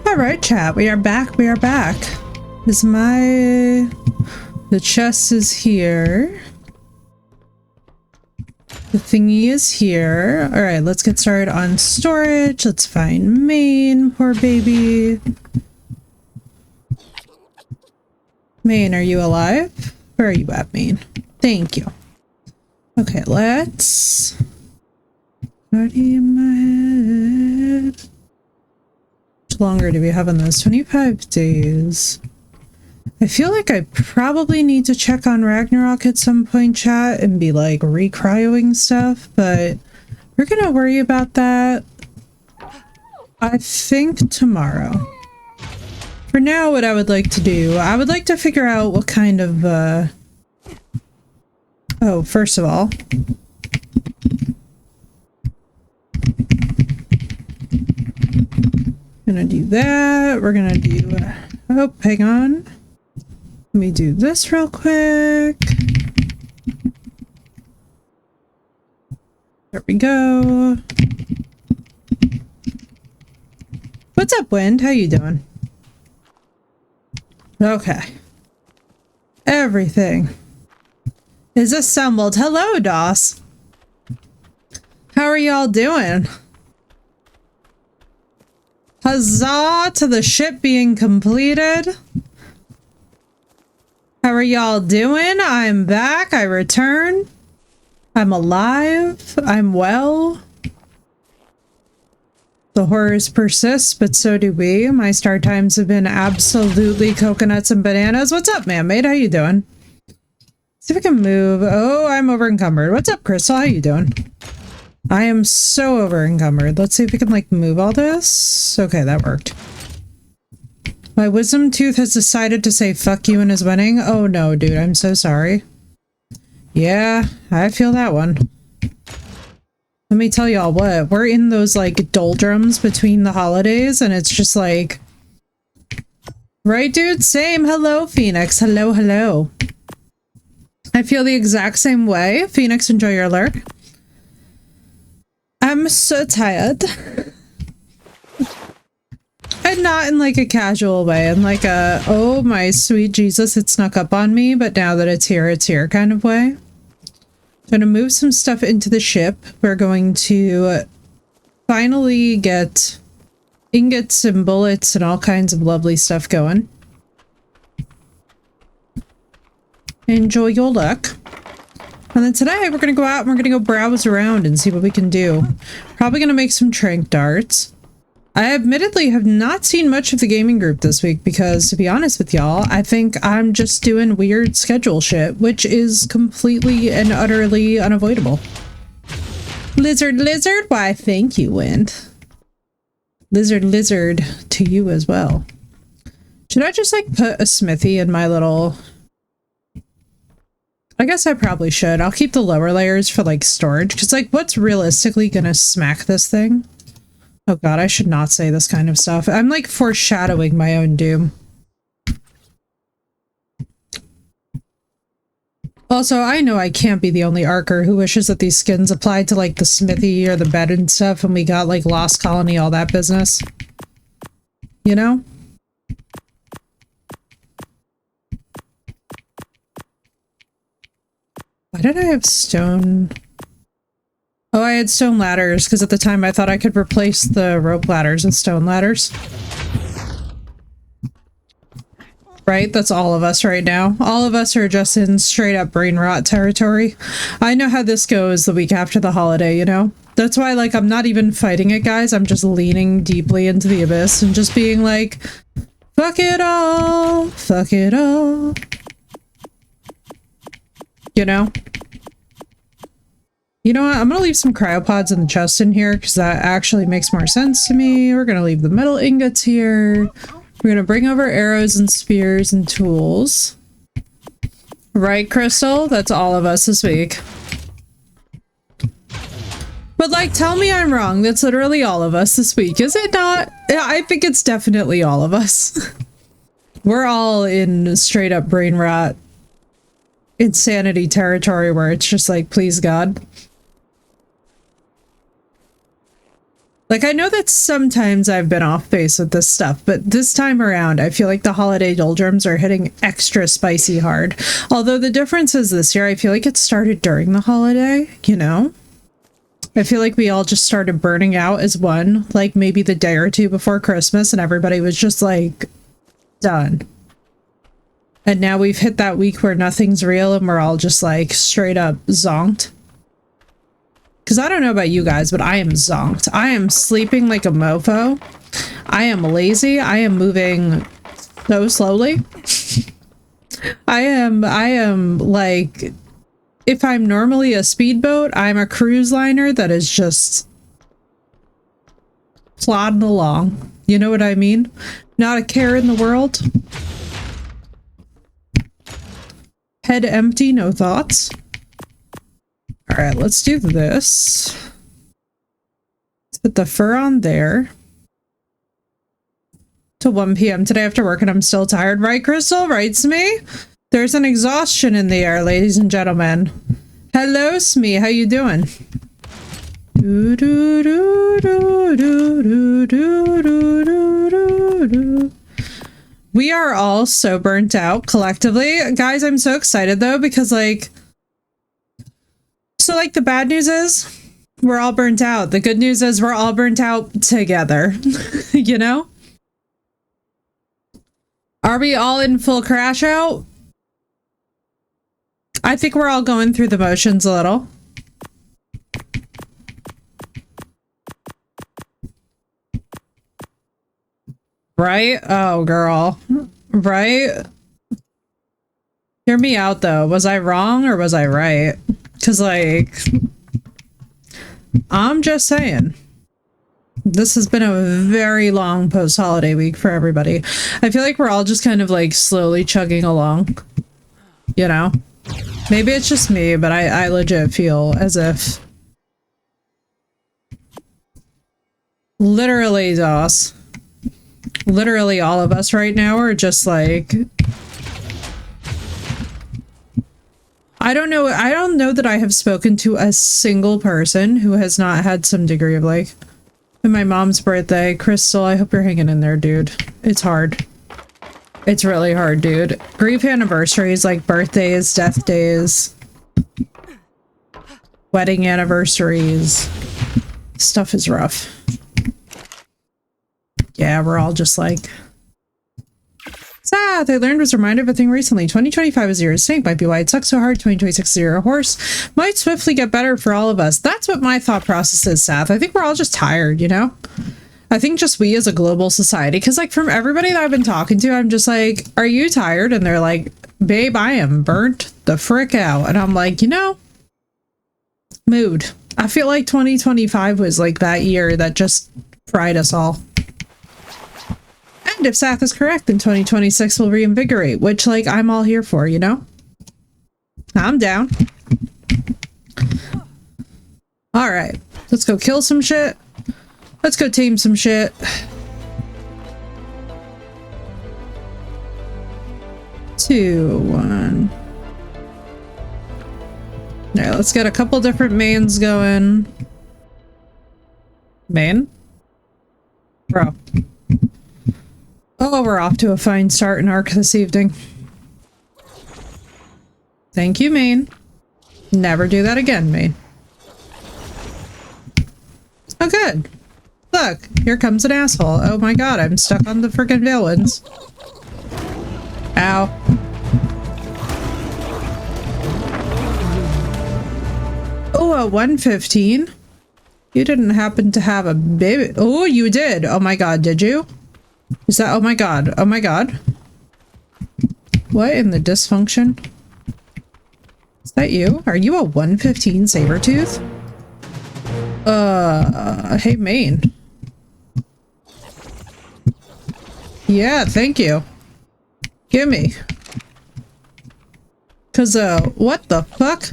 Alright, chat, we are back, the chest is here. The thingy is here. Alright, let's get started on storage. Let's find Maine, poor baby. Maine, are you alive? Where are you at, Maine? Thank you. Okay, let's... Party in my head. How much longer do we have on those? 25 days. I feel like I probably need to check on Ragnarok at some point, chat, and be like re-cryoing stuff, but we're gonna worry about that, I think, tomorrow. For now, what I would like to do, I would like to figure out what kind of, oh, first of all, gonna do that. We're gonna do, oh, hang on. Let me do this real quick. There we go. What's up, Wind? How you doing? Okay. Everything is assembled. Hello, Doss. How are y'all doing? Huzzah to the ship being completed. How are y'all doing? I'm back. I return. I'm alive. I'm well. The horrors persist, but so do we. My start times have been absolutely coconuts and bananas. What's up, man-made? How you doing? See if I can move. Oh, I'm over encumbered. What's up, Crystal? How you doing? I am so over encumbered. Let's see if we can like move all this. Okay, that worked. My wisdom tooth has decided to say fuck you in his wedding. Oh no, dude, I'm so sorry. Yeah, I feel that one. Let me tell y'all what, we're in those like doldrums between the holidays and it's just like... Right, dude? Same. Hello, Phoenix. Hello, hello. I feel the exact same way. Phoenix, enjoy your lurk. I'm so tired. And not in like a casual way, in like a, oh my sweet Jesus, it snuck up on me, but now that it's here kind of way. I'm going to move some stuff into the ship. We're going to finally get ingots and bullets and all kinds of lovely stuff going. Enjoy your luck. And then today we're going to go out and we're going to go browse around and see what we can do. Probably going to make some trank darts. I admittedly have not seen much of the gaming group this week because, to be honest with y'all, I think I'm just doing weird schedule shit, which is completely and utterly unavoidable. Lizard, lizard? Why, thank you, Wind. Lizard, lizard to you as well. Should I just, like, put a smithy in my little... I guess I probably should. I'll keep the lower layers for, like, storage, because, like, what's realistically gonna smack this thing? Oh god, I should not say this kind of stuff. I'm like foreshadowing my own doom. Also, I know I can't be the only archer who wishes that these skins applied to like the smithy or the bed and stuff and we got like Lost Colony, all that business. You know? Why did I have stone... Oh, I had stone ladders, because at the time I thought I could replace the rope ladders with stone ladders. Right? That's all of us right now. All of us are just in straight up brain rot territory. I know how this goes the week after the holiday, you know? That's why, like, I'm not even fighting it, guys. I'm just leaning deeply into the abyss and just being like, fuck it all, fuck it all. You know? You know what? I'm gonna leave some cryopods in the chest in here because that actually makes more sense to me. We're gonna leave the metal ingots here. We're gonna bring over arrows and spears and tools. Right, Crystal? That's all of us this week. But like, tell me I'm wrong. That's literally all of us this week, is it not? I think it's definitely all of us. We're all in straight up brain rot insanity territory where it's just like, please God. Like, I know that sometimes I've been off base with this stuff, but this time around, I feel like the holiday doldrums are hitting extra spicy hard. Although the difference is this year, I feel like it started during the holiday, you know? I feel like we all just started burning out as one, like maybe the day or two before Christmas, and everybody was just like, done. And now we've hit that week where nothing's real and we're all just like straight up zonked. Because I don't know about you guys, but I am zonked. I am sleeping like a mofo. I am lazy. I am moving so slowly. I am like, if I'm normally a speedboat, I'm a cruise liner that is just plodding along. You know what I mean? Not a care in the world. Head empty, no thoughts. All right, let's do this. Let's put the fur on there. Till 1 p.m. today after work and I'm still tired. Right, Crystal? Right, Smee? There's an exhaustion in the air, ladies and gentlemen. Hello, Smee. How you doing? Do, do, do, do, do, do, do, do, do, do. We are all so burnt out collectively. Guys, I'm so excited though, because like, so like the bad news is we're all burnt out. The good news is we're all burnt out together, you know? Are we all in full crash out? I think we're all going through the motions a little. Right? Oh, girl. Right? Hear me out, though. Was I wrong or was I right? Because, like, I'm just saying. This has been a very long post-holiday week for everybody. I feel like we're all just kind of, like, slowly chugging along. You know? Maybe it's just me, but I legit feel as if... Literally, Doss. Literally all of us right now are just like... I don't know that I have spoken to a single person who has not had some degree of like... And my mom's birthday. Crystal, I hope you're hanging in there, dude. It's hard. It's really hard, dude. Grief anniversaries, like birthdays, death days, wedding anniversaries. Stuff is rough. Yeah, we're all just like... Sad! I learned was reminded of a thing recently. 2025 is a year of snake. Might be why it sucks so hard. 2026 is a year of horse. Might swiftly get better for all of us. That's what my thought process is, Seth. I think we're all just tired, you know? I think just we as a global society. Because, like, from everybody that I've been talking to, I'm just like, are you tired? And they're like, babe, I am burnt the frick out. And I'm like, you know, mood. I feel like 2025 was like that year that just fried us all. And if Sath is correct, then 2026 will reinvigorate, which, like, I'm all here for, you know? I'm down. Alright, let's go kill some shit. Let's go tame some shit. Two, one. Alright, let's get a couple different mains going. Main? Bro. Oh, we're off to a fine start in Ark this evening. Thank you, main. Never do that again, main. Oh, good. Look, here comes an asshole. Oh my god, I'm stuck on the frickin' villains. Ow. Oh, a 115? You didn't happen to have a baby. Oh, you did. Oh my god, did you? Is that? Oh my god. Oh my god. What in the dysfunction? Is that you? Are you a 115 Sabertooth? Hey, main. Yeah, thank you. Gimme. Cause, what the fuck?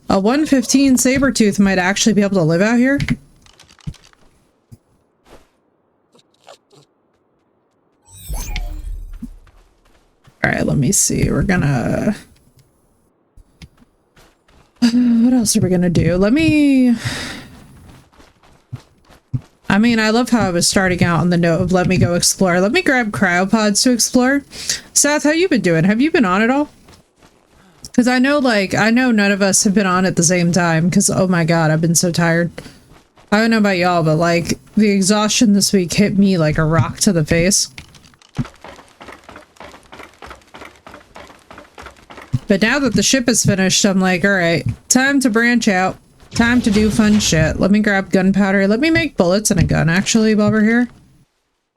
A 115 Sabertooth might actually be able to live out here? Alright, let me see. We're gonna... what else are we gonna do? Let me... I mean, I love how I was starting out on the note of let me go explore. Let me grab cryopods to explore. Seth, how you been doing? Have you been on at all? Because I know none of us have been on at the same time because, oh my god, I've been so tired. I don't know about y'all, but like the exhaustion this week hit me like a rock to the face. But now that the ship is finished, I'm like, all right, time to branch out. Time to do fun shit. Let me grab gunpowder. Let me make bullets and a gun, actually, while we're here.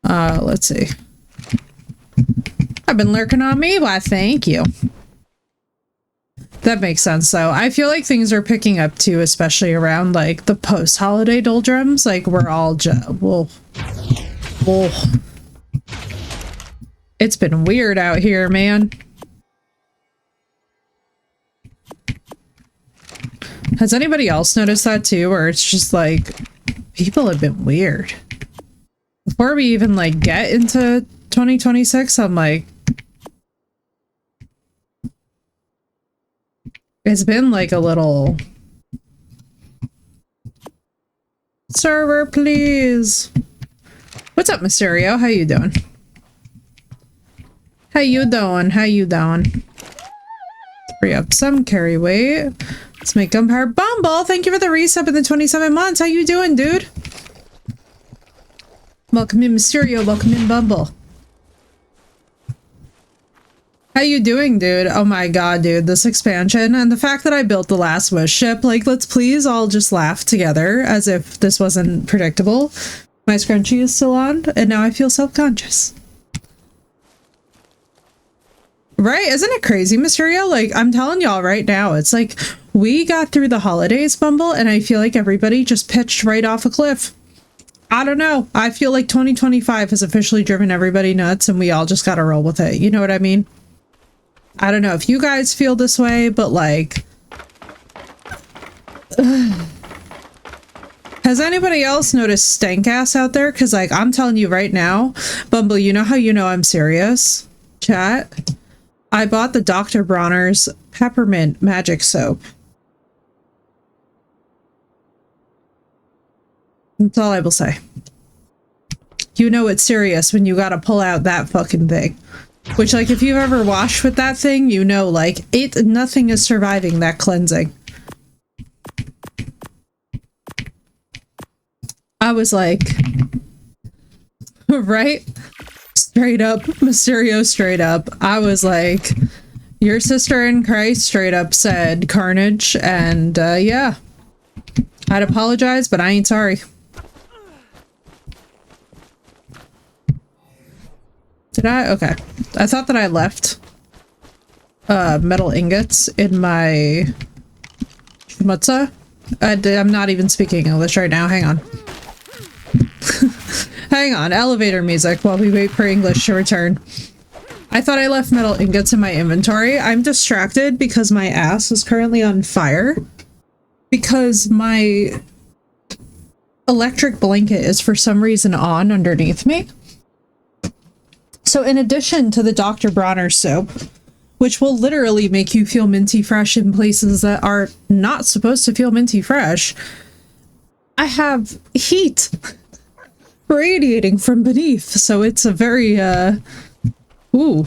Let's see. I've been lurking on me. Why, thank you. That makes sense, though. I feel like things are picking up, too, especially around, like, the post-holiday doldrums. Like, we're all whoa. It's been weird out here, man. Has anybody else noticed that too, or it's just like people have been weird? Before we even like get into 2026, I'm like, it's been like a little server, please. What's up, Mysterio? How you doing? How you doing? How you doing? Free up some carry weight. Let's make gunpowder. Bumble, thank you for the resub in the 27 months. How you doing, dude? Welcome in, Mysterio. Welcome in, Bumble. How you doing, dude? Oh my god, dude. This expansion and the fact that I built the last Wish ship, like, let's please all just laugh together as if this wasn't predictable. My scrunchie is still on, and now I feel self-conscious. Right? Isn't it crazy, Mysterio? Like, I'm telling y'all right now, it's like we got through the holidays, Bumble, and I feel like everybody just pitched right off a cliff. I don't know. I feel like 2025 has officially driven everybody nuts and we all just gotta roll with it. You know what I mean? I don't know if you guys feel this way, but like... Has anybody else noticed stank ass out there? Because like, I'm telling you right now, Bumble, you know how you know I'm serious? Chat? I bought the Dr. Bronner's peppermint magic soap. That's all I will say. You know it's serious when you gotta pull out that fucking thing. Which, like, if you've ever washed with that thing, you know, like, nothing is surviving that cleansing. I was like... right? Straight up, Mysterio straight up. I was like, your sister in Christ straight up said carnage, and yeah. I'd apologize, but I ain't sorry. Did I? Okay. I thought that I left metal ingots in my schmutza. I'm not even speaking English right now. Hang on. Hang on, elevator music while we wait for English to return. I thought I left metal ingots in my inventory. I'm distracted because my ass is currently on fire. Because my electric blanket is for some reason on underneath me. So in addition to the Dr. Bronner soap, which will literally make you feel minty fresh in places that are not supposed to feel minty fresh, I have heat radiating from beneath, so it's a very, ooh.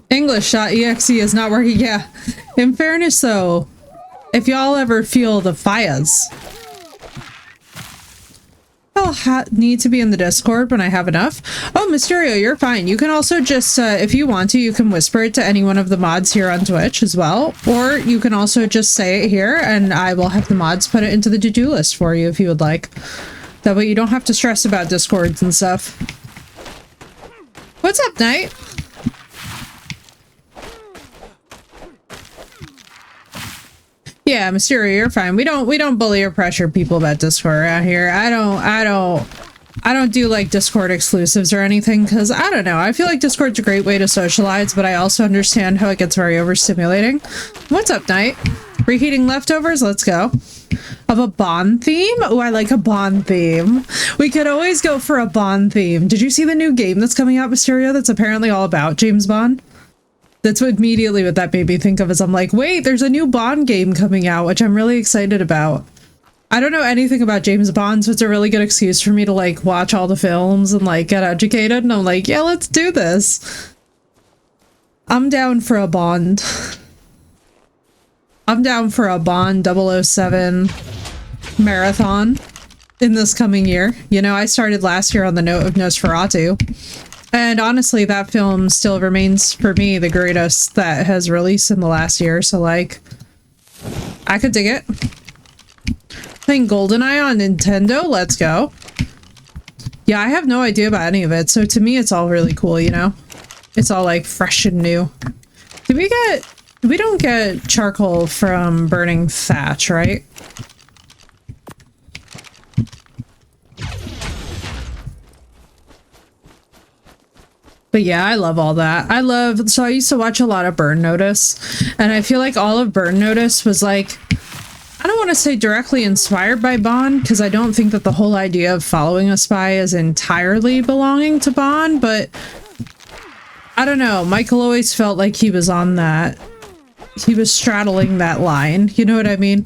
English.exe is not working, yeah. In fairness, though, if y'all ever feel the fires, I'll need to be in the Discord when I have enough. Oh, Mysterio, you're fine. You can also just, if you want to, you can whisper it to any one of the mods here on Twitch as well. Or you can also just say it here, and I will have the mods put it into the to-do list for you if you would like. That way you don't have to stress about Discords and stuff. What's up, Knight? Yeah, Mysterio, you're fine. We don't bully or pressure people about Discord around here. I don't do like Discord exclusives or anything because I don't know. I feel like Discord's a great way to socialize, but I also understand how it gets very overstimulating. What's up, Knight? Reheating leftovers? Let's go. Of a Bond theme? Oh, I like a Bond theme. We could always go for a Bond theme. Did you see the new game that's coming out, Mysterio, that's apparently all about James Bond? That's what immediately what that made me think of is I'm like, wait, there's a new Bond game coming out, which I'm really excited about. I don't know anything about James Bond, so it's a really good excuse for me to like watch all the films and like get educated. And I'm like, yeah, let's do this. I'm down for a Bond. I'm down for a Bond 007 marathon in this coming year. You know, I started last year on the note of Nosferatu. And honestly, that film still remains, for me, the greatest that has released in the last year. So, like, I could dig it. Playing GoldenEye on Nintendo? Let's go. Yeah, I have no idea about any of it. So, to me, it's all really cool, you know? It's all, like, fresh and new. We don't get charcoal from burning thatch, right? But yeah, I love all that. So I used to watch a lot of Burn Notice, and I feel like all of Burn Notice was like, I don't want to say directly inspired by Bond, because I don't think that the whole idea of following a spy is entirely belonging to Bond, but I don't know. Michael always felt like he was on that. He was straddling that line. You know what I mean?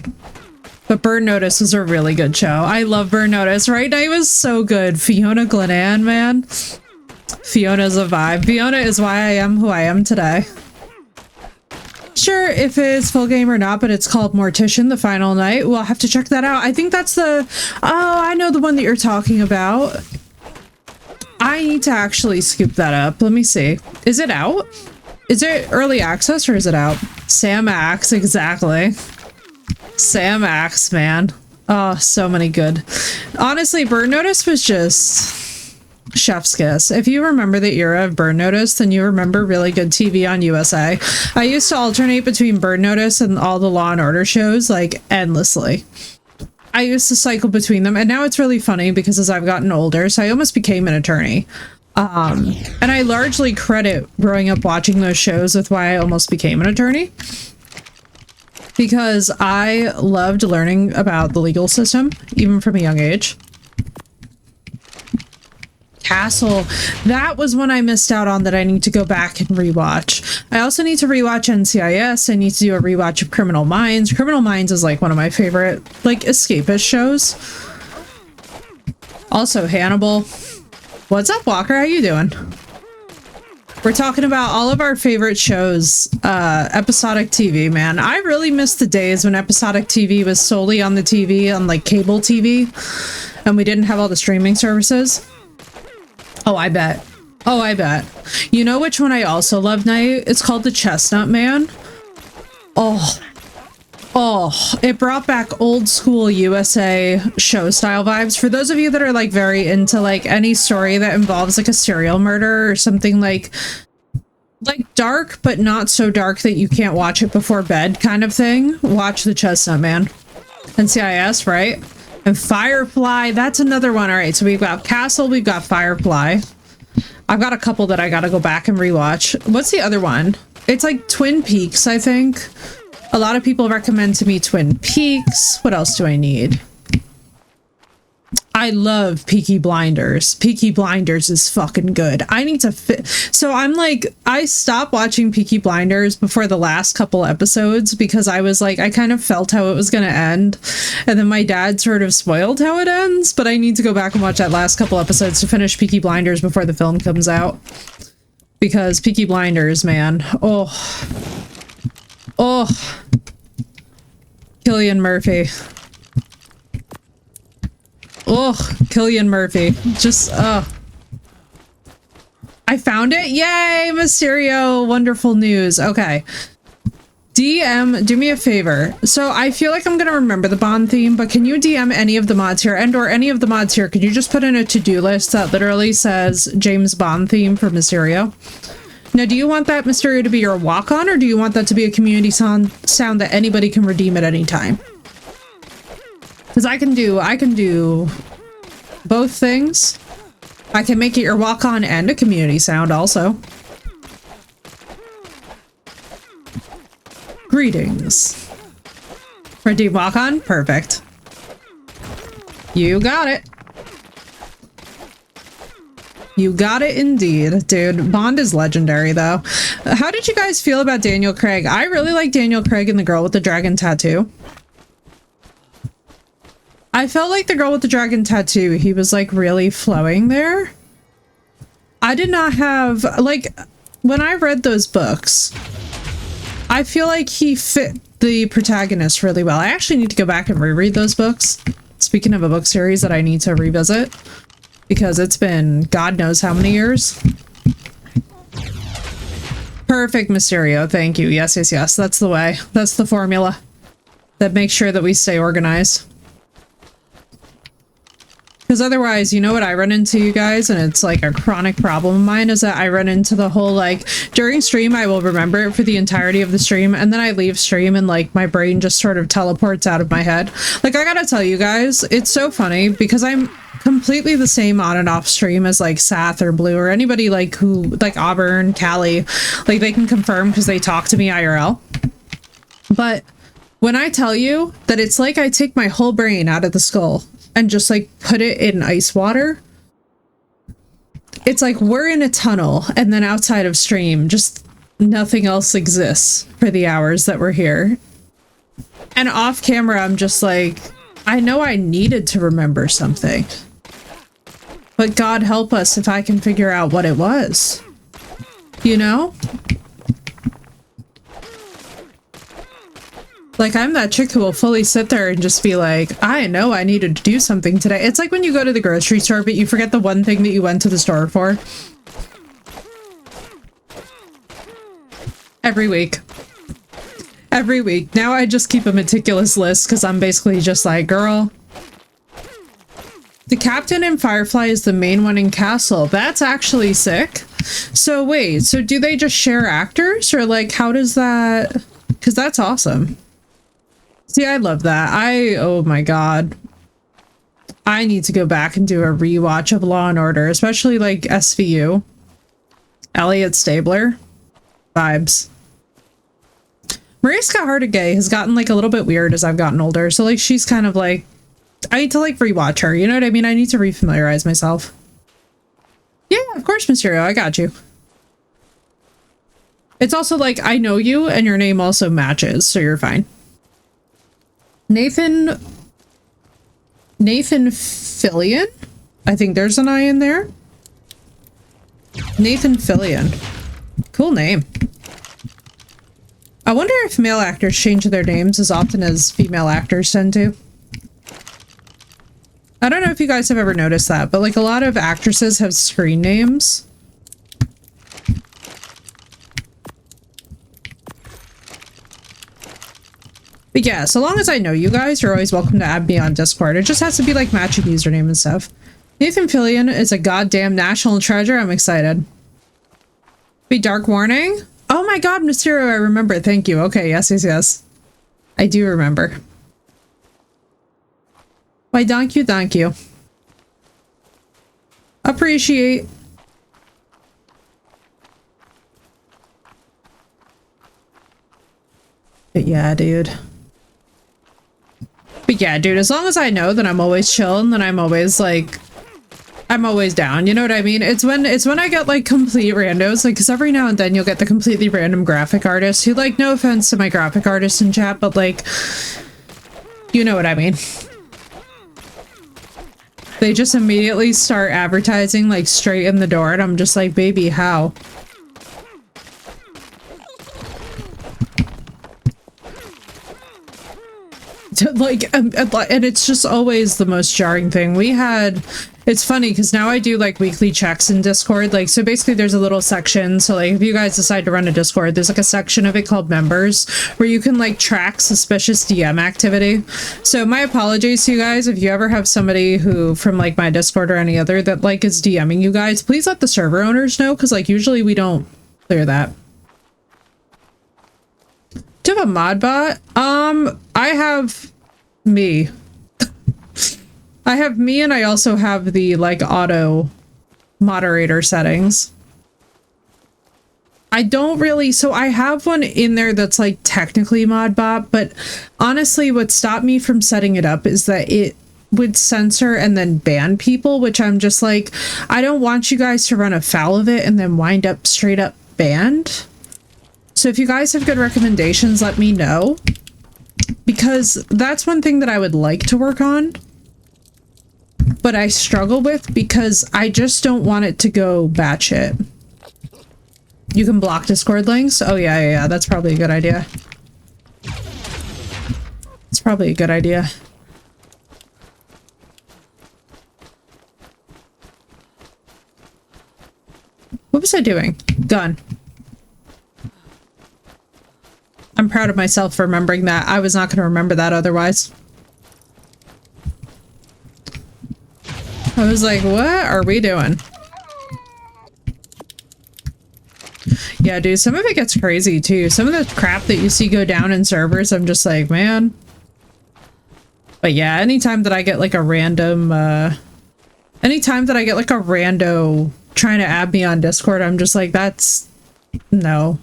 But Burn Notice is a really good show. I love Burn Notice. Right Night was so good. Fiona Glenann, man. Fiona's a vibe. Fiona is why I am who I am today. Sure if it's full game or not, but it's called Mortician, The Final Night. We'll have to check that out. I think that's the... Oh, I know the one that you're talking about. I need to actually scoop that up. Let me see. Is it out? Is it early access or is it out? Sam Axe, exactly. Sam Axe, man. Oh, so many good. Honestly, Burn Notice was just... chef's kiss. If you remember the era of Burn Notice, then you remember really good TV on USA. I used to alternate between Burn Notice and all the Law and Order shows, like, endlessly. I used to cycle between them, and now it's really funny because as I've gotten older, so I almost became an attorney. And I largely credit growing up watching those shows with why I almost became an attorney. Because I loved learning about the legal system, even from a young age. Castle, that was one I missed out on that I need to go back and rewatch. I also need to rewatch NCIS. I need to do a rewatch of Criminal Minds. Criminal Minds is like one of my favorite like escapist shows. Also Hannibal. What's up, Walker? How you doing? We're talking about all of our favorite shows, episodic TV, man. I really miss the days when episodic TV was solely on the TV, on like cable TV, and we didn't have all the streaming services. Oh, I bet. Oh, I bet. You know which one I also love, Night? It's called The Chestnut Man. Oh. Oh, it brought back old school USA show style vibes. For those of you that are like very into like any story that involves like a serial murder or something like dark, but not so dark that you can't watch it before bed kind of thing, watch The Chestnut Man. NCIS, right? And Firefly, that's another one. All right, so we've got Castle, we've got Firefly. I've got a couple that I gotta go back and rewatch. What's the other one? It's like Twin Peaks, I think. A lot of people recommend to me Twin Peaks. What else do I need? I love Peaky Blinders. Peaky Blinders is fucking good. I need to fit. So I'm like, I stopped watching Peaky Blinders before the last couple episodes because I was like, I kind of felt how it was going to end. And then my dad sort of spoiled how it ends. But I need to go back and watch that last couple episodes to finish Peaky Blinders before the film comes out. Because Peaky Blinders, man. Oh. Oh. Cillian Murphy. Oh, Cillian Murphy. Just, I found it. Yay, Mysterio. Wonderful news. Okay. DM, do me a favor. So I feel like I'm going to remember the Bond theme, but can you DM any of the mods here and or any of the mods here? Could you just put in a to-do list that literally says James Bond theme for Mysterio? Now, do you want that Mysterio to be your walk-on or do you want that to be a community sound that anybody can redeem at any time? Because I can do both things. I can make it your walk-on and a community sound also. Greetings. Redeem walk-on? Perfect. You got it. You got it indeed, dude. Bond is legendary, though. How did you guys feel about Daniel Craig? I really like Daniel Craig and the girl with the dragon tattoo. I felt like the girl with the dragon tattoo, he was like really flowing there. I did not have, like, when I read those books, I feel like he fit the protagonist really well. I actually need to go back and reread those books. Speaking of a book series that I need to revisit, because it's been God knows how many years. Perfect, Mysterio. Thank you. Yes, yes, yes. That's the way. That's the formula that makes sure that we stay organized. Because otherwise, you know what I run into, you guys, and it's like a chronic problem of mine, is that I run into the whole, like, during stream, I will remember it for the entirety of the stream, and then I leave stream and, like, my brain just sort of teleports out of my head. Like, I gotta tell you guys, it's so funny, because I'm completely the same on and off stream as, like, Sath or Blue or anybody, like, who, like, Auburn, Callie, like, they can confirm because they talk to me IRL. But when I tell you that it's like I take my whole brain out of the skull and just like put it in ice water, it's like we're in a tunnel and then outside of stream just nothing else exists for the hours that we're here. And off camera I'm just like, I know I needed to remember something, but God help us if I can figure out what it was, you know? Like, I'm that chick who will fully sit there and just be like, I know I needed to do something today. It's like when you go to the grocery store, but you forget the one thing that you went to the store for. Every week. Every week. Now I just keep a meticulous list because I'm basically just like, girl. The captain in Firefly is the main one in Castle. That's actually sick. So wait, so do they just share actors? Or like, how does that... Because that's awesome. See, I love that. Oh my god. I need to go back and do a rewatch of Law and Order, especially like SVU. Elliot Stabler. Vibes. Mariska Hargitay has gotten like a little bit weird as I've gotten older, so like she's kind of like, I need to like rewatch her, you know what I mean? I need to refamiliarize myself. Yeah, of course, Mysterio, I got you. It's also like, I know you and your name also matches, so you're fine. Nathan Fillion? I think there's an I in there. Nathan Fillion. Cool name. I wonder if male actors change their names as often as female actors tend to. I don't know if you guys have ever noticed that, but like a lot of actresses have screen names. But yeah, so long as I know you guys, you're always welcome to add me on Discord. It just has to be like matching username and stuff. Nathan Fillion is a goddamn national treasure. I'm excited. Be Dark Warning? Oh my god, Mysterio, I remember. Thank you. Okay, yes, yes, yes. I do remember. Why, thank you, thank you. Appreciate. But yeah, dude. But yeah, dude, as long as I know that I'm always chill and then I'm always like, I'm always down, you know what I mean? It's when I get like complete randos, like, because every now and then you'll get the completely random graphic artist who, like, no offense to my graphic artist in chat, but like, you know what I mean? They just immediately start advertising like straight in the door and I'm just like, baby, how? Like, and it's just always the most jarring thing. It's funny because now I do like weekly checks in Discord. Like, so basically there's a little section. So like if you guys decide to run a Discord, there's like a section of it called members where you can like track suspicious DM activity. So my apologies to you guys. If you ever have somebody who from like my Discord or any other that like is DMing you guys, please let the server owners know. Cause like usually we don't clear that. Do you have a mod bot? I have me. I have me and I also have the like auto moderator settings. I don't really, so I have one in there that's like technically mod bot, but honestly what stopped me from setting it up is that it would censor and then ban people, which I'm just like, I don't want you guys to run afoul of it and then wind up straight up banned. So if you guys have good recommendations, let me know. Because that's one thing that I would like to work on. But I struggle with because I just don't want it to go batshit. You can block Discord links? Oh yeah, that's probably a good idea. It's probably a good idea. What was I doing? Gun. I'm proud of myself for remembering that. I was not going to remember that otherwise. I was like, what are we doing? Yeah, dude, some of it gets crazy too. Some of the crap that you see go down in servers, I'm just like, man. But yeah, anytime that I get like a random, anytime that I get like a rando trying to add me on Discord, I'm just like, that's, no.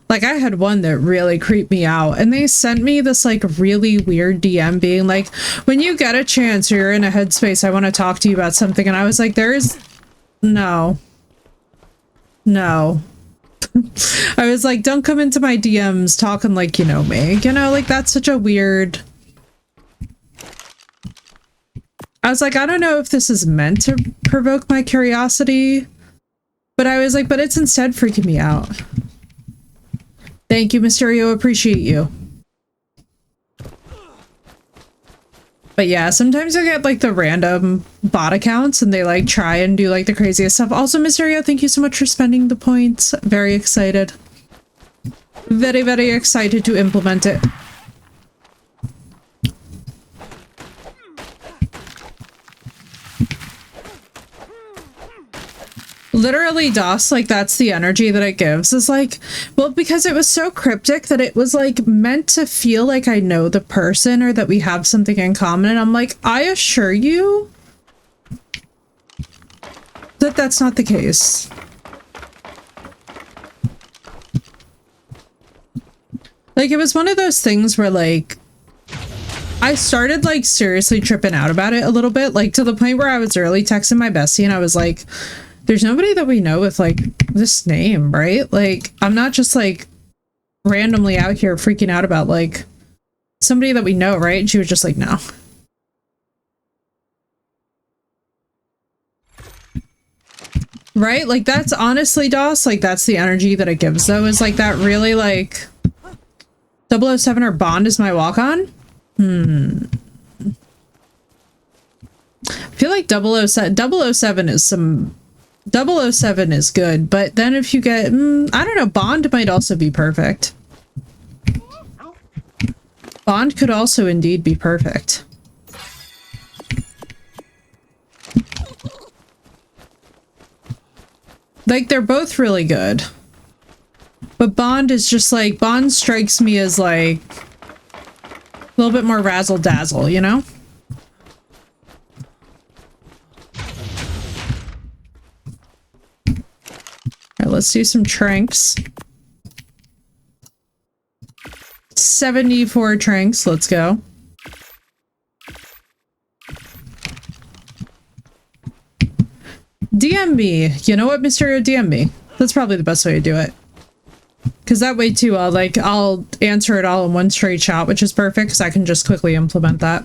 Like, I had one that really creeped me out, and they sent me this, like, really weird DM being like, when you get a chance or you're in a headspace, I want to talk to you about something, and I was like, no. No. I was like, don't come into my DMs talking like you know me. You know, like, that's such a weird... I was like, I don't know if this is meant to provoke my curiosity, but I was like, but it's instead freaking me out. Thank you, Mysterio. Appreciate you. But yeah, sometimes I get like the random bot accounts and they like try and do like the craziest stuff. Also, Mysterio, thank you so much for spending the points. Very excited. Very, very excited to implement it. Literally, DOS, like, that's the energy that it gives. Is like, well, because it was so cryptic that it was, like, meant to feel like I know the person or that we have something in common. And I'm like, I assure you that that's not the case. Like, it was one of those things where, like, I started, like, seriously tripping out about it a little bit. Like, to the point where I was early texting my bestie and I was like... There's nobody that we know with, like, this name, right? Like, I'm not just, like, randomly out here freaking out about, like, somebody that we know, right? And she was just like, no. Right? Like, that's honestly, DOS, like, that's the energy that it gives, though, is, like, that really, like... 007 or Bond is my walk-on? I feel like 007 is some... 007 is good, but then if you get, I don't know, Bond might also be perfect. Bond could also indeed be perfect. Like, they're both really good. But Bond is just like, Bond strikes me as like, a little bit more razzle-dazzle, you know? Alright, let's do some tranks. 74 tranks, let's go. DM me. You know what, Mysterio? DM me. That's probably the best way to do it. Because that way too, I'll answer it all in one straight shot, which is perfect because I can just quickly implement that.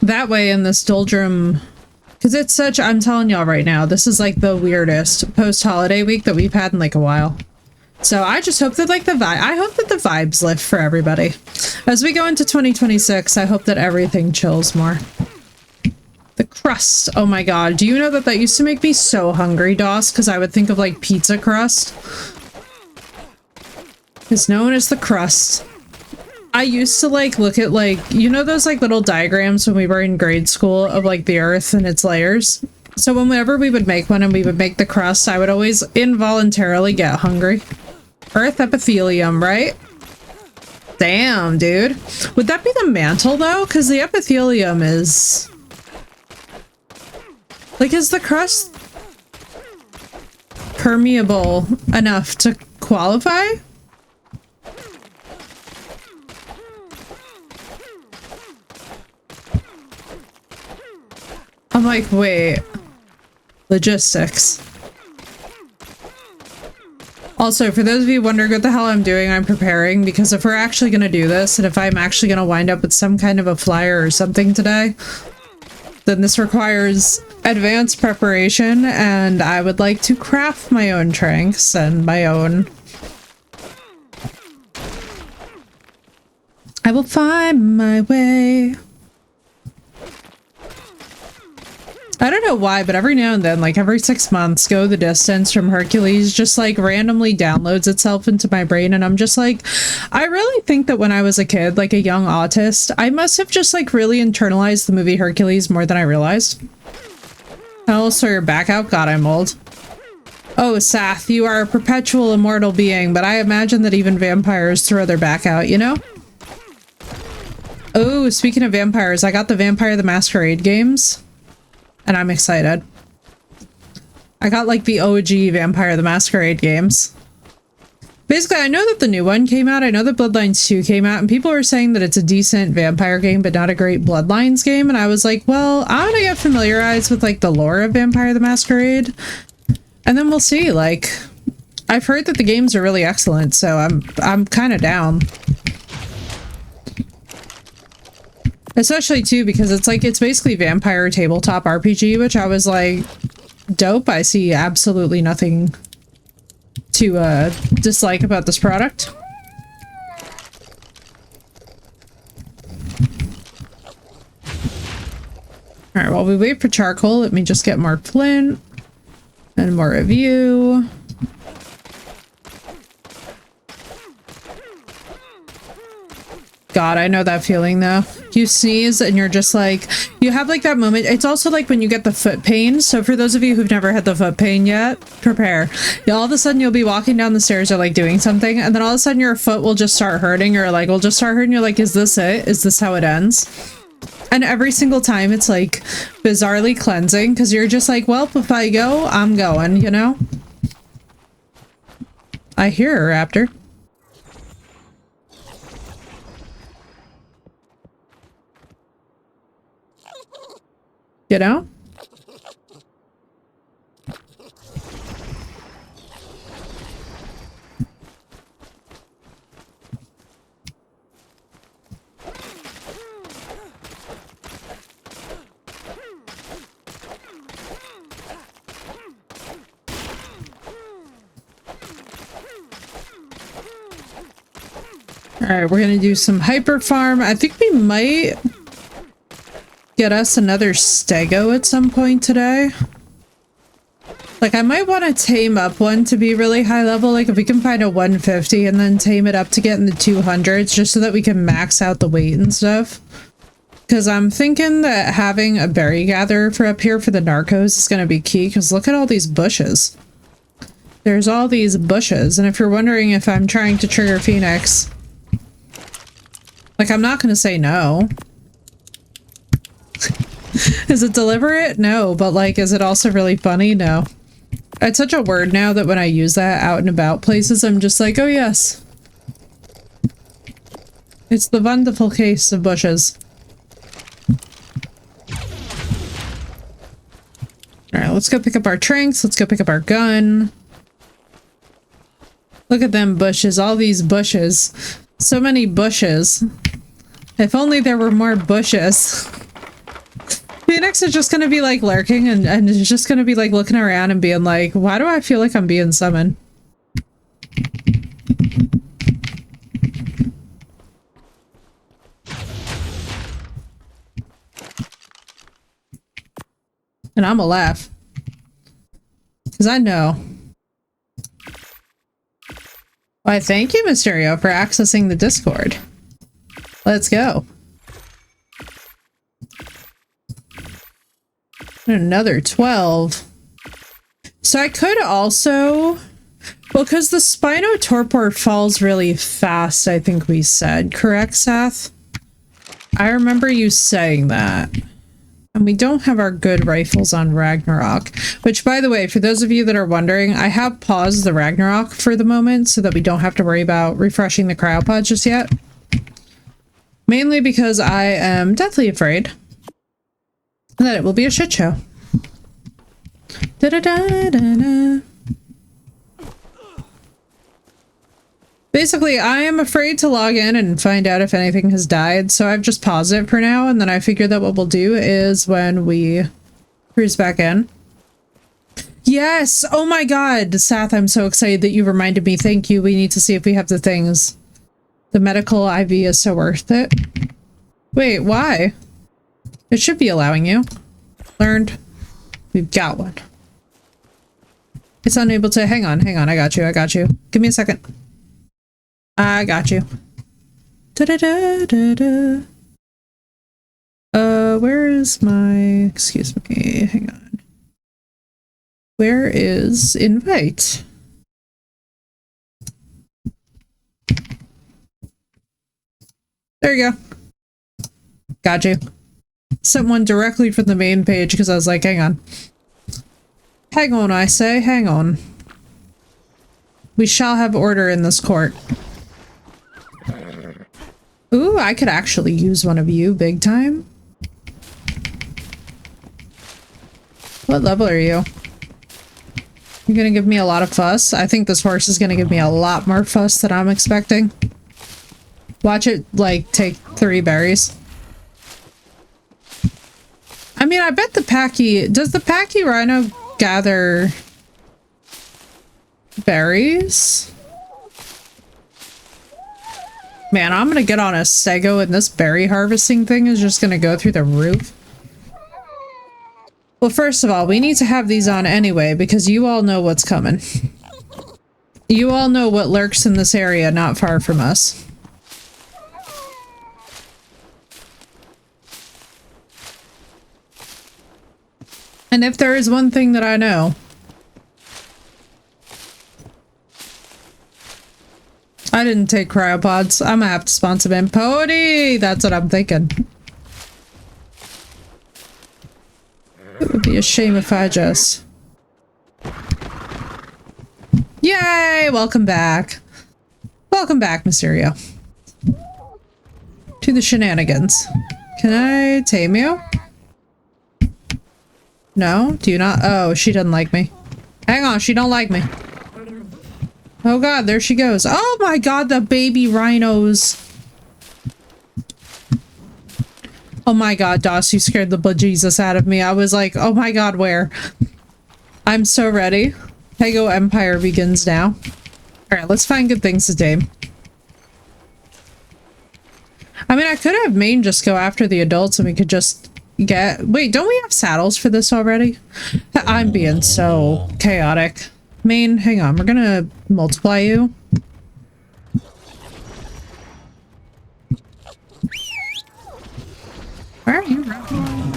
That way in this doldrum, because it's such, I'm telling y'all right now, this is like the weirdest post-holiday week that we've had in like a while. So I just hope that like I hope that the vibes lift for everybody. As we go into 2026, I hope that everything chills more. The crust, oh my god, do you know that that used to make me so hungry, DOS? Because I would think of like pizza crust. It's known as the crust. I used to like look at like, you know those like little diagrams when we were in grade school of like the earth and its layers? So whenever we would make one and we would make the crust, I would always involuntarily get hungry. Earth epithelium, right? Damn, dude. Would that be the mantle though? Because the epithelium is... Like, is the crust permeable enough to qualify? like, wait. Logistics. Also, for those of you wondering what the hell I'm doing, I'm preparing, because if we're actually going to do this, and if I'm actually going to wind up with some kind of a flyer or something today, then this requires advanced preparation, and I would like to craft my own tranks and my own... I will find my way. I don't know why, but every now and then, like every 6 months, Go the Distance from Hercules just like randomly downloads itself into my brain, and I'm just like, I really think that when I was a kid, like a young autist, I must have just like really internalized the movie Hercules more than I realized. Oh, so you're back out? God, I'm old. Oh, Sath, you are a perpetual immortal being, but I imagine that even vampires throw their back out, you know? Oh, speaking of vampires, I got the Vampire the Masquerade games. And I'm excited. I got like the OG Vampire the Masquerade games. Basically, I know that the new one came out. I know that Bloodlines 2 came out, and people are saying that it's a decent vampire game, but not a great Bloodlines game. And I was like, well, I'm gonna get familiarized with like the lore of Vampire the Masquerade. And then we'll see. Like, I've heard that the games are really excellent, so I'm kind of down. Especially too because it's like it's basically vampire tabletop RPG, which I was like, dope. I see absolutely nothing to dislike about this product. Alright, while we wait for charcoal, let me just get more flint and more review. God, I know that feeling though. You sneeze and you're just like, you have like that moment. It's also like when you get the foot pain. So for those of you who've never had the foot pain yet, prepare. All of a sudden you'll be walking down the stairs or like doing something, and then all of a sudden your foot will just start hurting, or like will just start hurting. You're like, is this it? Is this how it ends? And every single time it's like bizarrely cleansing, because you're just like, well, if I go, I'm going, you know? I hear a raptor. You know? Alright, we're gonna do some hyper farm. I think we might get us another stego at some point today. Like, I might want to tame up one to be really high level. Like, if we can find a 150 and then tame it up to get in the 200s, just so that we can max out the weight and stuff. Because I'm thinking that having a berry gatherer for up here for the narcos is going to be key, because look at all these bushes. There's all these bushes, and if you're wondering if I'm trying to trigger Phoenix, like, I'm not going to say no. Is it deliberate? No, but like, is it also really funny? No. It's such a word now that when I use that out and about places, I'm just like, oh yes. It's the wonderful case of bushes. Alright, let's go pick up our tranks. Let's go pick up our gun. Look at them bushes. All these bushes. So many bushes. If only there were more bushes. Phoenix is just gonna be like lurking and is just gonna be like looking around and being like, why do I feel like I'm being summoned? And I'm gonna laugh. Because I know. Why, thank you, Mysterio, for accessing the Discord. Let's go. Another 12. So I could also... Well, because the Spinotorpor falls really fast, I think we said. Correct, Seth? I remember you saying that. And we don't have our good rifles on Ragnarok. Which, by the way, for those of you that are wondering, I have paused the Ragnarok for the moment so that we don't have to worry about refreshing the cryopod just yet. Mainly because I am deathly afraid And then it will be a shit show. Da da da da da. Basically, I am afraid to log in and find out if anything has died, so I've just paused it for now, and then I figured that what we'll do is when we cruise back in. Yes! Oh my god! Sath, I'm so excited that you reminded me. Thank you. We need to see if we have the things. The medical IV is so worth it. Wait, why? It should be allowing you. Learned. We've got one. It's unable to... Hang on, I got you. Give me a second. I got you. Da-da-da-da-da. Where is my... Excuse me, hang on. Where is invite? There you go. Got you. Sent one directly from the main page because I was like, hang on. Hang on, I say, hang on. We shall have order in this court. Ooh, I could actually use one of you big time. What level are you? You're gonna give me a lot of fuss? I think this horse is gonna give me a lot more fuss than I'm expecting. Watch it, like, take 3 berries. I mean, I bet the Packy... Does the Packy Rhino gather berries? Man, I'm gonna get on a Sego and this berry harvesting thing is just gonna go through the roof. Well, first of all, we need to have these on anyway because you all know what's coming. You all know what lurks in this area not far from us. And if there is one thing that I know, I didn't take cryopods. I'm gonna have to spawn some in. Pody! That's what I'm thinking. It would be a shame if I just... Yay! Welcome back. Welcome back, Mysterio. To the shenanigans. Can I tame you? No? Do you not? Oh, she doesn't like me. Hang on, she don't like me. Oh god, there she goes. Oh my god, the baby rhinos. Oh my god, Doss, you scared the bejesus out of me. I was like, oh my god, where? I'm so ready. Pego Empire begins now. Alright, let's find good things to tame. I mean, I could have Maine just go after the adults and we could just get... Wait, don't we have saddles for this already? I'm being so chaotic. Maine, hang on. We're gonna multiply you. Where are you running?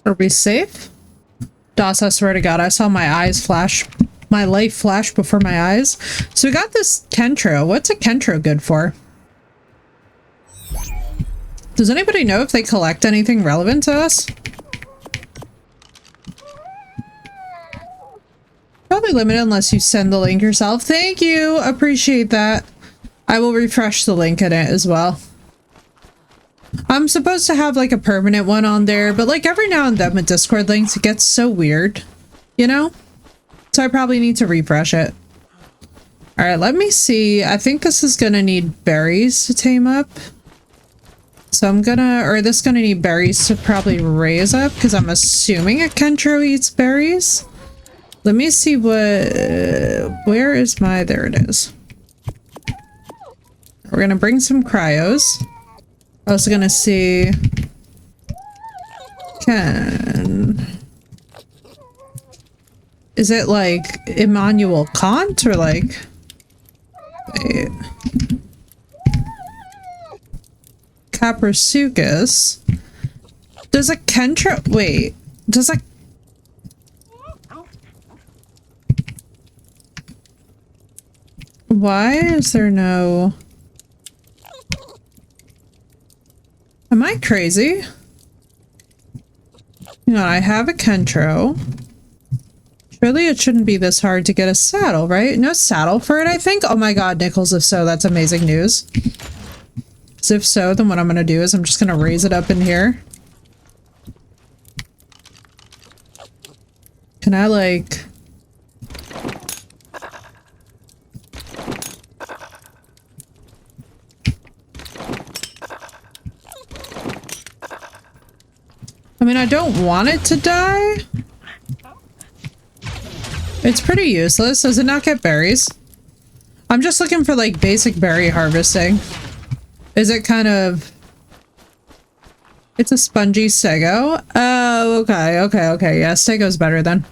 Are we safe? Doss, I swear to god, I saw my eyes flash. My life flash before my eyes. So we got this Kentro. What's a Kentro good for? Does anybody know if they collect anything relevant to us? Probably limited unless you send the link yourself. Thank you! Appreciate that. I will refresh the link in it as well. I'm supposed to have like a permanent one on there, but like every now and then with Discord links, it gets so weird, you know? So I probably need to refresh it. All right, let me see. I think this is gonna need berries to tame up. So I'm gonna, or this is gonna need berries to probably raise up because I'm assuming a Kentro eats berries. Let me see what, where is my, there it is. We're gonna bring some cryos. I was gonna see, is it like Immanuel Kant or like, wait. Caprasuchus. Does a Kentro, wait, does a, why is there no, am I crazy? Hang on, I have a Kentro. Surely it shouldn't be this hard to get a saddle, right? No saddle for it, I think? Oh my god, Nichols, if so, that's amazing news. So if so, then what I'm gonna do is I'm just gonna raise it up in here. Can I, like... I mean, I don't want it to die. It's pretty useless. Does it not get berries? I'm just looking for, like, basic berry harvesting. Is it kind of... It's a spongy stego? Oh, okay, okay, okay. Yeah, stego's better then.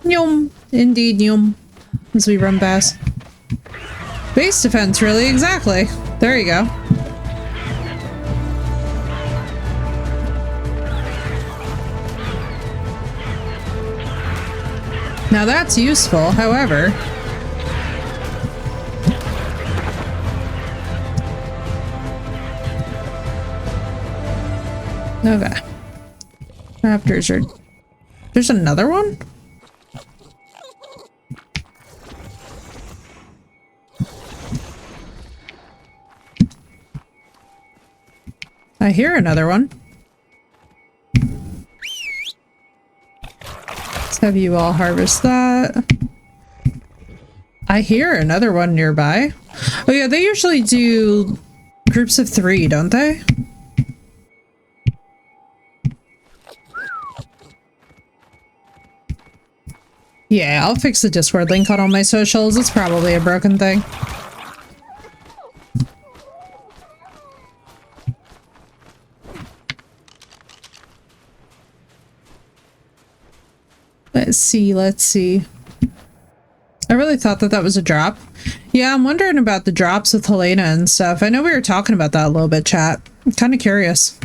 Yum. Indeed, yum. As we run past. Base defense, really? Exactly. There you go. Now that's useful, however... Okay. Raptors are... There's another one? I hear another one. Let's have you all harvest that. I hear another one nearby. Oh yeah, they usually do groups of 3, don't they? Yeah, I'll fix the Discord link on all my socials. It's probably a broken thing. Let's see, let's see. I really thought that that was a drop. Yeah, I'm wondering about the drops with Helena and stuff. I know we were talking about that a little bit, chat. I'm kind of curious.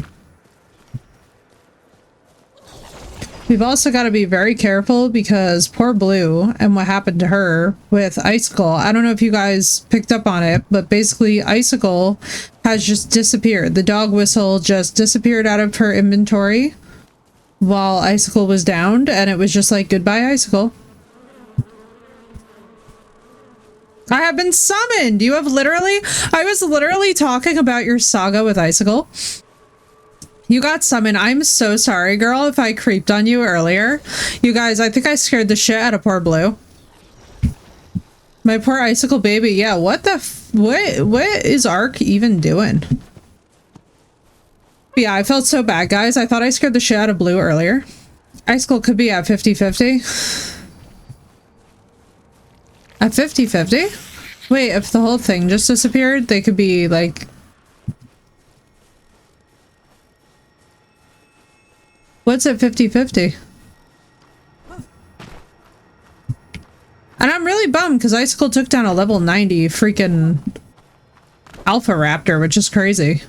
We've also got to be very careful because poor Blue and what happened to her with Icicle. I don't know if you guys picked up on it, but basically Icicle has just disappeared. The dog whistle just disappeared out of her inventory while Icicle was downed, and it was just like, goodbye, Icicle. I have been summoned! You have literally... I was literally talking about your saga with Icicle. You got summoned. I'm so sorry, girl, if I creeped on you earlier. You guys, I think I scared the shit out of poor Blue. My poor Icicle baby. Yeah, what the what is Ark even doing? Yeah, I felt so bad, guys. I thought I scared the shit out of Blue earlier. Icicle could be at 50-50. At 50-50? Wait, if the whole thing just disappeared, they could be, like... What's at 50-50? And I'm really bummed because Icicle took down a level 90 freaking Alpha Raptor, which is crazy.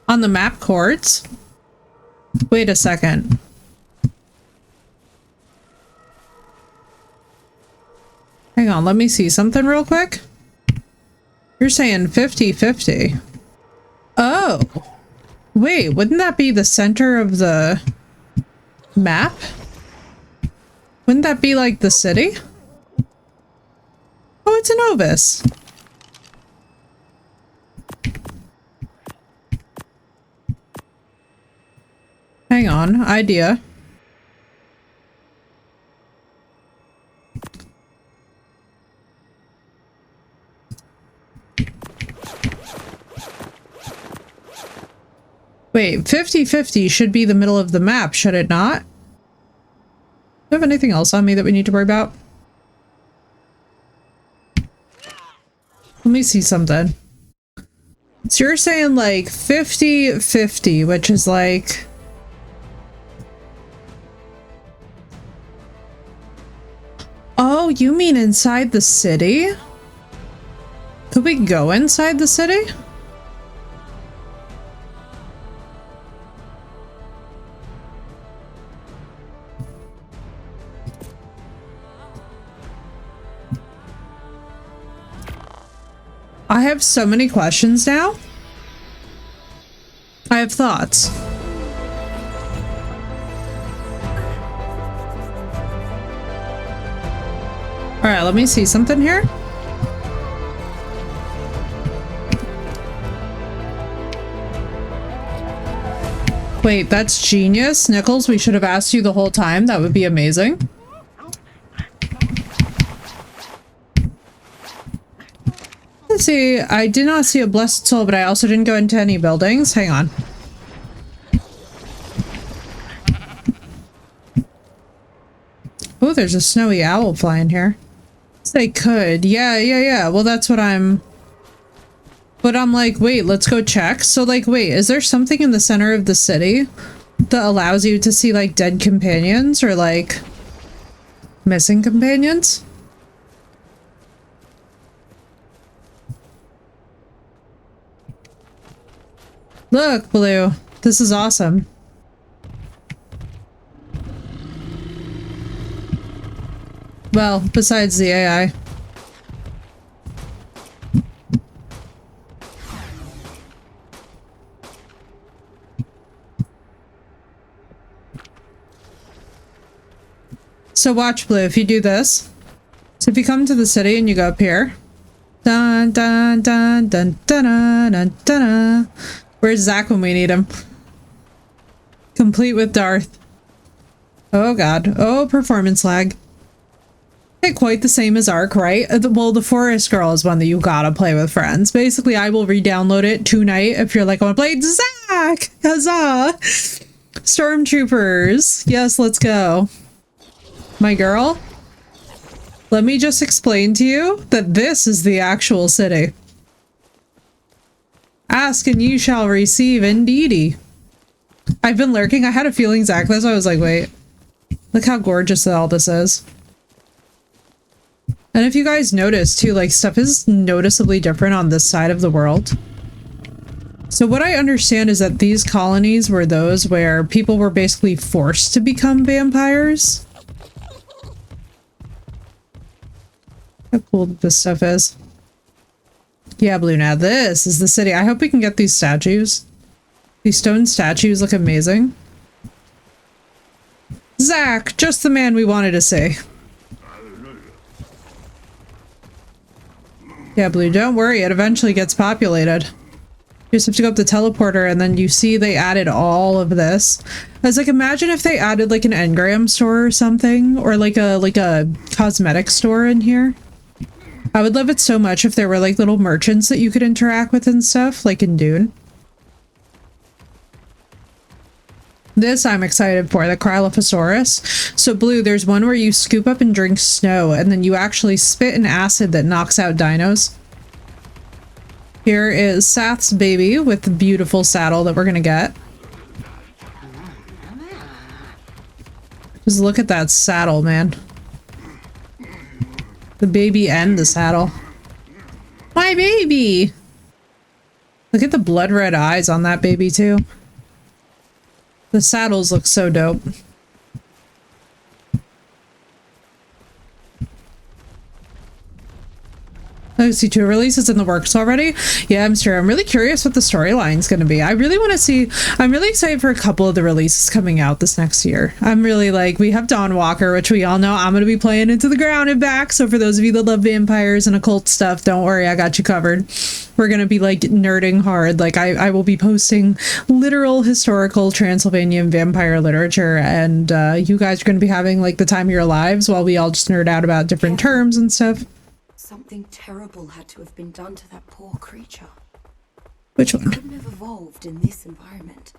On the map courts? Wait a second. Hang on, let me see something real quick. You're saying 50-50. Oh. Wait, wouldn't that be the center of the map? Wouldn't that be like the city? Oh, it's an Ovis. Hang on, idea. Wait, 50-50 should be the middle of the map, should it not? Do I have anything else on me that we need to worry about? Let me see something. So you're saying like 50-50, which is like... Oh, you mean inside the city? Could we go inside the city? I have so many questions now. I have thoughts. All right, let me see something here. Wait, that's genius. Nichols, we should have asked you the whole time. That would be amazing. Let's see. I did not see a blessed soul, but I also didn't go into any buildings. Hang on. Oh, there's a snowy owl flying here. They could. Yeah. Well, that's what I'm... But I'm like, wait, let's go check. So, like, wait, is there something in the center of the city that allows you to see, like, dead companions or, like, missing companions? Look, Blue. This is awesome. Well, besides the AI. So watch, Blue, if you do this. So if you come to the city and you go up here. Dun dun dun dun dun dun dun dun. Where's Zach when we need him? Complete with Darth. Oh god. Oh, performance lag. Okay, quite the same as Ark, right? Well, the Forest Girl is one that you gotta play with friends. Basically, I will re-download it tonight if you're like, I want to play Zach! Huzzah! Stormtroopers. Yes, let's go. My girl, let me just explain to you that this is the actual city. Ask and you shall receive, indeedy. I've been lurking. I had a feeling Zach this. I was like, wait, look how gorgeous all this is. And if you guys notice too, like stuff is noticeably different on this side of the world. So what I understand is that these colonies were those where people were basically forced to become vampires. How cool this stuff is. Yeah, Blue, now this is the city. I hope we can get these statues. These stone statues look amazing. Zach, just the man we wanted to see. Yeah, Blue, don't worry. It eventually gets populated. You just have to go up the teleporter and then you see they added all of this. I was like, imagine if they added like an engram store or something, or like a cosmetic store in here. I would love it so much if there were like little merchants that you could interact with and stuff, like in Dune. This I'm excited for, the Cryolophosaurus. So Blue, there's one where you scoop up and drink snow, and then you actually spit an acid that knocks out dinos. Here is Sath's baby with the beautiful saddle that we're gonna get. Just look at that saddle, man. The baby and the saddle. My baby! Look at the blood red eyes on that baby too. The saddles look so dope. Oh, C2 release is in the works already? Yeah, I'm sure. I'm really curious what the storyline's going to be. I really want to see... I'm really excited for a couple of the releases coming out this next year. I'm really like... We have Dawn Walker, which we all know I'm going to be playing Into the Ground and back. So for those of you that love vampires and occult stuff, don't worry, I got you covered. We're going to be like nerding hard. Like I will be posting literal historical Transylvanian vampire literature, and you guys are going to be having like the time of your lives while we all just nerd out about different terms and stuff. Something terrible had to have been done to that poor creature. Which one? It couldn't have evolved in this environment.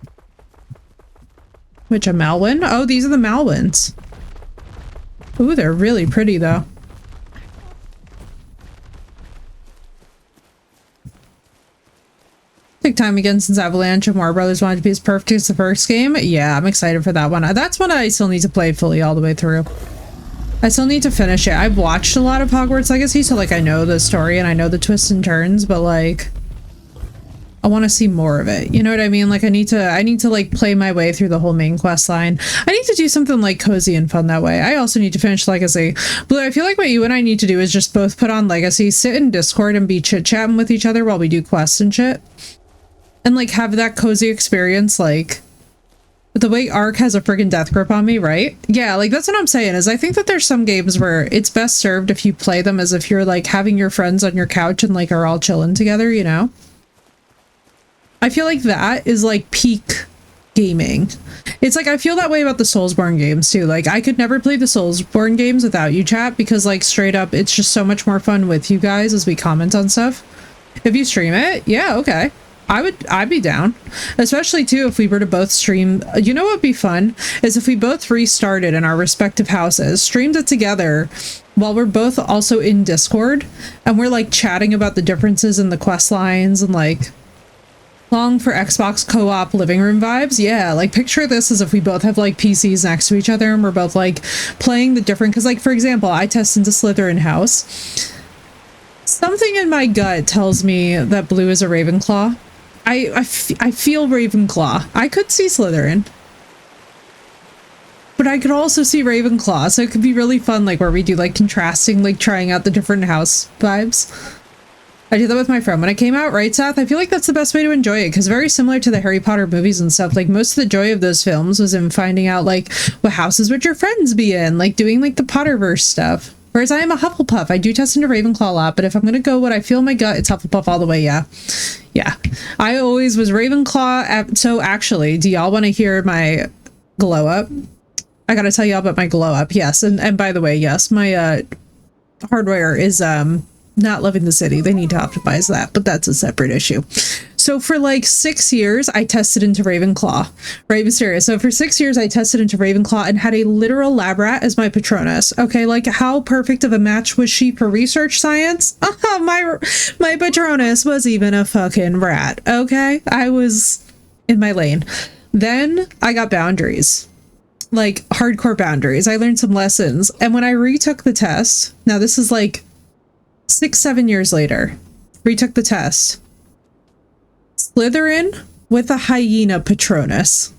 Which, a Malwyn? Oh, these are the Malwyns. Ooh, they're really pretty though. Big time again since Avalanche and War Brothers wanted to be as perfect as the first game. Yeah, I'm excited for that one. That's one I still need to play fully all the way through. I still need to finish it. I've watched a lot of Hogwarts Legacy, so like I know the story and I know the twists and turns, but like I want to see more of it. You know what I mean? Like I need to like play my way through the whole main quest line. I need to do something like cozy and fun that way. I also need to finish Legacy. Blue, I feel like what you and I need to do is just both put on Legacy, sit in Discord and be chit-chatting with each other while we do quests and shit. And like have that cozy experience, like the way Ark has a friggin' death grip on me, right? Yeah, like that's what I'm saying, is I think that there's some games where it's best served if you play them as if you're like having your friends on your couch and like are all chilling together, you know? I feel like that is like peak gaming. It's like I feel that way about the Soulsborne games too. Like I could never play the Soulsborne games without you, chat, because like straight up it's just so much more fun with you guys as we comment on stuff. If you stream it, yeah, okay. I'd be down. Especially too if we were to both stream. You know what would be fun is if we both restarted in our respective houses, streamed it together while we're both also in Discord and we're like chatting about the differences in the quest lines and like long for Xbox co-op living room vibes. Yeah, like picture this as if we both have like PCs next to each other and we're both like playing the different, because like for example I test into Slytherin house. Something in my gut tells me that Blue is a Ravenclaw. I feel Ravenclaw. I could see Slytherin, but I could also see Ravenclaw, so it could be really fun, like where we do like contrasting, like trying out the different house vibes. I did that with my friend when it came out, right, Seth? I feel like that's the best way to enjoy it, because very similar to the Harry Potter movies and stuff, like most of the joy of those films was in finding out like what houses would your friends be in, like doing like the Potterverse stuff. Whereas I am a Hufflepuff. I do test into Ravenclaw a lot, but if I'm gonna go what I feel in my gut, it's Hufflepuff all the way, yeah. Yeah. I always was Ravenclaw. So actually, do y'all want to hear my glow up? I gotta tell y'all about my glow up, yes. And by the way, yes, my hardware is not loving the city. They need to optimize that, but that's a separate issue. So for like 6 years, I tested into Ravenclaw, right? Mysterious. So for 6 years, I tested into Ravenclaw and had a literal lab rat as my Patronus. Okay, like how perfect of a match was she for research science? My Patronus was even a fucking rat. Okay, I was in my lane. Then I got boundaries. Like hardcore boundaries. I learned some lessons. And when I retook the test, now this is like 6-7 years later, retook the test. Slytherin with a hyena Patronus.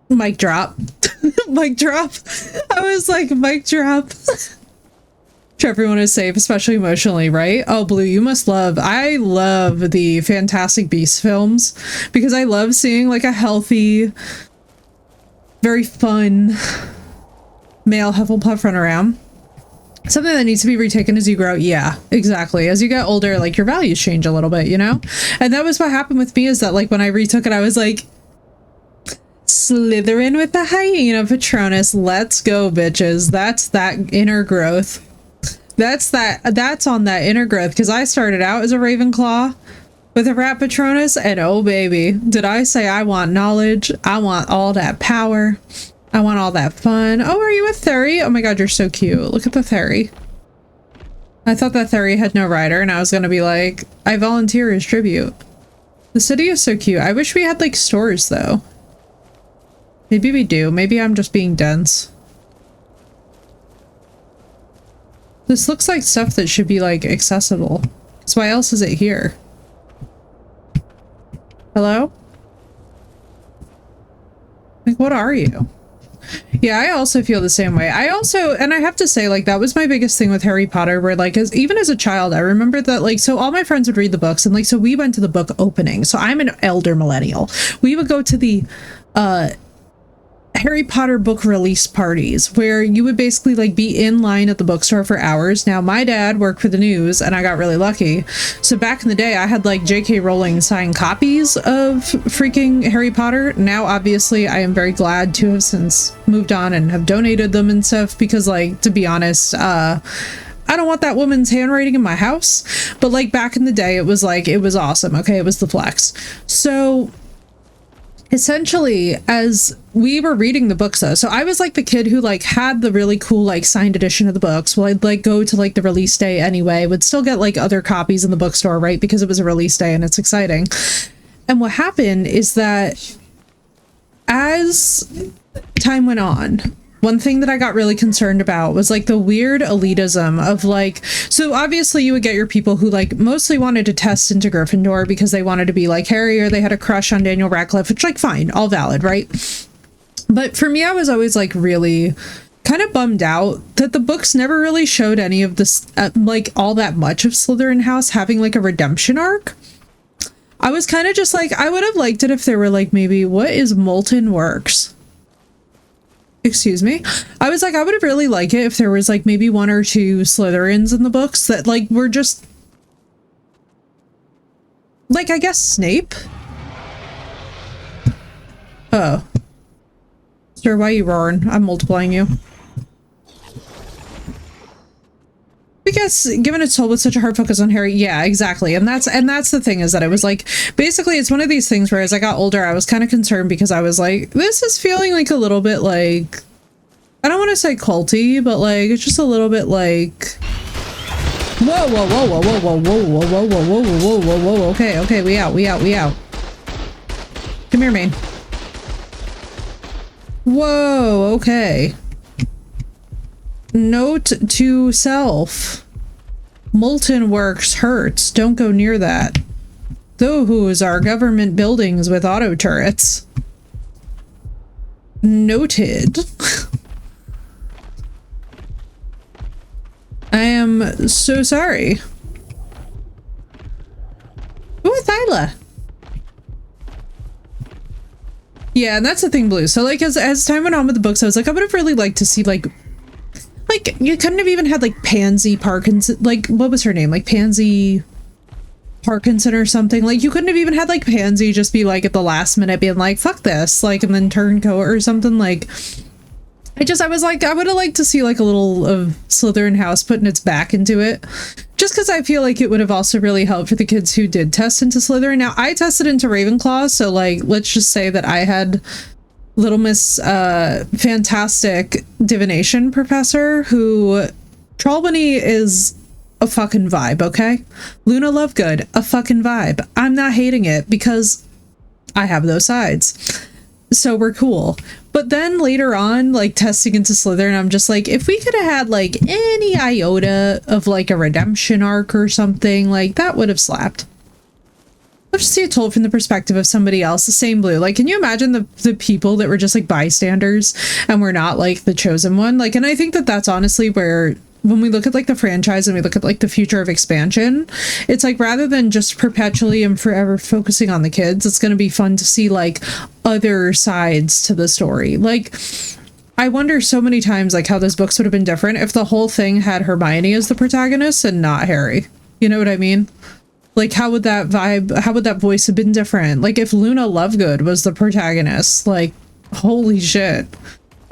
Mic drop. Mic drop. I was like, mic drop. Everyone is safe, especially emotionally, right? Oh, Blue, you must love. I love the Fantastic Beasts films because I love seeing like a healthy, very fun male Hufflepuff run around. Something that needs to be retaken as you grow. Yeah, exactly. As you get older, like your values change a little bit, you know? And that was what happened with me, is that like when I retook it, I was like, Slytherin with the hyena Patronus. Let's go, bitches. That's that inner growth. That's on that inner growth, because I started out as a Ravenclaw with a rat Patronus, and oh baby, did I say I want knowledge, I want all that power, I want all that fun. Oh, are you a Theri? Oh my god, you're so cute. Look at the Theri. I thought that Theri had no rider, and I was gonna be like, I volunteer as tribute. The city is so cute. I wish we had like stores though. Maybe we do. Maybe I'm just being dense. This looks like stuff that should be like accessible. So why else is it here? Hello? Like, what are you? Yeah, I also feel the same way. And I have to say, like, that was my biggest thing with Harry Potter, where like, even as a child, I remember that like, so all my friends would read the books, and like, so we went to the book opening. So I'm an elder millennial. We would go to the Harry Potter book release parties, where you would basically like be in line at the bookstore for hours. Now my dad worked for the news and I got really lucky, so back in the day I had like JK Rowling signed copies of freaking Harry Potter. Now obviously I am very glad to have since moved on and have donated them and stuff, because like, to be honest, I don't want that woman's handwriting in my house. But like back in the day, it was like, it was awesome. Okay, it was the flex. So essentially, as we were reading the books though, so I was like the kid who like had the really cool like signed edition of the books. Well, I'd like go to like the release day anyway, would still get like other copies in the bookstore, right? Because it was a release day and it's exciting. And what happened is that as time went on, one thing that I got really concerned about was like the weird elitism of like, so obviously you would get your people who like mostly wanted to test into Gryffindor because they wanted to be like Harry or they had a crush on Daniel Radcliffe, which like fine, all valid, right? But for me, I was always like really kind of bummed out that the books never really showed any of this, like all that much of Slytherin House having like a redemption arc. I was kind of just like, I would have liked it if there were like maybe, what is Molten Works? Excuse me. I was like, I would have really liked it if there was like maybe one or two Slytherins in the books that like were just like, I guess Snape. Oh. Sir, why are you roaring? I'm multiplying you. Because given its toll with such a hard focus on Harry, yeah, exactly. And that's the thing is that it was like, basically it's one of these things where as I got older, I was kind of concerned because I was like, this is feeling like a little bit like, I don't want to say culty, but like, it's just a little bit like, whoa, whoa, whoa, whoa, whoa, whoa, whoa, whoa, whoa, whoa, whoa, whoa, whoa, whoa, okay, okay, we out. Come here, Maine. Whoa, okay. Note to self. Molten Works hurts. Don't go near that. Those are government buildings with auto turrets. Noted. I am so sorry. Ooh, Thyla. Yeah, and that's the thing, Blue. So like as time went on with the books, I was like, I would have really liked to see like you couldn't have even had like Pansy Parkinson, like what was her name, like Pansy Parkinson or something. Like you couldn't have even had like Pansy just be like at the last minute being like fuck this, like, and then turn coat or something. Like I was like, I would have liked to see like a little of Slytherin House putting its back into it, just because I feel like it would have also really helped for the kids who did test into Slytherin. Now I tested into Ravenclaw, so like let's just say that I had Little Miss fantastic divination professor who Trelawney is a fucking vibe, okay? Luna Lovegood, a fucking vibe. I'm not hating it because I have those sides. So we're cool. But then later on, like testing into Slytherin, I'm just like, if we could have had like any iota of like a redemption arc or something, like that would have slapped. Let's just see it told from the perspective of somebody else, the same Blue. Like, can you imagine the people that were just like bystanders and were not like the chosen one? Like, and I think that that's honestly where, when we look at like the franchise and we look at like the future of expansion, it's like rather than just perpetually and forever focusing on the kids, it's going to be fun to see like other sides to the story. Like, I wonder so many times like how those books would have been different if the whole thing had Hermione as the protagonist and not Harry. You know what I mean? Like, how would that vibe, how would that voice have been different? Like, if Luna Lovegood was the protagonist, like, holy shit.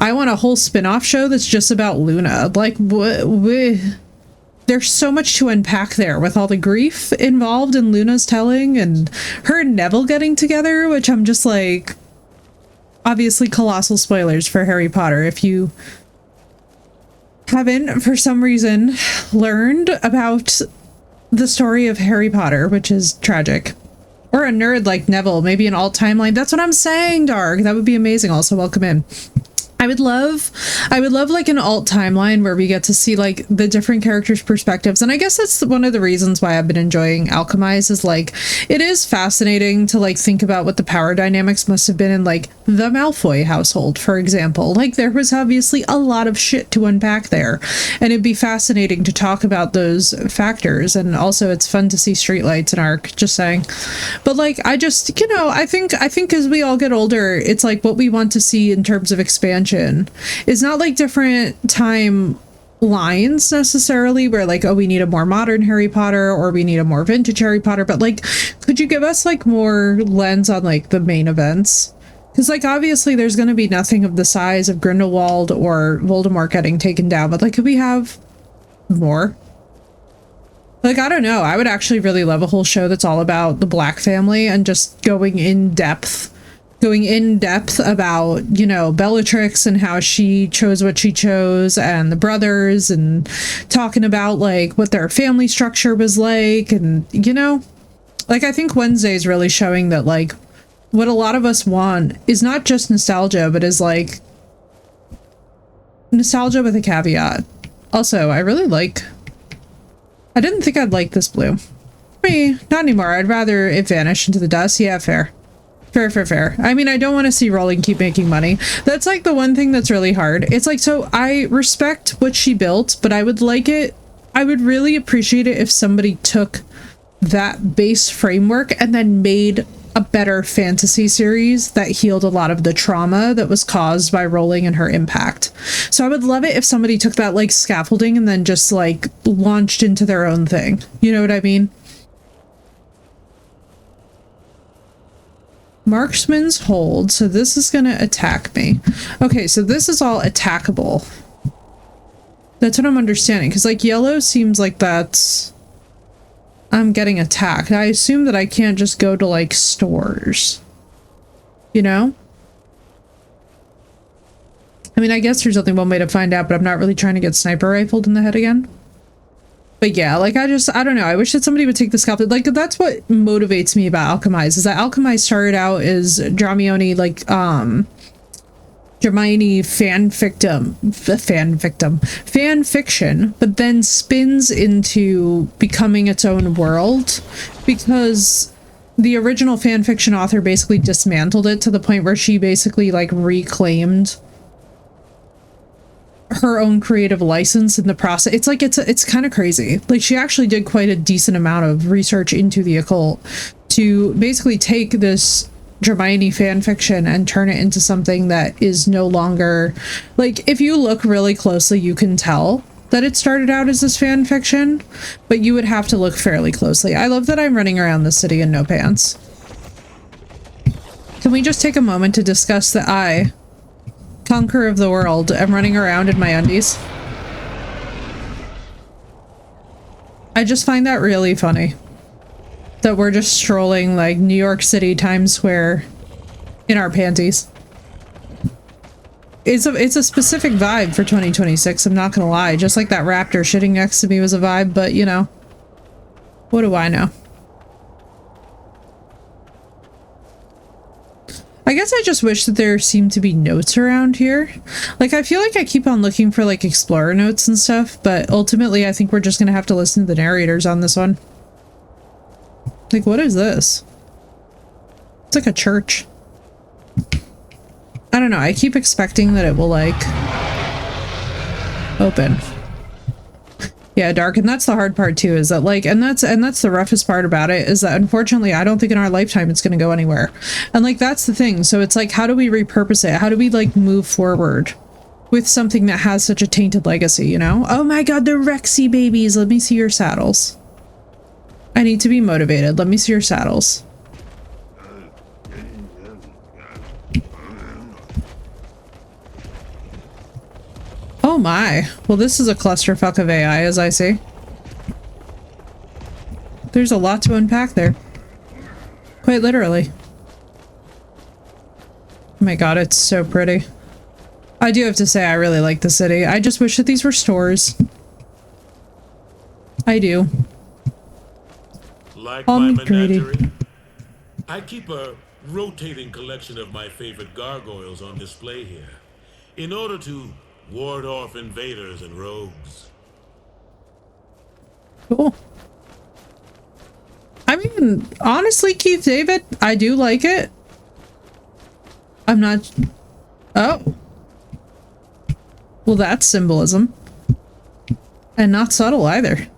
I want a whole spin-off show that's just about Luna. Like, there's so much to unpack there with all the grief involved in Luna's telling and her and Neville getting together, which I'm just like, obviously colossal spoilers for Harry Potter. If you haven't, for some reason, learned about the story of Harry Potter, which is tragic. Or a nerd like Neville, maybe an alt timeline. That's what I'm saying, Dark. That would be amazing. Also, welcome in. I would love like an alt timeline where we get to see like the different characters' perspectives. And I guess that's one of the reasons why I've been enjoying Alchemize is like, it is fascinating to like think about what the power dynamics must have been in like the Malfoy household, for example. Like there was obviously a lot of shit to unpack there. And it'd be fascinating to talk about those factors. And also it's fun to see streetlights in Arc, just saying. But like, I just, you know, I think as we all get older, it's like what we want to see in terms of expansion is not like different time lines necessarily where like, oh, we need a more modern Harry Potter or we need a more vintage Harry Potter, but like, could you give us like more lens on like the main events? Because like obviously there's going to be nothing of the size of Grindelwald or Voldemort getting taken down, but like could we have more? Like, I don't know, I would actually really love a whole show that's all about the Black family and just going in depth about, you know, Bellatrix and how she chose what she chose and the brothers and talking about like what their family structure was like. And, you know, like I think Wednesday is really showing that like what a lot of us want is not just nostalgia, but is like Nostalgia with a caveat. Also, I didn't think I'd like this blue. Me, not anymore. I'd rather it vanish into the dust. Yeah, fair. Fair. I mean, I don't want to see Rowling keep making money. That's like the one thing that's really hard. It's like, so I respect what she built, but I would really appreciate it if somebody took that base framework and then made a better fantasy series that healed a lot of the trauma that was caused by Rowling and her impact. So I would love it if somebody took that like scaffolding and then just like launched into their own thing. You know what I mean? Marksman's hold. So this is going to attack me. Okay, so this is all attackable. That's what I'm understanding. Because like yellow seems like that's... I'm getting attacked. I assume that I can't just go to like stores. You know? I mean, I guess there's only one way to find out, but I'm not really trying to get sniper rifled in the head again. But yeah, like I don't know. I wish that somebody would take the scalpel. Like that's what motivates me about Alchemize, is that Alchemize started out as Dramione, like, Hermione fan fiction, but then spins into becoming its own world because the original fan fiction author basically dismantled it to the point where she basically like reclaimed her own creative license in the process. It's like it's kind of crazy. Like she actually did quite a decent amount of research into the occult to basically take this Hermione fan fiction and turn it into something that is no longer, like, if you look really closely you can tell that it started out as this fan fiction, but you would have to look fairly closely. I love that I'm running around the city in no pants. Can we just take a moment to discuss that I, conqueror of the world, am running around in my undies? I just find that really funny. That we're just strolling like New York City, Times Square in our panties. It's a specific vibe for 2026, I'm not gonna lie. Just like that raptor shitting next to me was a vibe, but you know. What do I know? I guess I just wish that there seemed to be notes around here. Like, I feel like I keep on looking for like explorer notes and stuff, but ultimately I think we're just gonna have to listen to the narrators on this one. Like, what is this? It's like a church. I don't know. I keep expecting that it will, like, open. Yeah, dark. And that's the hard part, too, is that, like, and that's the roughest part about it, is that, unfortunately, I don't think in our lifetime it's going to go anywhere. And, like, that's the thing. So it's like, how do we repurpose it? How do we, like, move forward with something that has such a tainted legacy, you know? Oh my god, they're Rexy babies. Let me see your saddles. I need to be motivated. Let me see your saddles. Oh my. Well, this is a clusterfuck of AI, as I see. There's a lot to unpack there. Quite literally. Oh my god, it's so pretty. I do have to say I really like the city. I just wish that these were stores. I do. Like my menagerie, I keep a rotating collection of my favorite gargoyles on display here, in order to ward off invaders and rogues. Cool. I mean, honestly, Keith David, I do like it. I'm not... Oh. Well, that's symbolism. And not subtle either.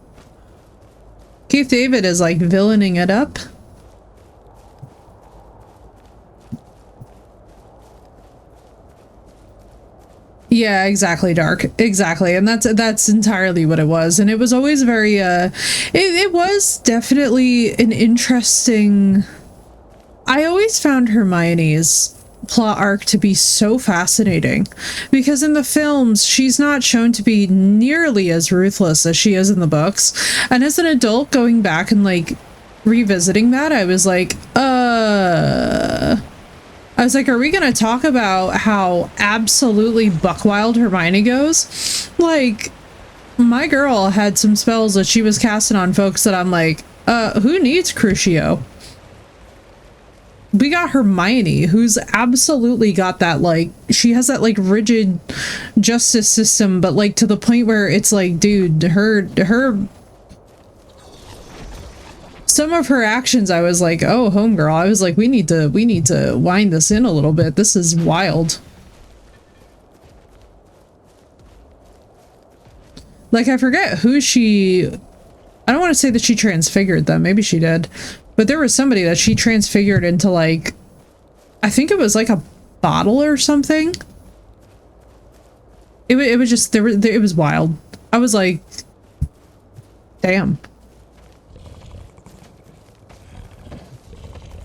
Keith David is like villaining it up. Yeah, exactly, Dark. Exactly. And that's entirely what it was. And it was always very it was definitely an interesting... I always found Hermione's plot arc to be so fascinating, because in the films she's not shown to be nearly as ruthless as she is in the books, and as an adult going back and like revisiting that, I was like are we gonna talk about how absolutely buckwild Hermione goes? Like, my girl had some spells that she was casting on folks that I'm like, who needs Crucio? we got Hermione, who's absolutely got that, like, she has that, like, rigid justice system, but, like, to the point where it's like, dude, some of her actions, I was like, oh, homegirl, I was like, we need to wind this in a little bit. This is wild. Like, I forget who she... I don't want to say that she transfigured them. Maybe she did. But there was somebody that she transfigured into, like... I think it was, like, a bottle or something. It was just... it was wild. I was like... Damn.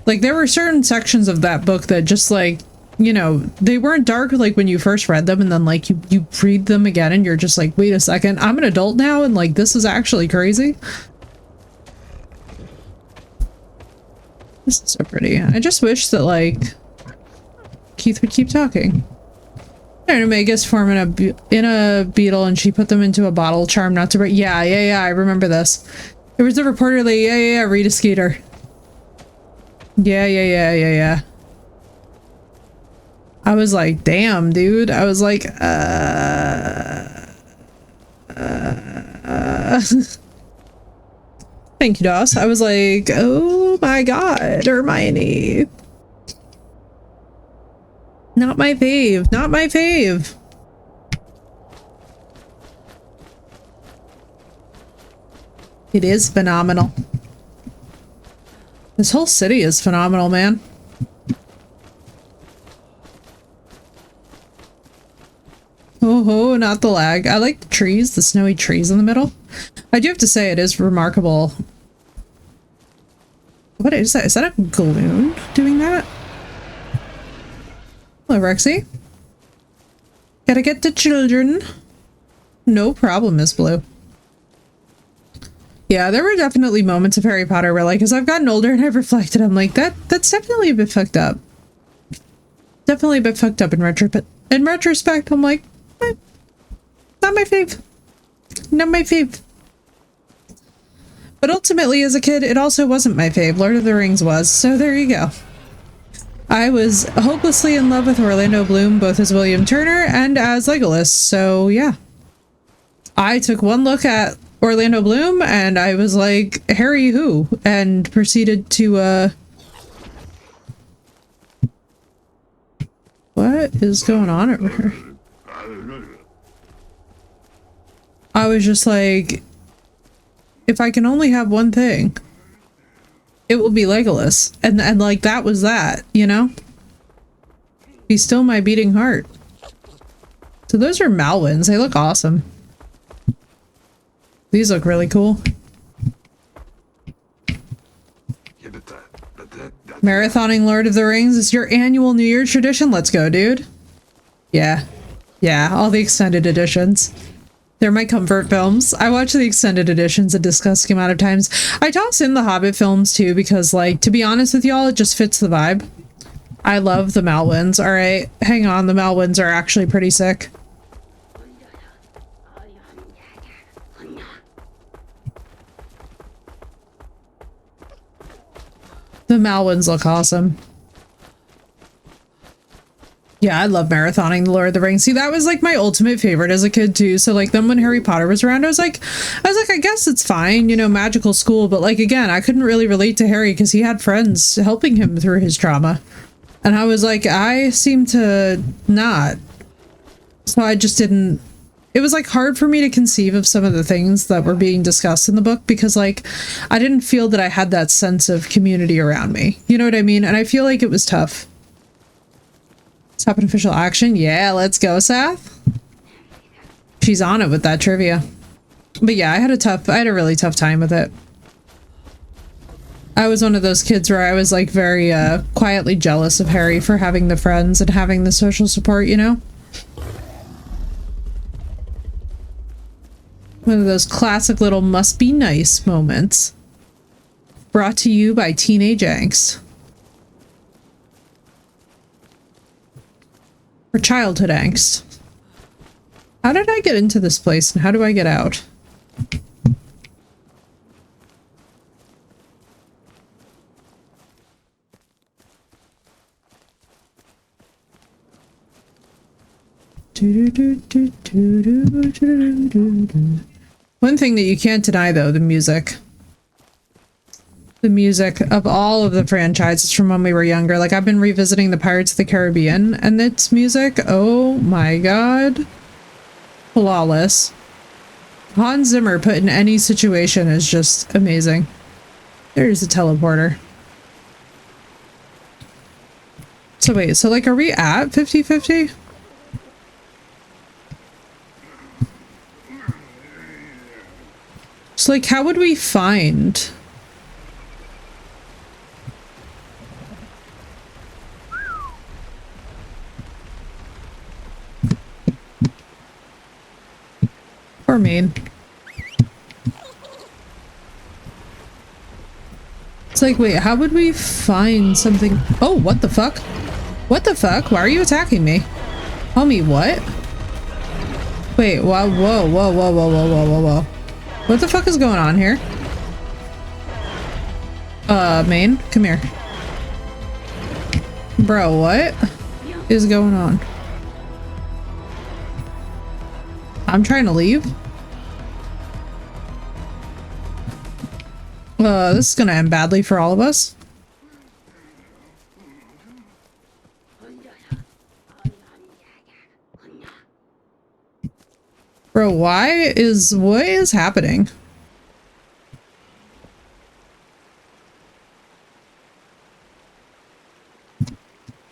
Like, there were certain sections of that book that just, like... You know, they weren't dark like when you first read them, and then like you read them again and you're just like, wait a second, I'm an adult now and like this is actually crazy. This is so pretty. I just wish that like Keith would keep talking. And Magus form in a beetle and she put them into a bottle, charm not to break. Yeah, I remember this. There was a reporter like, yeah, Rita Skeeter. Yeah. I was like, damn, dude. I was like, Thank you, Doss. I was like, oh my god, Hermione. Not my fave. Not my fave. It is phenomenal. This whole city is phenomenal, man. Oh, not the lag. I like the trees, the snowy trees in the middle. I do have to say it is remarkable. What is that? Is that a Galoon doing that? Hello, Rexy. Gotta get the children. No problem, Miss Blue. Yeah, there were definitely moments of Harry Potter where, like, as I've gotten older and I've reflected, I'm like, that's definitely a bit fucked up. Definitely a bit fucked up in retrospect, I'm like, not my fave. Not my fave. But ultimately, as a kid, it also wasn't my fave. Lord of the Rings was, so there you go. I was hopelessly in love with Orlando Bloom, both as William Turner and as Legolas, so yeah. I took one look at Orlando Bloom and I was like, Harry who? And proceeded to, what is going on over here? I was just like, if I can only have one thing, it will be Legolas. And like, that was that, you know? He's still my beating heart. So those are Malwins. They look awesome. These look really cool. Marathoning Lord of the Rings is your annual New Year tradition? Let's go, dude. Yeah. Yeah, all the extended editions. They're my comfort films. I watch the extended editions a disgusting amount of times. I toss in the Hobbit films too because, like, to be honest with y'all, it just fits the vibe. I love the Malwins. Alright, hang on. The Malwins are actually pretty sick. The Malwins look awesome. Yeah, I love marathoning the Lord of the Rings. See, that was like my ultimate favorite as a kid too. So like then when Harry Potter was around, I was like, I guess it's fine, you know, magical school. But like, again, I couldn't really relate to Harry because he had friends helping him through his trauma. And I was like, I seem to not. So I just didn't. It was like hard for me to conceive of some of the things that were being discussed in the book because like, I didn't feel that I had that sense of community around me. You know what I mean? And I feel like it was tough. Stop an official action. Yeah, let's go, Seth. She's on it with that trivia. But yeah, I had a really tough time with it. I was one of those kids where I was like very quietly jealous of Harry for having the friends and having the social support, you know? One of those classic little must be nice moments. Brought to you by Teenage Angst. Or childhood angst. How did I get into this place and how do I get out? One thing that you can't deny, though, the music. The music of all of the franchises from when we were younger. Like, I've been revisiting the Pirates of the Caribbean, and its music, oh my god. Flawless. Hans Zimmer put in any situation is just amazing. There's a teleporter. So wait, so like, are we at 50-50? So like, how would we find... Poor Maine. It's like, wait, how would we find something? Oh, what the fuck? What the fuck? Why are you attacking me? Homie, what? Wait, whoa, whoa, whoa, whoa, whoa, whoa, whoa, whoa, whoa. What the fuck is going on here? Maine, come here. Bro, what is going on? I'm trying to leave. This is gonna end badly for all of us. Bro, what is happening?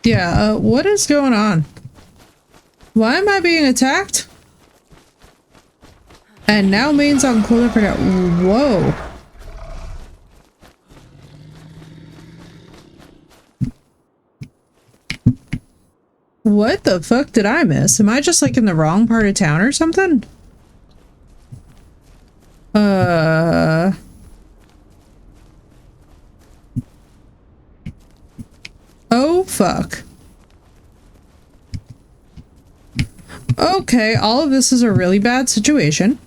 Yeah, what is going on? Why am I being attacked? And now Maine's on cooldown for now. Whoa. What the fuck did I miss? Am I just like in the wrong part of town or something? Oh fuck. Okay, all of this is a really bad situation.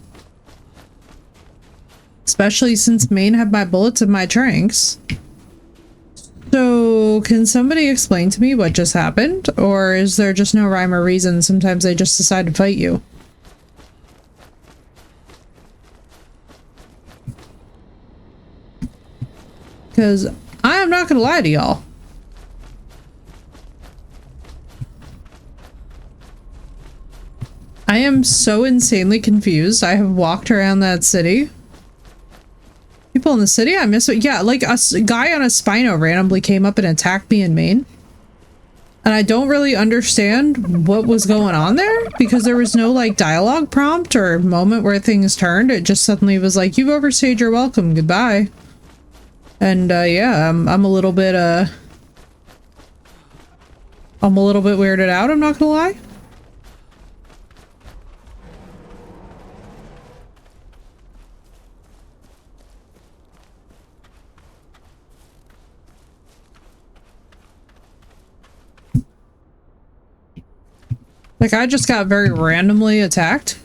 Especially since Maine had my bullets and my tranks. So, can somebody explain to me what just happened? Or is there just no rhyme or reason? Sometimes they just decide to fight you. Because I am not gonna lie to y'all. I am so insanely confused. I have walked around that city. People in the city, I miss it. Yeah, like a guy on a Spino randomly came up and attacked me in Maine. And I don't really understand what was going on there because there was no like dialogue prompt or moment where things turned. It just suddenly was like, you've overstayed your welcome, goodbye. And yeah, I'm a little bit weirded out, I'm not gonna lie. Like, I just got very randomly attacked.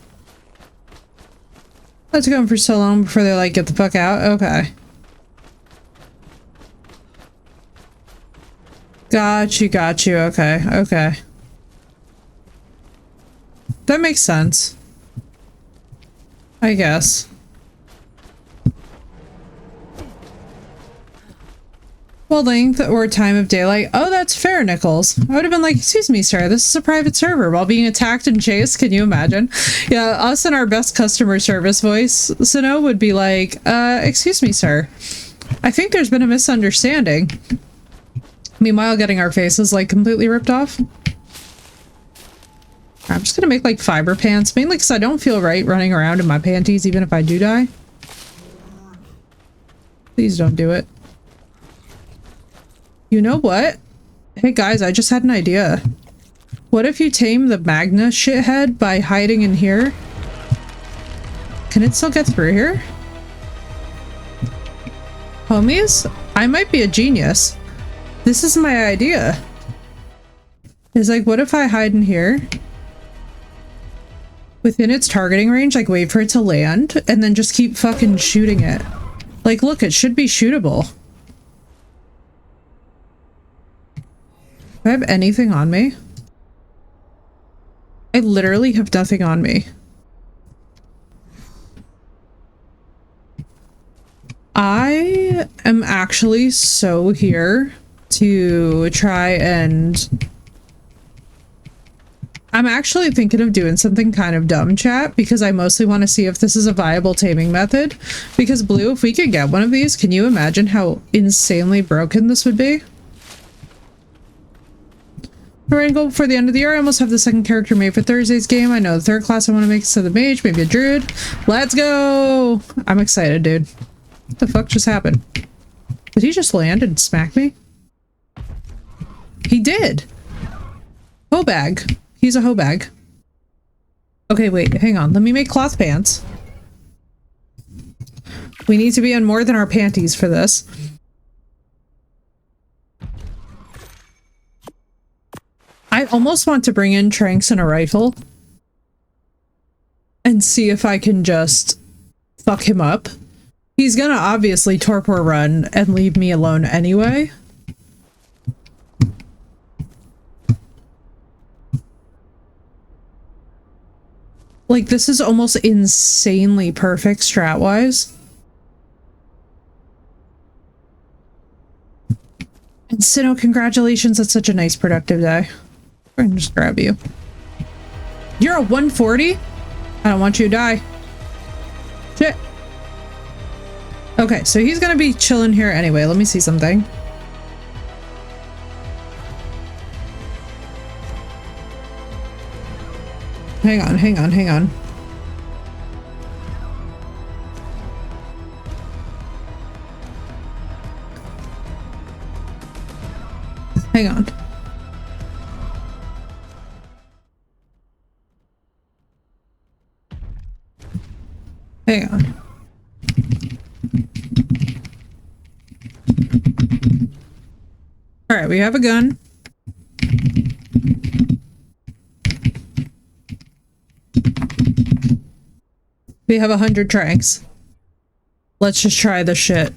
Let's go for so long before they, like, get the fuck out. Okay. Got you. Okay, okay. That makes sense. I guess. Well, length or time of daylight. Oh, that's fair, Nichols. I would have been like, excuse me, sir, this is a private server while being attacked and chased. Can you imagine? Yeah, us in our best customer service voice, Sino, would be like, excuse me, sir. I think there's been a misunderstanding. Meanwhile, getting our faces, like, completely ripped off. I'm just gonna make, like, fiber pants, mainly because I don't feel right running around in my panties even if I do die. Please don't do it. You know what? Hey guys, I just had an idea. What if you tame the Magna shithead by hiding in here? Can it still get through here? Homies, I might be a genius. This is my idea. It's like, what if I hide in here? Within its targeting range, like wait for it to land, and then just keep fucking shooting it. Like, look, it should be shootable. Do I have anything on me? I literally have nothing on me. I am actually so here to try and... I'm actually thinking of doing something kind of dumb, chat, because I mostly want to see if this is a viable taming method. Because, Blue, if we could get one of these, can you imagine how insanely broken this would be? We're gonna go for the end of the year. I almost have the second character made for Thursday's game. I know the third class I want to make is the mage, maybe a druid. Let's go! I'm excited, dude. What the fuck just happened? Did he just land and smack me? He did! Hoe bag. He's a hoe bag. Okay, wait, hang on. Let me make cloth pants. We need to be on more than our panties for this. I almost want to bring in tranks and a rifle and see if I can just fuck him up. He's gonna obviously torpor run and leave me alone anyway. Like, this is almost insanely perfect strat-wise. And Sinnoh, congratulations, that's such a nice productive day. I'm gonna just grab you. You're a 140? I don't want you to die. Shit. Okay, so he's gonna be chilling here anyway. Let me see something. Hang on, hang on, hang on. Hang on. Hang on. All right, we have a gun. We have 100 tranks. Let's just try this shit.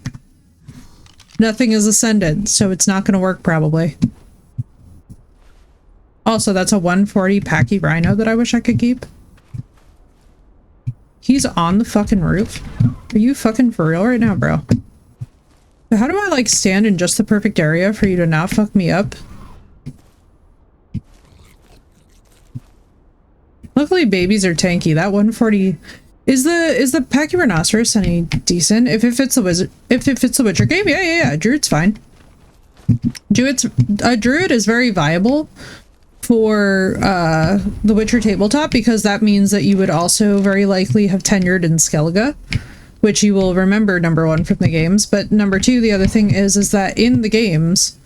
Nothing is ascended, so it's not gonna work probably. Also, that's a 140 Packy Rhino that I wish I could keep. He's on the fucking roof? Are you fucking for real right now, bro? So how do I, like, stand in just the perfect area for you to not fuck me up? Luckily, babies are tanky. That 140... Is the Packy Rhinoceros any decent? If it fits the Witcher game, yeah. Druid's fine. Druid is very viable for the Witcher tabletop because that means that you would also very likely have tenured in Skellige, which you will remember, number one, from the games. But number two, the other thing is that in the games,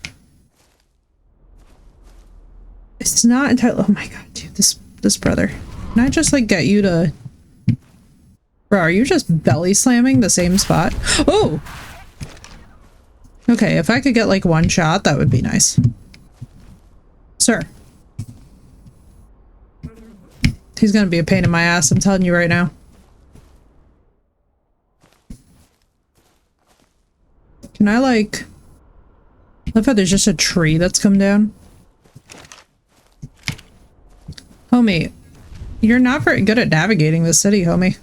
it's not entirely... Oh my god, dude, this brother. Can I just, like, get you to... Bro, are you just belly slamming the same spot? Oh! Okay, if I could get, like, one shot, that would be nice. Sir. He's gonna be a pain in my ass, I'm telling you right now. Can I, like... I love how there's just a tree that's come down. Homie, you're not very good at navigating the city, homie.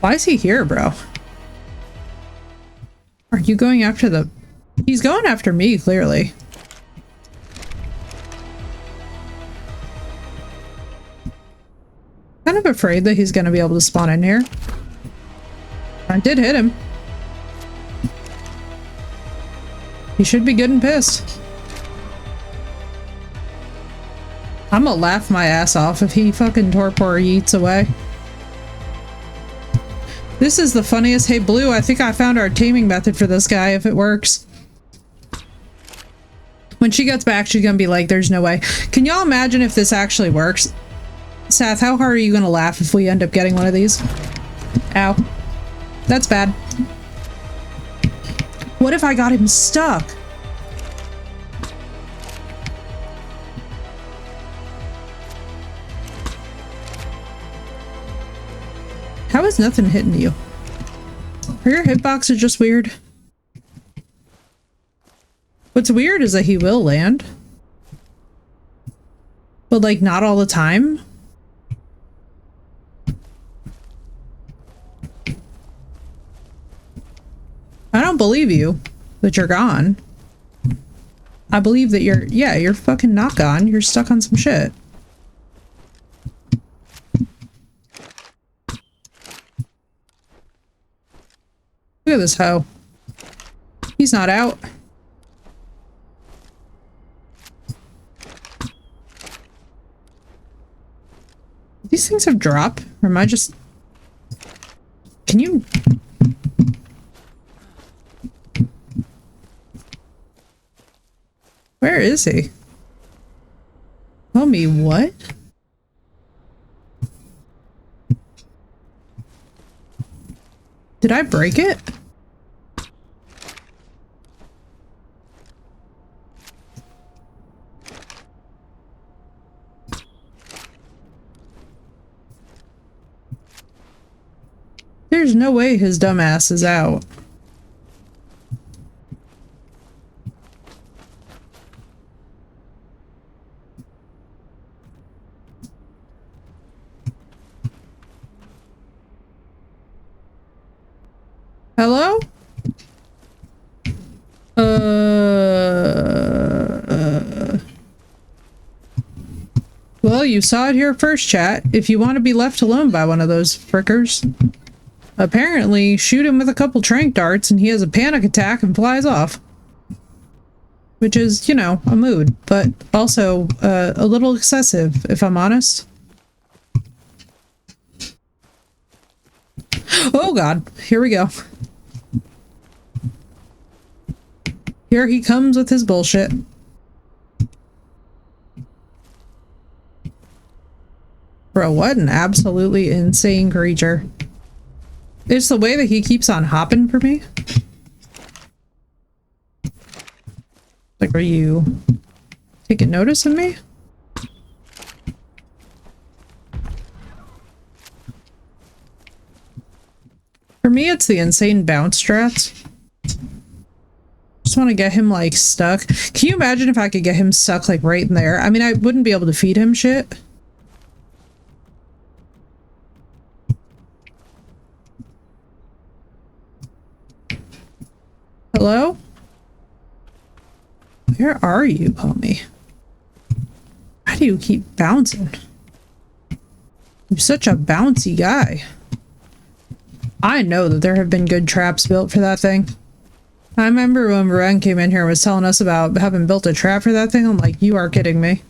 Why is he here, bro? Are you going after the... He's going after me, clearly. Kind of afraid that he's gonna be able to spawn in here. I did hit him. He should be good and pissed. I'm gonna laugh my ass off if he fucking torpor yeets away. This is the funniest. Hey, Blue, I think I found our taming method for this guy if it works. When she gets back, she's gonna be like, there's no way. Can y'all imagine if this actually works? Seth, how hard are you gonna laugh if we end up getting one of these? Ow. That's bad. What if I got him stuck? How is nothing hitting you? Are your hitboxes just weird? What's weird is that he will land. But, like, not all the time. I don't believe you that you're gone. I believe that you're fucking not gone. You're stuck on some shit. Look at this hoe. He's not out. These things have dropped? Or am I just... Can you... Where is he? Homie, what? Did I break it? There's no way his dumbass is out. Hello? Well, you saw it here first, chat. If you want to be left alone by one of those frickers, apparently shoot him with a couple tranq darts and he has a panic attack and flies off. Which is, you know, a mood, but also a little excessive, if I'm honest. Oh god, here we go. Here he comes with his bullshit. Bro, what an absolutely insane creature. It's the way that he keeps on hopping for me. Like, are you taking notice of me? For me, it's the insane bounce strats. Just want to get him, like, stuck. Can you imagine if I could get him stuck, like, right in there? I mean, I wouldn't be able to feed him shit. Hello? Where are you, homie? Why do you keep bouncing? You're such a bouncy guy. I know that there have been good traps built for that thing. I remember when Varen came in here and was telling us about having built a trap for that thing. I'm like, you are kidding me.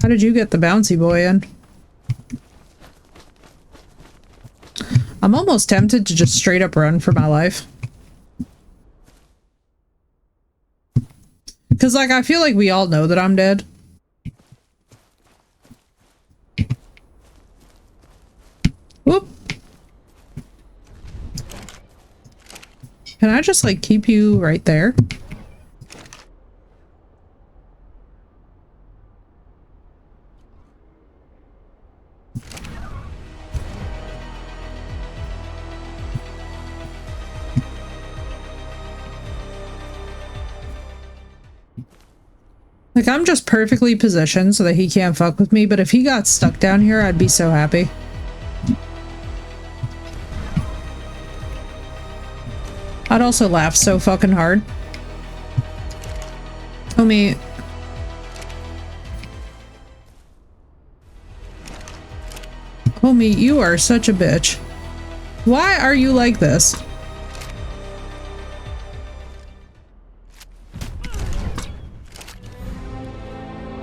How did you get the bouncy boy in? I'm almost tempted to just straight up run for my life. Because, like, I feel like we all know that I'm dead. Whoop. Can I just, like, keep you right there? Like, I'm just perfectly positioned so that he can't fuck with me, but if he got stuck down here, I'd be so happy. I'd also laugh so fucking hard. Homie. Homie, you are such a bitch. Why are you like this?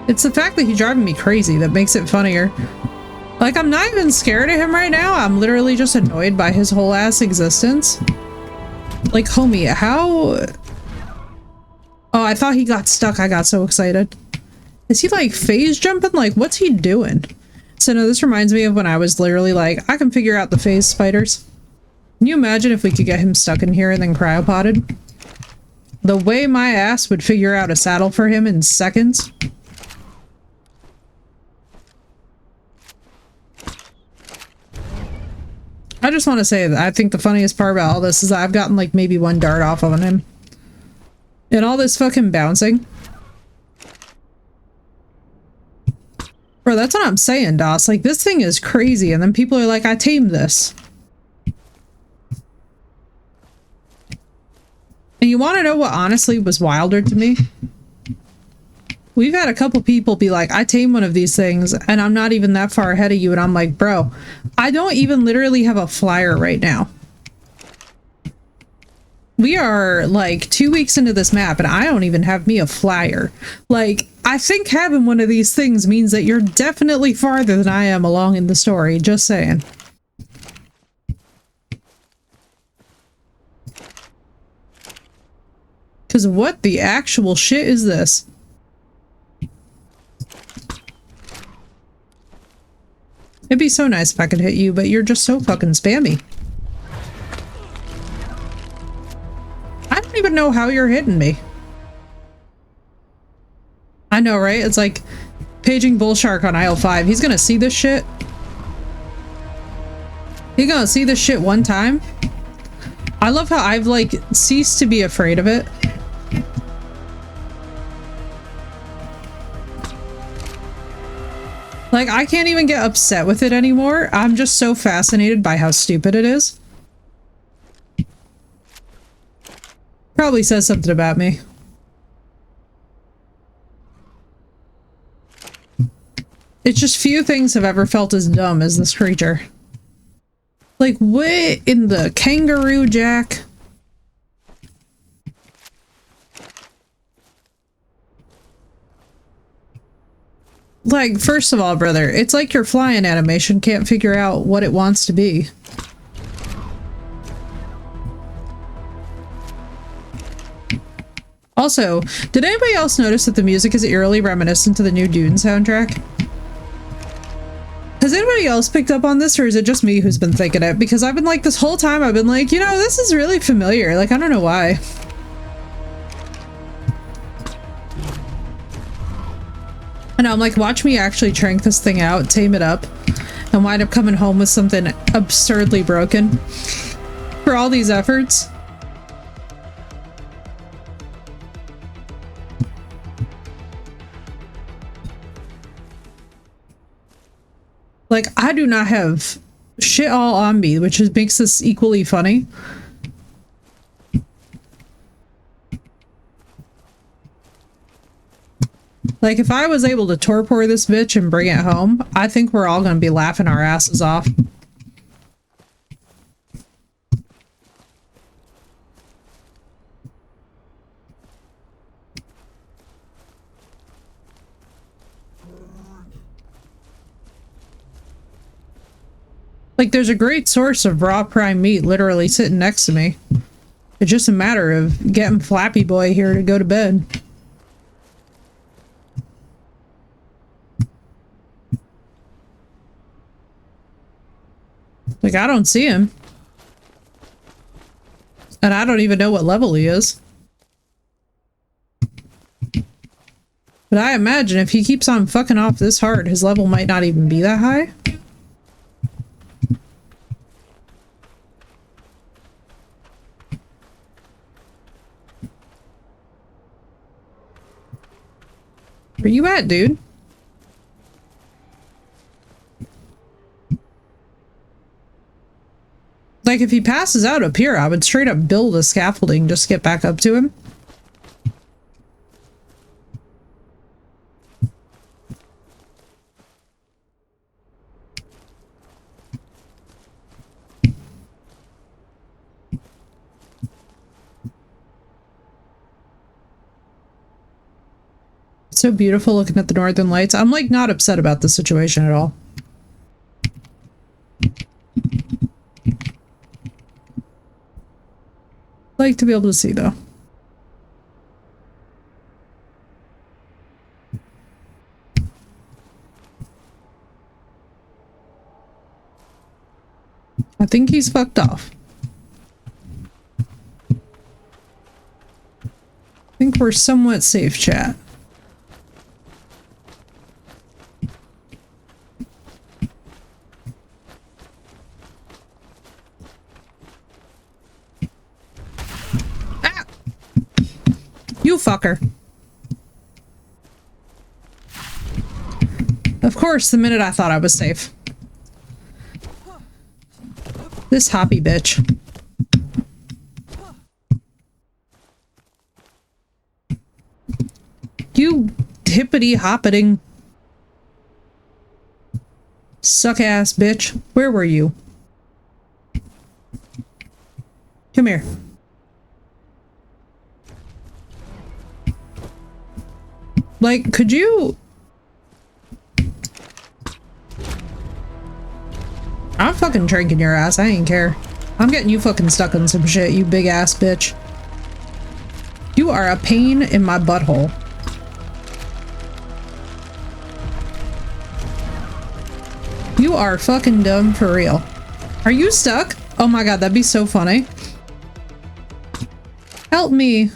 It's the fact that he's driving me crazy that makes it funnier. Like, I'm not even scared of him right now. I'm literally just annoyed by his whole ass existence. Like, homie, how... Oh, I thought he got stuck. I got so excited. Is he, like, phase jumping? Like, what's he doing? So, no, this reminds me of when I was literally like, I can figure out the phase spiders. Can you imagine if we could get him stuck in here and then cryopotted? The way my ass would figure out a saddle for him in seconds. I just want to say that I think the funniest part about all this is that I've gotten like maybe one dart off on him. And all this fucking bouncing. Bro, that's what I'm saying, DOS. Like, this thing is crazy. And then people are like, I tamed this. And you want to know what honestly was wilder to me? We've had a couple people be like, I tame one of these things and I'm not even that far ahead of you. And I'm like, bro, I don't even literally have a flyer right now. We are like 2 weeks into this map and I don't even have me a flyer. Like, I think having one of these things means that you're definitely farther than I am along in the story. Just saying. Because what the actual shit is this? It'd be so nice if I could hit you, but you're just so fucking spammy. I don't even know how you're hitting me. I know, right? It's like paging Bullshark on aisle 5. He's gonna see this shit. He's gonna see this shit one time. I love how I've like ceased to be afraid of it. Like, I can't even get upset with it anymore. I'm just so fascinated by how stupid it is. Probably says something about me. It's just few things have ever felt as dumb as this creature. Like, what in the kangaroo jack? Like, first of all, brother, it's like your flying animation can't figure out what it wants to be. Also, did anybody else notice that the music is eerily reminiscent to the new Dune soundtrack? Has anybody else picked up on this, or is it just me who's been thinking it? Because I've been like, this whole time I've been like, you know, this is really familiar. Like, I don't know why. And I'm like, watch me actually crank this thing out, tame it up, and wind up coming home with something absurdly broken for all these efforts. Like, I do not have shit all on me, which just makes this equally funny. Like, if I was able to torpor this bitch and bring it home, I think we're all gonna be laughing our asses off. Like, there's a great source of raw prime meat literally sitting next to me. It's just a matter of getting Flappy Boy here to go to bed. Like, I don't see him. And I don't even know what level he is. But I imagine if he keeps on fucking off this hard, his level might not even be that high. Where you at, dude? Like, if he passes out up here, I would straight up build a scaffolding just to get back up to him. It's so beautiful looking at the northern lights. I'm like not upset about the situation at all. Like to be able to see though. I think he's fucked off. I think we're somewhat safe, chat. You fucker. Of course, the minute I thought I was safe. This hoppy bitch. You hippity hoppiting suck ass bitch. Where were you? Come here. Like, could you... I'm fucking drinking your ass. I ain't care. I'm getting you fucking stuck in some shit, you big ass bitch. You are a pain in my butthole. You are fucking dumb for real. Are you stuck? Oh my god, that'd be so funny. Help me.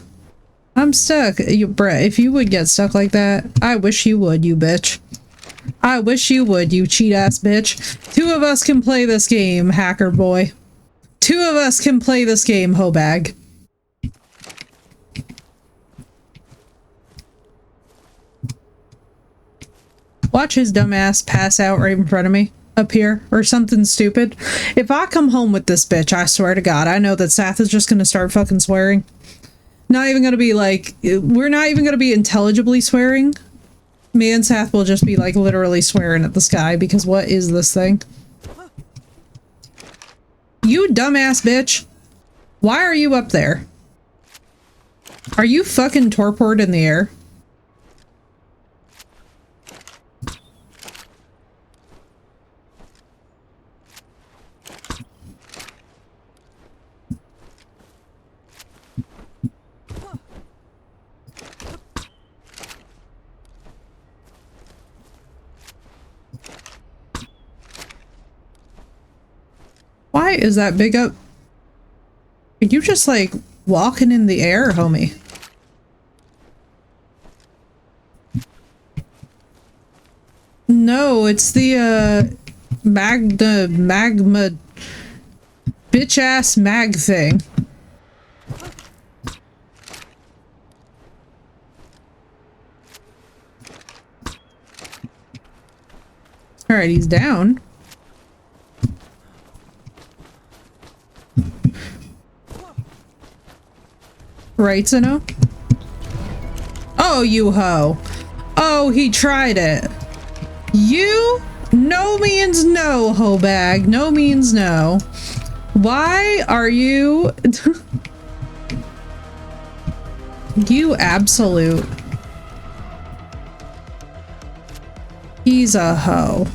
I'm stuck. You, Brett, if you would get stuck like that, I wish you would, you bitch. I wish you would, you cheat ass bitch. Two of us can play this game, hacker boy. Two of us can play this game, hoe bag. Watch his dumbass pass out right in front of me up here or something stupid. If I come home with this bitch, I swear to God, I know that Seth is just gonna start fucking swearing. Not even gonna be like, we're not even gonna be intelligibly swearing. Me and Seth will just be like literally swearing at the sky because what is this thing? You dumbass bitch. Why are you up there? Are you fucking torpored in the air? Why is that big up? Are you just like walking in the air, homie? No, it's the magma bitch ass mag thing. All right, he's down. Right, Zeno? Oh, you hoe. Oh, he tried it. You? No means no, hoe bag. No means no. Why are you... You absolute... He's a hoe.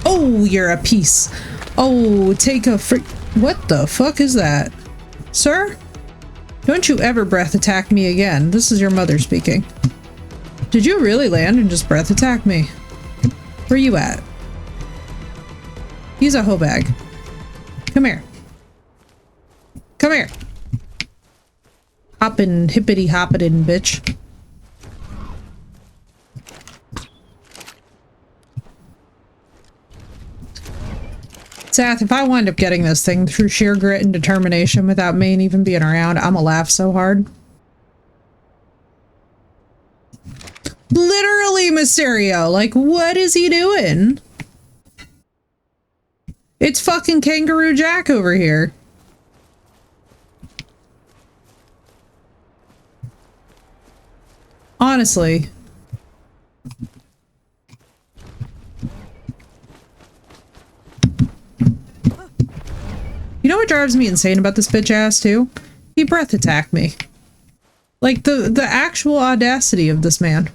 Oh, you're a piece. Oh, take a freak... What the fuck is that? Sir? Don't you ever breath attack me again. This is your mother speaking. Did you really land and just breath attack me? Where you at? He's a hoe bag. Come here. Come here. Hoppin' hippity hoppin' bitch. Seth, if I wind up getting this thing through sheer grit and determination without Maine even being around, I'ma laugh so hard. Literally, Mysterio. Like, what is he doing? It's fucking Kangaroo Jack over here. Honestly. You know what drives me insane about this bitch ass too? He breath attacked me. Like the actual audacity of this man.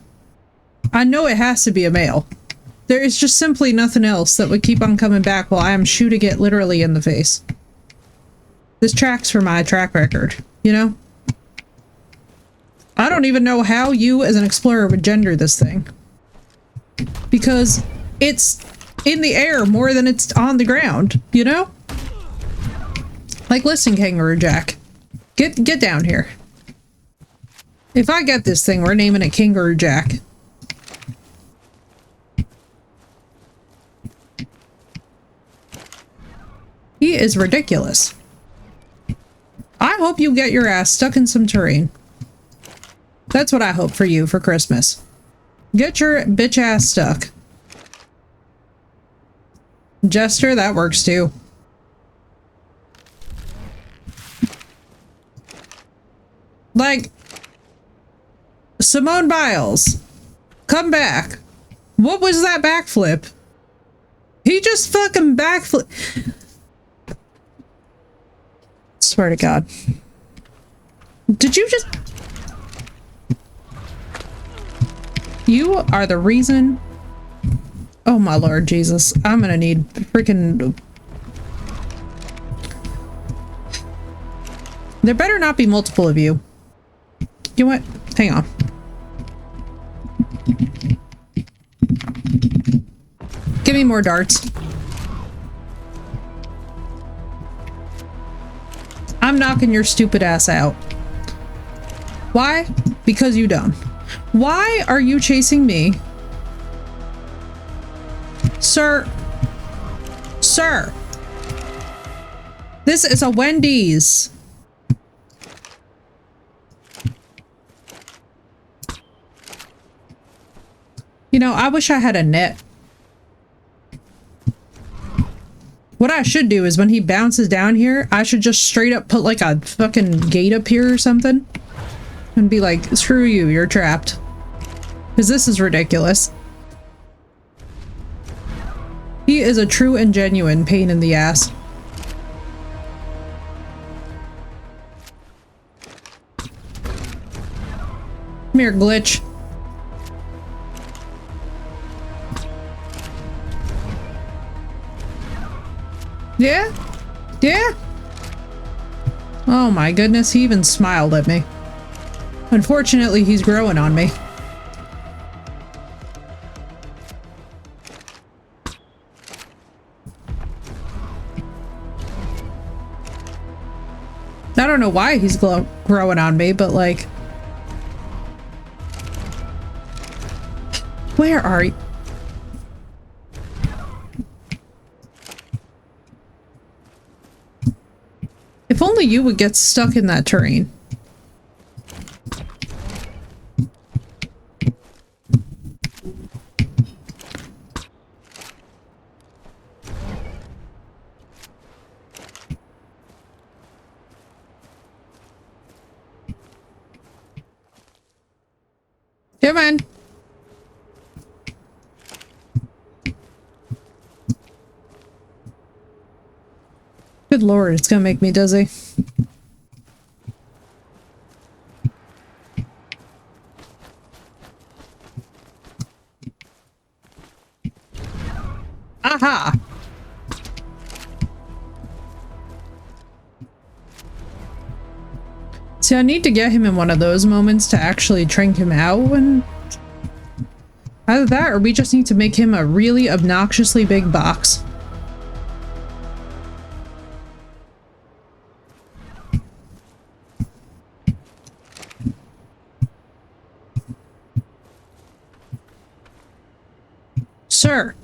I know it has to be a male. There is just simply nothing else that would keep on coming back while I am shooting it literally in the face. This tracks for my track record, you know? I don't even know how you as an explorer would gender this thing. Because it's in the air more than it's on the ground, you know? Like, listen, Kangaroo Jack. Get down here. If I get this thing, we're naming it Kangaroo Jack. He is ridiculous. I hope you get your ass stuck in some terrain. That's what I hope for you for Christmas. Get your bitch ass stuck. Jester, that works too. Like, Simone Biles, come back. What was that backflip? He just fucking backflip. Swear to God. Did you just... You are the reason... Oh my Lord Jesus. I'm gonna need freaking... There better not be multiple of you. You know what? Hang on. Give me more darts. I'm knocking your stupid ass out. Why? Because you dumb. Why are you chasing me? Sir. Sir. This is a Wendy's. You know, I wish I had a net. What I should do is when he bounces down here, I should just straight up put like a fucking gate up here or something. And be like, screw you, you're trapped. Because this is ridiculous. He is a true and genuine pain in the ass. Come here, glitch. Yeah? Yeah? Oh my goodness, he even smiled at me. Unfortunately, he's growing on me. I don't know why he's growing on me, but like... Where are you? If only you would get stuck in that terrain. Come on. Good Lord, it's gonna make me dizzy. Aha! See, I need to get him in one of those moments to actually trank him out when... Either that or we just need to make him a really obnoxiously big box. Sir.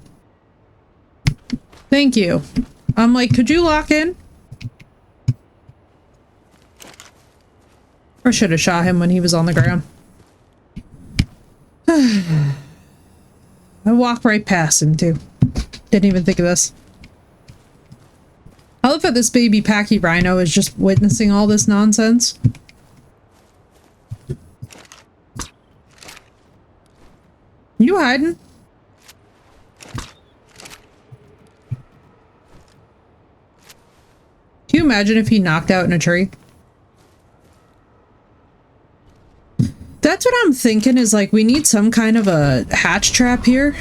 Thank you. I'm like, could you lock in? Or should have shot him when he was on the ground. I walked right past him too. Didn't even think of this. I love that this baby Packy Rhino is just witnessing all this nonsense. You hiding? Can you imagine if he knocked out in a tree? That's what I'm thinking is like we need some kind of a hatch trap here.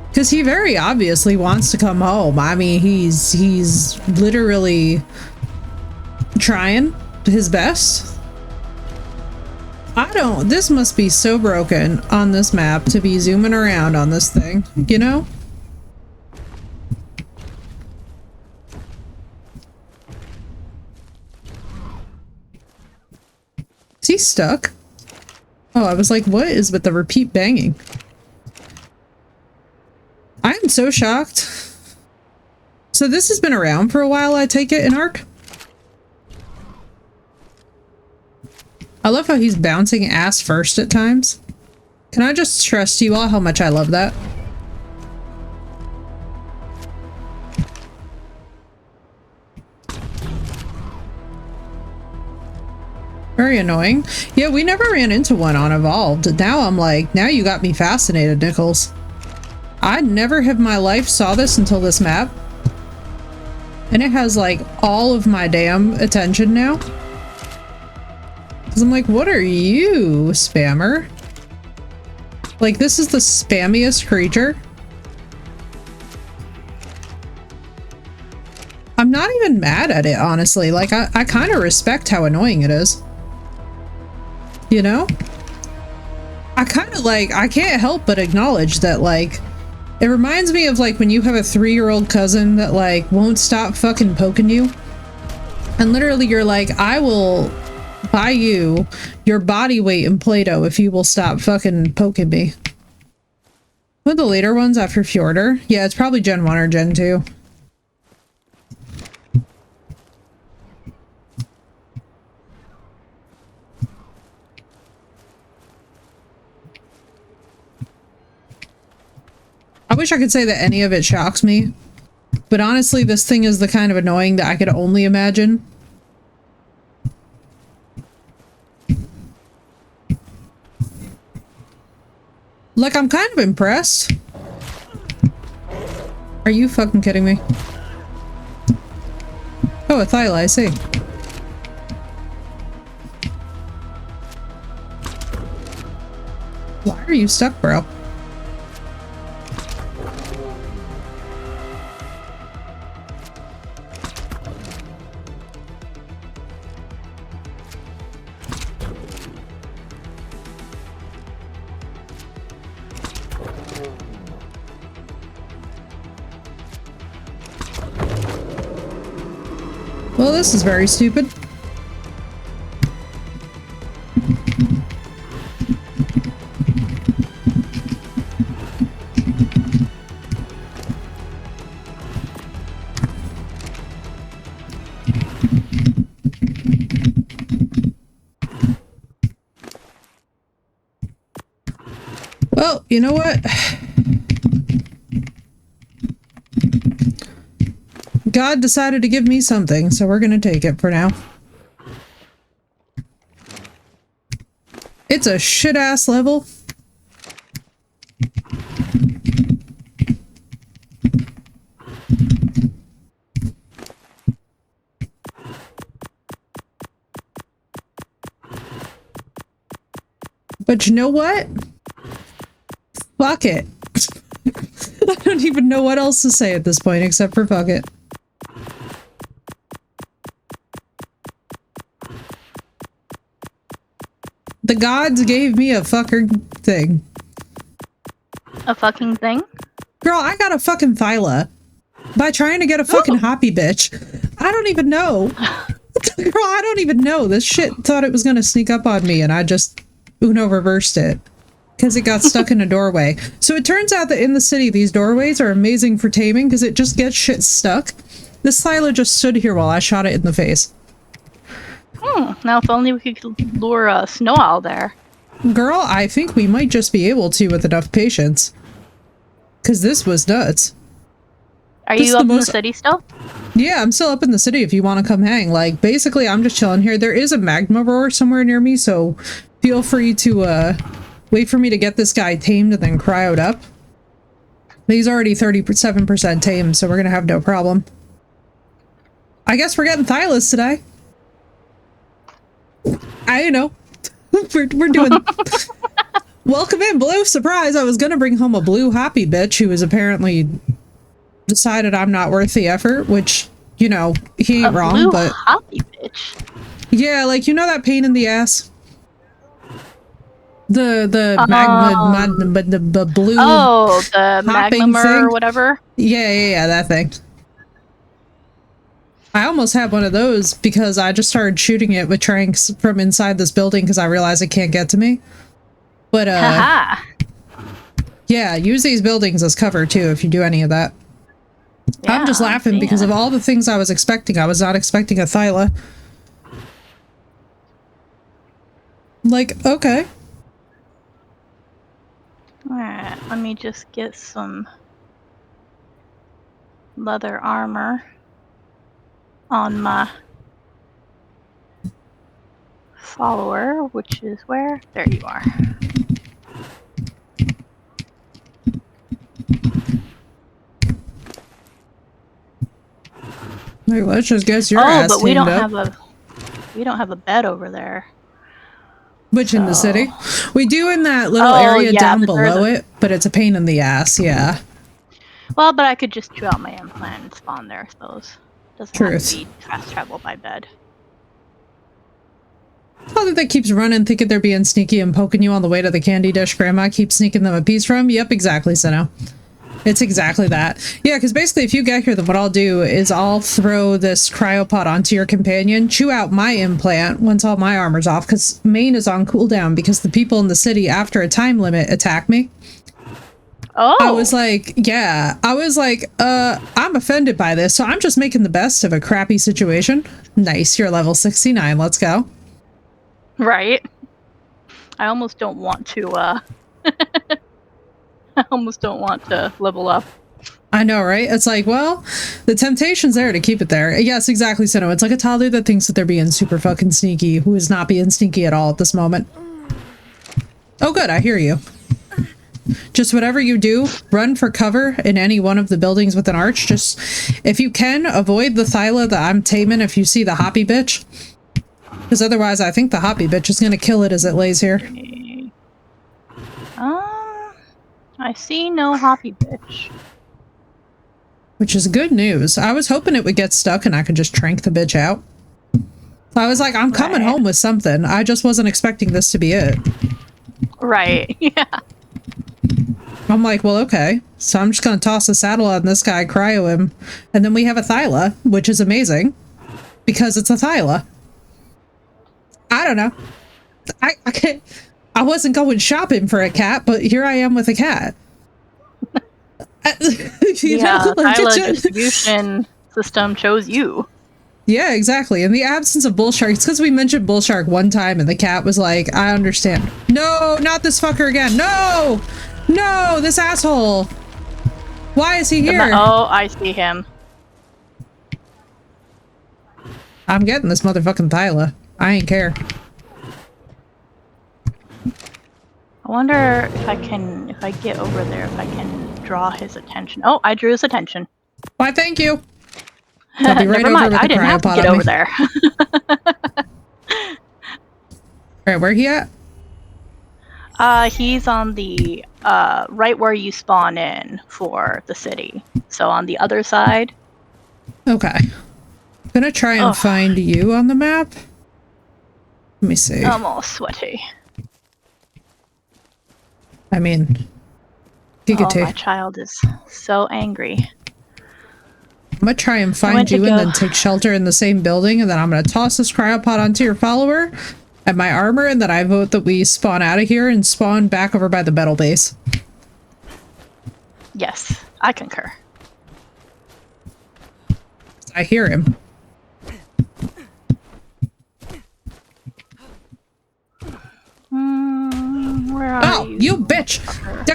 Because he very obviously wants to come home. I mean, he's literally trying his best. This must be so broken on this map to be zooming around on this thing, you know? Is he stuck? Oh, I was like, what is with the repeat banging? I am so shocked. So this has been around for a while, I take it, in Ark? I love how he's bouncing ass first at times. Can I just stress to you all how much I love that? Very annoying. Yeah, we never ran into one on Evolved. Now I'm like, now you got me fascinated, Nichols. I never have in my life saw this until this map. And it has like all of my damn attention now. Cause I'm like, what are you, spammer? Like, this is the spammiest creature. I'm not even mad at it, honestly. Like, I kind of respect how annoying it is. You know? I kind of like, I can't help but acknowledge that, like, it reminds me of like when you have a 3-year-old cousin that like won't stop fucking poking you. And literally you're like, I will buy you your body weight in Play-Doh if you will stop fucking poking me. One of the later ones after Fjordur? Yeah, it's probably Gen 1 or Gen 2. I wish I could say that any of it shocks me, but honestly, this thing is the kind of annoying that I could only imagine. Like, I'm kind of impressed. Are you fucking kidding me? Oh, a Thyla, I see. Why are you stuck, bro? Well, this is very stupid. Well, you know what? God decided to give me something, so we're gonna take it for now. It's a shit-ass level. But you know what? Fuck it. I don't even know what else to say at this point except for fuck it. The gods gave me a fucker thing. A fucking thing? Girl, I got a fucking Thyla by trying to get a fucking hoppy bitch. I don't even know. Girl, I don't even know. This shit thought it was gonna sneak up on me and I just Uno reversed it. Because it got stuck in a doorway. So it turns out that in the city, these doorways are amazing for taming because it just gets shit stuck. This Thyla just stood here while I shot it in the face. Now if only we could lure a Snow Owl there. Girl, I think we might just be able to with enough patience. Because this was nuts. Are you up in the city still? Yeah, I'm still up in the city if you want to come hang. Like, basically, I'm just chilling here. There is a magma roar somewhere near me, so feel free to, wait for me to get this guy tamed and then cryoed up. He's already 37% tamed, so we're gonna have no problem. I guess we're getting Thylas today. I know. we're doing... Welcome in, Blue. Surprise! I was gonna bring home a blue hoppy bitch who has apparently decided I'm not worth the effort, which, you know, he ain't wrong, blue but... hoppy bitch? Yeah, like, you know that pain in the ass? The magma, but the blue. Oh, the magma or whatever. Yeah, that thing. I almost had one of those because I just started shooting it with tranks from inside this building because I realized it can't get to me. But yeah, use these buildings as cover too if you do any of that. Yeah, I'm just laughing because of all the things I was expecting. I was not expecting a Thyla. Like, okay. Alright, let me just get some leather armor on my follower, which is where? There you are. Like, let's just get your ass but we don't up. have a bed over there. Which in the city? We do in that little area down below it, but it's a pain in the ass, yeah. Well, but I could just chew out my implant and spawn there, I suppose. Doesn't have to be fast travel by bed. Father that keeps running, thinking they're being sneaky and poking you on the way to the candy dish Grandma keeps sneaking them a piece from. Yep, exactly, Sino. It's exactly that. Yeah, because basically if you get here, then what I'll do is I'll throw this cryopod onto your companion, chew out my implant once all my armor's off, because main is on cooldown because the people in the city after a time limit attack me. Oh. I was like, I'm offended by this, so I'm just making the best of a crappy situation. Nice, you're level 69, let's go. Right. I almost don't want to, I almost don't want to level up. I know, right? It's like, well, the temptation's there to keep it there. Yes, exactly, Sino. It's like a toddler that thinks that they're being super fucking sneaky, who is not being sneaky at all at this moment. Oh, good, I hear you. Just whatever you do, run for cover in any one of the buildings with an arch. Just, if you can, avoid the Thyla that I'm taming if you see the hoppy bitch. Because otherwise, I think the hoppy bitch is going to kill it as it lays here. I see no hoppy bitch. Which is good news. I was hoping it would get stuck and I could just trank the bitch out. I was like, I'm coming home with something. I just wasn't expecting this to be it. Right, yeah. I'm like, well, okay. So I'm just going to toss a saddle on this guy, cryo him, and then we have a Thyla, which is amazing. Because it's a Thyla. I don't know. I wasn't going shopping for a cat, but here I am with a cat. Thyla distribution system chose you. Yeah, exactly. In the absence of Bull Shark, it's because we mentioned Bull Shark one time and the cat was like, I understand. No, not this fucker again. No! No, this asshole. Why is he here? Oh, I see him. I'm getting this motherfucking Thyla. I ain't care. I wonder if I get over there, if I can draw his attention. Oh, I drew his attention. Why, thank you. I'll be right Never over mind, with the I didn't have to cryopod get on over me. there. Alright, where he at? He's on the, right where you spawn in for the city. So on the other side. Okay. I'm gonna try and find you on the map. Let me see. I'm all sweaty. I mean, Gigatee. Oh, my child is so angry. I'm gonna try and find you and then take shelter in the same building, and then I'm gonna toss this cryopod onto your follower and my armor, and then I vote that we spawn out of here and spawn back over by the metal base. Yes, I concur. I hear him. Where are you? You bitch!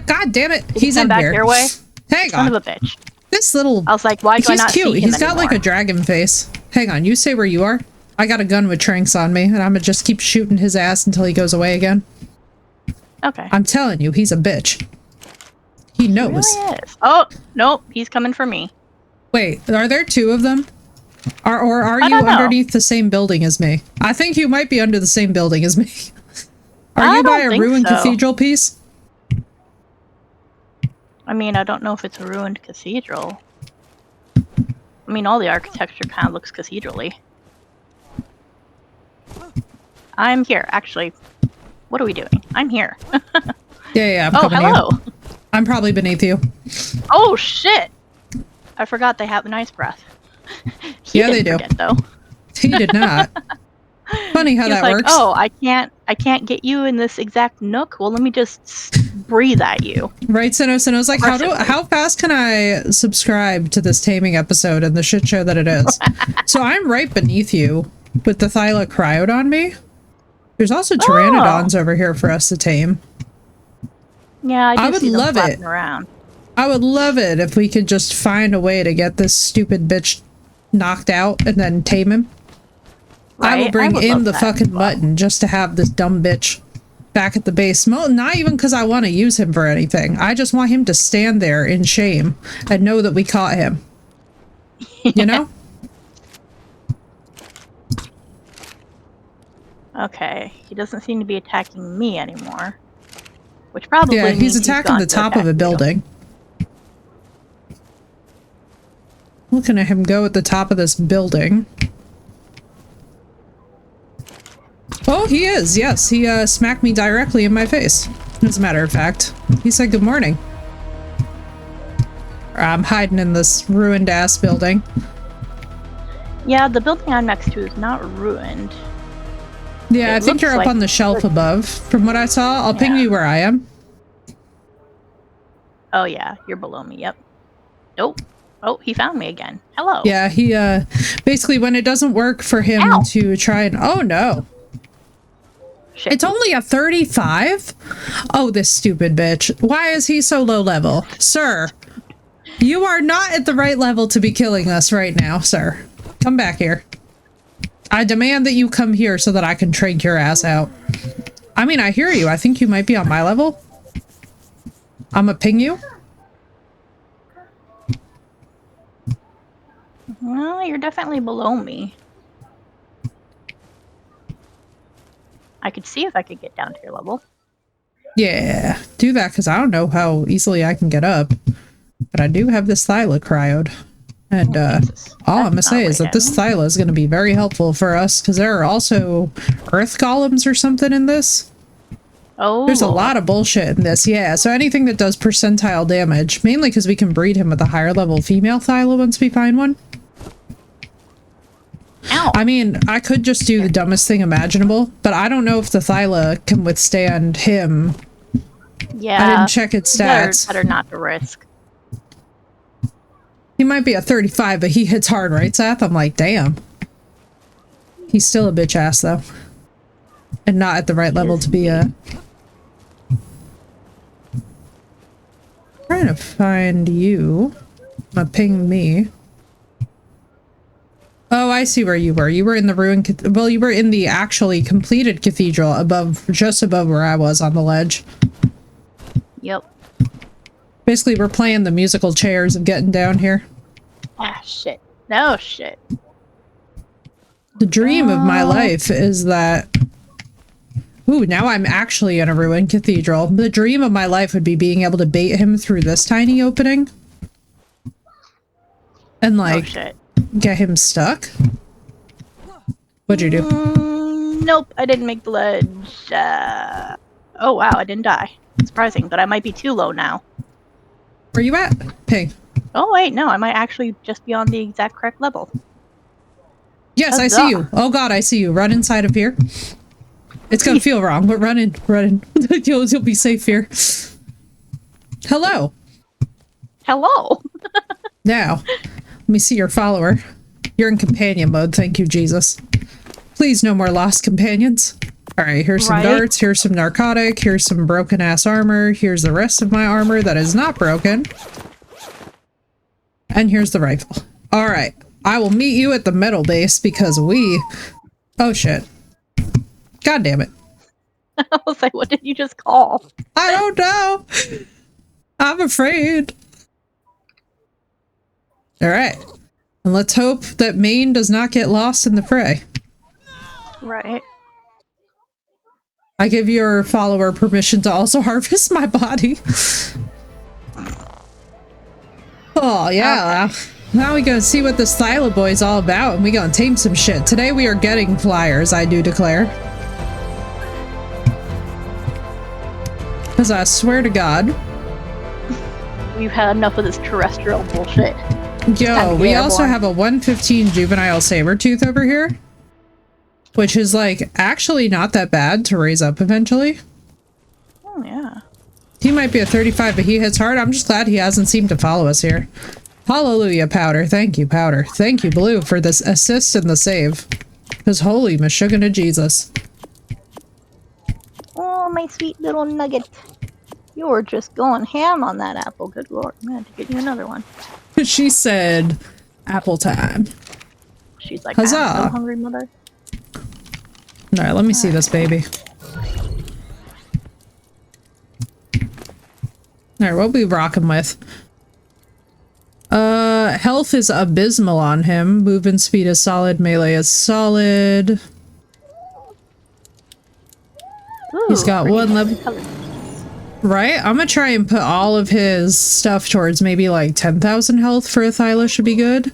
God damn it! He's in back here. your way? Hang Son on. of a bitch. This little... I was like, why do I not cute. see him He's got anymore? like a dragon face. Hang on, you say where you are? I got a gun with tranks on me, and I'm gonna just keep shooting his ass until he goes away again. Okay. I'm telling you, he's a bitch. He knows. He really is. Oh, nope, he's coming for me. Wait, are there two of them? Or are I you don't know. underneath the same building as me? I think you might be under the same building as me. Are you by a ruined cathedral piece? I mean, I don't know if it's a ruined cathedral. I mean, all the architecture kind of looks cathedral-y. I'm here, actually. What are we doing? I'm here. Yeah, I'm oh, coming to hello. you. I'm probably beneath you. Oh, shit! I forgot they have a nice breath. Yeah, they do. Forget, though. He did not. Funny how He was that like, works. oh, I can't get you in this exact nook. Well, let me just breathe at you. Right, Sinnoh's like, how fast can I subscribe to this taming episode and the shit show that it is? So I'm right beneath you with the Thyla cryod on me. There's also pteranodons over here for us to tame. Yeah, I would see them love it. around. I would love it if we could just find a way to get this stupid bitch knocked out and then tame him. I will bring would in love the that fucking as well. mutton just to have this dumb bitch back at the base. Not even because I want to use him for anything. I just want him to stand there in shame and know that we caught him. You know? Okay, he doesn't seem to be attacking me anymore. Which probably Yeah, means he's attacking gone the to top attack of a you. building. Looking at him go at the top of this building. Oh, he is. Yes, he smacked me directly in my face. As a matter of fact, he said good morning. I'm hiding in this ruined ass building. Yeah, the building I'm next to is not ruined. Yeah, I It think you're looks up like on the shelf above. From what I saw, I'll ping Yeah. you where I am. Oh yeah, you're below me. Yep. Nope. Oh, he found me again. Hello. Yeah, he basically when it doesn't work for him Ow. to try and oh no. Shit. It's only a 35? Oh, this stupid bitch. Why is he so low level? Sir, you are not at the right level to be killing us right now, sir. Come back here. I demand that you come here so that I can trank your ass out. I mean, I hear you. I think you might be on my level. I'ma ping you. Well, you're definitely below me. I could see if I could get down to your level. Yeah, do that because I don't know how easily I can get up. But I do have this Thyla cryoed. And Jesus. all I'm gonna That's say not is right that this Thyla is gonna be very helpful for us because there are also earth golems or something in this. Oh. There's a lot of bullshit in this, yeah. So anything that does percentile damage, mainly because we can breed him with a higher level female Thyla once we find one. Ow. I mean, I could just do the dumbest thing imaginable, but I don't know if the Thyla can withstand him. Yeah. I didn't check its stats. Better not to risk. He might be a 35, but he hits hard, right, Seth? I'm like, damn. He's still a bitch ass, though. And not at the right level to be a... Trying to find you. I'm gonna ping me. Oh, I see where you were. You were in the ruined... Well, you were in the actually completed cathedral above, just above where I was on the ledge. Yep. Basically, we're playing the musical chairs of getting down here. Ah, shit. No shit. The dream of my life is that... Ooh, now I'm actually in a ruined cathedral. The dream of my life would be being able to bait him through this tiny opening. And, like, Oh shit. get him stuck. What'd you do? Nope, I didn't make the ledge. Oh wow, I didn't die. Surprising, but I might be too low now. Where you at? Ping. Oh wait, no, I might actually just be on the exact correct level. Yes, I see you. Oh god, I see you. Run inside of here. It's gonna feel wrong, but run in. Run in. You'll be safe here. Hello. Hello. Now, let me see your follower. You're in companion mode, thank you, Jesus. Please, no more lost companions. Alright, here's some darts, here's some narcotic, here's some broken-ass armor, here's the rest of my armor that is not broken. And here's the rifle. Alright, I will meet you at the metal base because we... Oh shit. God damn it. I was like, what did you just call? I don't know! I'm afraid. Alright. And let's hope that Maine does not get lost in the fray. Right. I give your follower permission to also harvest my body. Oh, yeah. Okay. Now we gonna see what this Thyla boy's all about, and we gonna tame some shit. Today we are getting flyers, I do declare. Because I swear to God. We've had enough of this terrestrial bullshit. Yo, we also have a 115 juvenile saber-tooth over here. Which is, like, actually not that bad to raise up eventually. Oh, yeah. He might be a 35, but he hits hard. I'm just glad he hasn't seemed to follow us here. Hallelujah, Powder. Thank you, Powder. Thank you, Blue, for this assist and the save. Because holy Meshuggah Jesus. Oh, my sweet little nugget. You're just going ham on that apple. Good lord. I'm gonna have to get you another one. She said, apple time. She's like, Huzzah. I'm so hungry, mother. Alright, let me see this baby. Alright, what we rocking with? Health is abysmal on him. Movement speed is solid. Melee is solid. Ooh, He's got one level. color. Right? I'm gonna try and put all of his stuff towards maybe like 10,000 health for Athyla should be good.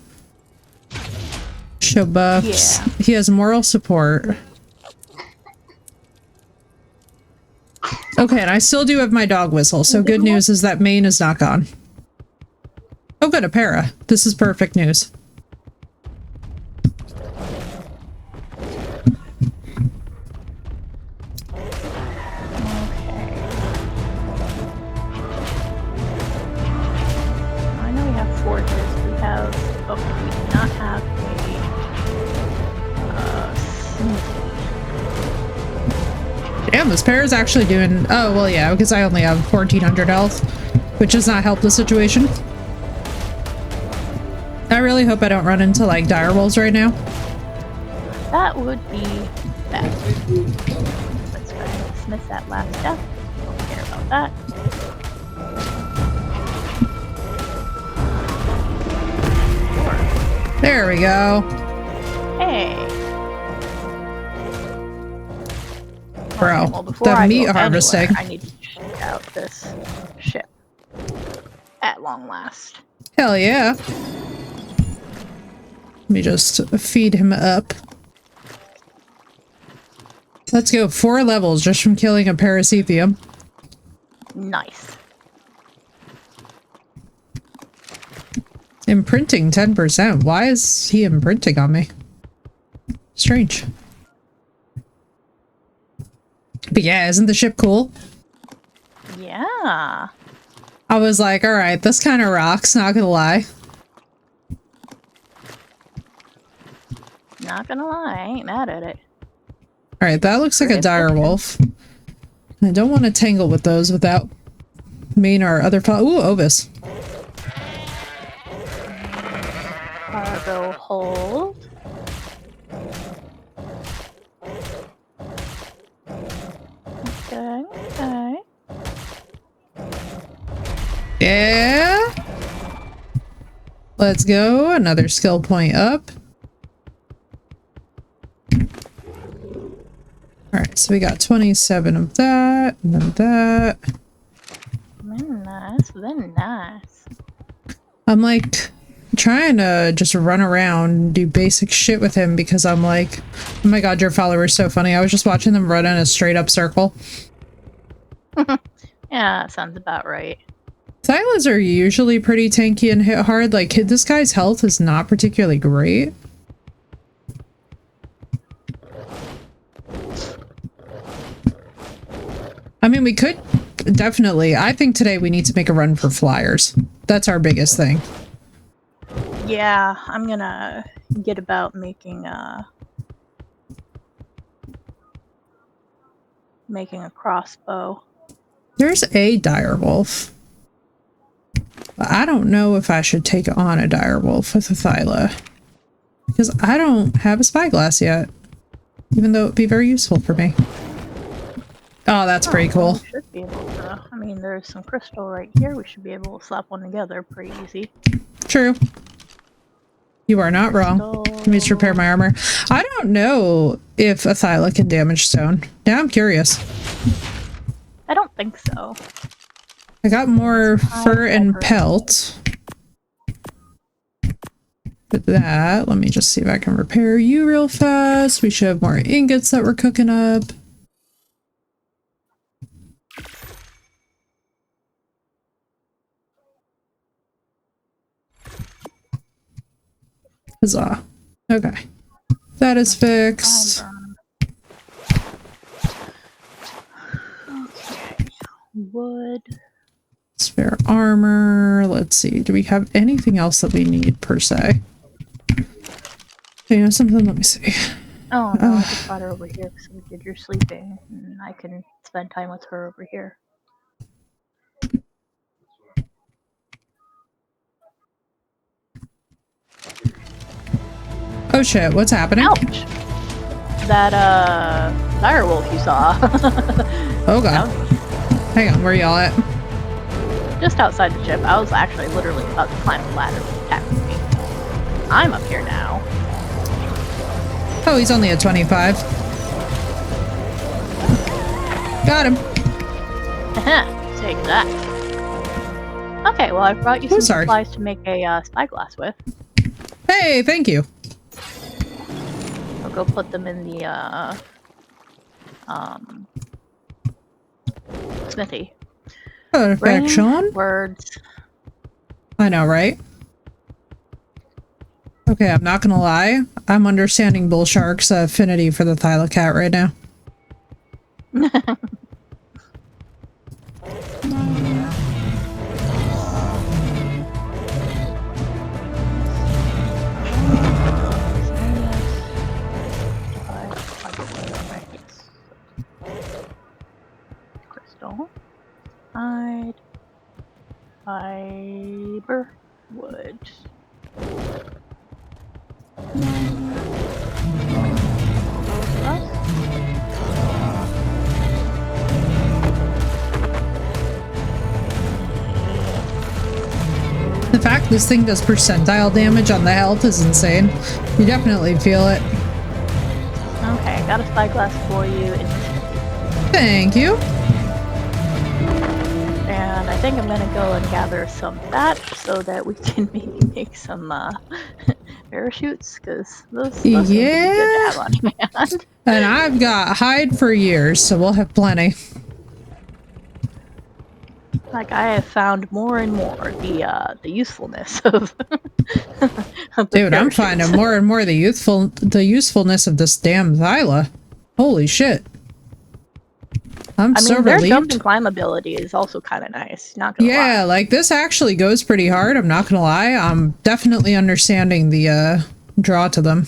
Show buffs. Yeah. He has moral support. Okay, and I still do have my dog whistle, so good news is that Maine is not gone. Oh good, a para. This is perfect news. But we do not have a Damn, this pair is actually doing... Oh, well, yeah, because I only have 1,400 health, which does not help the situation. I really hope I don't run into, like, direwolves right now. That would be bad. Let's go ahead and dismiss that last step. Don't care about that. There we go. Hey. Bro, well, before the I meat go harvesting. anywhere, I need to check out this ship. At long last. Hell yeah. Let me just feed him up. Let's go 4 levels just from killing a Paracepium. Nice. Imprinting 10%. Why is he imprinting on me? Strange. But yeah, isn't the ship cool? Yeah. I was like, alright, this kind of rocks, not gonna lie. Not gonna lie, I ain't mad at it. Alright, that looks like a direwolf. I don't want to tangle with those without main or other Ooh, Ovis. Cargo hold. Okay, okay. Yeah. Let's go. Another skill point up. Alright, so we got 27 of that, and then that. Very nice, very nice. I'm like trying to just run around and do basic shit with him because I'm like, oh my god, your follower's so funny. I was just watching them run in a straight up circle. Yeah, that sounds about right. Thylas are usually pretty tanky and hit hard. Like, this guy's health is not particularly great. I mean, we could definitely... I think today we need to make a run for flyers. That's our biggest thing. Yeah, I'm gonna get about making a crossbow. There's a direwolf. But I don't know if I should take on a direwolf with a Thyla. Because I don't have a spyglass yet. Even though it would be very useful for me. Oh, that's pretty cool. We should be able to. I mean, there's some crystal right here. We should be able to slap one together pretty easy. True. You are not wrong. Let me just repair my armor. I don't know if a Thyla can damage stone. Now I'm curious. I don't think so. I got more fur and pelt. With that, let me just see if I can repair you real fast. We should have more ingots that we're cooking up. Huzzah. Okay. That is fixed. Okay. Wood. Spare armor. Let's see. Do we have anything else that we need per se? You know something? Let me see. Oh no, I just brought her over here because we did your sleeping, and I can spend time with her over here. Oh shit, what's happening? Ouch! that dire wolf you saw. Oh god. Hang on, where y'all at? Just outside the ship. I was actually literally about to climb the ladder to attack me. I'm up here now. Oh, he's only at 25. Got him. Take that. Okay, well, I've brought you some supplies to make a spyglass with. Hey, thank you. I'll go put them in the smithy. Perfection. Words. I know, right? Okay, I'm not gonna lie. I'm understanding Bull Shark's affinity for the Thylacat right now. Crystal. Hide. Fiber. Wood. The fact this thing does percentile damage on the health is insane. You definitely feel it. Okay, I got a spyglass for you. Thank you. And I think I'm gonna go and gather some fat so that we can maybe make some parachutes, because those would be good to have on hand. And I've got hide for years, so we'll have plenty. Like, I have found more and more the usefulness of, of Dude, I'm finding more and more the usefulness of this damn Thyla. Holy shit. I mean, so their relieved. jump and climb ability is also kind of nice. Not gonna lie. Yeah, like this actually goes pretty hard. I'm not gonna lie. I'm definitely understanding the draw to them.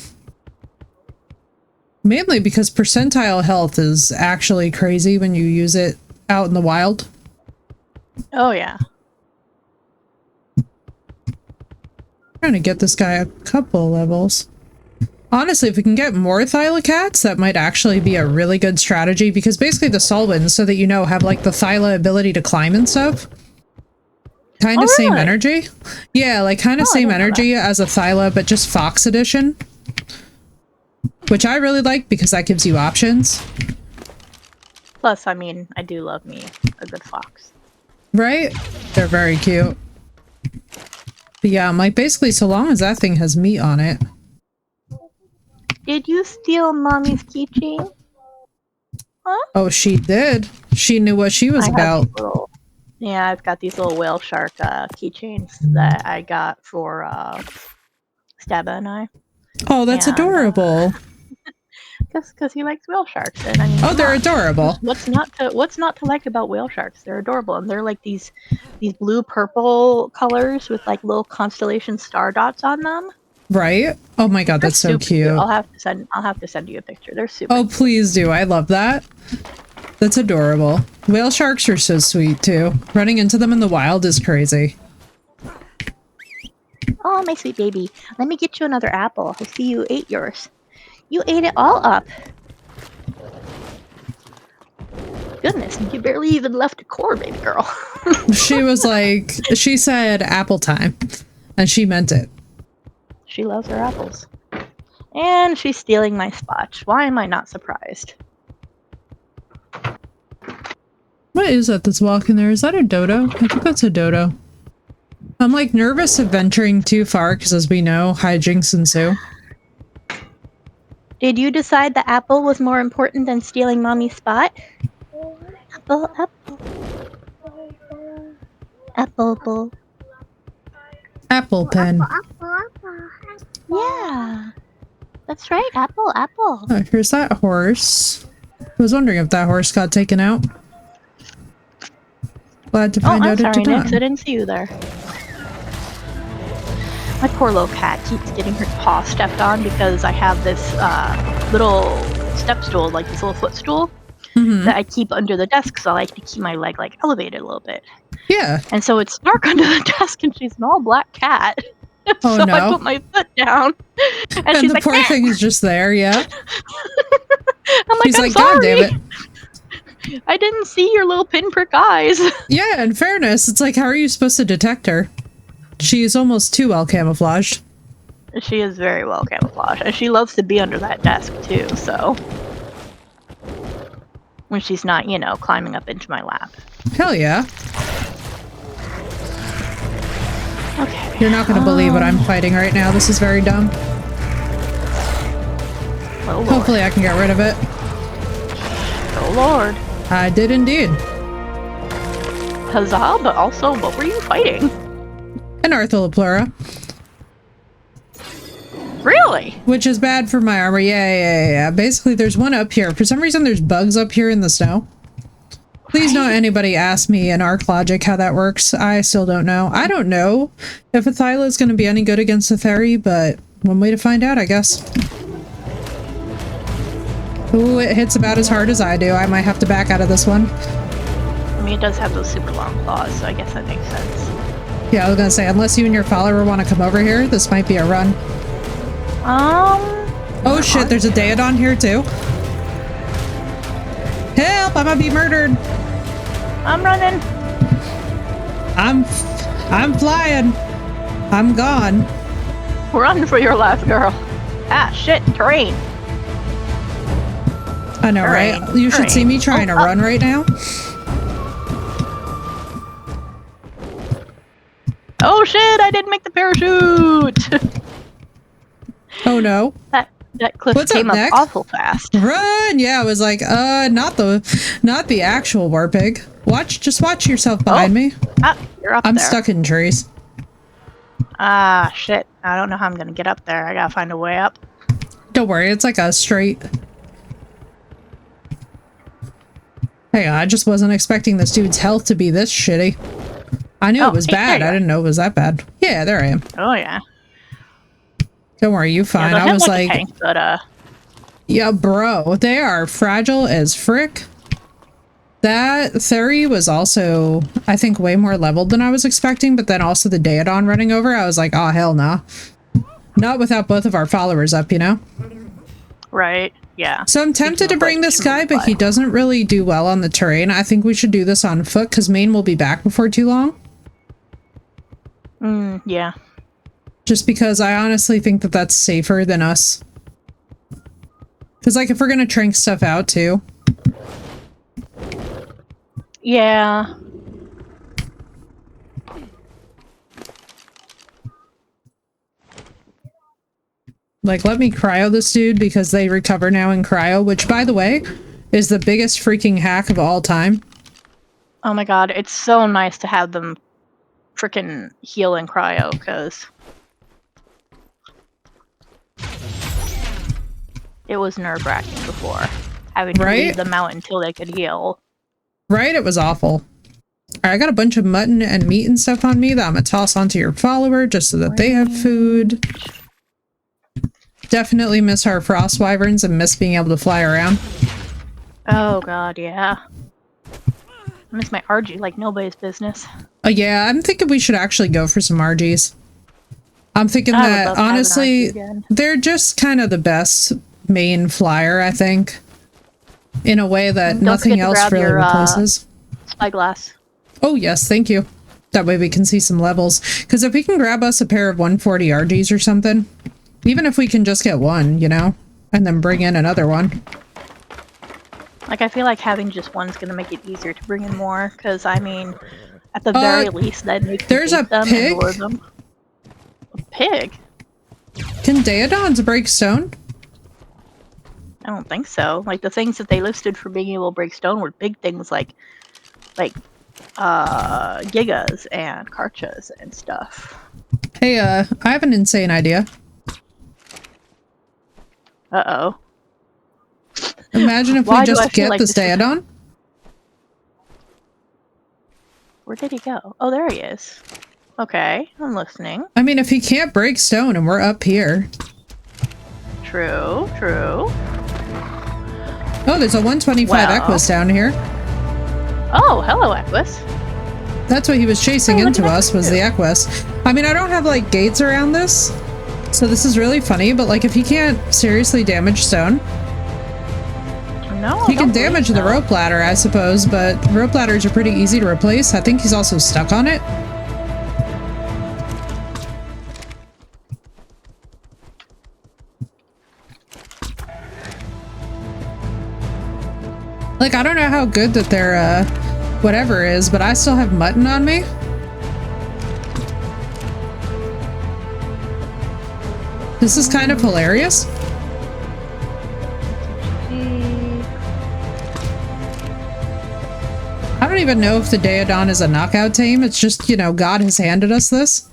Mainly because percentile health is actually crazy when you use it out in the wild. Oh yeah. Trying to get this guy a couple levels. Honestly, if we can get more Thylacats, that might actually be a really good strategy, because basically the Solvins, so that you know, have like the Thyla ability to climb and stuff. Kind of same energy. Yeah, like kind of same energy as a Thyla, but just Fox edition. Which I really like because that gives you options. Plus, I mean, I do love me a good fox. Right? They're very cute. But yeah, I'm like, basically, so long as that thing has meat on it. Did you steal Mommy's keychain? Huh? Oh, she did. She knew what she was about. Yeah, I've got these little whale shark keychains that I got for Stabba and I. Oh, that's adorable. Because he likes whale sharks, and I mean, they're adorable. What's not to like about whale sharks? They're adorable, and they're like these blue purple colors with like little constellation star dots on them. Right? Oh my god, that's so cute. I'll have to send you a picture. They're super. Oh, please do. I love that. That's adorable. Whale sharks are so sweet too. Running into them in the wild is crazy. Oh, my sweet baby. Let me get you another apple. I see you ate yours. You ate it all up. Goodness, you barely even left a core, baby girl. She was like, she said apple time, and she meant it. She loves her apples. And she's stealing my spot. Why am I not surprised? What is that that's walking there? Is that a dodo? I think that's a dodo. I'm like nervous of venturing too far because, as we know, hijinks ensue. Did you decide the apple was more important than stealing Mommy's spot? Apple, apple. Apple. Apple pen. Apple. Yeah. That's right, apple. Oh, here's that horse. I was wondering if that horse got taken out. Glad to find out it did not. Nix, I didn't see you there. My poor little cat keeps getting her paw stepped on because I have this little step stool, like this little footstool, that I keep under the desk, so I like to keep my leg like elevated a little bit. Yeah. And so it's dark under the desk, and she's an all black cat. Oh so no! I put my foot down, and she's the like, poor thing is just there. Yeah. I'm She's I'm like, God sorry. damn it. I didn't see your little pinprick eyes. Yeah, in fairness, it's like, how are you supposed to detect her? She is almost too well camouflaged. She is very well camouflaged, and she loves to be under that desk too, so. When she's not, you know, climbing up into my lap. Hell yeah. Okay. You're not going to believe what I'm fighting right now. This is very dumb. Oh, Lord. Hopefully I can get rid of it. Oh, Lord. I did indeed. Huzzah, but also, what were you fighting? An Arthropleura. Really? Which is bad for my armor. Yeah. Basically, there's one up here. For some reason, there's bugs up here in the snow. Please don't anybody ask me in Arc Logic how that works. I still don't know. I don't know if a Thyla is going to be any good against a Theri, but one way to find out, I guess. Ooh, it hits about as hard as I do. I might have to back out of this one. I mean, it does have those super long claws, so I guess that makes sense. Yeah, I was going to say, unless you and your follower want to come over here, this might be a run. Oh shit, there's a Daedon here too. Help, I'm gonna be murdered. I'm running. I'm flying. I'm gone. Run for your life, girl. Ah, shit, terrain. I know, Terrain, right? You should see me trying to run right now. Oh shit, I didn't make the parachute. Oh no. That cliff What's came up, up Nick? awful fast. Run! Yeah, I was like, not the actual war pig. Just watch yourself behind me. Ah, you're up I'm there. stuck in trees. Ah, shit. I don't know how I'm gonna get up there. I gotta find a way up. Don't worry, it's like a straight. Hey, I just wasn't expecting this dude's health to be this shitty. I knew it was bad. I didn't know it was that bad. Yeah, there I am. Oh, yeah. Don't worry, you fine. Yeah, I was like, tank, but, yeah, bro, they are fragile as frick. That Theri was also, I think, way more leveled than I was expecting, but then also the Daedon running over, I was like, oh, hell nah. Not without both of our followers up, you know? Right, yeah. So I'm tempted to bring this guy, but he doesn't really do well on the terrain. I think we should do this on foot, because Maine will be back before too long. Yeah. Just because I honestly think that that's safer than us. Because, like, if we're gonna trank stuff out, too. Yeah. Like, let me cryo this dude, because they recover now in cryo, which, by the way, is the biggest freaking hack of all time. Oh my god, it's so nice to have them frickin' heal in cryo, because it was nerve-wracking before, having to leave them out until they could heal. Right? It was awful. Alright, I got a bunch of mutton and meat and stuff on me that I'm gonna toss onto your follower, just so that they have food. Definitely miss our frost wyverns and miss being able to fly around. Oh god, yeah. I miss my Argie like nobody's business. Yeah, I'm thinking we should actually go for some Argies. I'm thinking that, honestly, they're just kind of the best main flyer, I think. In a way that nothing else really replaces. Spyglass. Oh, yes, thank you. That way we can see some levels. Because if we can grab us a pair of 140 Argies or something, even if we can just get one, you know, and then bring in another one. Like, I feel like having just one's gonna make it easier to bring in more, because, I mean, at the very least, that makes there's a pig? them. A pig? Can Daedons break stone? I don't think so. Like, the things that they listed for being able to break stone were big things like Gigas and Karchas and stuff. Hey, I have an insane idea. Uh-oh. Imagine if we just get this Daedon. Where did he go? Oh, there he is. Okay, I'm listening. I mean, if he can't break stone and we're up here. True, true. Oh, there's a 125 Equus down here. Oh, hello, Equus. That's what he was chasing into us, was the Equus. I mean, I don't have, like, gates around this, so this is really funny, but, like, if he can't seriously damage stone, No, He can don't believe damage the so. rope ladder, I suppose, but rope ladders are pretty easy to replace. I think he's also stuck on it. Like, I don't know how good that their, whatever is, but I still have mutton on me. This is kind of hilarious. I don't even know if the Daedon is a knockout team. It's just, you know, God has handed us this.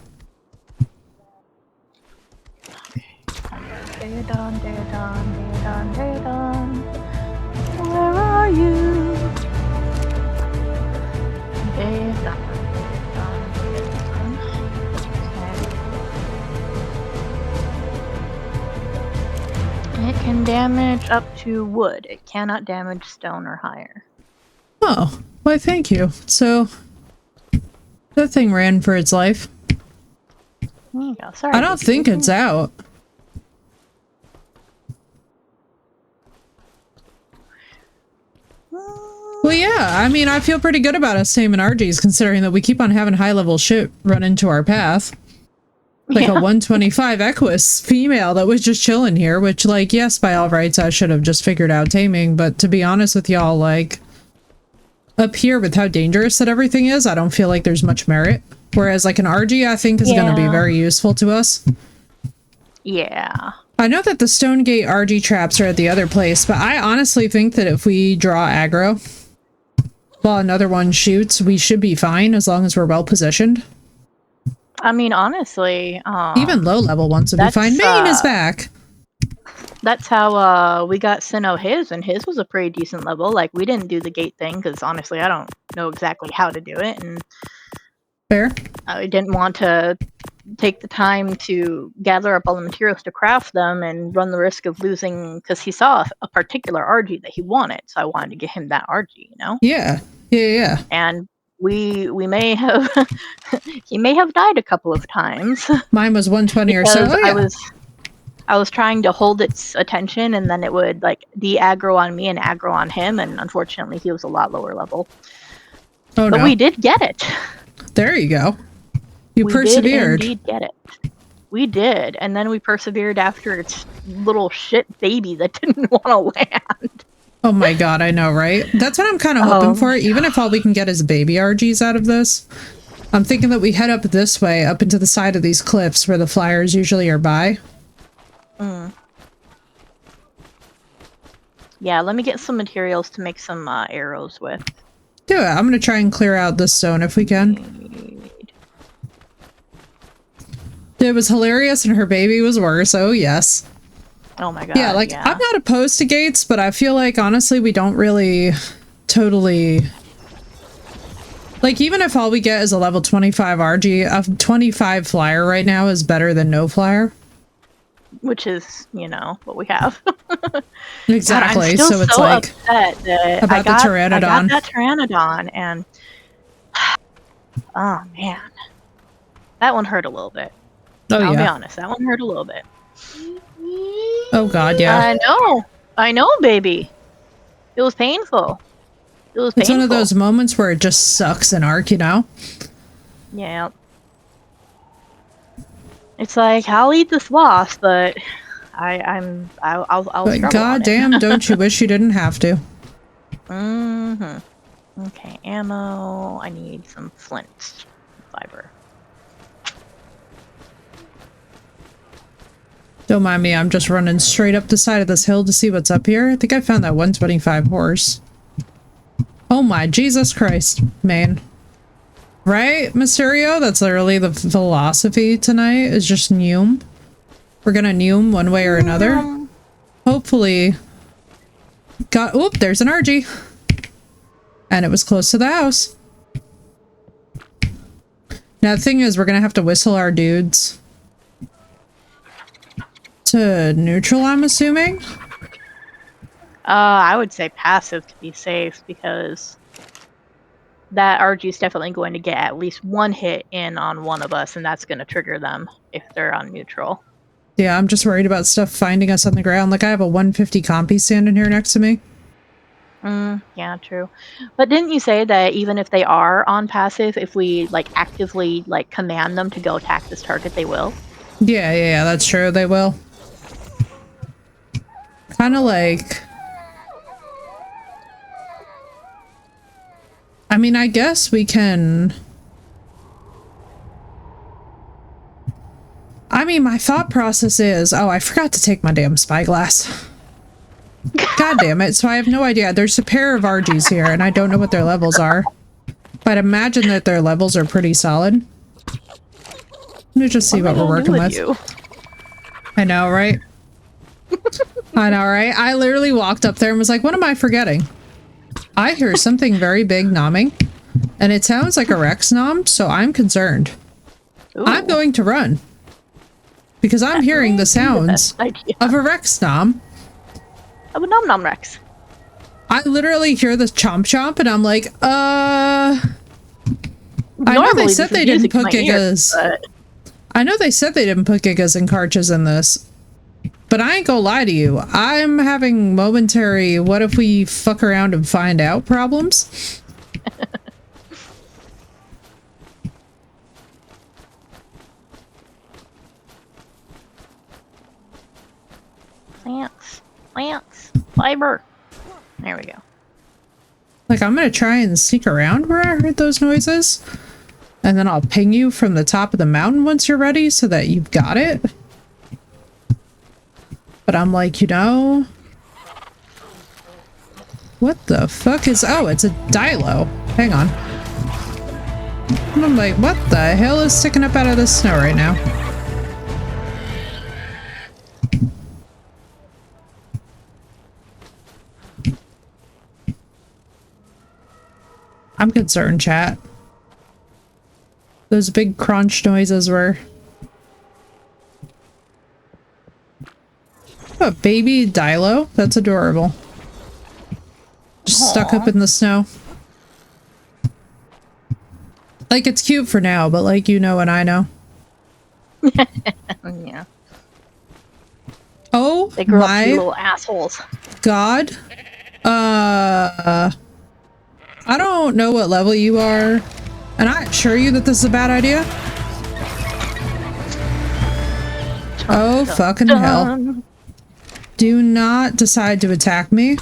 Daedon, Daedon, Daedon, Daedon. Where are you? Daedon, Daedon, Daedon. Okay. It can damage up to wood. It cannot damage stone or higher. Oh, why thank you. So, that thing ran for its life. There you go. Sorry. I don't think it's out. Well, yeah, I mean, I feel pretty good about us taming Argies, considering that we keep on having high-level shit run into our path. Like a 125 Equus female that was just chilling here, which, like, yes, by all rights, I should have just figured out taming, but to be honest with y'all, like, up here with how dangerous that everything is, I don't feel like there's much merit. Whereas, like, an Argie, I think, is going to be very useful to us. Yeah. I know that the Stonegate Argie traps are at the other place, but I honestly think that if we draw aggro while another one shoots, we should be fine as long as we're well positioned. I mean, honestly, even low-level ones would be fine. Maine is back. That's how we got Sinnoh his, and his was a pretty decent level. Like, we didn't do the gate thing, because honestly, I don't know exactly how to do it, and fair. I didn't want to take the time to gather up all the materials to craft them and run the risk of losing, because he saw a particular Argie that he wanted, so I wanted to get him that Argie, you know? Yeah. Yeah. And we may have he may have died a couple of times. Mine was 120 or so. Oh, yeah. I was trying to hold its attention, and then it would like de-aggro on me and aggro on him, and unfortunately he was a lot lower level. Oh, but no. we did get it. There you go. We We persevered. did indeed get it. We did, and then we persevered after its little shit baby that didn't want to land. Oh my god, I know, right? That's what I'm kind of hoping for, even if all we can get is baby Argies out of this. I'm thinking that we head up this way, up into the side of these cliffs where the flyers usually are by. Yeah, let me get some materials to make some arrows with. Do it. I'm going to try and clear out this zone if we can. It was hilarious and her baby was worse. Oh, yes. Oh my god. Yeah, like, I'm not opposed to gates, but I feel like, honestly, we don't really totally... Like, even if all we get is a level 25 Argie, a 25 flyer right now is better than no flyer. Which is, you know, what we have. Exactly, God, I'm still so it's so like... upset that about the Pteranodon. I got that Pteranodon, and... Oh, man. That one hurt a little bit. Oh, I'll be yeah. honest, that one hurt a little bit. Oh god, yeah. I know, baby. It was painful. It was painful. It's one of those moments where it just sucks in Ark, you know? Yeah. It's like, I'll eat this loss, but I'll But struggle goddamn, don't you wish you didn't have to? Mm-hmm. Okay, ammo. I need some flint fiber. Don't mind me, I'm just running straight up the side of this hill to see what's up here. I think I found that 125 horse. Oh my Jesus Christ, man. Right, Mysterio? That's literally the philosophy tonight, is just Neum. We're gonna Neum one way or another. Hopefully... Oop, there's an Argie. And it was close to the house. Now the thing is, we're gonna have to whistle our dudes to neutral, I'm assuming? I would say passive to be safe, because that RG is definitely going to get at least one hit in on one of us, and that's going to trigger them if they're on neutral. Yeah, I'm just worried about stuff finding us on the ground. Like, I have a 150 compy standing here next to me. Yeah, true. But didn't you say that even if they are on passive, if we like actively like command them to go attack this target, they will? Yeah, that's true. They will. Kind of like... I mean, I guess we can... I mean, my thought process is... Oh, I forgot to take my damn spyglass. God damn it. So I have no idea. There's a pair of Argies here, and I don't know what their levels are. But imagine that their levels are pretty solid. Let me just see what we're working with. I know, right? I know, right? I literally walked up there and was like, what am I forgetting? I hear something very big nomming, and it sounds like a Rex nom, so I'm concerned. Ooh. I'm going to run. Because I'm hearing the sounds of a Rex nom. Of a Nom Nom Rex. I literally hear this chomp chomp, and I'm like, I know they said they didn't put gigas. I know they said they didn't put gigas and carches in this. But I ain't gonna lie to you. I'm having momentary, what if we fuck around and find out problems? Plants, fiber. There we go. Like, I'm gonna try and sneak around where I heard those noises. And then I'll ping you from the top of the mountain once you're ready so that you've got it. But I'm like, you know... What the fuck is... Oh, it's a Dilo. Hang on. And I'm like, what the hell is sticking up out of the snow right now? I'm concerned, chat. Those big crunch noises were... A baby Dilo? That's adorable. Just stuck up in the snow. Like, it's cute for now, but like, you know and I know. Yeah. Oh, they grow up to my be little assholes. God. I don't know what level you are, and I assure you that this is a bad idea. Oh, fucking hell. Do not decide to attack me.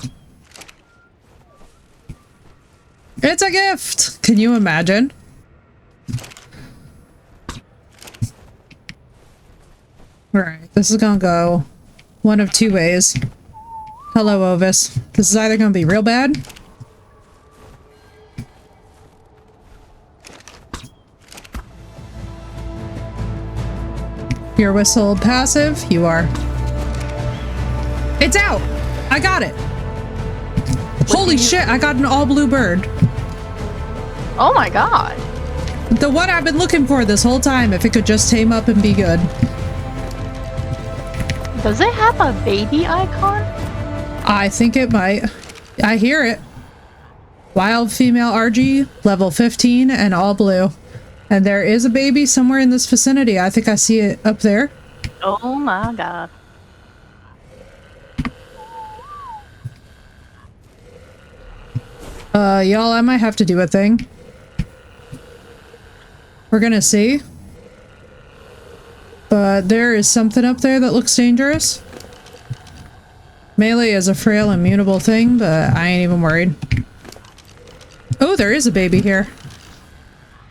It's a gift! Can you imagine? Alright, this is gonna go one of two ways. Hello, Ovis. This is either gonna be real bad. Your whistle passive? You are. It's out! I got it! Holy shit, I got an all blue bird. Oh my god. The one I've been looking for this whole time, if it could just tame up and be good. Does it have a baby icon? I think it might. I hear it. Wild female Argie, level 15 and all blue. And there is a baby somewhere in this vicinity. I think I see it up there. Oh my god. Y'all, I might have to do a thing. We're gonna see. But there is something up there that looks dangerous. Melee is a frail, immutable thing, but I ain't even worried. Oh, there is a baby here.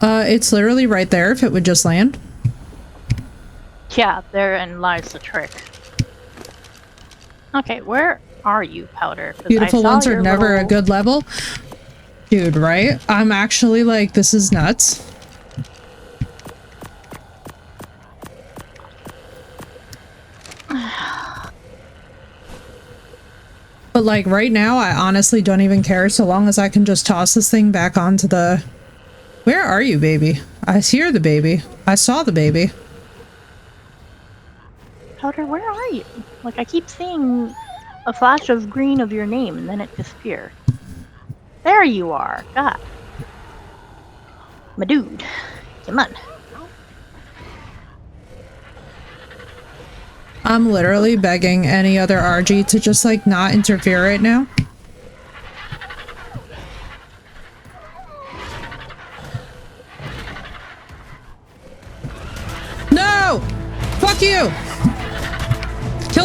It's literally right there if it would just land. Yeah, therein lies the trick. Okay, where are you, Powder? Beautiful ones are never a good level. Dude, right? I'm actually like, this is nuts. But like right now, I honestly don't even care so long as I can just toss this thing back onto the... Where are you, baby? I hear the baby. I saw the baby. Powder, where are you? Like, I keep seeing a flash of green of your name and then it disappeared. There you are. God. My dude. Come on. I'm literally begging any other Argie to just like not interfere right now.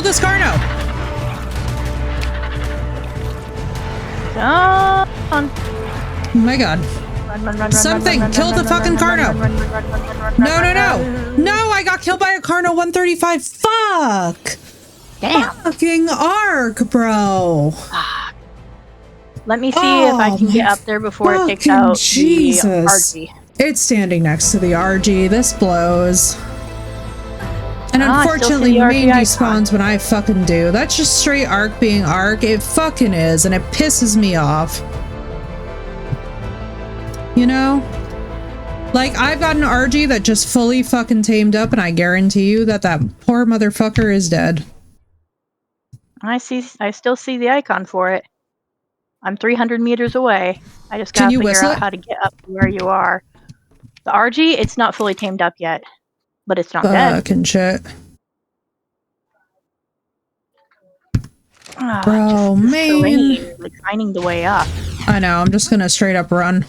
this Carno! Run. Oh my god. Run, Something! Kill the fucking Carno! No! No, I got killed by a Carno 135. Fuck! Damn. Fucking arc, bro. Let me see if I can get up there before it takes out Jesus. the Argie. It's standing next to the Argie. This blows. And I still unfortunately, see the Argie main icon. despawns when I fucking do. That's just straight arc being arc. It fucking is, and it pisses me off. You know? Like, I've got an Argie that just fully fucking tamed up, and I guarantee you that that poor motherfucker is dead. I still see the icon for it. I'm 300 meters away. I just Can gotta you figure whistle out it? how to get up to where you are. The Argie, it's not fully tamed up yet, but it's not dead. Fucking shit. Just Bro, this man. terrain, like finding the way up. I know, I'm just gonna straight up run.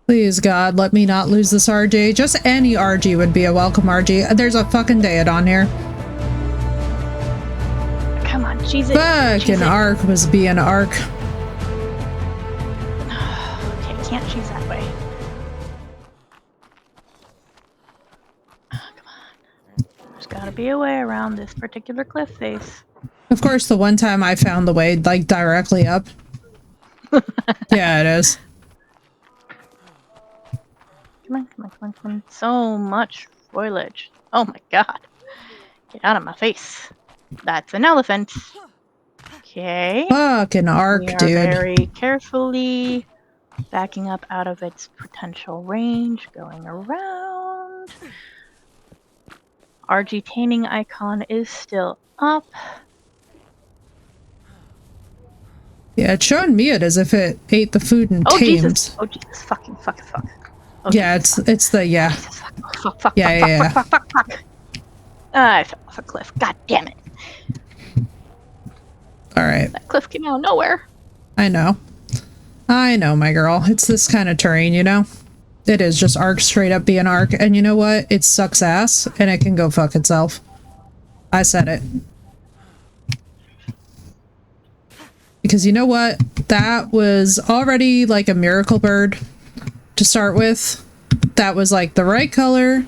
Please, God, let me not lose this RG. Just any RG would be a welcome RG. There's a fucking Daedon here. Come on, cheese it. Fucking arc was being arc. Okay, can't cheese that way. Come on. There's gotta be a way around this particular cliff face. Of course, the one time I found the way, like, directly up. Yeah, it is. Come on, come on, come on, come on. So much foliage. Oh my god. Get out of my face. That's an elephant. Okay. Fucking arc, We are dude. very carefully backing up out of its potential range, going around. Argie taming icon is still up. Yeah, it's showing me it as if it ate the food and Oh tamed. Jesus! Oh Jesus! Fuck! Oh, Yeah, Jesus, it's the, yeah. Jesus, fuck! Yeah. Fuck! I fell off a cliff. God damn it! Alright. That cliff came out of nowhere. I know, my girl. It's this kind of terrain, you know? It is just arc straight up being arc. And you know what? It sucks ass, and it can go fuck itself. I said it. Because you know what? That was already like a miracle bird to start with. That was like the right color.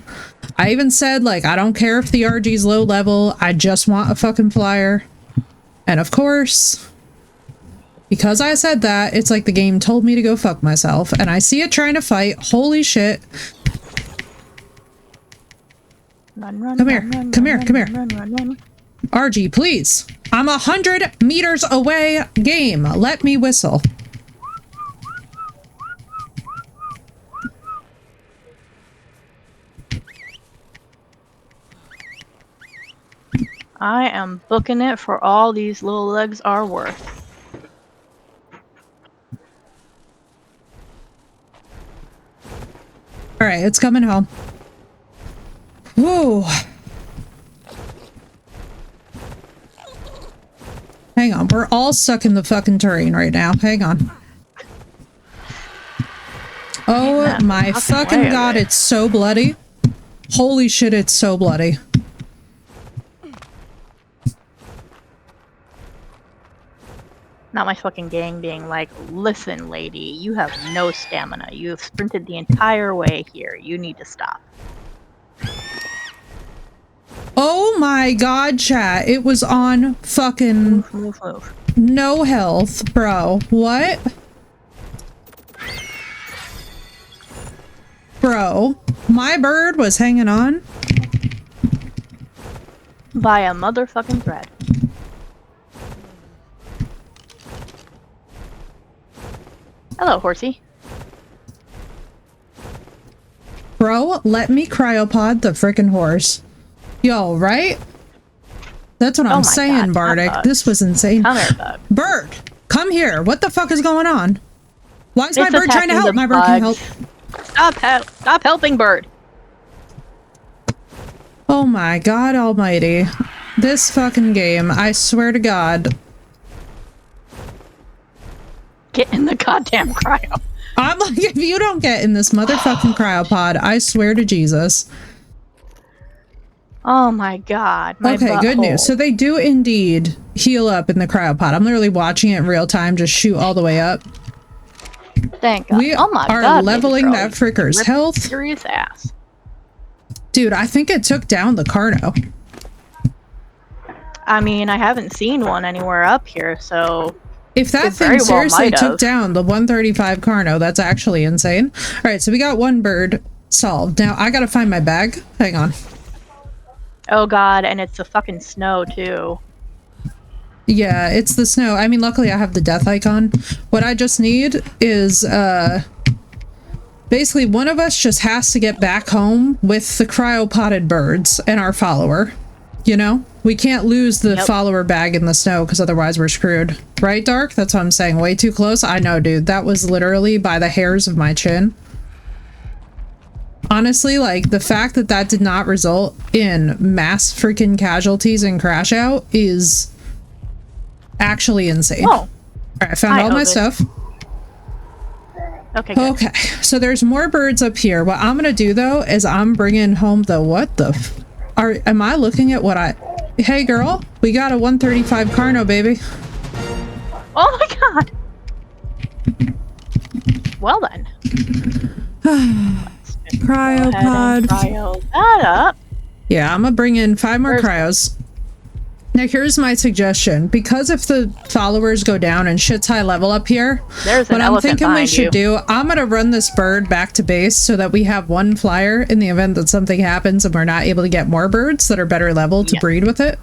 I even said, like, I don't care if the RG's low level. I just want a fucking flyer. And of course, because I said that, it's like the game told me to go fuck myself. And I see it trying to fight. Holy shit. Run, Come here. Come here. run. RG, please. I'm 100 meters away. Game. Let me whistle. I am booking it for all these little legs are worth. Alright, it's coming home. Whoa. Hang on, we're all stuck in the fucking terrain right now. Hang on. Oh Man, my fucking way god, of it. it's so bloody. Holy shit, it's so bloody. Not my fucking gang being like, listen, lady, you have no stamina. You have sprinted the entire way here. You need to stop. Oh my god, chat. It was on fucking Move. no health, bro. What? Bro, my bird was hanging on. By a motherfucking thread. Hello, horsey. Bro, let me cryopod the frickin' horse. Yo, right? That's what Oh I'm my saying, God, not Bardic. bugs. This was insane. Come here, bug. Bird, come here. What the fuck is going on? Why is my It's bird trying to attacking help? the My bird can help. bugs. Stop helping, bird. Oh my god almighty. This fucking game, I swear to God. Get in the goddamn cryo. I'm I'm like, if you don't get in this motherfucking cryopod, I swear to Jesus. Oh my god. My okay, good butthole. news. So they do indeed heal up in the cryopod. I'm literally watching it in real time, just shoot all the way up. Thank God. We oh my are god, leveling baby that girl, fricker's you health. Serious ass. Dude, I think it took down the Carno. I mean, I haven't seen one anywhere up here, so If that it thing very well seriously might took have. down the 135 Carno, that's actually insane. All right, so we got one bird solved. Now I gotta find my bag. Hang on. Oh god, and it's the fucking snow too. Yeah, it's the snow. I mean, luckily I have the death icon. What I just need is, basically one of us just has to get back home with the cryopotted birds and our follower. You know? We can't lose the follower bag in the snow because otherwise we're screwed. Right, Dark? That's what I'm saying. Way too close? I know, dude. That was literally by the hairs of my chin. Honestly, like, the fact that that did not result in mass freaking casualties and crash out is actually insane. Oh. Alright, I found all my stuff. Okay, good. Okay, so there's more birds up here. What I'm gonna do, though, is I'm bringing home the... What the am I looking at what I... Hey, girl, we got a 135 Carno, baby. Oh my god! Well then. Cryopod. Cryo that up. Yeah, I'm gonna bring in 5 more cryos. Now here's my suggestion. Because if the followers go down and shit's high level up here, There's what an I'm elephant thinking we behind should you. do, I'm gonna run this bird back to base so that we have one flyer in the event that something happens and we're not able to get more birds that are better level to breed with it.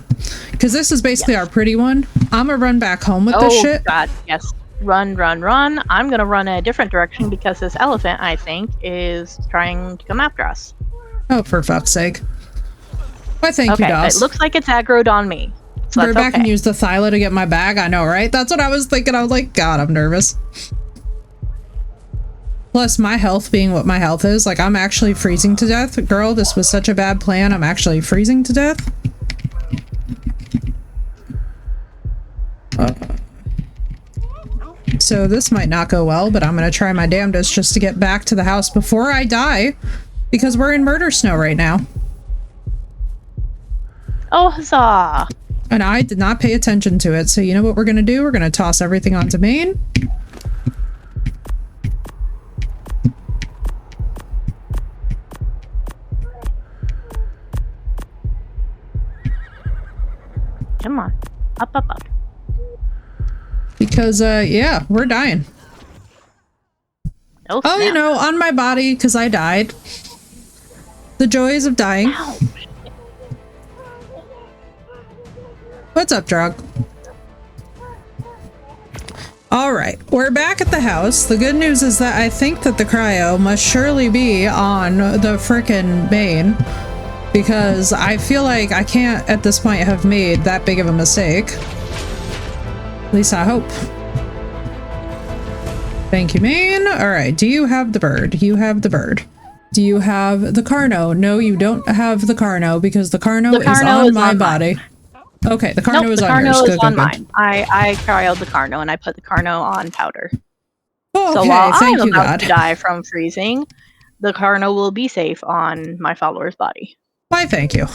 Because this is basically our pretty one. I'm gonna run back home with this shit. Oh god, yes. Run, run, run. I'm gonna run a different direction because this elephant, I think, is trying to come after us. Oh, for fuck's sake. Why, thank you, Okay, Doss. it looks like it's aggroed on me. So Go that's back and okay. use the Thyla to get my bag. I know, right? That's what I was thinking. I was like, God, I'm nervous. Plus, my health being what my health is, like, I'm actually freezing to death. Girl, this was such a bad plan. I'm actually freezing to death. So this might not go well, but I'm gonna try my damnedest just to get back to the house before I die, because we're in murder snow right now. Oh, huzzah! And I did not pay attention to it, so you know what we're gonna do? We're gonna toss everything onto main. Come on. Up, up, up. Because, yeah, we're dying. Oh, Oh, you snap. know, on my body, because I died. The joys of dying. Ow. What's up, Drog? Alright, we're back at the house. The good news is that I think that the cryo must surely be on the frickin' main. Because I feel like I can't, at this point, have made that big of a mistake. At least I hope. Thank you, main. Alright, do you have the bird? You have the bird. Do you have the Carno? No, you don't have the Carno, because the Carno is on my body. Okay, the Carno is on yours. The Carno is Good, on good, mine. I cryoed the Carno and I put the Carno on powder. Oh, So okay, while thank I'm you, about God. to die from freezing, the Carno will be safe on my follower's body. Why, thank you.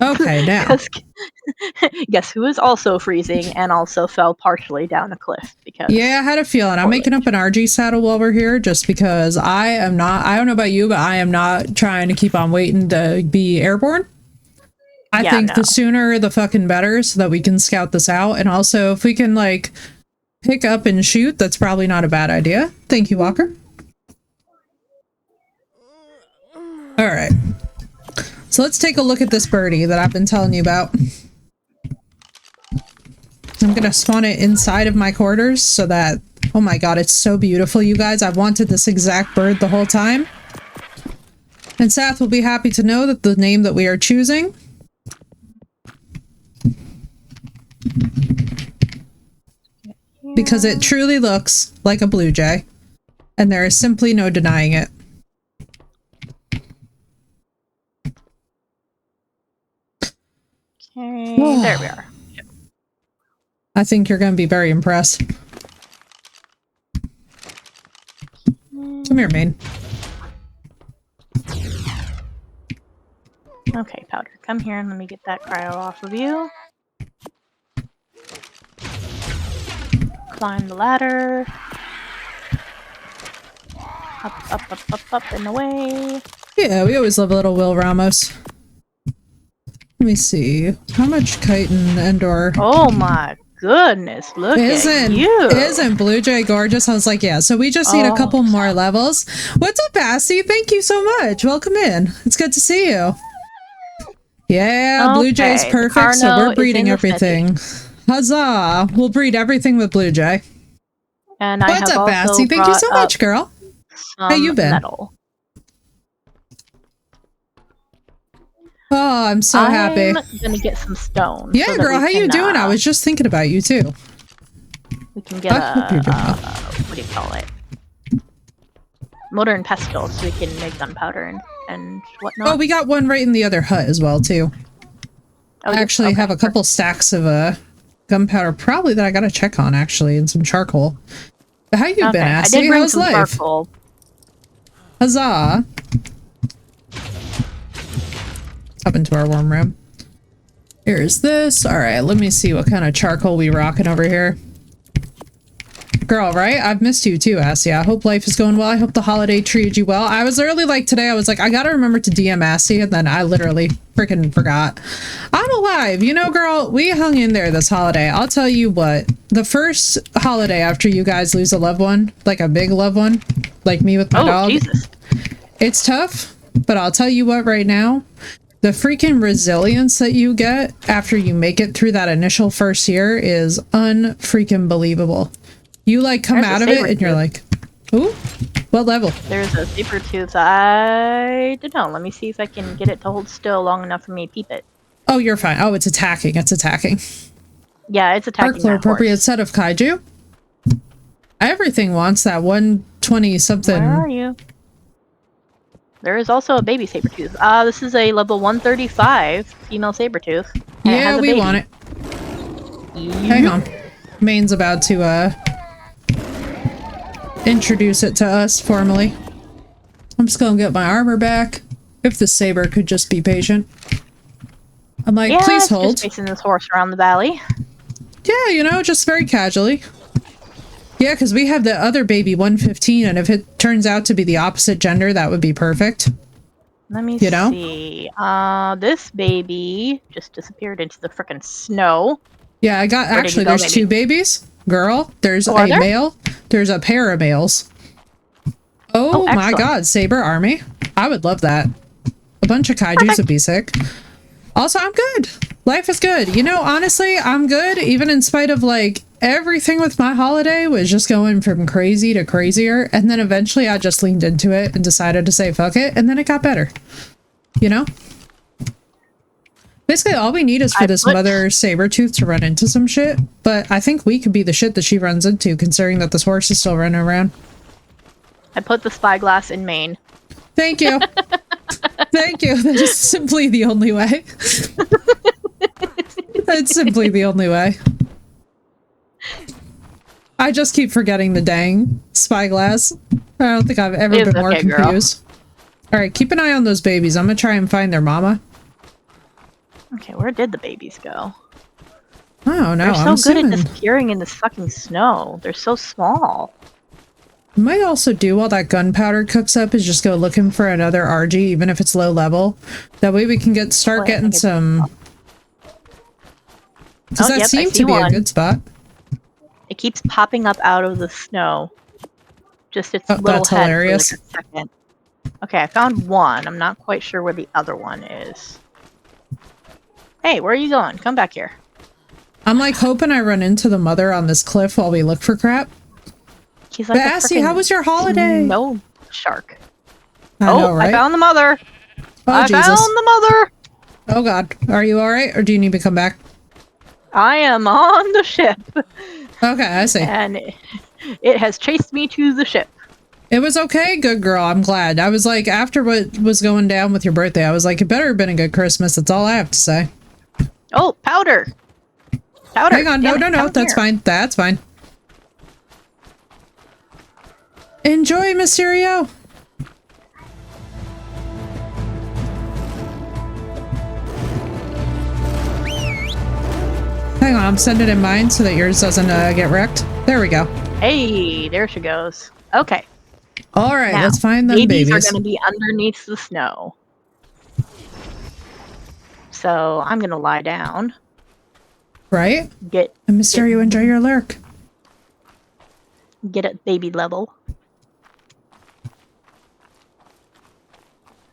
Okay, now. 'Cause guess who is also freezing and also fell partially down a cliff? Because Yeah, I had a feeling. I'm making up an Argie saddle while we're here just because I am not, I don't know about you, but I am not trying to keep on waiting to be airborne. I Yeah, think no. the sooner the fucking better so that we can scout this out. And also, if we can, like, pick up and shoot, that's probably not a bad idea. Thank you, Walker. All right. So let's take a look at this birdie that I've been telling you about. I'm gonna spawn it inside of my quarters so that, oh my god, it's so beautiful, you guys. I've wanted this exact bird the whole time. And Sath will be happy to know that the name that we are choosing because it truly looks like a blue jay. And there is simply no denying it. Okay, there we are. I think you're going to be very impressed. Come here, main. Okay, Powder, come here and let me get that cryo off of you. Climb the ladder. Up, and away. Yeah, we always love a little Will Ramos. Let me see. How much chitin Endor? Oh my goodness, look at you. Isn't Blue Jay gorgeous? I was like, yeah, so we just need a couple more levels. What's up, Assy? Thank you so much. Welcome in. It's good to see you. Yeah, Blue Jay's perfect, so we're breeding everything. Huzzah! We'll breed everything with Blue Jay. And what's up, Assy? Thank you so much, girl. How you been? Metal. Oh, I'm so happy. I'm gonna get some stone. Yeah, so girl, how you doing? I was just thinking about you too. We can get what do you call it? Mortar and pestle, so we can make gunpowder and whatnot. Oh, we got one right in the other hut as well too. Oh, I actually have a couple stacks of gunpowder, probably that I gotta check on actually, and some charcoal. But how you been, Assy? I did bring How's some life? charcoal. Huzzah! Up into our warm room. Here's this. All right, let me see what kind of charcoal we rocking over here. Girl, right? I've missed you too, Assy. I hope life is going well. I hope the holiday treated you well. I was early like today. I was like, I gotta remember to DM Assy, and then I literally freaking forgot. I'm alive. You know, girl, we hung in there this holiday. I'll tell you what. The first holiday after you guys lose a loved one, like a big loved one, like me with my dog. Jesus. It's tough, but I'll tell you what right now. The freaking resilience that you get after you make it through that initial first year is unfreaking believable. You like come out of it and you're like, ooh, what level? There's a saber tooth. I don't know. Let me see if I can get it to hold still long enough for me to peep it. Oh, you're fine. Oh, it's attacking. It's attacking. Yeah, it's attacking. Park appropriate set of kaiju. Everything wants that 120 something. Where are you? There is also a baby saber tooth. This is a level 135 female saber tooth. Yeah, we want it. Hang on. Main's about to introduce it to us formally. I'm just gonna get my armor back. If the saber could just be patient. I'm like, please hold. Just chasing this horse around the valley. Yeah, you know, just very casually. Yeah, because we have the other baby 115, and if it turns out to be the opposite gender, that would be perfect. Let me see. This baby just disappeared into the frickin' snow. Yeah, I got, actually, there's two babies. Girl, there's a male. There's a pair of males. Oh my god, Saber Army. I would love that. A bunch of kaijus would be sick. Also, I'm good. Life is good. You know, honestly, I'm good, even in spite of, like, everything with my holiday was just going from crazy to crazier, and then eventually I just leaned into it and decided to say fuck it, and then it got better. You know? Basically, all we need is for this mother saber-tooth to run into some shit, but I think we could be the shit that she runs into, considering that this horse is still running around. I put the spyglass in Maine. Thank you. Thank you. That is simply the only way. That's simply the only way. I just keep forgetting the dang spyglass. I don't think I've ever been more confused. Alright, keep an eye on those babies. I'm gonna try and find their mama. Okay, where did the babies go? I don't know. They're so good at disappearing in this fucking snow. They're so small. Might also do while that gunpowder cooks up is just go looking for another Argie, even if it's low level. That way we can start getting some... Does that seem to be a good spot? It keeps popping up out of the snow. Just its little head hilarious. For like a second. Okay, I found one. I'm not quite sure where the other one is. Hey, where are you going? Come back here. I'm like hoping I run into the mother on this cliff while we look for crap. She's like, Assy, how was your holiday? No shark. I know, right? I found the mother. Oh, Jesus. Found the mother. Oh God, are you all right, or do you need me to come back? I am on the ship. Okay, I see. And it has chased me to the ship. It was okay, good girl. I'm glad. I was like, after what was going down with your birthday, I was like, it better have been a good Christmas. That's all I have to say. Oh, powder. Powder. Hang on, no, that's fine. That's fine. Enjoy, Mysterio! Hang on, I'm sending in mine so that yours doesn't get wrecked. There we go. Hey, there she goes. Okay. All right, Now, let's find them babies. are going to be underneath the snow. So I'm going to lie down. Right? Get And Mysterio, enjoy your lurk. at baby level.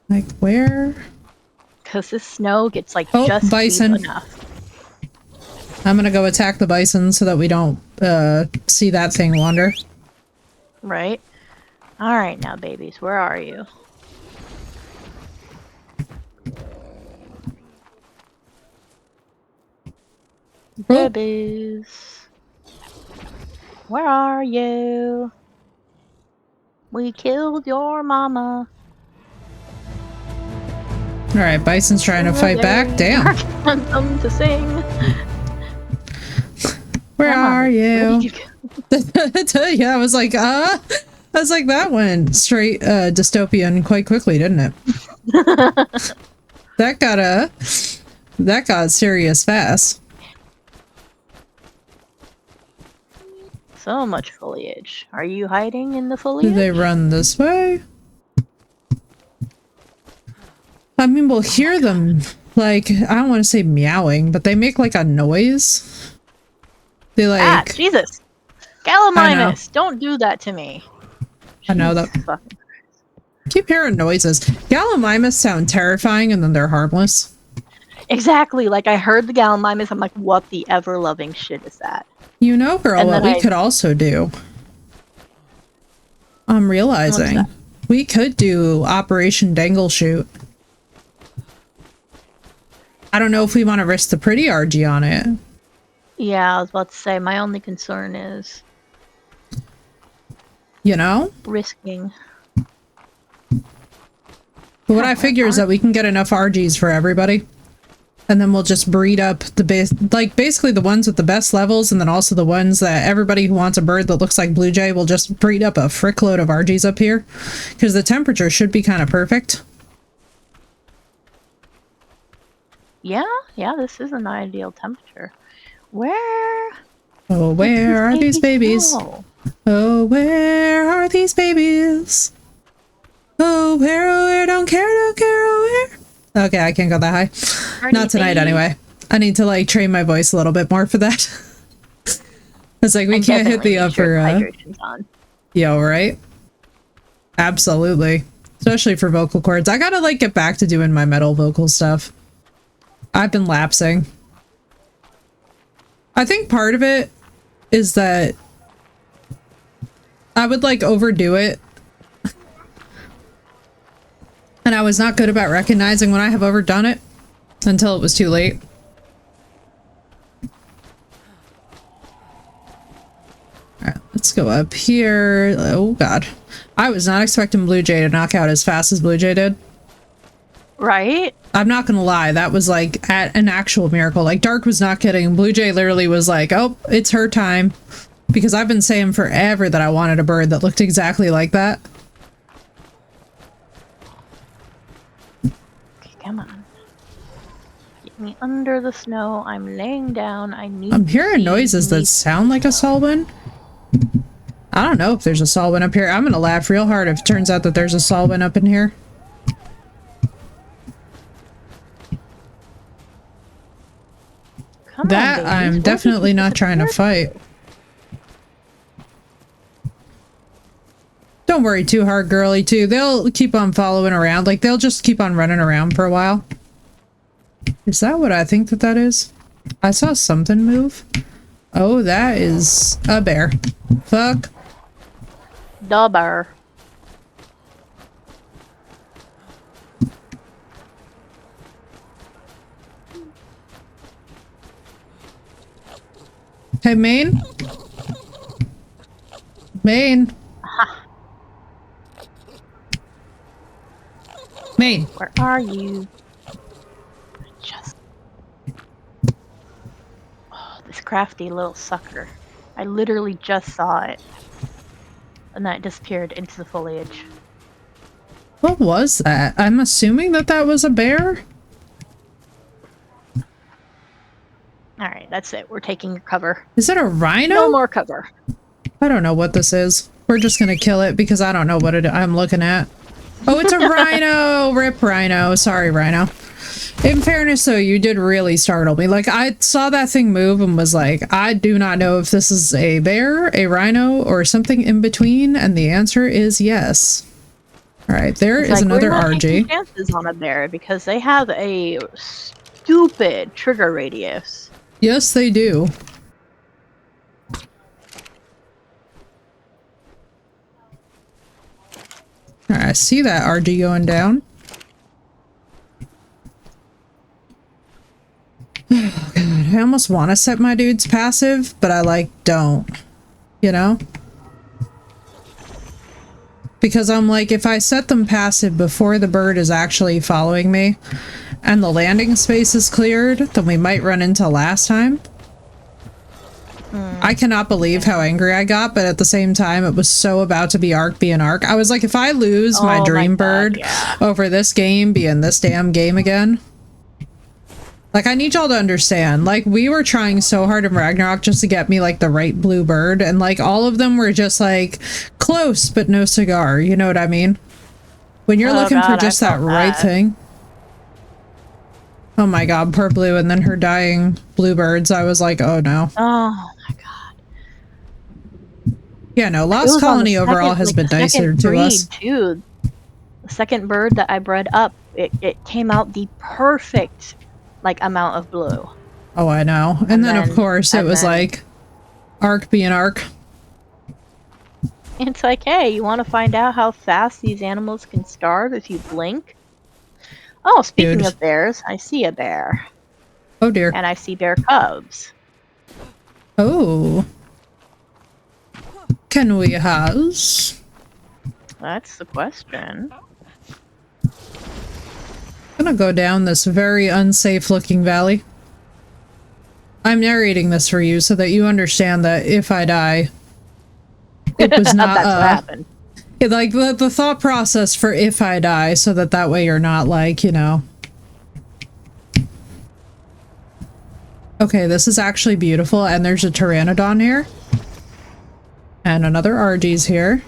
Like, where? Because this snow gets like Oh, just bison. deep enough. I'm gonna go attack the bison so that we don't see that thing wander. Right? Alright now, babies. Where are you? Oh. Babies. Where are you? We killed your mama. Alright, bison's trying to fight back. Damn. Come to sing. Where Come on, are where you? Yeah, I was like, that went straight dystopian quite quickly, didn't it? that got serious fast. So much foliage. Are you hiding in the Do foliage? they run this way? I mean, we'll hear them, like, I don't want to say meowing, but they make like a noise. They like... Ah, Jesus! Gallimimus! Don't do that to me. I know that. Fucking... Keep hearing noises. Gallimimus sound terrifying and then they're harmless. Exactly, like I heard the Gallimimus, I'm like, what the ever-loving shit is that? You know, girl, And what then we could also do? I'm realizing. What's We could do Operation Dangle Shoot. I don't know if we want to risk the pretty Argie on it. Yeah, I was about to say, my only concern is... You know? risking. But what I figure is that we can get enough Argies for everybody. And then we'll just breed up the base, like basically the ones with the best levels, and then also the ones that everybody who wants a bird that looks like Blue Jay will just breed up a frickload of Argies up here. Because the temperature should be kind of perfect. Yeah, this is an ideal temperature. Where? Oh, where are these babies? Go? Oh, where are these babies? Oh, where, don't care, oh, where? Okay, I can't go that high. Party Not tonight, baby. anyway. I need to, like, train my voice a little bit more for that. It's like, we And can't hit definitely the make sure upper, hydration's on. yo, right? Absolutely. Especially for vocal cords. I gotta, like, get back to doing my metal vocal stuff. I've been lapsing. I think part of it is that I would, like, overdo it. And I was not good about recognizing when I have overdone it until it was too late. Alright, let's go up here. Oh god. I was not expecting Blue Jay to knock out as fast as Blue Jay did. Right? I'm not gonna lie, that was like an actual miracle. Like, Dark was not kidding. Blue Jay literally was like, oh, it's her time. Because I've been saying forever that I wanted a bird that looked exactly like that. Okay, come on. Get me under the snow. I'm laying down. I need I'm to hearing see noises that me. sound like a Salwin. I don't know if there's a Salwin up here. I'm gonna laugh real hard if it turns out that there's a Salwin up in here. Come on, That babies. I'm Where did definitely you not trying to disappear? fight. Don't worry too hard, girly, too. They'll keep on following around. Like, they'll just keep on running around for a while. Is that what I think that is? I saw something move. Oh, that is a bear. Fuck. The bear. Hey, Maine? Maine? Maine. Where are you? Just... Oh, this crafty little sucker. I literally just saw it. And then it disappeared into the foliage. What was that? I'm assuming that that was a bear? Alright, that's it. We're taking cover. Is it a rhino? No more cover. I don't know what this is. We're just gonna kill it because I don't know what I'm looking at. Oh, it's a rhino! Rip rhino. Sorry, rhino. In fairness, though, you did really startle me. Like, I saw that thing move and was like, I do not know if this is a bear, a rhino, or something in between, and the answer is yes. Alright, there is another we're not Argie. taking chances on a bear because they have a stupid trigger radius. Yes, they do. Alright, I see that Argie going down. Oh god, I almost want to set my dude's passive, but I like don't. You know? Because I'm like, if I set them passive before the bird is actually following me and the landing space is cleared, then we might run into last time. I cannot believe how angry I got, but at the same time, it was so about to be Ark being Ark. I was like, if I lose my dream bird over this game being this damn game again. Like, I need y'all to understand, like, we were trying so hard in Ragnarok just to get me, like, the right blue bird, and, like, all of them were just, like, close, but no cigar, you know what I mean? When you're looking for just that right thing. Oh my god, poor Blue, and then her dying bluebirds, I was like, oh no. Oh my god. Yeah, no, Lost Colony overall has been nicer to us. Too. The second bird that I bred up, it came out the perfect like amount of blue. Oh, I know. And then of course it was like Ark being Ark. It's like, hey, you want to find out how fast these animals can starve if you blink? Oh, speaking of bears, I see a bear. Oh dear. And I see bear cubs. Oh. Can we house? That's the question. I'm gonna go down this very unsafe looking valley. I'm narrating this for you so that you understand that if I die, it was not that's what happened. Like the thought process for if I die, so that way you're not like, you know. Okay, this is actually beautiful, and there's a pteranodon here. And another Argie's here.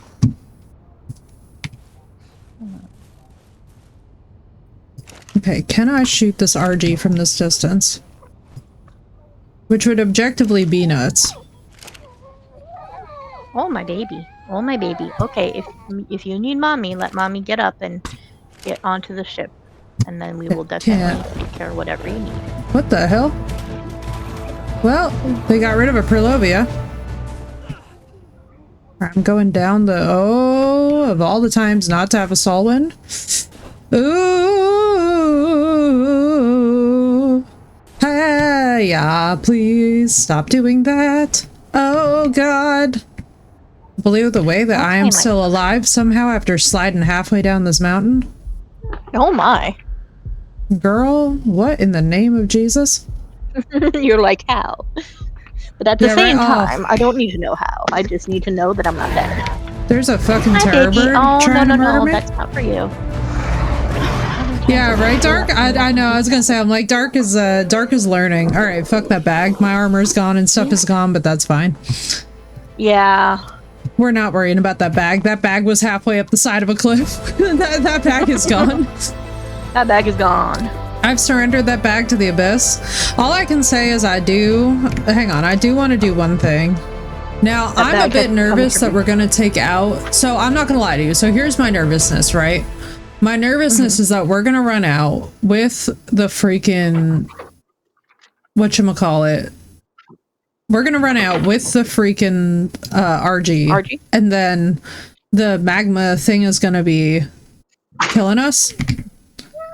Okay, can I shoot this Argie from this distance? Which would objectively be nuts. Oh, my baby. Oh, my baby. Okay, if you need mommy, let mommy get up and get onto the ship. And then we will definitely take care of whatever you need. What the hell? Well, they got rid of a Purlovia. I'm going down the... Oh, of all the times not to have a Solwyn. Ooh. Hey, yeah, please stop doing that. Oh, God. Believe the way that I am still alive somehow after sliding halfway down this mountain. Oh, my. Girl, what in the name of Jesus? You're like, how? But at the same time, I don't need to know how. I just need to know that I'm not dead. There's a fucking terror bird trying to murder me. That's not for you. Yeah, right, Dark? I know, I was gonna say, I'm like, Dark is learning. Alright, fuck that bag. My armor's gone and stuff is gone, but that's fine. Yeah. We're not worrying about that bag. That bag was halfway up the side of a cliff. that bag is gone. That bag is gone. I've surrendered that bag to the abyss. All I can say is I do want to do one thing. Now, I'm a bit nervous that we're going to take out... So, I'm not going to lie to you. So, here's my nervousness, right? My nervousness is that we're going to run out with the freaking... Whatchamacallit? We're going to run out with the freaking Argie. And then the magma thing is going to be killing us.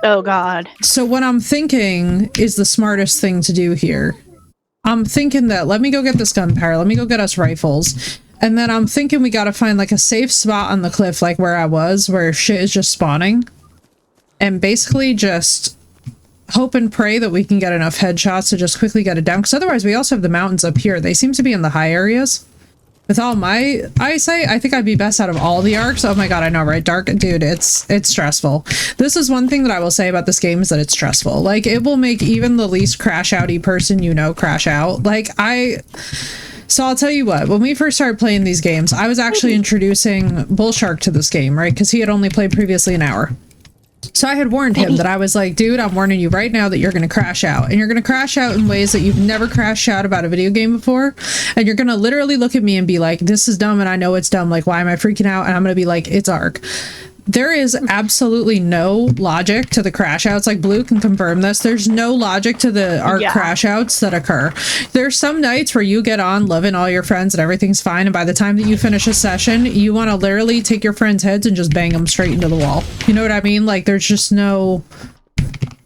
Oh, God. So what I'm thinking is the smartest thing to do here. I'm thinking that let me go get this gunpowder. Let me go get us rifles. And then I'm thinking we gotta find like a safe spot on the cliff like where I was, where shit is just spawning. And basically just hope and pray that we can get enough headshots to just quickly get it down. Because otherwise we also have the mountains up here. They seem to be in the high areas. With all my eyesight, I think I'd be best out of all the arcs. Oh my god, I know, right? Dark, dude, it's stressful. This is one thing that I will say about this game is that it's stressful. Like, it will make even the least crash outy person you know crash out. Like, so I'll tell you what, when we first started playing these games, I was actually introducing Bullshark to this game, right? Because he had only played previously an hour. So I had warned him that I was like, dude, I'm warning you right now that you're going to crash out. And you're going to crash out in ways that you've never crashed out about a video game before. And you're going to literally look at me and be like, this is dumb and I know it's dumb. Like, why am I freaking out? And I'm going to be like, it's Ark. There is absolutely no logic to the crash outs. Like, Blue can confirm this. There's no logic to the Ark crash outs that occur. There's some nights where you get on loving all your friends and everything's fine. And by the time that you finish a session, you want to literally take your friends' heads and just bang them straight into the wall. You know what I mean? Like, there's just no...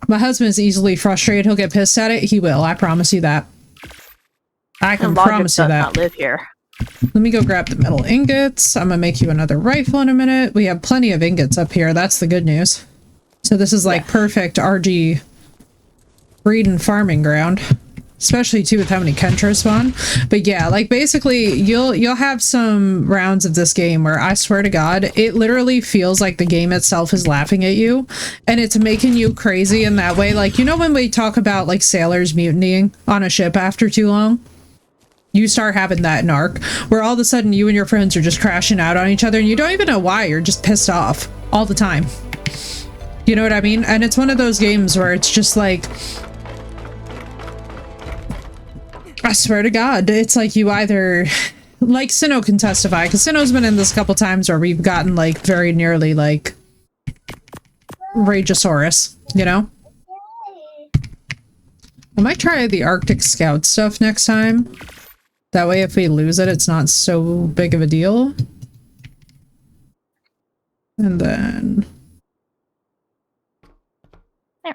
My husband is easily frustrated. He'll get pissed at it. He will. I promise you that. I can promise you that. Not live here. Let me go grab the metal ingots. I'm gonna make you another rifle in a minute. We have plenty of ingots up here. That's the good news. So this is like perfect Argie breed and farming ground, especially too with how many Kentra spawn. But yeah, like basically you'll have some rounds of this game where I swear to God, it literally feels like the game itself is laughing at you and it's making you crazy in that way. Like, you know, when we talk about like sailors mutinying on a ship after too long? You start having that in Ark, where all of a sudden you and your friends are just crashing out on each other and you don't even know why. You're just pissed off all the time. You know what I mean? And it's one of those games where it's just like, I swear to God, it's like you either, like Sinnoh can testify, because Sinnoh's been in this a couple times where we've gotten like very nearly like Rageosaurus, you know? I might try the Arctic Scout stuff next time. That way, if we lose it, it's not so big of a deal. And then... There.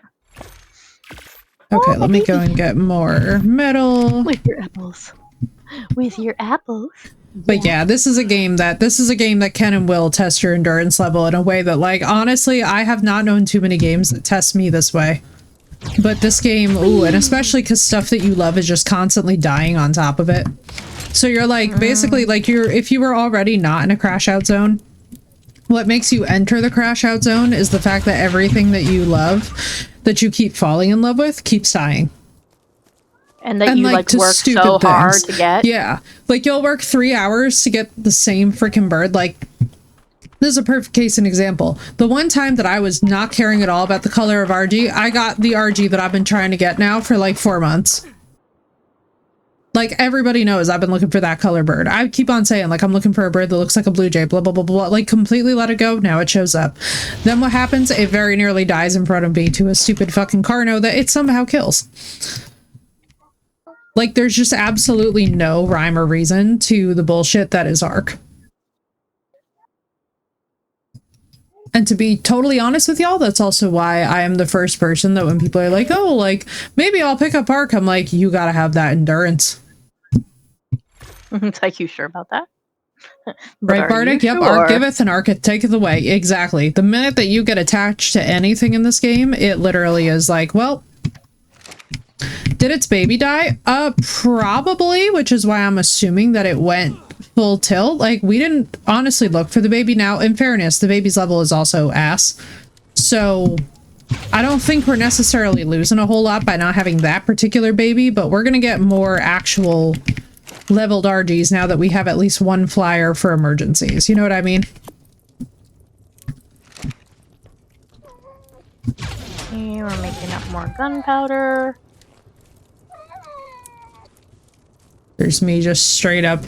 Okay, let me go and get more metal. With your apples. With your apples. But yeah, this is a game that can and will test your endurance level in a way that, like, honestly, I have not known too many games that test me this way. But this game, ooh, and especially because stuff that you love is just constantly dying on top of it. So you're like, basically, like, if you were already not in a crash out zone, what makes you enter the crash out zone is the fact that everything that you love, that you keep falling in love with, keeps dying. And that you, like work so hard to get. Yeah. Like, you'll work 3 hours to get the same freaking bird, like... This is a perfect case and example. The one time that I was not caring at all about the color of Argie, I got the Argie that I've been trying to get now for like 4 months. Like, everybody knows I've been looking for that color bird. I keep on saying, like, I'm looking for a bird that looks like a blue jay, blah, blah, blah, blah. Like, completely let it go. Now it shows up. Then what happens? It very nearly dies in front of me to a stupid fucking Carno that it somehow kills. Like, there's just absolutely no rhyme or reason to the bullshit that is Ark. And to be totally honest with y'all, that's also why I am the first person that when people are like, oh, like, maybe I'll pick up Ark, I'm like, you gotta have that endurance. It's like, you sure about that? Right, Bardic? Yep, sure? Ark giveth and Ark taketh away. Exactly. The minute that you get attached to anything in this game, it literally is like, well, did its baby die? Probably, which is why I'm assuming that it went full tilt. Like, we didn't honestly look for the baby. Now, in fairness, the baby's level is also ass. So, I don't think we're necessarily losing a whole lot by not having that particular baby, but we're gonna get more actual leveled Argies now that we have at least one flyer for emergencies. You know what I mean? Okay, we're making up more gunpowder. There's me just straight up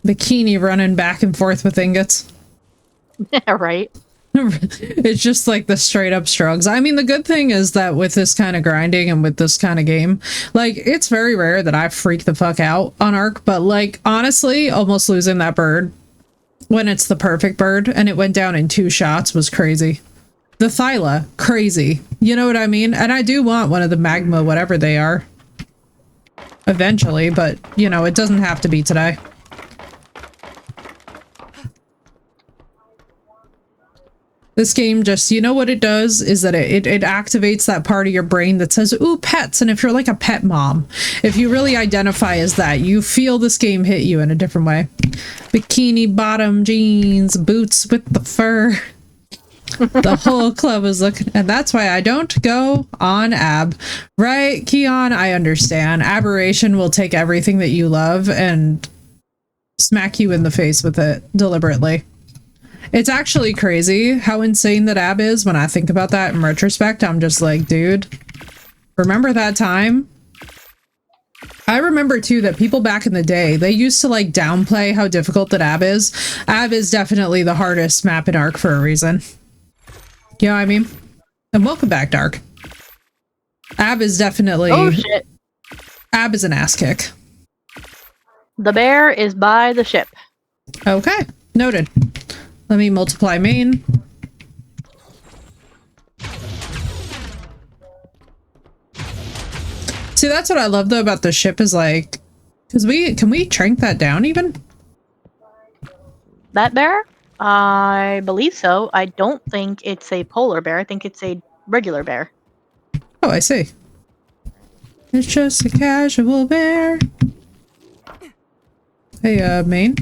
bikini running back and forth with ingots. Yeah, right. It's just like the straight up strugs. I mean, the good thing is that with this kind of grinding and with this kind of game, like, it's very rare that I freak the fuck out on Ark, but like, honestly, almost losing that bird when it's the perfect bird and it went down in 2 shots was crazy. The Thyla, crazy. You know what I mean? And I do want one of the magma, whatever they are, eventually, but you know, it doesn't have to be today. This game just, you know what it does is that it activates that part of your brain that says, ooh, pets. And if you're like a pet mom, if you really identify as that, you feel this game hit you in a different way. Bikini bottom jeans, boots with the fur. The whole club is looking, and that's why I don't go on Ab. Right, Keon? I understand. Aberration will take everything that you love and smack you in the face with it deliberately. It's actually crazy how insane that Ab is. When I think about that in retrospect, I'm just like, dude, remember that time? I remember too that people back in the day, they used to like downplay how difficult that Ab is. Ab is definitely the hardest map in Ark for a reason. You know what I mean? And welcome back, Dark. Ab is definitely... Oh, shit. Ab is an ass kick. The bear is by the ship. Okay. Noted. Let me multiply main. See, that's what I love, though, about the ship is, like... Because can we trank that down, even? That bear? I believe so. I don't think it's a polar bear. I think it's a regular bear. Oh, I see. It's just a casual bear. Hey, main.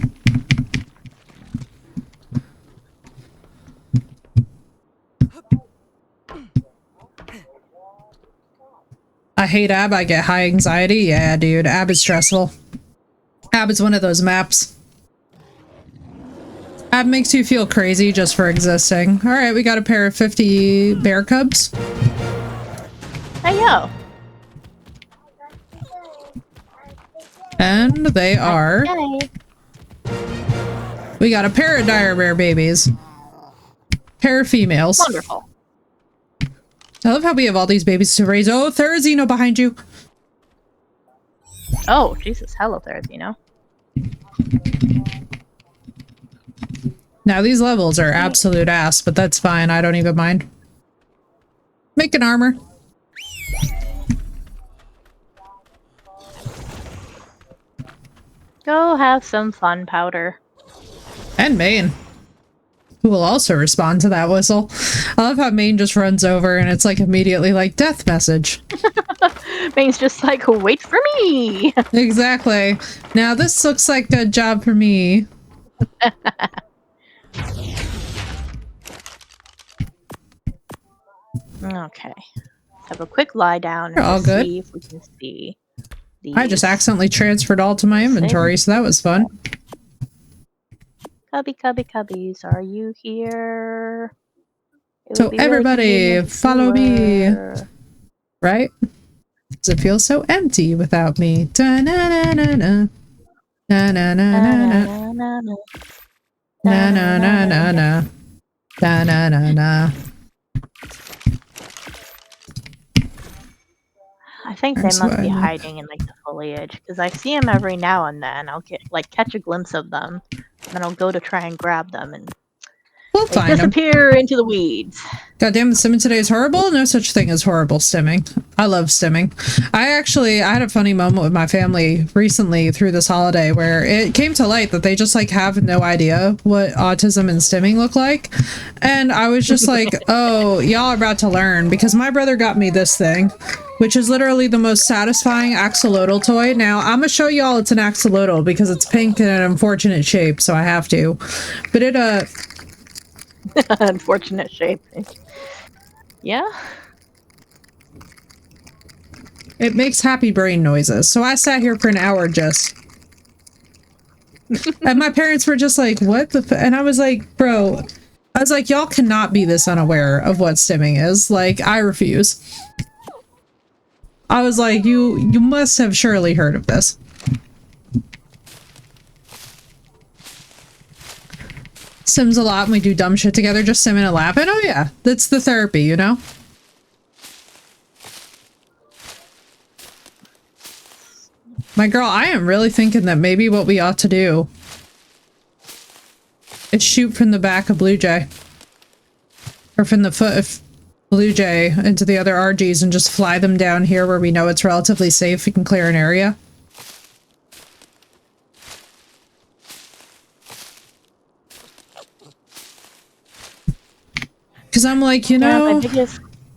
I hate Ab. I get high anxiety. Yeah, dude. Ab is stressful. Ab is one of those maps. Ab makes you feel crazy just for existing. Alright, we got a pair of 50 bear cubs. Hey, yo. And they are... Okay. We got a pair of dire bear babies. Pair of females. Wonderful. I love how we have all these babies to raise. Oh, Therizino behind you. Oh, Jesus. Hello there, Zeno. Now, these levels are absolute ass, but that's fine. I don't even mind. Make an armor. Go have some fun, Powder. And Main, who will also respond to that whistle. I love how Main just runs over and it's like immediately like, death message. Main's just like, wait for me! Exactly. Now, this looks like a job for me. Okay. Have a quick lie down You're all and good. see if we can see these. I just accidentally transferred all to my inventory, so that was fun. Cubbies, are you here? So everybody, follow me. Right? Does it feel so empty without me? Da-na-na-na-na. Na-na-na-na-na. Na-na-na-na-na. Da-na-na-na. I think they must be hiding in like the foliage because I see them every now and then. I'll get catch a glimpse of them, and then I'll go to try and grab them, and We'll they find them. disappear into the weeds. Goddamn, the stimming today is horrible. No such thing as horrible stimming. I love stimming. I had a funny moment with my family recently through this holiday where it came to light that they just like have no idea what autism and stimming look like. And I was just like, oh, y'all are about to learn, because my brother got me this thing, which is literally the most satisfying axolotl toy. Now, I'm gonna show y'all it's an axolotl because it's pink in an unfortunate shape, so I have to. But it, Unfortunate shape. Yeah. it makes happy brain noises. So I sat here for an hour just... and my parents were just like, what the and I was like, bro, I was like, y'all cannot be this unaware of what stimming is. Like, I refuse. I was like, you must have surely heard of this. Sims a lot and we do dumb shit together, just simming and laughing. Oh yeah, that's the therapy, you know? My girl, I am really thinking that maybe what we ought to do is shoot from the back of Blue Jay. Or from the foot of Blue Jay into the other Argies and just fly them down here where we know it's relatively safe. We can clear an area. Because I'm like, you Yeah, know...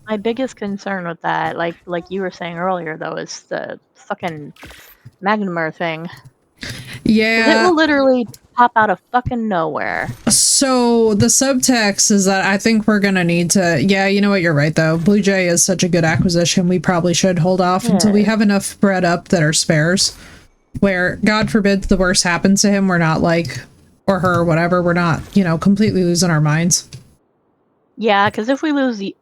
my biggest concern with that, like you were saying earlier, though, is the fucking Magnemer thing. 'Cause it Yeah. will literally pop out of fucking nowhere. So the subtext is that I think we're gonna need to... Yeah, you know what? You're right, though. Blue Jay is such a good acquisition. We probably should hold off until we Yeah. have enough bred up that are spares. Where, God forbid, the worst happens to him, we're not like... Or her, whatever. We're not, you know, completely losing our minds. Yeah, because if we lose the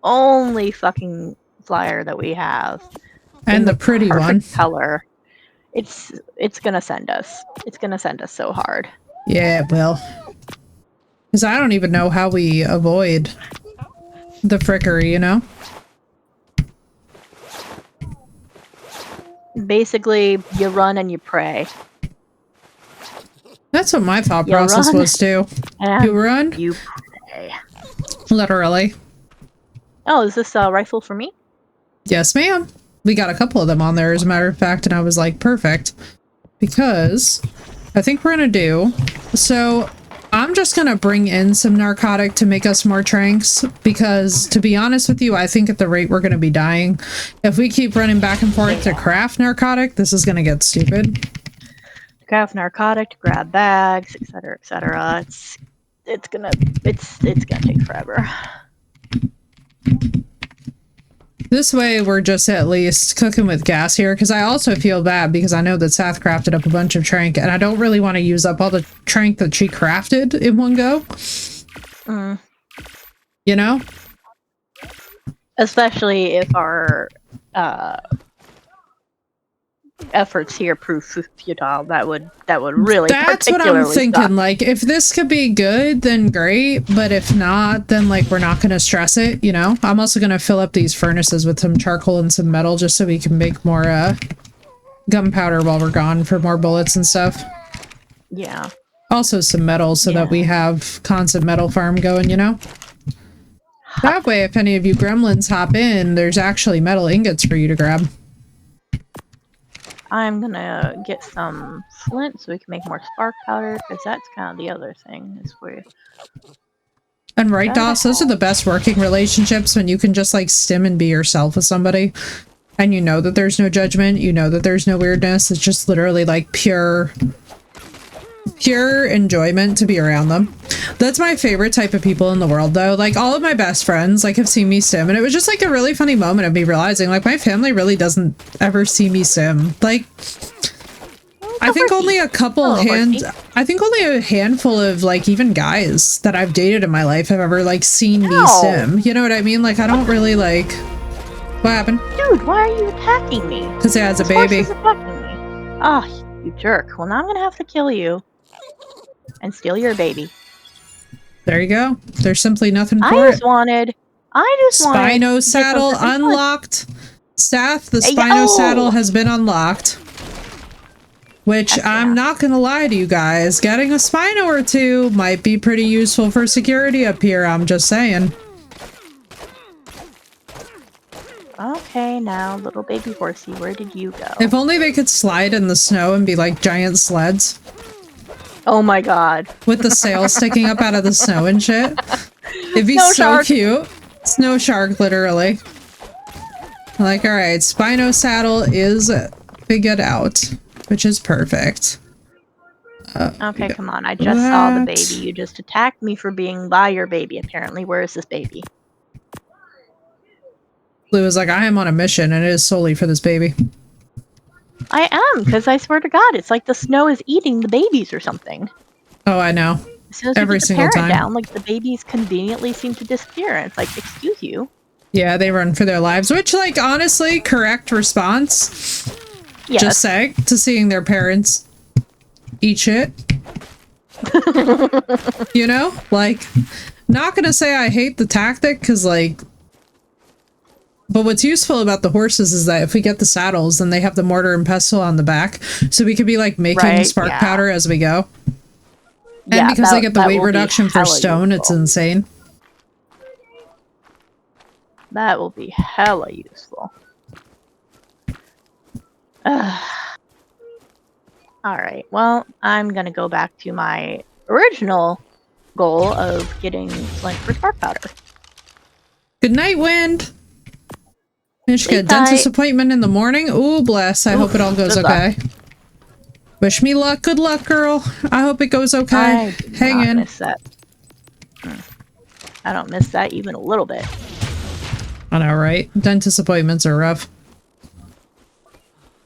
only fucking flyer that we have, in And the pretty one. perfect color, it's gonna send us. It's gonna send us so hard. Yeah, it will. Because I don't even know how we avoid the frickery, you know? Basically, you run and you pray. That's what my thought You process run was too. And You run? you pray. Literally. Oh, is this a rifle for me? Yes, ma'am. We got a couple of them on there, as a matter of fact, and I was like, perfect. Because I think we're gonna do... So, I'm just gonna bring in some narcotic to make us more tranks, because, to be honest with you, I think at the rate we're gonna be dying, if we keep running back and forth to craft narcotic, this is gonna get stupid. Craft narcotic, to grab bags, etc., etc. It's gonna take forever. This way, we're just at least cooking with gas here, because I also feel bad because I know that Seth crafted up a bunch of trank, and I don't really want to use up all the trank that she crafted in one go. You know? Especially if our efforts here prove futile, that would really. That's what I'm thinking. Suck. Like, if this could be good, then great. But if not, then like we're not going to stress it. You know. I'm also going to fill up these furnaces with some charcoal and some metal, just so we can make more gunpowder while we're gone for more bullets and stuff. Yeah. Also some metal, so that we have constant metal farm going. You know. That way, if any of you gremlins hop in, there's actually metal ingots for you to grab. I'm gonna get some flint so we can make more spark powder, because that's kind of the other thing. Is where. And right, Doss, those are the best working relationships, when you can just like stim and be yourself with somebody, and you know that there's no judgment, you know that there's no weirdness. It's just literally like pure enjoyment to be around them. That's my favorite type of people in the world, though. Like, all of my best friends like have seen me sim, and it was just like a really funny moment of me realizing like my family really doesn't ever see me sim. Like, I think only a couple I think only a handful of like even guys that I've dated in my life have ever like seen me sim. You know what I mean? Like, I don't really like... What happened? Dude, why are you attacking me? Because it has a baby. This horse is attacking me. Ah, you jerk. Well, now I'm gonna have to kill you. And steal your baby. There you go. There's simply nothing for I it. just wanted Spino saddle unlocked. Seth, the Spino saddle has been unlocked. Which, I'm not gonna lie to you guys, getting a Spino or two might be pretty useful for security up here, I'm just saying. Okay, now, little baby horsey, where did you go? If only they could slide in the snow and be like giant sleds. Oh my god. With the sails sticking up out of the snow and shit. It'd be Snow so shark. cute. Snow shark, literally. Like, alright, Spino saddle is figured out, which is perfect. Okay, come on. I just saw the baby. You just attacked me for being by your baby, apparently. Where is this baby? Blue is like, I am on a mission, and it is solely for this baby. I am, because I swear to God, it's like the snow is eating the babies or something. Oh, I know. As soon as Every we get the single parent time. down, like, the babies conveniently seem to disappear. And it's like, excuse you. Yeah, they run for their lives, which, like, honestly, correct response. Yes. Just saying, to seeing their parents eat shit. You know? Like, not gonna say I hate the tactic, because, like... But what's useful about the horses is that if we get the saddles, then they have the mortar and pestle on the back, so we could be, like, making spark powder as we go. And because they get the weight reduction for stone, it's insane. That will be hella useful. Alright, well, I'm gonna go back to my original goal of getting flint for spark powder. Good night, Wind. You should get a Sleep tight. dentist appointment in the morning. Ooh, bless. I hope it all goes good okay. Wish me luck. Good luck, girl. I hope it goes okay. I do Hang not in. miss that. I don't miss that even a little bit. I know, right? Dentist appointments are rough.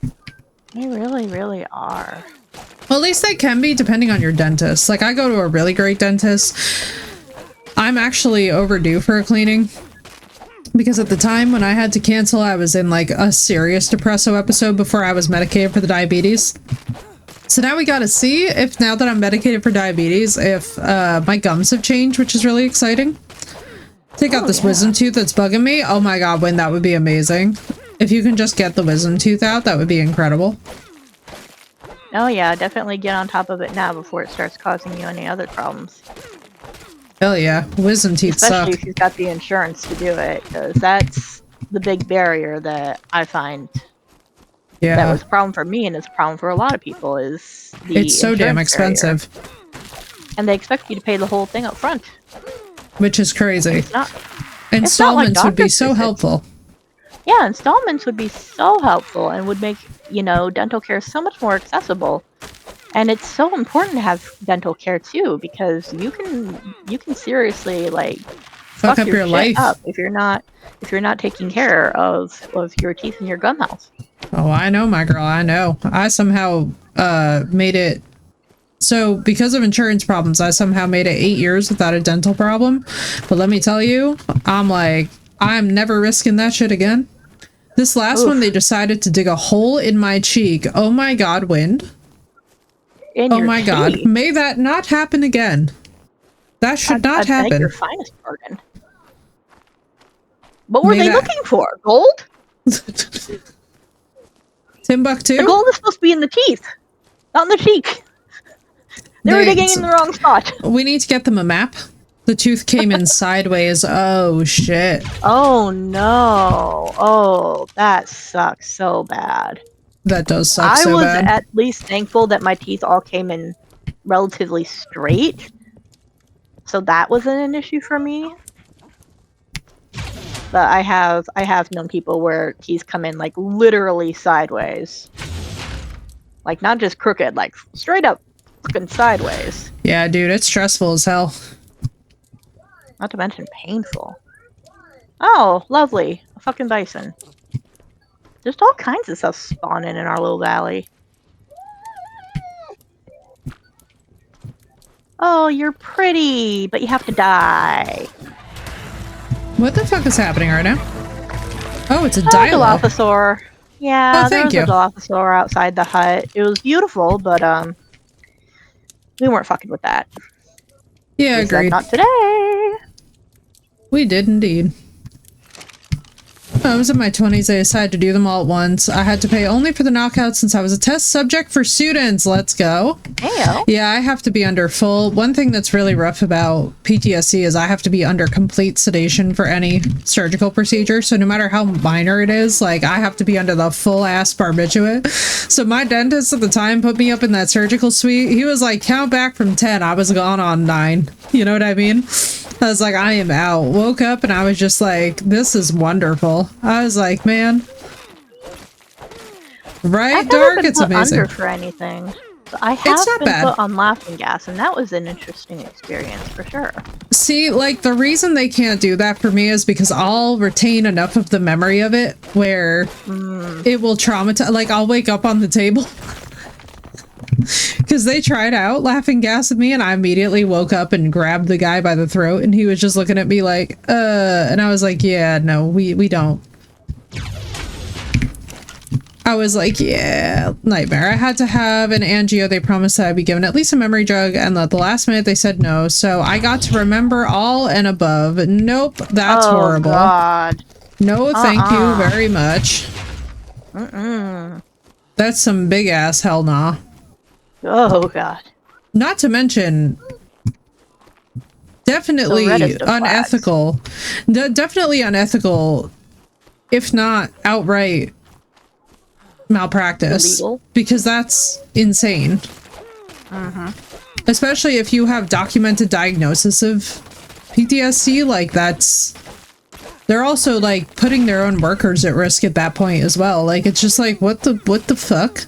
They really, really are. Well, at least they can be, depending on your dentist. Like, I go to a really great dentist. I'm actually overdue for a cleaning. Because at the time when I had to cancel, I was in, like, a serious depresso episode before I was medicated for the diabetes. So now we gotta see if, now that I'm medicated for diabetes, if my gums have changed, which is really exciting. Take out this wisdom tooth that's bugging me. Oh my god, Wynn, that would be amazing. If you can just get the wisdom tooth out, that would be incredible. Oh yeah, definitely get on top of it now before it starts causing you any other problems. Hell yeah, wisdom teeth Especially suck. if you've got the insurance to do it, because that's the big barrier that I find Yeah, that was a problem for me, and it's a problem for a lot of people, is the it's so damn insurance barrier. expensive, And they expect you to pay the whole thing up front. which is crazy. It's not. Installments would be doctor's so visits. helpful. Yeah, installments would be so helpful and would make, dental care so much more accessible. And it's so important to have dental care too, because you can seriously Fuck up your shit life. up if you're not taking care of your teeth and your gum health. Oh, I know, my girl, I know. I somehow made it. So, because of insurance problems, I somehow made it 8 years without a dental problem. But let me tell you, I'm never risking that shit again. This last one, they decided to dig a hole in my cheek. Oh my god, Wind. Oh my god. May that not happen again. That should not I happen. beg your finest pardon. What were May they that- looking for? Gold? Timbuktu? The gold is supposed to be in the teeth, not in the cheek. They were digging in the wrong spot. We need to get them a map. The tooth came in sideways. Oh, shit. Oh no. Oh, that sucks so bad. That does suck I so was bad. at least thankful that my teeth all came in relatively straight. So that wasn't an issue for me. But I have known people where teeth come in like literally sideways. Like not just crooked, like straight up fucking sideways. Yeah, dude, it's stressful as hell. Not to mention painful. Oh, lovely. A fucking bison. There's all kinds of stuff spawning in our little valley. Oh, you're pretty, but you have to die. What the fuck is happening right now? Oh, it's a Oh, dialogue. Dilophosaur. Yeah, Oh, there thank was you. a Dilophosaur outside the hut. It was beautiful, but we weren't fucking with that. Yeah, We said, agreed. not today. We did indeed. I was in my 20s. I decided to do them all at once. I had to pay only for the knockout since I was a test subject for students. Let's go. Heyo. Yeah, I have to be under full. One thing that's really rough about PTSD is I have to be under complete sedation for any surgical procedure. So no matter how minor it is, like I have to be under the full ass barbiturate. So my dentist at the time put me up in that surgical suite. He was like, count back from 10. I was gone on 9. You know what I mean? I was like, I am out. Woke up and I was just like, this is wonderful. I was like, man. Right, I've never Dark? been It's put amazing. under for anything. But I have It's not been bad. put on laughing gas, and that was an interesting experience for sure. See, like, the reason they can't do that for me is because I'll retain enough of the memory of it where it will traumatize. Like, I'll wake up on the table. Because they tried out laughing gas at me, and I immediately woke up and grabbed the guy by the throat, and he was just looking at me like, and I was like, yeah, no, we don't. I was like, yeah, nightmare. I had to have an angio. They promised that I'd be given at least a memory drug, and at the last minute they said no. So I got to remember all and above. Nope, that's horrible. God. No, thank you very much. Mm-mm. That's some big ass hell nah. Oh god. Not to mention, definitely The reddest of unethical. Definitely unethical, if not outright malpractice. Illegal. Because that's insane. Especially if you have documented diagnosis of PTSD, like that's they're also like putting their own workers at risk at that point as well. Like, it's just like, what the fuck?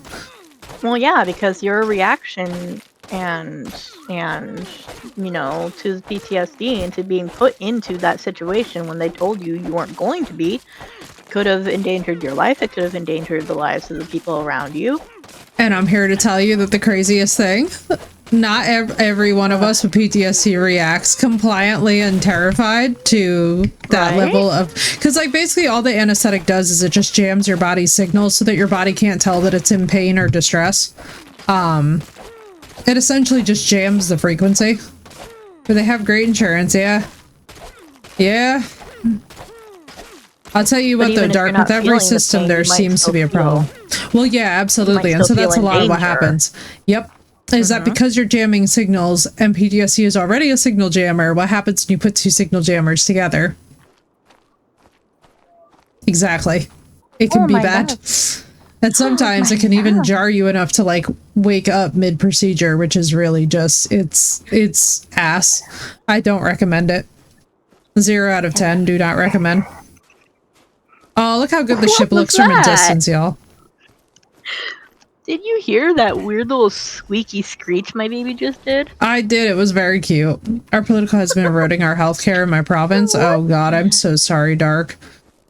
Well, yeah, because your reaction and you know, to PTSD and to being put into that situation when they told you you weren't going to be could have endangered your life. It could have endangered the lives of the people around you. And I'm here to tell you that the craziest thing, not every one of us with PTSD reacts compliantly and terrified to that level of, because like basically all the anesthetic does is it just jams your body's signals so that your body can't tell that it's in pain or distress. It essentially just jams the frequency. But they have great insurance, yeah. Yeah. I'll tell you what though, Dark, with every system there seems to be a problem. Well, yeah, absolutely. And so that's a lot of what happens. Yep. Is that because you're jamming signals and PTSD is already a signal jammer, what happens when you put two signal jammers together? Exactly. It can be bad. And sometimes it can even jar you enough to like wake up mid-procedure, which is really just, it's ass. I don't recommend it. 0 out of 10, do not recommend. Oh, look how good the ship looks from a distance, y'all. Did you hear that weird little squeaky screech my baby just did? I did. It was very cute. Our political has been eroding our healthcare in my province. Oh god, I'm so sorry, Dark.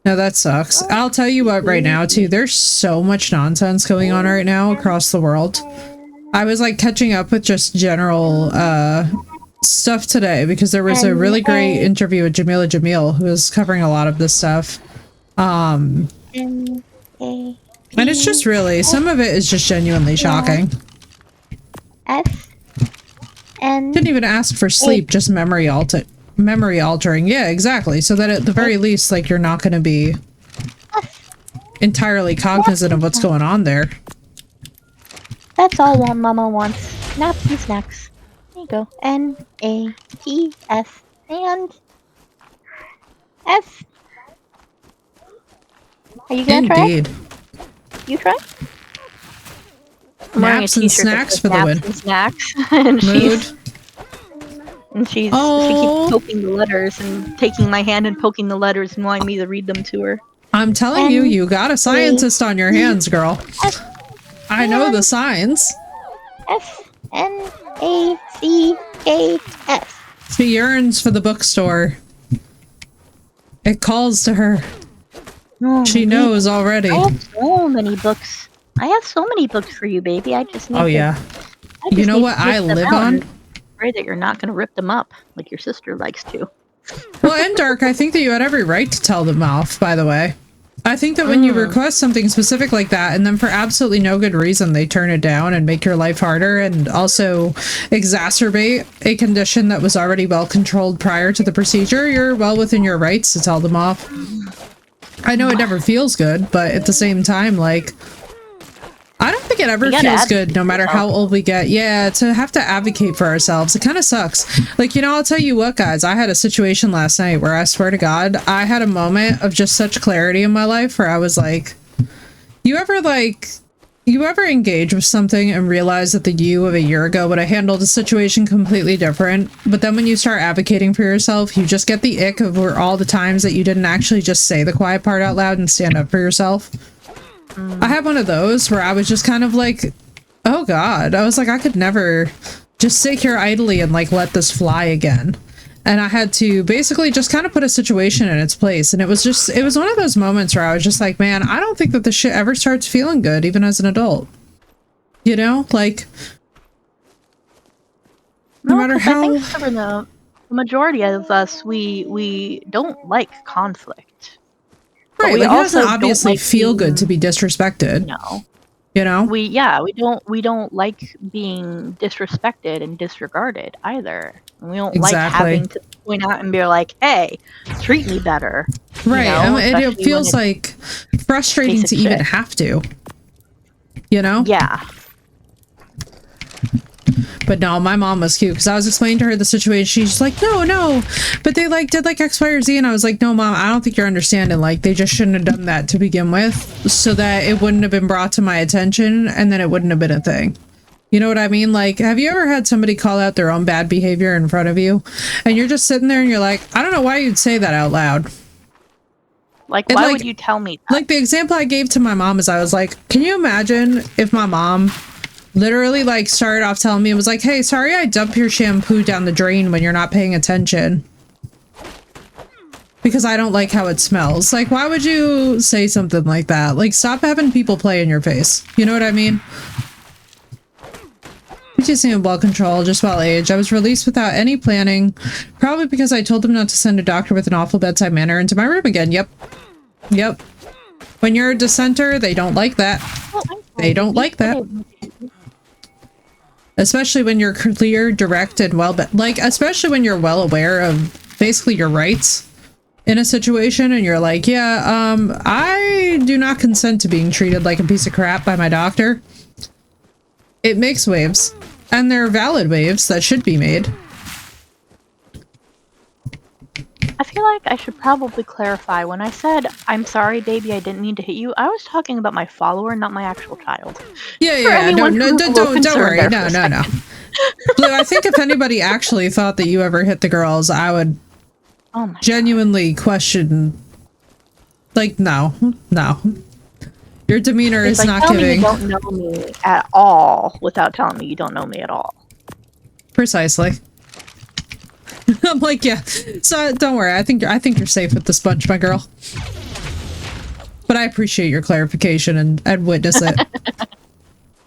No, that sucks. I'll tell you what right now, too. There's so much nonsense going on right now across the world. I was like catching up with just general stuff today because there was a really great interview with Jamila Jamil who was covering a lot of this stuff. And it's just really, some of it is just genuinely shocking. Didn't even ask for sleep, just memory altering. Yeah, exactly. So that at the very least, like, you're not going to be entirely cognizant of what's going on there. That's all one mama wants. Napsy snacks. There you go. N-A-P-S and S. Are you gonna Indeed. try? You try? Naps and snacks for the win. And snacks. And she keeps poking the letters and taking my hand and poking the letters and wanting me to read them to her. I'm telling you, you got a scientist on your hands, girl. I know the signs. S-N-A-C-K-S. She yearns for the bookstore. It calls to her. Oh, she knows already. I have so many books. I have so many books for you, baby. I just need You know what I live on? Afraid that you're not going to rip them up like your sister likes to. Well, and Dark, I think that you had every right to tell them off, by the way. I think that when you request something specific like that, and then for absolutely no good reason, they turn it down and make your life harder and also exacerbate a condition that was already well controlled prior to the procedure, you're well within your rights to tell them off. I know it never feels good, but at the same time, like, I don't think it ever feels good no matter how old we get. Yeah, to have to advocate for ourselves, it kind of sucks. Like, you know, I'll tell you what, guys, I had a situation last night where I swear to God, I had a moment of just such clarity in my life where I was like, you ever engage with something and realize that the you of a year ago would have handled a situation completely different, but then when you start advocating for yourself, you just get the ick of where all the times that you didn't actually just say the quiet part out loud and stand up for yourself. I had one of those where I was just kind of like, oh god, I was like, I could never just sit here idly and like let this fly again. And I had to basically just kind of put a situation in its place. And it was one of those moments where I was just like, man, I don't think that this shit ever starts feeling good, even as an adult. You know, like, no matter how. I think for the majority of us, we don't like conflict. Right, like, it doesn't obviously feel good to be disrespected. No. You know? We don't like being disrespected and disregarded either. We don't like having to point out and be like, hey, treat me better. Right. You know? It feels like frustrating to even have to. You know? Yeah. But no, my mom was cute because I was explaining to her the situation. She's like, no, but they like did like X, Y, or Z, and I was like, no, Mom, I don't think you're understanding. Like, they just shouldn't have done that to begin with, so that it wouldn't have been brought to my attention, and then it wouldn't have been a thing. You know what I mean? Like, have you ever had somebody call out their own bad behavior in front of you, and you're just sitting there and you're like, I don't know why you'd say that out loud. Like, why would you tell me that? Like, the example I gave to my mom is I was like, can you imagine if my mom literally, like, started off telling me, it was like, hey, sorry I dump your shampoo down the drain when you're not paying attention. Because I don't like how it smells. Like, why would you say something like that? Like, stop having people play in your face. You know what I mean? You just seem well controlled, just well aged. I was released without any planning. Probably because I told them not to send a doctor with an awful bedside manner into my room again. Yep. Yep. When you're a dissenter, they don't like that. They don't like that. Especially when you're clear, direct, and especially when you're well aware of basically your rights in a situation, and you're like, yeah, I do not consent to being treated like a piece of crap by my doctor. It makes waves, and they're valid waves that should be made. I feel like I should probably clarify. When I said, I'm sorry, baby, I didn't mean to hit you, I was talking about my follower, not my actual child. Yeah, don't worry. No. Blue, I think if anybody actually thought that you ever hit the girls, I would genuinely question. Like, no. Your demeanor is not giving. You don't know me at all without telling me you don't know me at all. Precisely. I'm like, yeah. So don't worry. I think you're safe with this bunch, my girl. But I appreciate your clarification and witness it.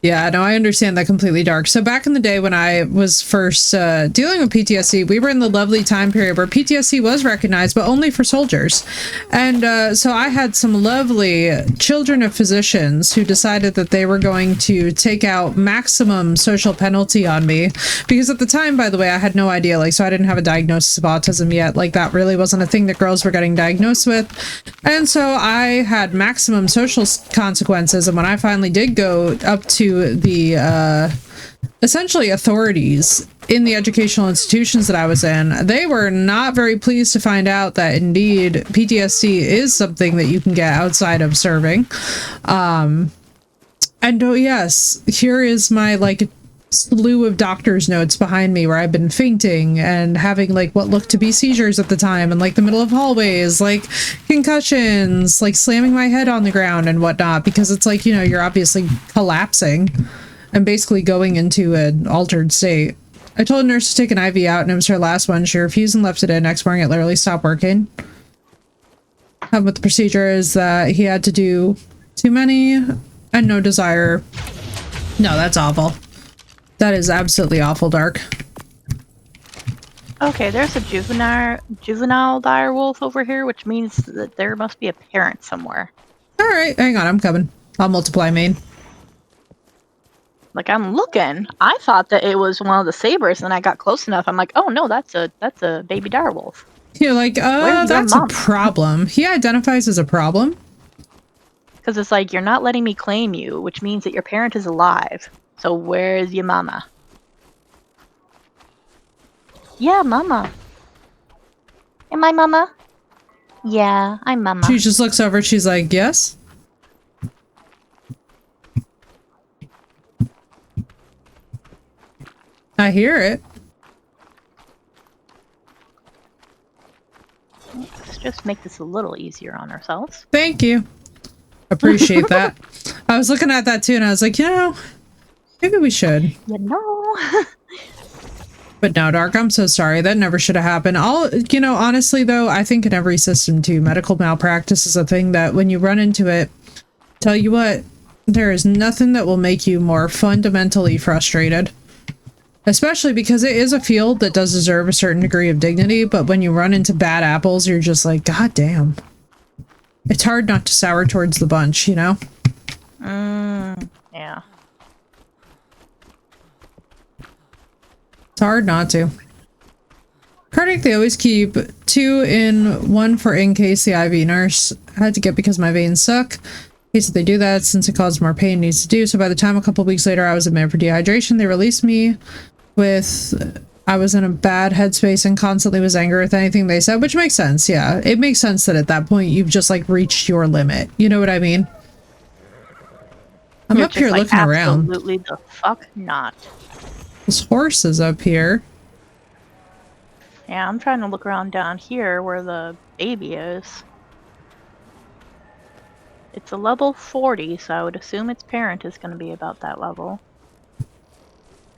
Yeah, no, I understand that completely, Dark. So back in the day when I was first dealing with PTSD, we were in the lovely time period where PTSD was recognized, but only for soldiers. And so I had some lovely children of physicians who decided that they were going to take out maximum social penalty on me. Because at the time, by the way, I had no idea, like, so I didn't have a diagnosis of autism yet. Like, that really wasn't a thing that girls were getting diagnosed with. And so I had maximum social consequences. And when I finally did go up to the essentially authorities in the educational institutions that I was in, they were not very pleased to find out that indeed PTSD is something that you can get outside of serving. And oh yes, here is my like slew of doctor's notes behind me where I've been fainting and having like what looked to be seizures at the time, and like the middle of hallways, like concussions, like slamming my head on the ground and whatnot, because it's like, you know, you're obviously collapsing and basically going into an altered state. I told a nurse to take an IV out and it was her last one. She refused and left it in. Next morning it literally stopped working. What the procedure is that he had to do too many and no desire. No, that's awful. That is absolutely awful, Dark. Okay, there's a juvenile dire wolf over here, which means that there must be a parent somewhere. Alright, hang on, I'm coming. I'll multiply main. Like, I'm looking. I thought that it was one of the sabers, and I got close enough. I'm like, oh no, that's a baby dire wolf. You're like, that's a problem. He identifies as a problem? Because it's like, you're not letting me claim you, which means that your parent is alive. So where's your mama? Yeah, mama. Am I mama? Yeah, I'm mama. She just looks over, she's like, yes? I hear it. Let's just make this a little easier on ourselves. Thank you. Appreciate that. I was looking at that too and I was like, you know, maybe we should. You know. But no, Dark, I'm so sorry. That never should have happened. You know, honestly though, I think in every system too, medical malpractice is a thing that when you run into it, tell you what, there is nothing that will make you more fundamentally frustrated. Especially because it is a field that does deserve a certain degree of dignity, but when you run into bad apples, you're just like, God damn. It's hard not to sour towards the bunch, you know? Yeah. It's hard not to. Cardiac, they always keep 2 in, 1 for in case the IV nurse had to get because my veins suck. In case they do that, since it causes more pain, needs to do. So by the time a couple weeks later I was admitted for dehydration, they released me with... I was in a bad headspace and constantly was angry with anything they said, which makes sense, yeah. It makes sense that at that point you've just, like, reached your limit. You know what I mean? I'm up here looking around. Absolutely the fuck not. This horse is up here. Yeah, I'm trying to look around down here where the baby is. It's a level 40, so I would assume its parent is going to be about that level.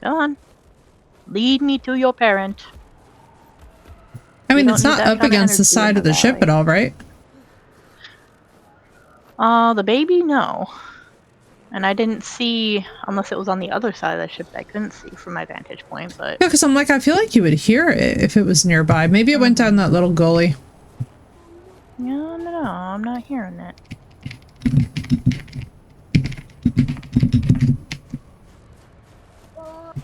Come on. Lead me to your parent. I mean, We it's don't need not that up kind of against the energy in side of the ship valley. at all, right? The baby, no. And I didn't see, unless it was on the other side of the ship, I couldn't see from my vantage point, but... Yeah, because I'm like, I feel like you would hear it if it was nearby. Maybe it went down that little gully. No, I'm not hearing it.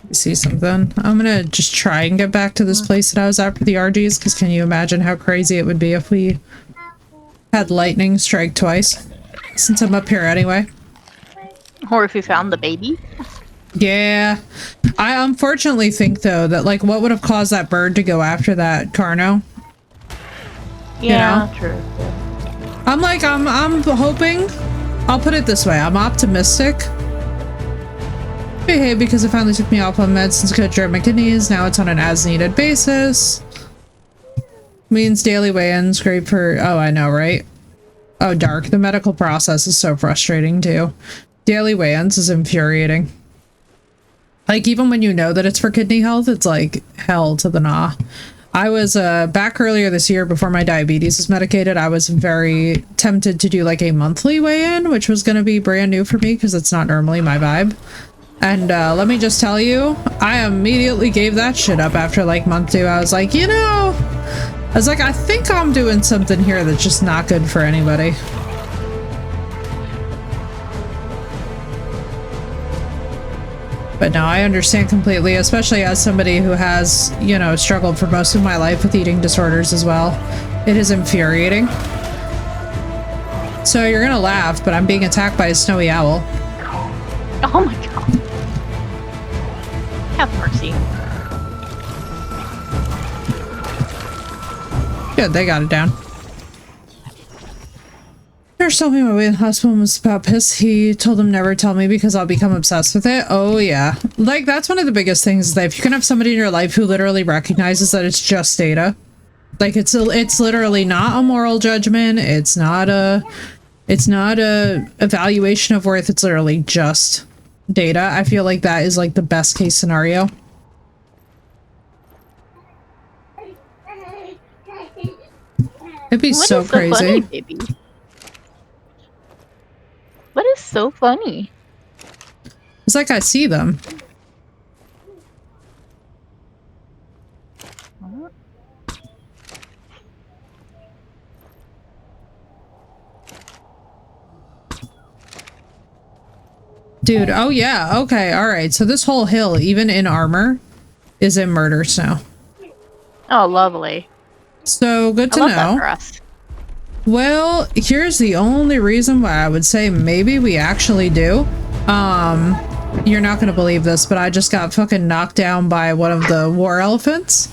You see something? I'm gonna just try and get back to this place that I was at for the Argies, because can you imagine how crazy it would be if we had lightning strike twice? Since I'm up here anyway. Or if you found the baby. Yeah. I unfortunately think, though, that, like, what would have caused that bird to go after that Carno? Yeah, You know? true. I'm like, I'm hoping, I'll put it this way, I'm optimistic. Hey, because it finally took me off on meds since I could drip my kidneys. Now it's on an as-needed basis. Means daily weigh-ins, great for... Oh, I know, right? Oh, dark. The medical process is so frustrating, too. Daily weigh-ins is infuriating. Like, even when you know that it's for kidney health, it's like hell to the gnaw. I was back earlier this year before my diabetes was medicated. I was very tempted to do like a monthly weigh-in, which was going to be brand new for me because it's not normally my vibe. And let me just tell you, I immediately gave that shit up after like month 2. I was like, you know, I think I'm doing something here that's just not good for anybody. But no, I understand completely, especially as somebody who has, you know, struggled for most of my life with eating disorders as well. It is infuriating. So you're gonna laugh, but I'm being attacked by a snowy owl. Oh my god. Have mercy. Good, they got it down. Nurse told me my way in the hospital was about piss. He told him never tell me because I'll become obsessed with it. Oh yeah. Like, that's one of the biggest things, is that if you can have somebody in your life who literally recognizes that it's just data. Like, it's literally not a moral judgment. It's not a evaluation of worth. It's literally just data. I feel like that is like the best case scenario. It'd be so crazy. So funny, baby? What is so funny? It's like I see them. Dude, oh yeah, okay, alright. So this whole hill, even in armor, is in murder snow. Oh, lovely. So, good to I love know. that for us. Well, here's the only reason why I would say maybe we actually do. You're not gonna believe this, but I just got fucking knocked down by one of the war elephants.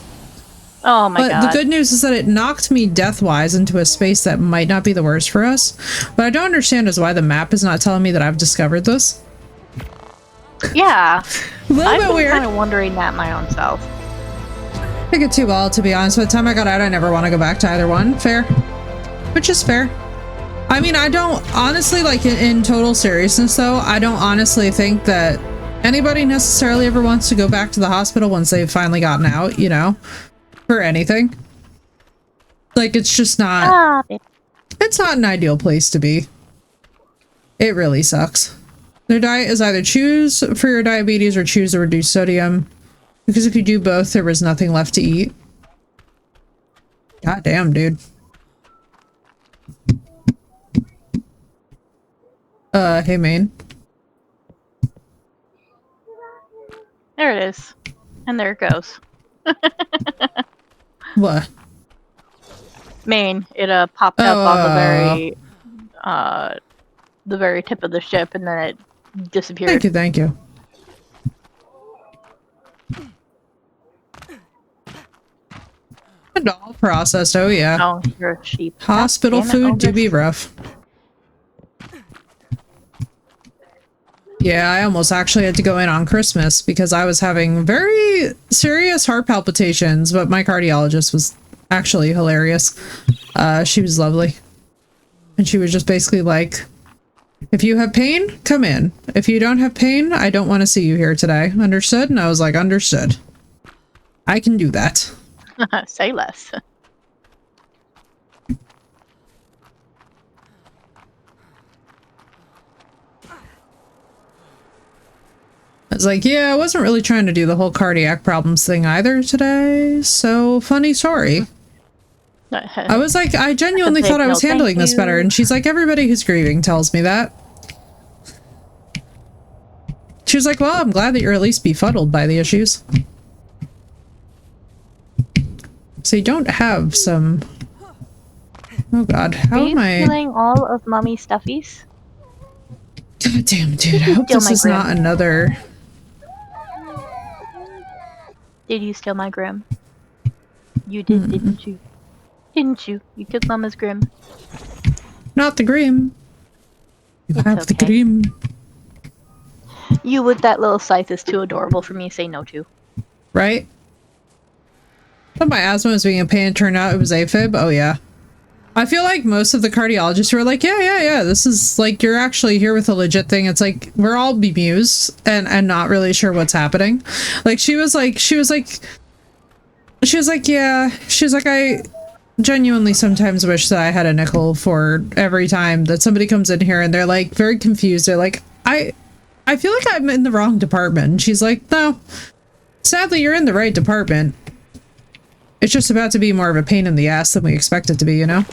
Oh my god. But the good news is that it knocked me death-wise into a space that might not be the worst for us. What I don't understand is why the map is not telling me that I've discovered this. Yeah. A little I've bit been weird. kind of wondering that my own self. I think it too well, to be honest. By the time I got out, I never want to go back to either one. Fair. Which is fair. I mean, I don't honestly, like, in total seriousness, though, I don't honestly think that anybody necessarily ever wants to go back to the hospital once they've finally gotten out, you know, for anything. Like, it's just not, it's not an ideal place to be. It really sucks. Their diet is either choose for your diabetes or choose to reduce sodium. Because if you do both, there was nothing left to eat. God damn, dude. Hey, Maine. There it is. And there it goes. What? Maine. It popped up on the very tip of the ship, and then it disappeared. Thank you, thank you. And all processed, oh yeah. Oh, you're a sheep. Hospital God damn it, food do Otis. be rough. Yeah, I almost actually had to go in on Christmas because I was having very serious heart palpitations, but my cardiologist was actually hilarious. She was lovely. And she was just basically like, If you have pain, come in. If you don't have pain, I don't want to see you here today. Understood? And I was like, understood. I can do that. Say less. I was like, yeah, I wasn't really trying to do the whole cardiac problems thing either today. So, funny story. I was like, I genuinely thought I was handling this better. And she's like, everybody who's grieving tells me that. She was like, well, I'm glad that you're at least befuddled by the issues. So you don't have some... Oh god, how am I... feeling all of Mummy's stuffies? God damn, dude, I hope this is not another... Did you steal my Grim? You did, didn't you? Didn't you? You took Mama's Grim. Not the Grim. You It's have the okay. Grim. You with that little scythe is too adorable for me to say no to. Right? Thought my asthma was being a pain. Turned out it was AFib. Oh yeah. I feel like most of the cardiologists were like, yeah, this is like, you're actually here with a legit thing. It's like, we're all bemused and not really sure what's happening. Like, she was like, yeah, she's like, I genuinely sometimes wish that I had a nickel for every time that somebody comes in here and they're like very confused. They're like, I feel like I'm in the wrong department. And she's like, no, sadly, you're in the right department. It's just about to be more of a pain in the ass than we expect it to be, you know?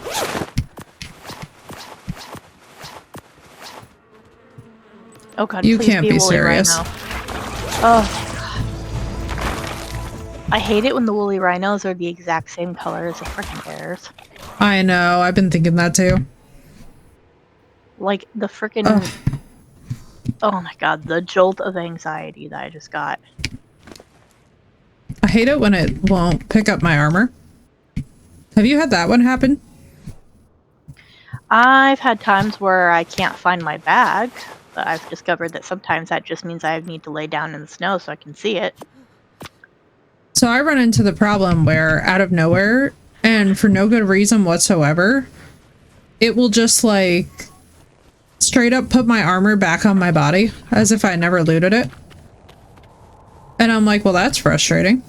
Oh god, You please can't be woolly serious. rhino. Oh god. I hate it when the woolly rhinos are the exact same color as the frickin' bears. I know, I've been thinking that too. Like, the frickin'... Oh my god, the jolt of anxiety that I just got. I hate it when it won't pick up my armor. Have you had that one happen? I've had times where I can't find my bag, but I've discovered that sometimes that just means I need to lay down in the snow so I can see it. So I run into the problem where out of nowhere and for no good reason whatsoever, it will just like straight up put my armor back on my body as if I never looted it. And I'm like, well, that's frustrating.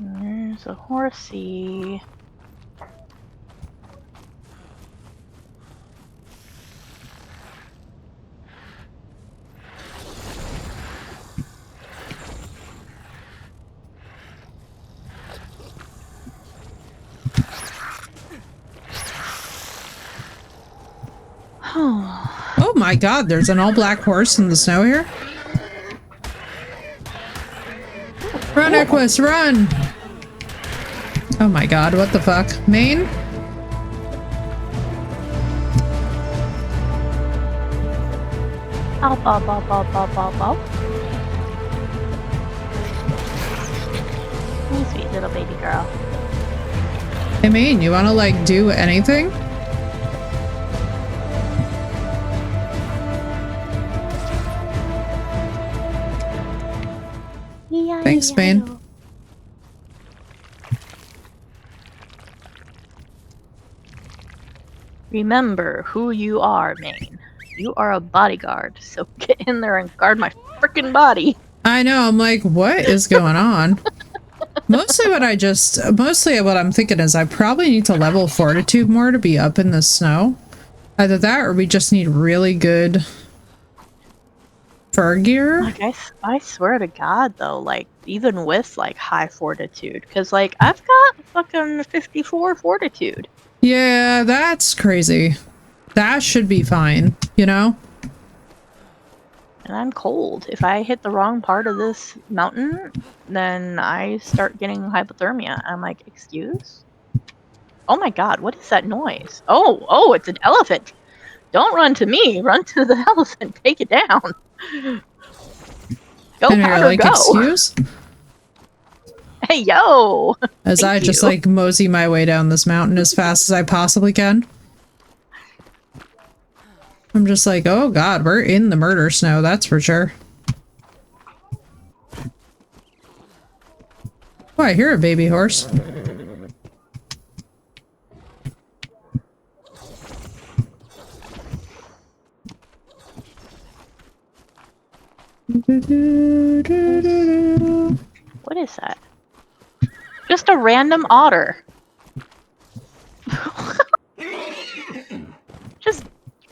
There's a horsey. Oh my god, there's an all-black horse in the snow here? Run, Equus, run! Oh my god, what the fuck? Maine? Ow, bow, bow, bow, bow, bow, bow. You sweet little baby girl. Hey Maine, you wanna like do anything? Thanks, Maine. Remember who you are, Maine. You are a bodyguard, so get in there and guard my freaking body. I know, I'm like, what is going on? Mostly what I'm thinking is I probably need to level fortitude more to be up in the snow. Either that or we just need really good fur gear. Like, I swear to God, though, like, even with, like, high fortitude, because, like, I've got fucking 54 fortitude. Yeah, that's crazy. That should be fine, you know? And I'm cold. If I hit the wrong part of this mountain, then I start getting hypothermia. I'm like, excuse? Oh my god, what is that noise? Oh, it's an elephant. Don't run to me. Run to the elephant. Take it down. Go, And you're Powder, like, go. excuse? Hey, yo. As Thank I just you. like mosey my way down this mountain as fast as I possibly can. I'm just like, oh god, we're in the murder snow, that's for sure. Oh, I hear a baby horse. What is that? Just a random otter. Just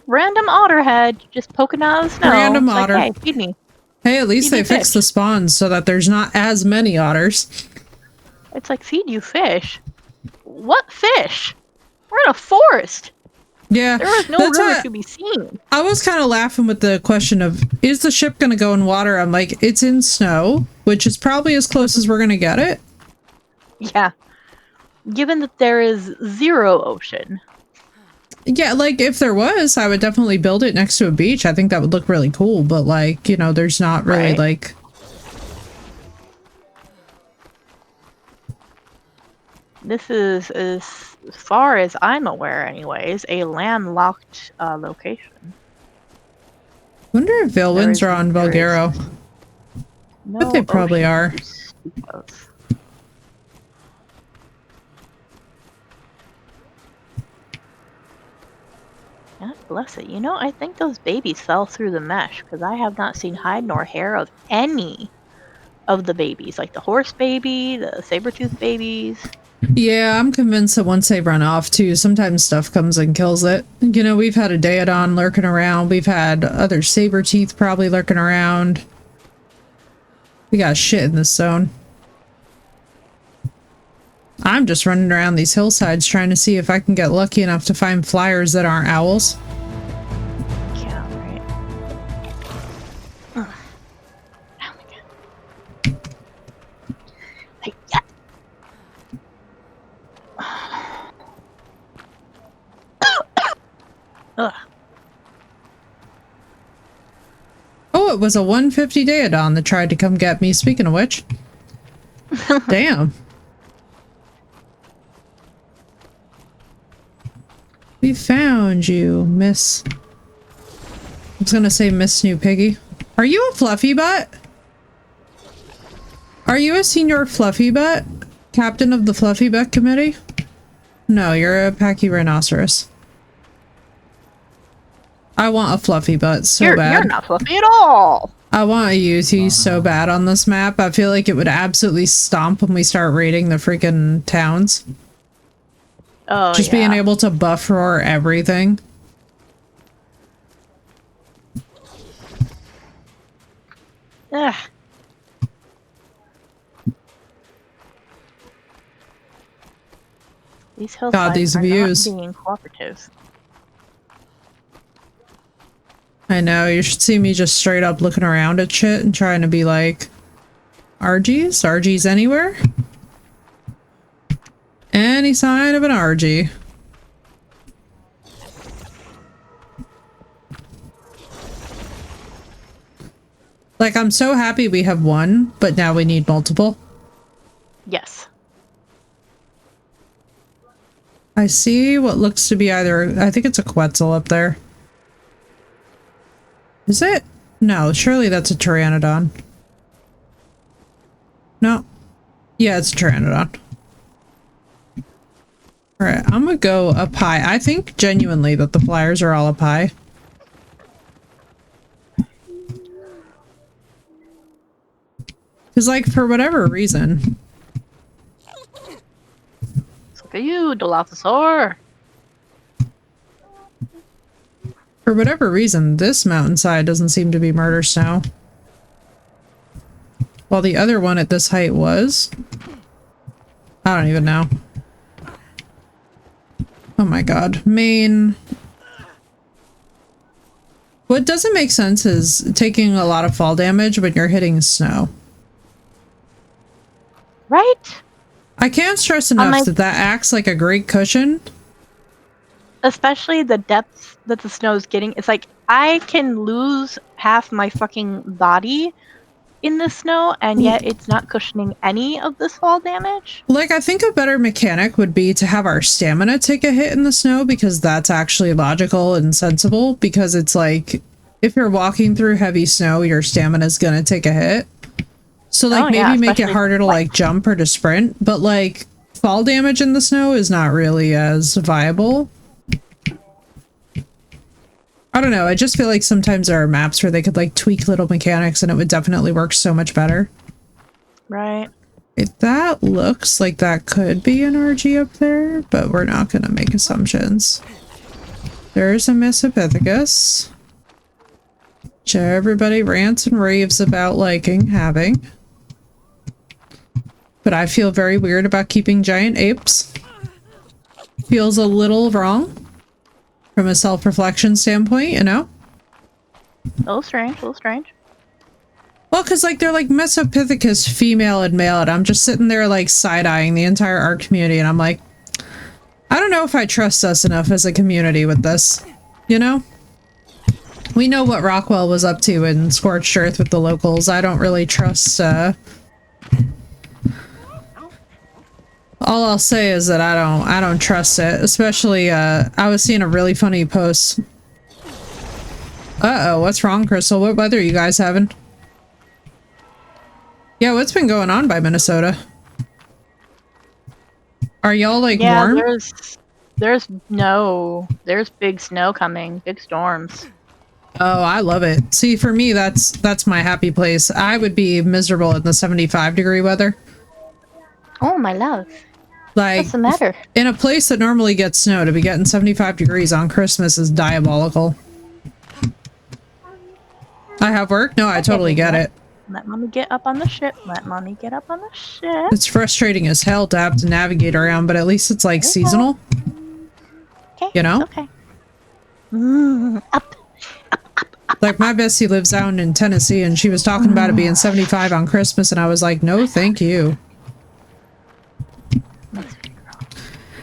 random otter head just poking out of the snow. Random It's like, otter. hey, feed me. Hey, at least Feed they me fixed fish. the spawns so that there's not as many otters. It's like, feed you fish. What fish? We're in a forest. Yeah, There is no that's river what- to be seen. I was kind of laughing with the question of, is the ship going to go in water? I'm like, it's in snow, which is probably as close as we're going to get it. Yeah. Given that there is zero ocean. Yeah, like, if there was, I would definitely build it next to a beach. I think that would look really cool, but, like, you know, there's not really, Right. like... This is, as far as I'm aware anyways, a landlocked location. wonder if Vilwins are on there is- Valgaro. No But they probably ocean are. to speak of. God bless it. You know, I think those babies fell through the mesh because I have not seen hide nor hair of any of the babies. Like the horse baby, the saber-tooth babies. Yeah, I'm convinced that once they run off, too, sometimes stuff comes and kills it. You know, we've had a Daedon lurking around. We've had other saber teeth probably lurking around. We got shit in this zone. I'm just running around these hillsides trying to see if I can get lucky enough to find flyers that aren't owls. Yeah, right. Ugh. Oh my god. Hey, yeah. Ugh. Oh, it was a 150 Daedon that tried to come get me, speaking of which. Damn. We found you, Miss... I was gonna say Miss New Piggy. Are you a fluffy butt? Are you a senior fluffy butt? Captain of the fluffy butt committee? No, you're a packy rhinoceros. I want a fluffy butt so bad. You're not fluffy at all. I want to use you so bad on this map. I feel like it would absolutely stomp when we start raiding the freaking towns. Oh, Just being able to buff roar everything. Ugh. These hillsides God, these are views. not being cooperative. I know, you should see me just straight up looking around at shit and trying to be like, Argies? Argies anywhere? Any sign of an Argie? Like, I'm so happy we have one, but now we need multiple. Yes. I see what looks to be either, I think it's a Quetzal up there. Is it? No, surely that's a Pteranodon. No. Yeah, it's a Pteranodon. Alright, I'm gonna go up high. I think genuinely that the flyers are all up high. Because, like, for whatever reason... Look at you, Dilophosaur. For whatever reason, this mountainside doesn't seem to be murder snow. While the other one at this height was. I don't even know. Oh my god. Maine. What doesn't make sense is taking a lot of fall damage when you're hitting snow. Right? I can't stress enough that that acts like a great cushion. Especially the depth that the snow is getting. It's like, I can lose half my fucking body in the snow, and yet it's not cushioning any of this fall damage. Like, I think a better mechanic would be to have our stamina take a hit in the snow, because that's actually logical and sensible, because it's like, if you're walking through heavy snow, your stamina is gonna take a hit. So like Oh, maybe yeah, make it especially harder to like jump or to sprint, but like fall damage in the snow is not really as viable. I don't know, I just feel like sometimes there are maps where they could like tweak little mechanics and it would definitely work so much better. Right. That looks like that could be an Argie up there, but we're not gonna make assumptions. There's a Missipithecus, which everybody rants and raves about liking having. But I feel very weird about keeping giant apes. Feels a little wrong from a self-reflection standpoint, you know? A little strange, a little strange. Well, because like they're like Messopithecus female and male, and I'm just sitting there like side-eyeing the entire art community, and I'm like, I don't know if I trust us enough as a community with this, you know? We know what Rockwell was up to in Scorched Earth with the locals. I don't really trust, all I'll say is that I don't trust it, especially, I was seeing a really funny post. Uh-oh, what's wrong, Crystal? What weather are you guys having? Yeah, what's been going on by Minnesota? Are y'all, like, warm? There's big snow coming, big storms. Oh, I love it. See, for me, that's my happy place. I would be miserable in the 75-degree weather. Oh, my love. Like, what's the matter? In a place that normally gets snow, to be getting 75 degrees on Christmas is diabolical. I have work? No, I totally get it. Let mommy get up on the ship. Let mommy get up on the ship. It's frustrating as hell to have to navigate around, but at least it's like seasonal. Okay. You know? Okay. Up. Like my bestie lives out in Tennessee and she was talking about it being 75 on Christmas and I was like, no, thank you.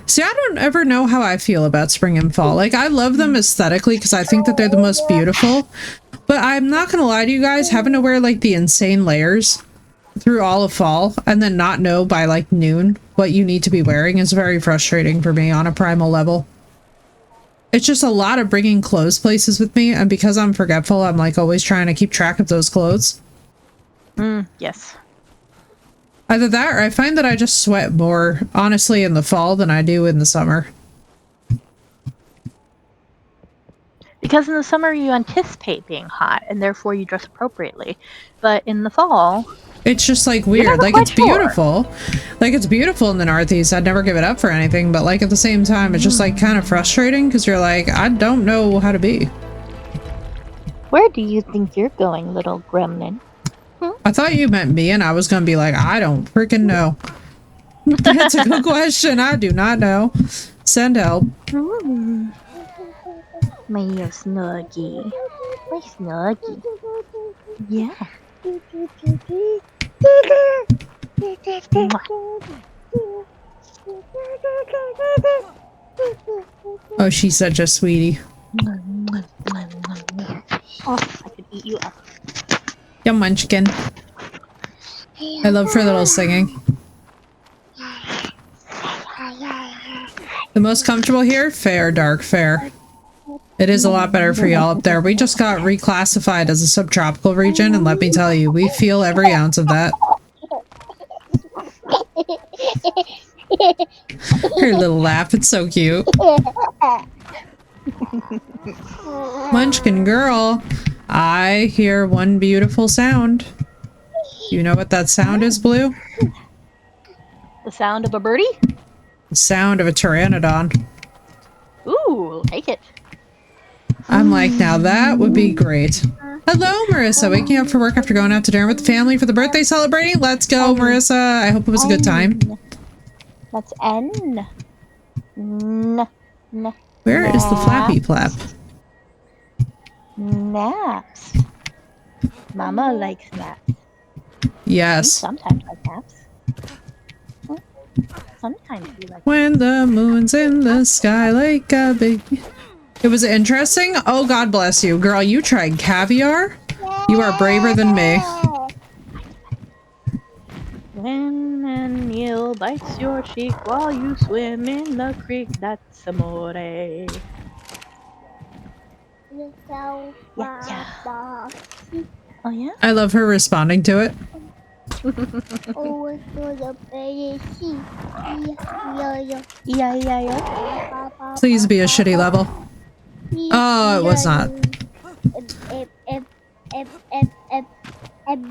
See, I don't ever know how I feel about spring and fall. Like, I love them aesthetically because I think that they're the most beautiful. But I'm not gonna lie to you guys, having to wear, like, the insane layers through all of fall and then not know by, like, noon what you need to be wearing is very frustrating for me on a primal level. It's just a lot of bringing clothes places with me, and because I'm forgetful, I'm, like, always trying to keep track of those clothes. Yes. Either that or I find that I just sweat more, honestly, in the fall than I do in the summer. Because in the summer you anticipate being hot, and therefore you dress appropriately. But in the fall... It's just, like, weird. Like, it's beautiful. Like, it's beautiful in the Northeast. I'd never give it up for anything. But, like, at the same time, it's just, like, kind of frustrating because you're like, I don't know how to be. Where do you think you're going, little gremlin? I thought you meant me, and I was gonna be like, I don't freaking know. That's a good question. I do not know. Send help. My snuggie. My snuggie. Yeah. Oh, she's such a sweetie. Oh, I could eat you up. Yeah, munchkin. I love her little singing. The most comfortable here? Fair, dark, fair. It is a lot better for y'all up there. We just got reclassified as a subtropical region, and let me tell you, we feel every ounce of that. Her little laugh, it's so cute. Munchkin girl, I hear one beautiful sound. You know what that sound is, Blue? The sound of a birdie? The sound of a pteranodon. Ooh, take it. I'm like, now that would be great. Hello, Marissa. Waking up for work after going out to dinner with the family for the birthday celebrating. Let's go, Marissa. I hope it was a good time. That's N. Where is the flappy flap? Naps. Mama likes naps. Yes. Sometimes like naps. Sometimes we like. When the moon's in the sky like a big... It was interesting. Oh, God bless you. Girl, you tried caviar? You are braver than me. When an eel bites your cheek while you swim in the creek, that's amore. Yeah. Oh, yeah? I love her responding to it. Please be a shitty level. Oh, it was not.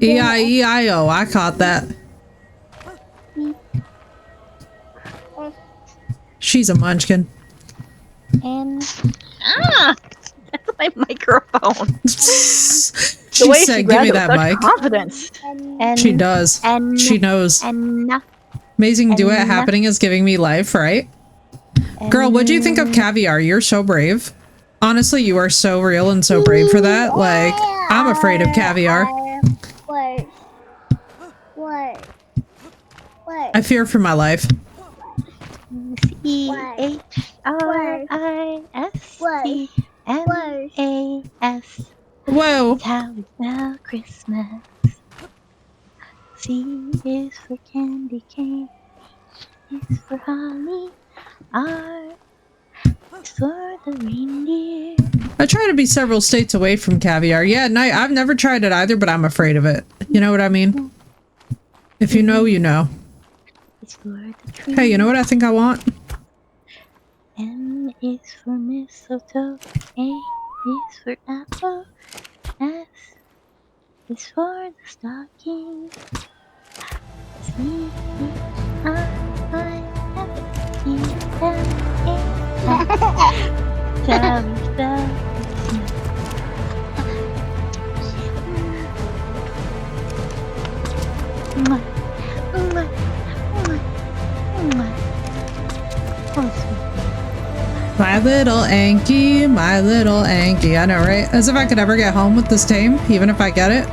E-I-E-I-O, I caught that. She's a munchkin. That's my microphone. She way said, she give me grabbed it that with such mic. confidence. She does. She knows. Amazing duet happening is giving me life, right? Girl, what do you think of caviar? You're so brave. Honestly, you are so real and so brave for that. Like, I'm afraid of caviar. I fear for my life. C-H-R-I-S-C-M-A-S. Whoa. That's how we spell Christmas. C is for candy cane. H is for holly. R is for the reindeer. I try to be several states away from caviar. Yeah, I've never tried it either, but I'm afraid of it. You know what I mean? If you know, you know. Hey, you know what I think I want? M is for mistletoe. A is for apple. S is for the stocking. My little Anki, my little Anki. I know, right? As if I could ever get home with this tame, even if I get it.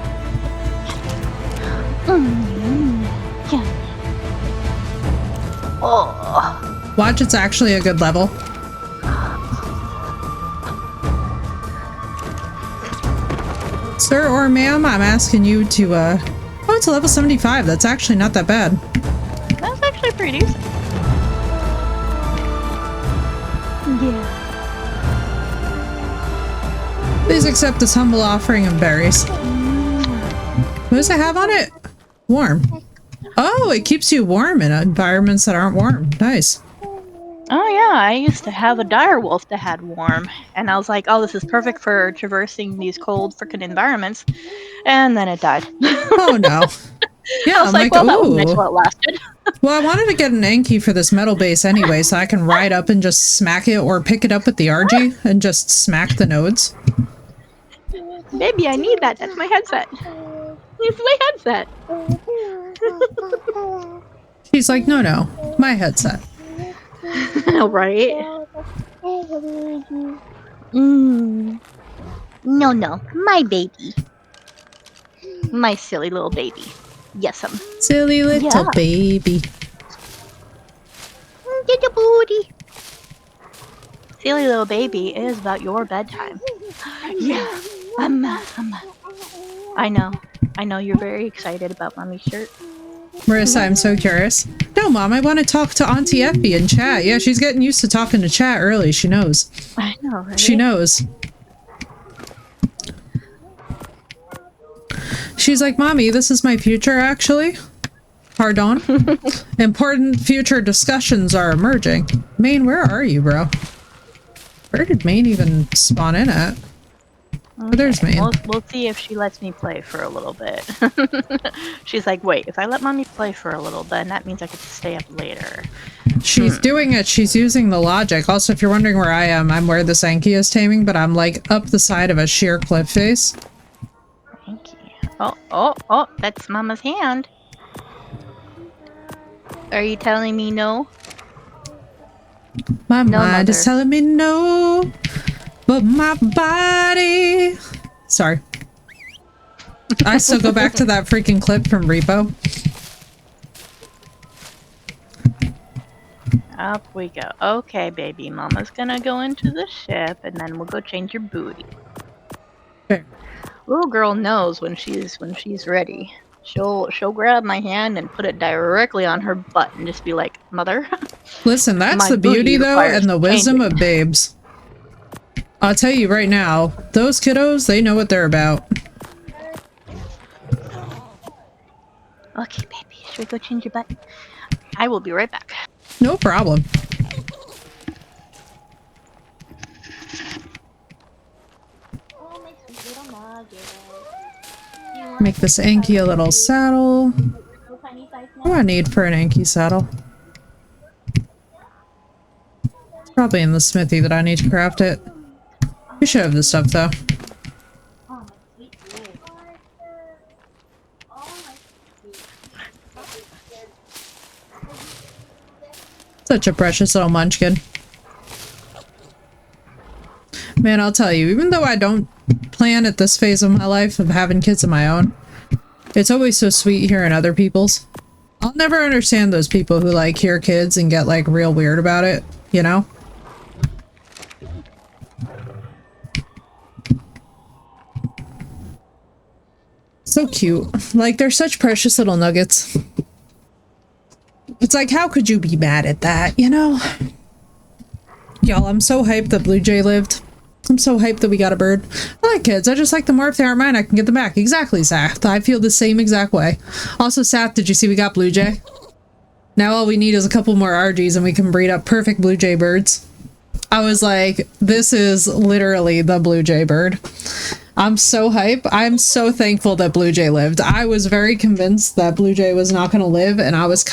Watch, it's actually a good level. Sir or ma'am, I'm asking you to, oh, it's a level 75. That's actually not that bad. That's actually pretty decent. Yeah. Please accept this humble offering of berries. What does it have on it? Warm. Oh, it keeps you warm in environments that aren't warm. Nice. Oh yeah, I used to have a dire wolf that had warm, and I was like, oh, this is perfect for traversing these cold frickin' environments, and then it died. Oh no. Yeah, I was like, well, that was nice while it lasted. Well, I wanted to get an Anki for this metal base anyway, so I can ride up and just smack it, or pick it up with the Argie and just smack the nodes. Baby, I need that. That's my headset. It's my headset. She's like, no, my headset. Right? No, my baby. My silly little baby. Yes, silly little baby. Little booty. Silly little baby, it is about your bedtime. Yeah. I know you're very excited about Mommy's shirt. Marissa, I'm so curious. No, Mom, I want to talk to Auntie Effie in chat. Yeah, she's getting used to talking to chat early. She knows. I know, right? She knows. She's like, Mommy, this is my future, actually. Pardon? Important future discussions are emerging. Maine, where are you, bro? Where did Maine even spawn in at? Okay, there's Maine. We'll see if she lets me play for a little bit. She's like, wait, if I let Mommy play for a little bit, that means I get to stay up later. She's doing it. She's using the logic. Also, if you're wondering where I am, I'm where the Sankey is taming, but I'm like up the side of a sheer cliff face. Thank you. Oh, that's Mama's hand. Are you telling me no? My mind is telling me no, but my body... Sorry. I still go back to that freaking clip from Repo. Up we go. Okay, baby. Mama's gonna go into the ship, and then we'll go change your booty. Okay. Little girl knows when she's ready. She'll grab my hand and put it directly on her butt and just be like, Mother. Listen, that's the beauty though, and the wisdom of babes. I'll tell you right now, those kiddos, they know what they're about. Okay, baby. Should we go change your butt? I will be right back. No problem. Oh, my sweet little nugget. Make this Anki a little saddle. What do I need for an Anki saddle? It's probably in the smithy that I need to craft it. We should have this stuff though. Such a precious little munchkin. Man, I'll tell you, even though I don't plan at this phase of my life of having kids of my own, it's always so sweet hearing other people's. I'll never understand those people who like hear kids and get like real weird about it, you know? So cute. Like, they're such precious little nuggets. It's like, how could you be mad at that, you know? Y'all, I'm so hyped that Blue Jay lived. I'm so hyped that we got a bird. I like kids. I just like them more. If they aren't mine, I can get them back. Exactly, Sath. I feel the same exact way. Also, Sath, did you see we got Blue Jay? Now all we need is a couple more Argies and we can breed up perfect Blue Jay birds. I was like, this is literally the Blue Jay bird. I'm so hype. I'm so thankful that Blue Jay lived. I was very convinced that Blue Jay was not going to live, and I was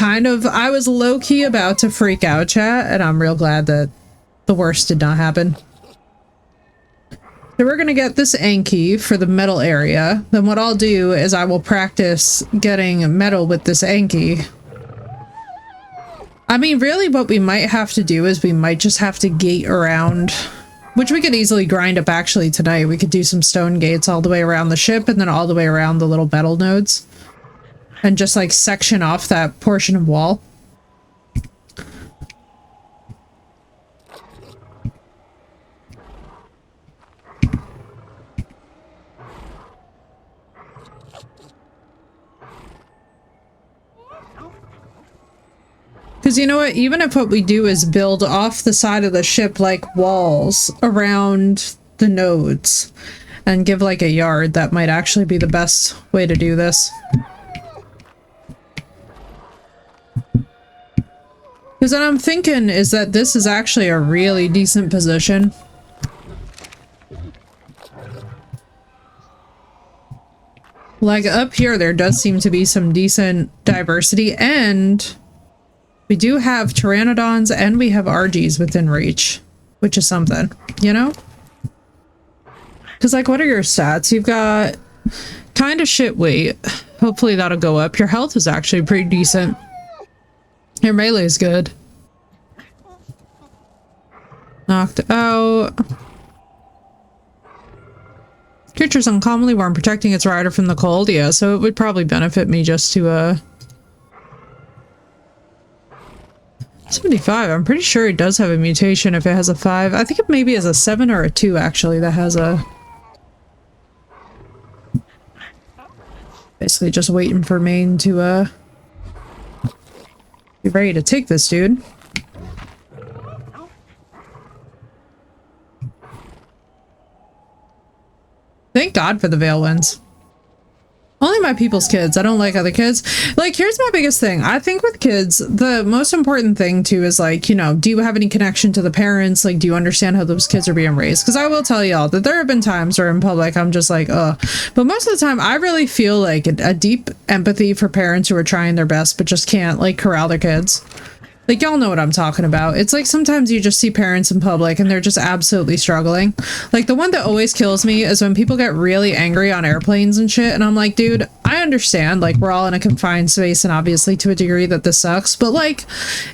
low-key about to freak out, chat, and I'm real glad that the worst did not happen. So we're going to get this Anki for the metal area. Then what I'll do is I will practice getting metal with this Anki. I mean, really what we might have to do is we might just have to gate around, which we could easily grind up actually tonight. We could do some stone gates all the way around the ship and then all the way around the little metal nodes. And just like section off that portion of wall. Because you know what, even if what we do is build off the side of the ship like walls around the nodes and give like a yard, that might actually be the best way to do this. Because what I'm thinking is that this is actually a really decent position. Like up here, there does seem to be some decent diversity, and we do have pteranodons and we have Argies within reach, which is something, you know? Because, like, what are your stats? You've got kind of shit weight. Hopefully that'll go up. Your health is actually pretty decent. Your melee is good. Knocked out. Creature's uncommonly warm, protecting its rider from the cold. Yeah, so it would probably benefit me just to, 75. I'm pretty sure it does have a mutation if it has a 5. I think it maybe has a 7 or a 2 actually that has a... Basically just waiting for Maine to be ready to take this dude. Thank God for the Veil Winds. Only my people's kids. I don't like other kids. Like, here's my biggest thing. I think with kids, the most important thing too is like, you know, do you have any connection to the parents? Like, do you understand how those kids are being raised? Because I will tell y'all that there have been times where in public I'm just like, ugh. But most of the time I really feel like a deep empathy for parents who are trying their best but just can't like corral their kids. Like, y'all know what I'm talking about. It's like sometimes you just see parents in public and they're just absolutely struggling. Like, the one that always kills me is when people get really angry on airplanes and shit, and I'm like, dude, I understand, like, we're all in a confined space and obviously to a degree that this sucks, but like,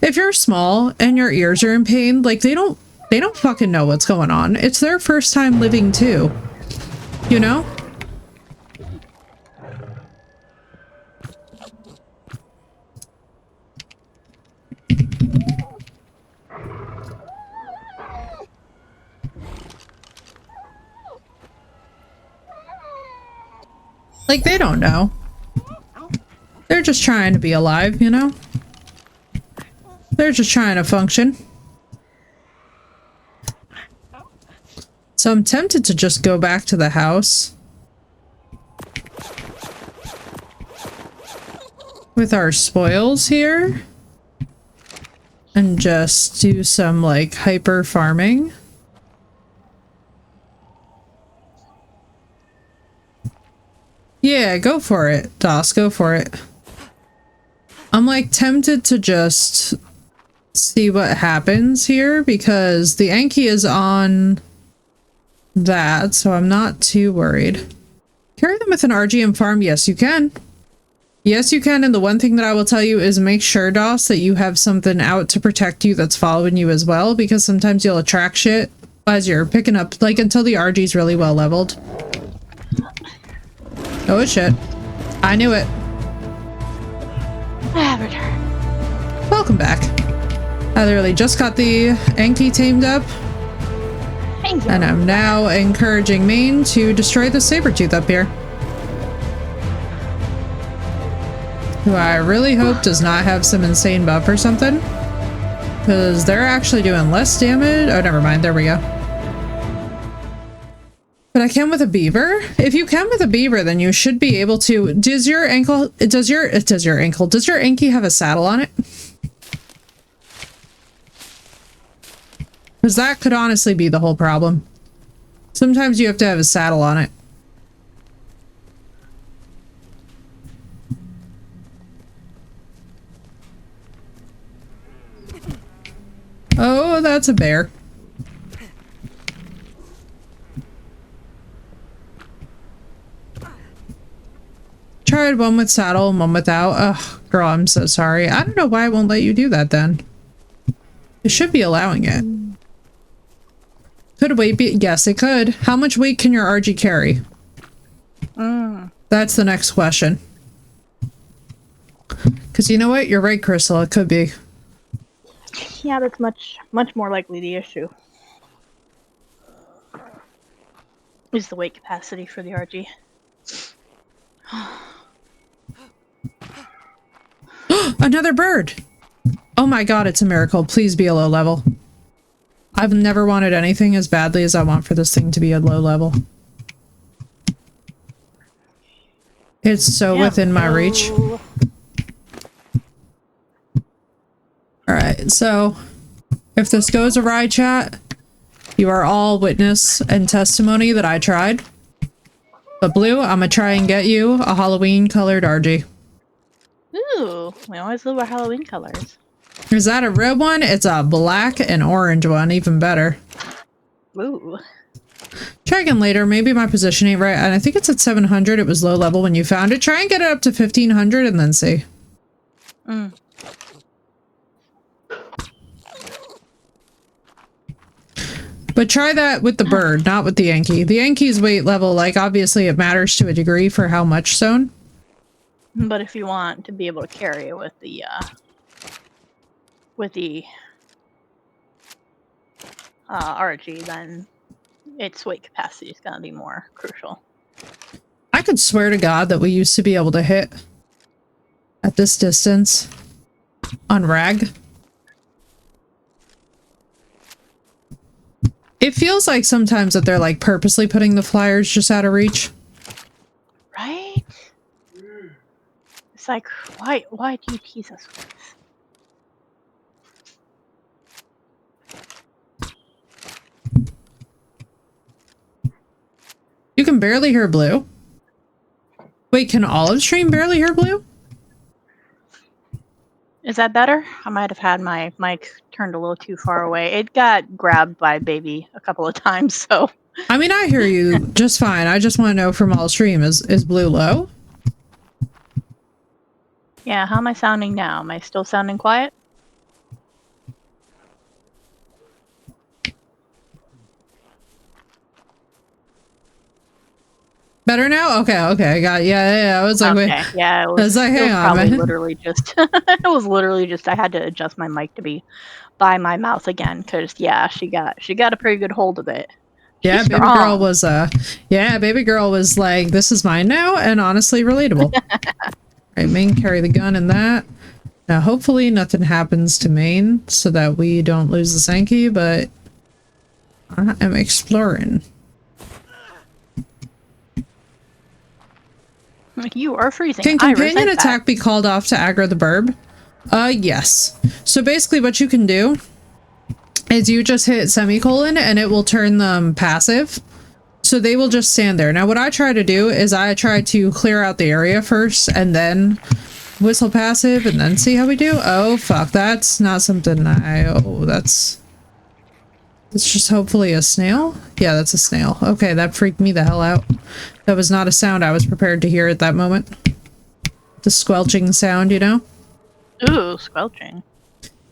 if you're small and your ears are in pain, like, they don't fucking know what's going on. It's their first time living too, you know? Like, they don't know. They're just trying to be alive, you know? They're just trying to function. So I'm tempted to just go back to the house. with our spoils here and just do some like hyper farming. Yeah, go for it, Das, go for it. I'm like tempted to just see what happens here because the Anki is on that, so I'm not too worried. Carry them with an Argie and farm? Yes, you can. Yes, you can, and the one thing that I will tell you is make sure, Das, that you have something out to protect you that's following you as well, because sometimes you'll attract shit as you're picking up, like, until the Argie's really well leveled. Oh, shit. I knew it. Welcome back. I literally just got the Anki tamed up. Thank you. And I'm now encouraging Maine to destroy the Sabertooth up here. Who I really hope does not have some insane buff or something. Because they're actually doing less damage. Oh, never mind. There we go. But I can with a beaver. If you can with a beaver, then you should be able to. Does your Anki have a saddle on it? Because that could honestly be the whole problem. Sometimes you have to have a saddle on it. Oh, that's a bear. Tried one with saddle and one without. Ugh, girl, I'm so sorry. I don't know why it won't let you do that then. It should be allowing it. Could weight be? Yes, it could. How much weight can your Argie carry? That's the next question. Because you know what? You're right, Crystal. It could be. Yeah, that's much more likely the issue. Is the weight capacity for the RG. Another bird! Oh my god, it's a miracle. Please be a low level. I've never wanted anything as badly as I want for this thing to be a low level. It's so within my reach. Alright, so if this goes awry, chat, you are all witness and testimony that I tried. But Blue, I'm gonna try and get you a Halloween colored Argie. Ooh, we always love our Halloween colors. Is that a red one? It's a black and orange one, even better. Ooh. Try again later. Maybe my position ain't right. And I think it's at 700. It was low level when you found it. Try and get it up to 1500 and then see. But try that with the bird, not with the Anki. The Anki's weight level, like, obviously it matters to a degree for how much sewn. But if you want to be able to carry it with the RG, then its weight capacity is going to be more crucial. I could swear to God that we used to be able to hit at this distance on Rag. It feels like sometimes that they're like purposely putting the flyers just out of reach. Right? It's like, why do you tease us with this? You can barely hear Blue. Wait, can Olive Stream barely hear Blue? Is that better? I might have had my mic turned a little too far away. It got grabbed by baby a couple of times, so. I mean, I hear you just fine. I just want to know from Olive Stream, is Blue low? Yeah, how am I sounding now? Am I still sounding quiet? Better now? Okay, I got it. Yeah. I was like, okay. wait. Yeah, I was like, hang on, man. Literally just, it was literally just, I had to adjust my mic to be by my mouth again, because, yeah, she got a pretty good hold of it. Yeah, baby girl was, baby girl was like, this is mine now, and honestly relatable. Right, Main, carry the gun and that. Now, hopefully nothing happens to Main so that we don't lose the Sankey, but I am exploring. You are freezing. Can I companion resent attack be called off to aggro the burb? Yes. So basically what you can do is you just hit semicolon and it will turn them passive. So they will just stand there. Now what I try to do is I try to clear out the area first and then whistle passive and then see how we do. Oh fuck, that's not something that's just hopefully a snail. Yeah, that's a snail. Okay, that freaked me the hell out. That was not a sound I was prepared to hear at that moment. The squelching sound, you know? Ooh, squelching.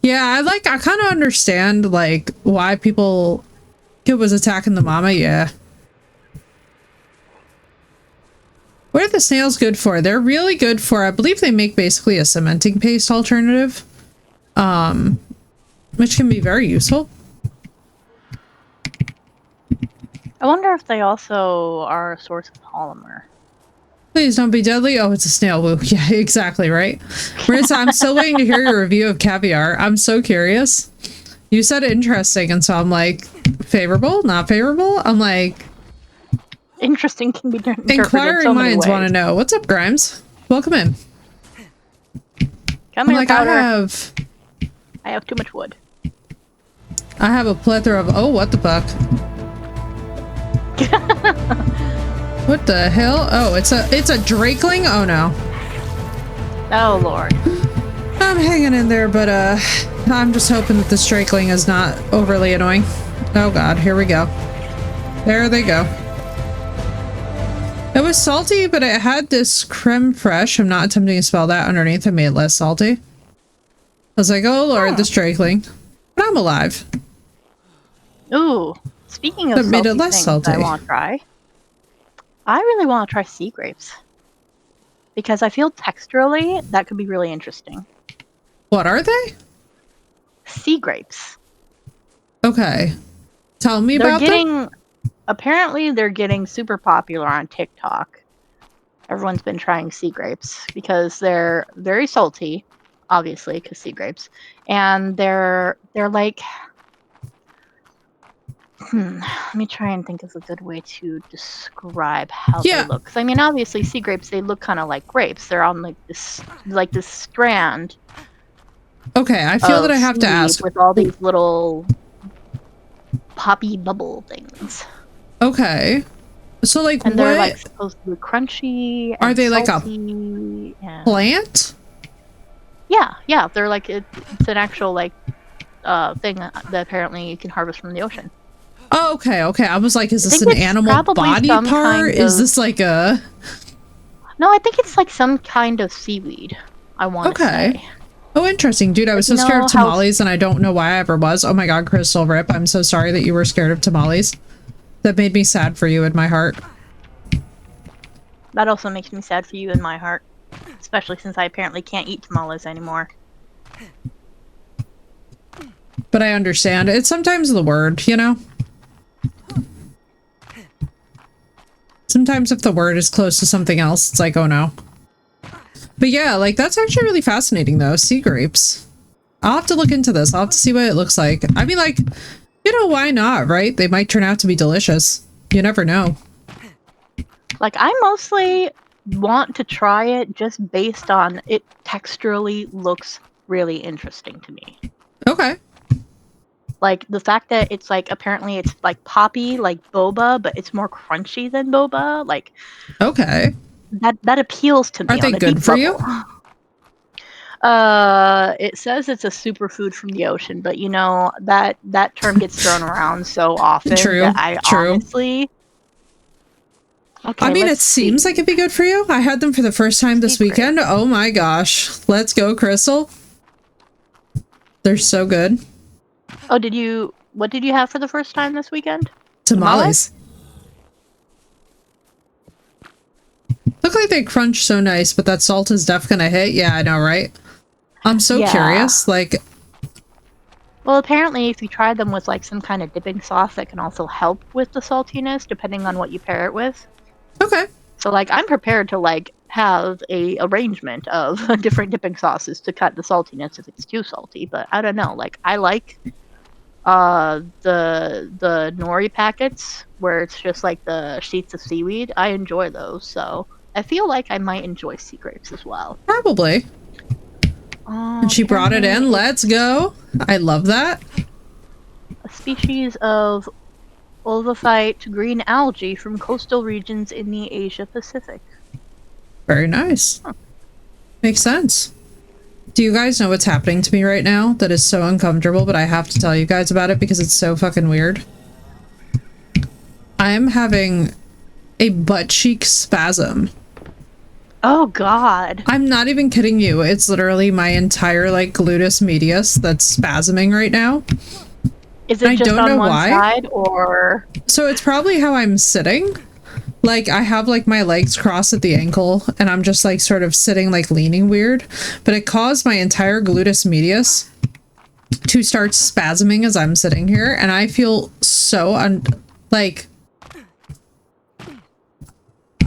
Yeah, I kind of understand like why people it was attacking the mama. Yeah. What are the snails good for? They're really good for, I believe they make basically a cementing paste alternative, which can be very useful. I wonder if they also are a source of polymer. Please don't be deadly. Oh, it's a snail. Woo. Yeah, exactly, right? Marissa, I'm still waiting to hear your review of caviar. I'm so curious. You said interesting, and so I'm like, favorable? Not favorable? I'm like... Interesting can be interpreted Inquiring so many minds ways. want to know. What's up, Grimes? Welcome in. Come here, like, powder. I have too much wood. I have a plethora of... Oh, what the fuck? What the hell? Oh, it's a drakeling? Oh, no. Oh, Lord. I'm hanging in there, but, I'm just hoping that this drakeling is not overly annoying. Oh, God. Here we go. There they go. It was salty, but it had this creme fraiche. I'm not attempting to spell that underneath. I made it less salty. I was like, oh lord, this drakeling. But I'm alive. Ooh, speaking of That made it salty less things salty. I want to try. I really want to try sea grapes. Because I feel texturally that could be really interesting. What are they? Sea grapes. Okay. Tell me They're about them. Apparently they're getting super popular on TikTok. Everyone's been trying sea grapes because they're very salty, obviously, because sea grapes. And they're like let me try and think of a good way to describe how they look. Because I mean, obviously, sea grapes, they look kind of like grapes. They're on like this strand. Okay, I feel that I have to ask. With all these little poppy bubble things. Okay. So like, and what? They're like supposed to be crunchy. And are they salty like a plant? Yeah. They're like it's an actual like thing that apparently you can harvest from the ocean. Oh, okay. I was like, is this an animal body part? Is this like a... No, I think it's like some kind of seaweed, I want to say. Oh, interesting. Dude, I was so scared of tamales, and I don't know why I ever was. Oh my god, Crystal Rip, I'm so sorry that you were scared of tamales. That made me sad for you in my heart. That also makes me sad for you in my heart. Especially since I apparently can't eat tamales anymore. But I understand. It's sometimes the word, you know? Sometimes if the word is close to something else, it's like, oh no. But yeah, like, that's actually really fascinating, though. Sea grapes. I'll have to look into this. I'll have to see what it looks like. I mean, like, you know, why not, right? They might turn out to be delicious. You never know. Like, I mostly want to try it just based on it texturally looks really interesting to me. Okay. Like, the fact that it's, like, apparently it's, like, poppy, like boba, but it's more crunchy than boba. Like, okay. That appeals to me. Are they good for you? It says it's a superfood from the ocean, but you know that term gets thrown around so often. True. That I honestly. Okay, I mean, it seems like it'd be good for you. I had them for the first time this weekend. Oh my gosh! Let's go, Crystal. They're so good. Oh, what did you have for the first time this weekend? Tamales. Look like they crunch so nice, but that salt is definitely gonna hit. Yeah, I know, right? I'm so curious. Like, well, apparently, if you try them with like some kind of dipping sauce, that can also help with the saltiness, depending on what you pair it with. Okay. So, like, I'm prepared to like have a arrangement of different dipping sauces to cut the saltiness if it's too salty. But I don't know. Like, I like the nori packets where it's just like the sheets of seaweed. I enjoy those. So. I feel like I might enjoy sea grapes as well. Probably. And she brought it in. Let's go. I love that. A species of olivophyte green algae from coastal regions in the Asia Pacific. Very nice. Huh. Makes sense. Do you guys know what's happening to me right now that is so uncomfortable, but I have to tell you guys about it because it's so fucking weird? I am having a butt cheek spasm. Oh god. I'm not even kidding you. It's literally my entire like gluteus medius that's spasming right now. Is it I just don't on know one why. side or? So it's probably how I'm sitting. Like I have like my legs crossed at the ankle and I'm just like sort of sitting like leaning weird, but it caused my entire gluteus medius to start spasming as I'm sitting here, and I feel so like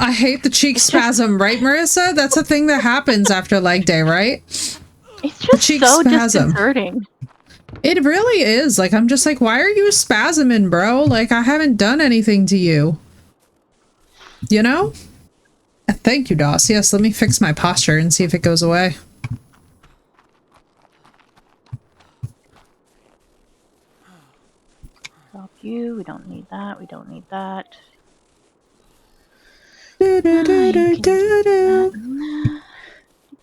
I hate the cheek spasm, right, Marissa? That's a thing that happens after leg day, right? It's just cheek so spasm. disconcerting. It really is. Like, I'm just like, why are you spasming, bro? Like, I haven't done anything to you. You know? Thank you, Doss. Yes, let me fix my posture and see if it goes away. Stop you. We don't need that. We don't need that. Do, do, do, do, do,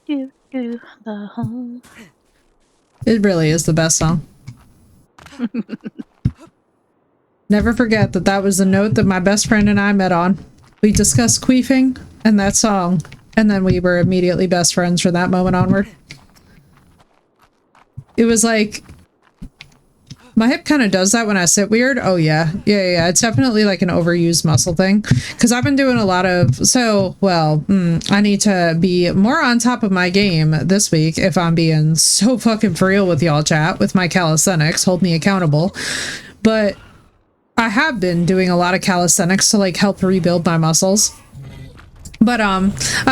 do. Do the home. It really is the best song. Never forget that that was the note that my best friend and I met on. We discussed queefing and that song, and then we were immediately best friends from that moment onward. It was like... My hip kind of does that when I sit weird. Oh, yeah. Yeah. It's definitely like an overused muscle thing. Because I've been doing a lot of... So, well, I need to be more on top of my game this week if I'm being so fucking for real with y'all, chat, with my calisthenics. Hold me accountable. But I have been doing a lot of calisthenics to like help rebuild my muscles. But I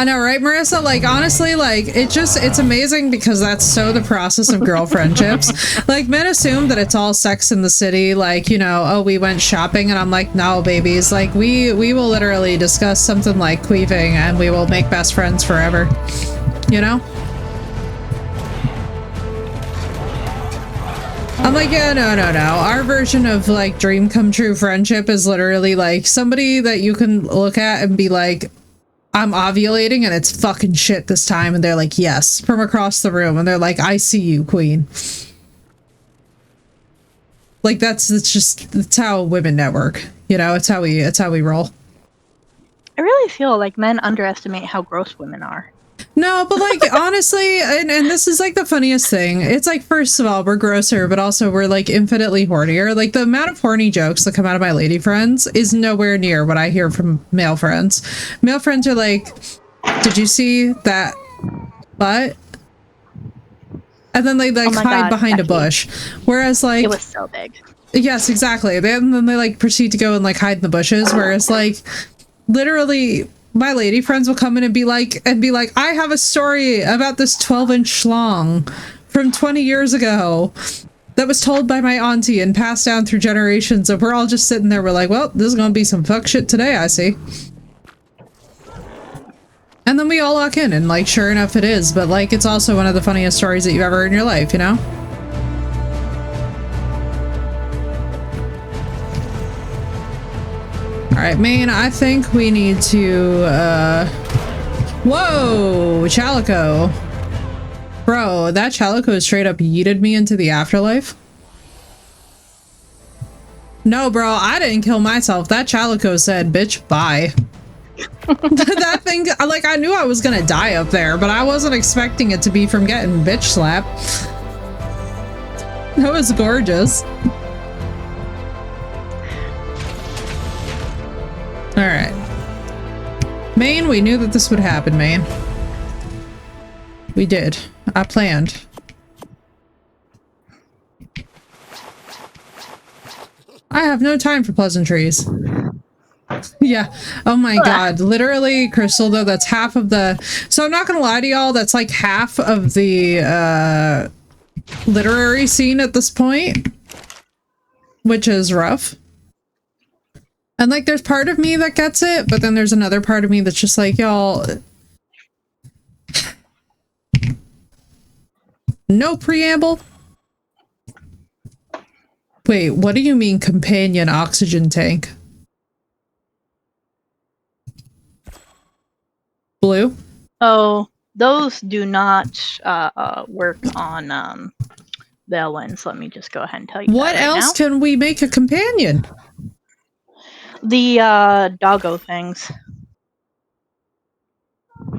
know, right, Marissa? Like, honestly, like, it's amazing because that's so the process of girl friendships. Like, men assume that it's all sex in the city, like, you know, oh, we went shopping, and I'm like, no, babies, like, we will literally discuss something like queefing, and we will make best friends forever, you know? I'm like, yeah, no. Our version of, like, dream come true friendship is literally, like, somebody that you can look at and be like, I'm ovulating and it's fucking shit this time. And they're like, yes, from across the room. And they're like, I see you, queen. Like, that's how women network. You know, it's how we roll. I really feel like men underestimate how gross women are. No, but like, honestly, and this is like the funniest thing. It's like, first of all, we're grosser, but also we're like infinitely hornier. Like the amount of horny jokes that come out of my lady friends is nowhere near what I hear from male friends. Male friends are like, did you see that butt? And then they like hide behind a bush. Whereas like, it was so big. Yes, exactly. And then they like proceed to go and like hide in the bushes. Whereas like, literally, my lady friends will come in and be like, I have a story about this 12-inch schlong from 20 years ago that was told by my auntie and passed down through generations. And we're all just sitting there. We're like, well, this is going to be some fuck shit today, I see. And then we all lock in and like, sure enough it is. But like, it's also one of the funniest stories that you've ever heard in your life, you know? Alright, Maine, I think we need to, whoa! Chalico. Bro, that Chalico straight up yeeted me into the afterlife. No, bro, I didn't kill myself. That Chalico said, bitch, bye. That thing, like, I knew I was gonna die up there, but I wasn't expecting it to be from getting bitch slapped. That was gorgeous. Alright. Maine, we knew that this would happen, Maine. We did. I planned. I have no time for pleasantries. Yeah. Oh my god. Literally, Crystal, though, that's half of the... So I'm not gonna lie to y'all, that's like half of the literary scene at this point. Which is rough. And like, there's part of me that gets it, but then there's another part of me that's just like, y'all, no preamble. Wait, what do you mean companion oxygen tank? Blue? Oh, those do not work on Velens. Let me just go ahead and tell you What that right else now. can we make a companion? The doggo things.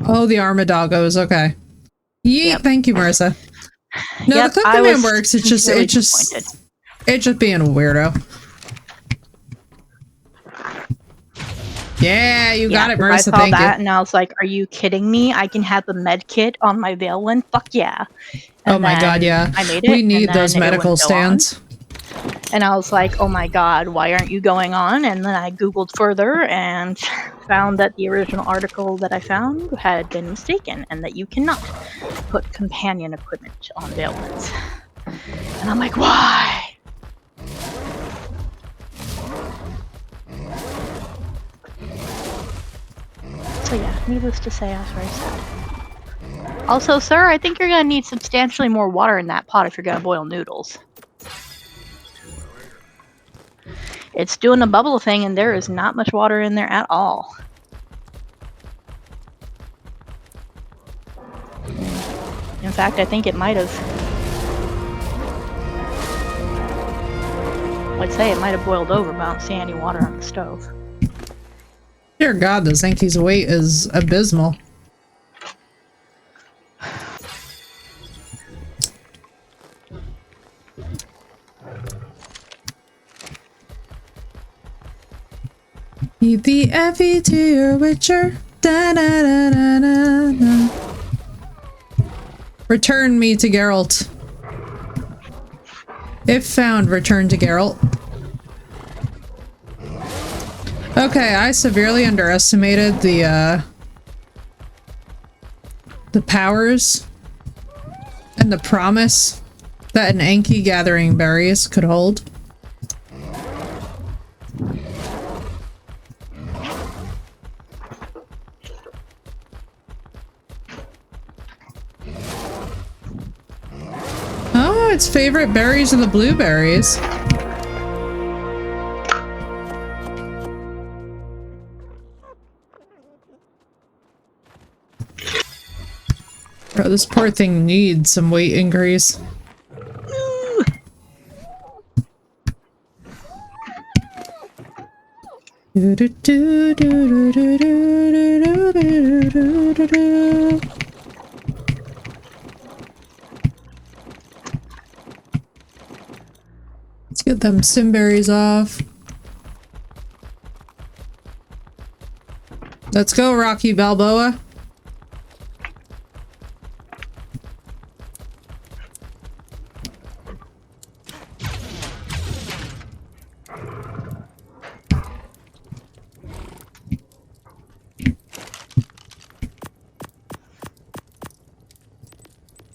Oh, the Armadogos, okay. Yeet, Yep. thank you, Marissa. No, Yep, the clip I command was works, it's just sincerely it's just being a weirdo. Yeah, you got it, 'cause Marissa, I saw thank that you. and I was like, are you kidding me? I can have the med kit on my Valen? Fuck yeah. And Oh my god, then yeah. I made it. We need and those then it medical wouldn't go on. stands. And I was like, oh my god, why aren't you going on? And then I googled further and found that the original article that I found had been mistaken and that you cannot put companion equipment on Valens. And I'm like, why? So yeah, needless to say, I was very sad. Also, sir, I think you're gonna need substantially more water in that pot if you're gonna boil noodles. It's doing a bubble thing and there is not much water in there at all. In fact, I think it might have... I'd say it might have boiled over, but I don't see any water on the stove. Dear god, this Enki's weight is abysmal. Eat the Effie to your Witcher. Da, da, da, da, da, da. Return me to Geralt. If found, return to Geralt. Okay, I severely underestimated the powers and the promise that an Enki gathering berries could hold. Oh, its favorite berries are the blueberries. Bro, this poor thing needs some weight increase. Let's get them simberries off. Let's go, Rocky Balboa.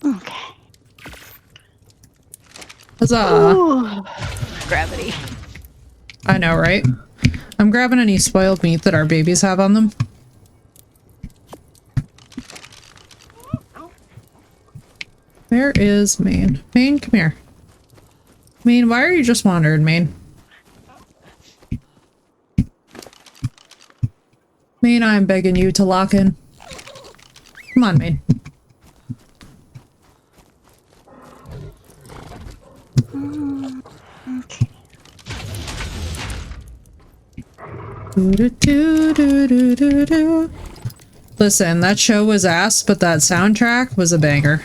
Okay. Huzzah. Ooh, gravity. I know, right? I'm grabbing any spoiled meat that our babies have on them. Where is Maine? Maine, come here. Maine, why are you just wandering, Maine? Maine, I'm begging you to lock in. Come on, Maine. Okay. Listen, that show was ass, but that soundtrack was a banger.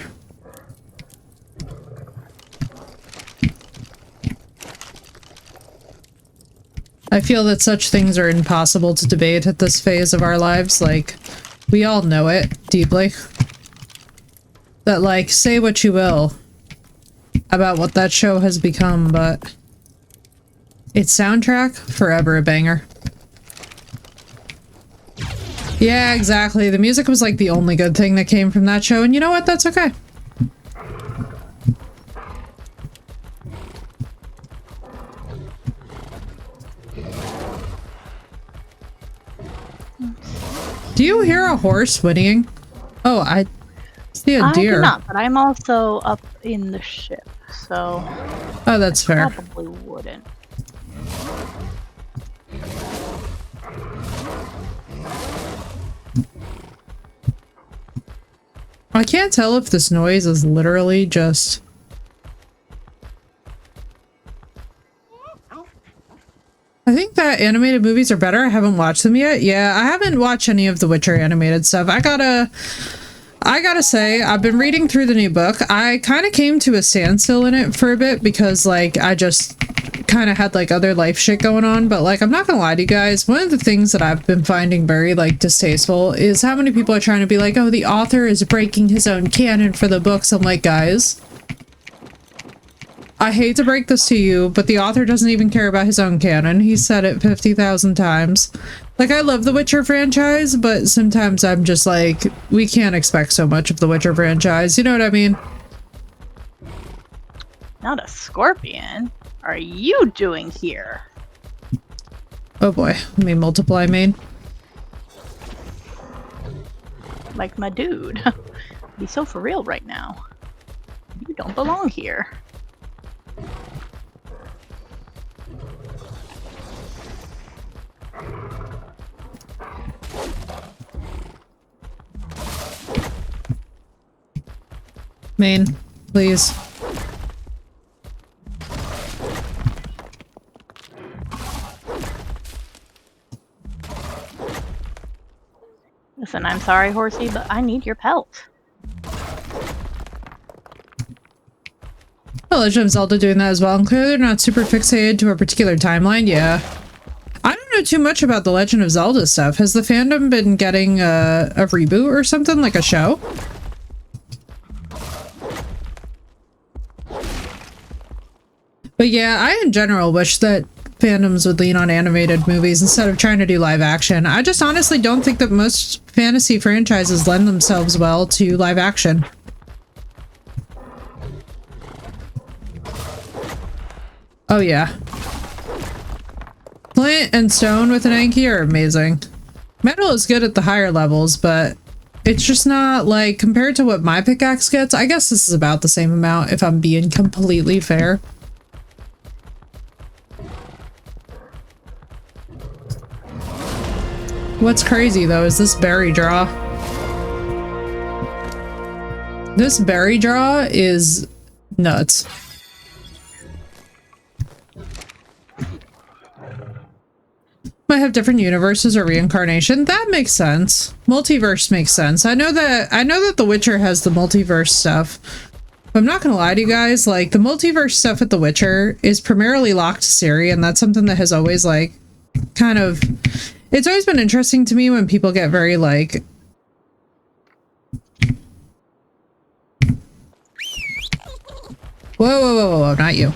I feel that such things are impossible to debate at this phase of our lives. Like, we all know it deeply. That, like, say what you will about what that show has become, but its soundtrack, forever a banger. Yeah, exactly. The music was like the only good thing that came from that show, and you know what? That's okay. Do you hear a horse whinnying? Oh, I see a I do deer. not, but I'm also up in the ship, so Oh, that's fair. probably wouldn't. I can't tell if this noise is literally just... I think that animated movies are better. I haven't watched them yet. Yeah, I haven't watched any of the Witcher animated stuff. I gotta say, I've been reading through the new book. I kind of came to a standstill in it for a bit because, like, I just kind of had, like, other life shit going on. But, like, I'm not gonna lie to you guys. One of the things that I've been finding very, like, distasteful is how many people are trying to be like, oh, the author is breaking his own canon for the books. I'm like, guys, I hate to break this to you, but the author doesn't even care about his own canon. He said it 50,000 times. Like, I love the Witcher franchise, but sometimes I'm just like, we can't expect so much of the Witcher franchise. You know what I mean? Not a scorpion. Are you doing here? Oh boy, let me multiply main. Like my dude. Be so for real right now. You don't belong here. Main, please. Listen, I'm sorry, Horsey, but I need your pelt. The Legend of Zelda doing that as well, and clearly they're not super fixated to a particular timeline. Yeah. I don't know too much about the Legend of Zelda stuff. Has the fandom been getting a reboot or something, like a show? But yeah, I in general wish that fandoms would lean on animated movies instead of trying to do live action. I just honestly don't think that most fantasy franchises lend themselves well to live action. Oh yeah. Flint and stone with an Anki are amazing. Metal is good at the higher levels, but it's just not, like, compared to what my pickaxe gets, I guess this is about the same amount if I'm being completely fair. What's crazy though is this berry draw. This berry draw is nuts. Might have different universes or reincarnation. That makes sense. Multiverse makes sense. I know that The Witcher has the multiverse stuff. But I'm not gonna lie to you guys, like, the multiverse stuff at The Witcher is primarily locked to Ciri, and that's something that has always, like, kind of... It's always been interesting to me when people get very, like... Whoa, whoa, whoa, whoa, not you.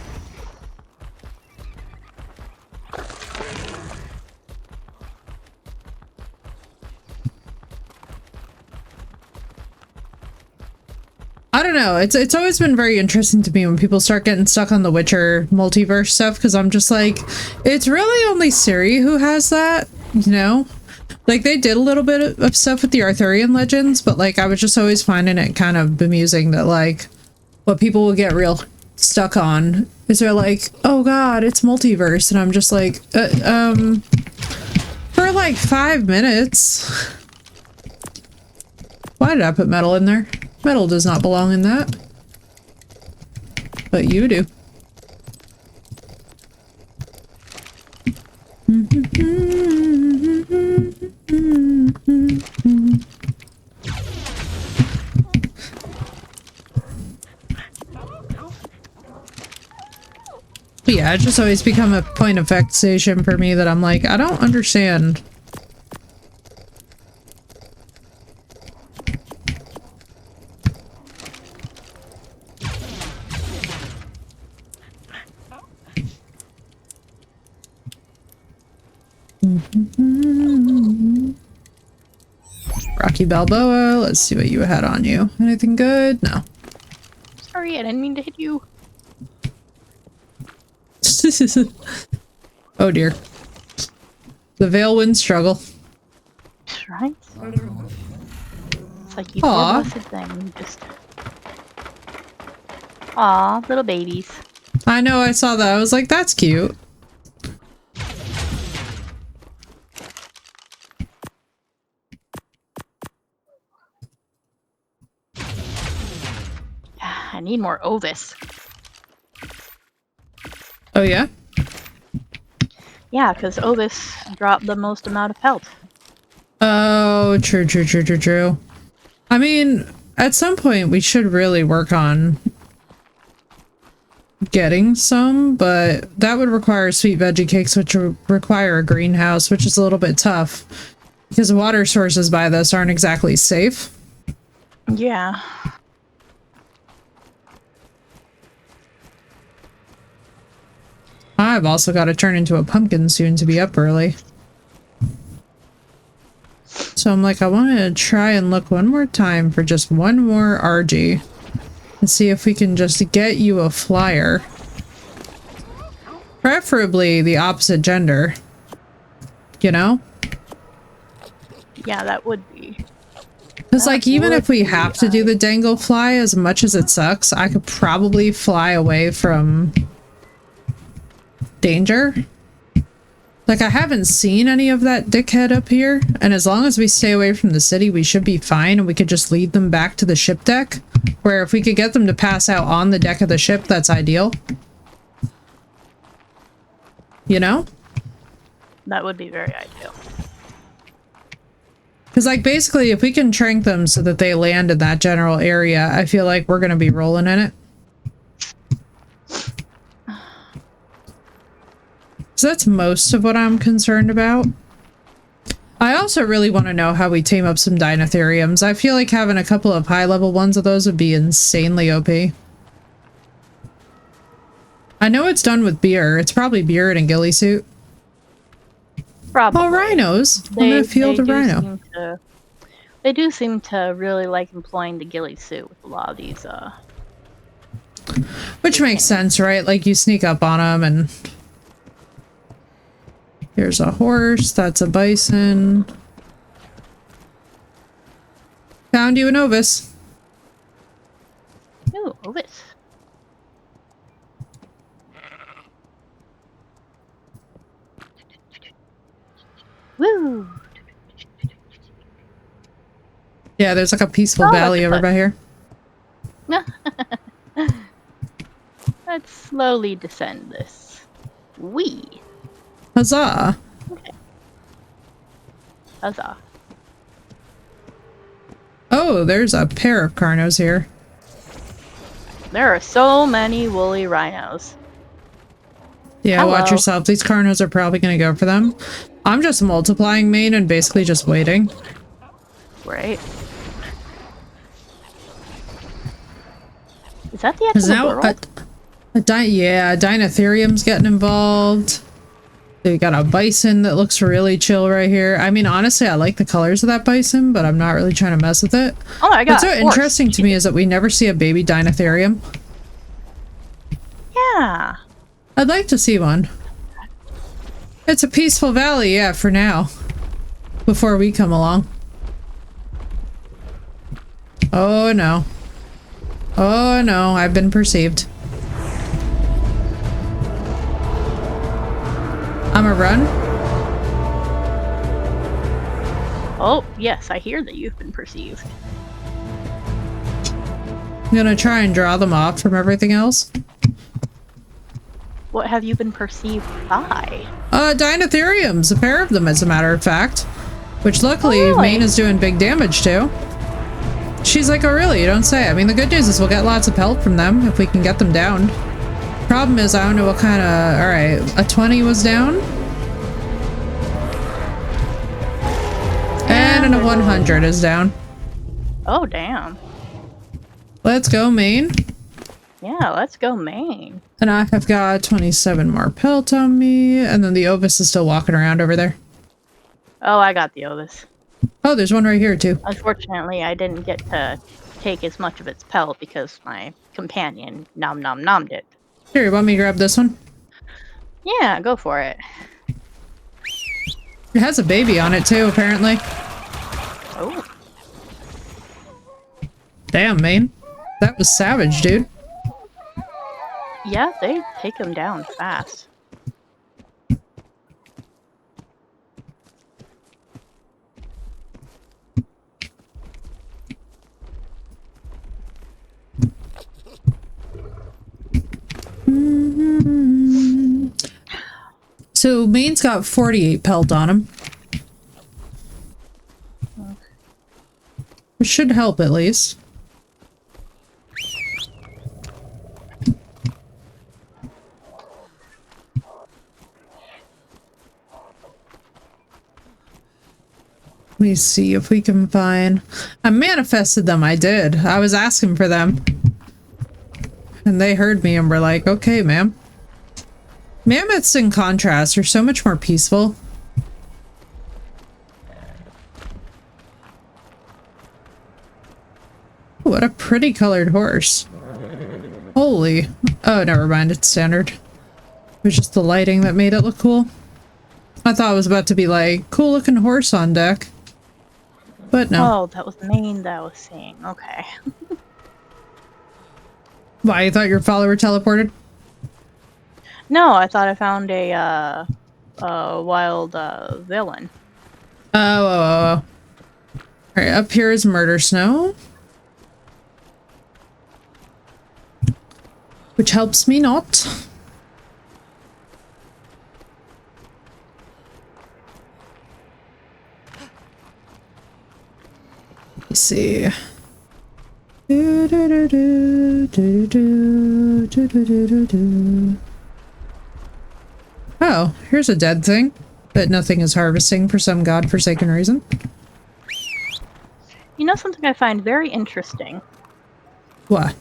I don't know. It's always been very interesting to me when people start getting stuck on the Witcher multiverse stuff, because I'm just like, it's really only Ciri who has that, you know? Like, they did a little bit of stuff with the Arthurian legends, but, like, I was just always finding it kind of bemusing that, like, what people will get real stuck on is they're like, oh god, it's multiverse, and I'm just like, for, like, 5 minutes. Why did I put metal in there? Metal does not belong in that. But you do. But yeah, it's just always become a point of vexation for me that I'm like, I don't understand. Rocky Balboa, let's see what you had on you. Anything good? No. Sorry, I didn't mean to hit you. Oh dear. The Veilwind struggle. Right? It's like you poor blessed thing. Just. Aw, little babies. I know, I saw that. I was like, that's cute. I need more Ovis. Oh, yeah? Yeah, because Ovis dropped the most amount of pelt. Oh, true. I mean, at some point we should really work on getting some, but that would require sweet veggie cakes, which would require a greenhouse, which is a little bit tough because the water sources by this aren't exactly safe. Yeah. I've also got to turn into a pumpkin soon to be up early. So I'm like, I want to try and look one more time for just one more Argie and see if we can just get you a flyer. Preferably the opposite gender. You know? Yeah, that would be. Because, like, even if we have to do the dangle fly, as much as it sucks, I could probably fly away from danger. Like, I haven't seen any of that dickhead up here, and as long as we stay away from the city, we should be fine, and we could just lead them back to the ship deck, where if we could get them to pass out on the deck of the ship, that's ideal. You know? That would be very ideal. Because, like, basically, if we can trank them so that they land in that general area, I feel like we're going to be rolling in it. So that's most of what I'm concerned about. I also really want to know how we tame up some Dinotheriums. I feel like having a couple of high-level ones of those would be insanely OP. I know it's done with beer. It's probably beer in a ghillie suit. Probably. Oh, rhinos. I'm in a field of rhino. They do seem to really like employing the ghillie suit with a lot of these, Which makes sense, right? Like, you sneak up on them and... Here's a horse. That's a bison. Found you an Ovis. Ooh, Ovis. Woo! Yeah, there's like a peaceful valley over by here. Let's slowly descend this. Wee! Huzzah! Okay. Huzzah. Oh, there's a pair of Carnos here. There are so many woolly rhinos. Yeah, Hello. watch yourself. These Carnos are probably going to go for them. I'm just multiplying main and basically just waiting. Right. Is that the actual world? Yeah, Dinotherium's getting involved. We got a bison that looks really chill right here. I mean, honestly, I like the colors of that bison, but I'm not really trying to mess with it. Oh my god. What's so interesting to me is that we never see a baby Dinotherium. Yeah. I'd like to see one. It's a peaceful valley, yeah, for now. Before we come along. Oh no. Oh no, I've been perceived. I'm a run. Oh, yes, I hear that you've been perceived. I'm gonna try and draw them off from everything else. What have you been perceived by? Dinotheriums, a pair of them as a matter of fact. Which luckily, really? Maine is doing big damage to. She's like, oh really, you don't say. I mean, the good news is we'll get lots of pelt from them if we can get them down. Problem is, I don't know what kind of... Alright, a 20 was down. And a 100 is down. Oh, damn. Let's go, Maine. Yeah, let's go Maine. And I have got 27 more pelt on me, and then the Ovis is still walking around over there. Oh, I got the Ovis. Oh, there's one right here, too. Unfortunately, I didn't get to take as much of its pelt because my companion nom nom nommed it. Here, you want me to grab this one? Yeah, go for it. It has a baby on it, too, apparently. Oh. Damn, man. That was savage, dude. Yeah, they take him down fast. So Maine's got 48 pelt on him. Which should help at least. Let me see if we can find... I manifested them, I did. I was asking for them. And they heard me and were like, okay, ma'am. Mammoths, in contrast, are so much more peaceful. What a pretty colored horse. Holy. Oh, never mind. It's standard. It was just the lighting that made it look cool. I thought it was about to be like, cool looking horse on deck. But no. Oh, that was Maine that I was seeing. Okay. Why, you thought your follower teleported? No, I thought I found a wild villain. Oh. Alright, up here is Murder Snow. Which helps me not. Let's see. Oh, here's a dead thing that nothing is harvesting for some godforsaken reason. You know something I find very interesting? What?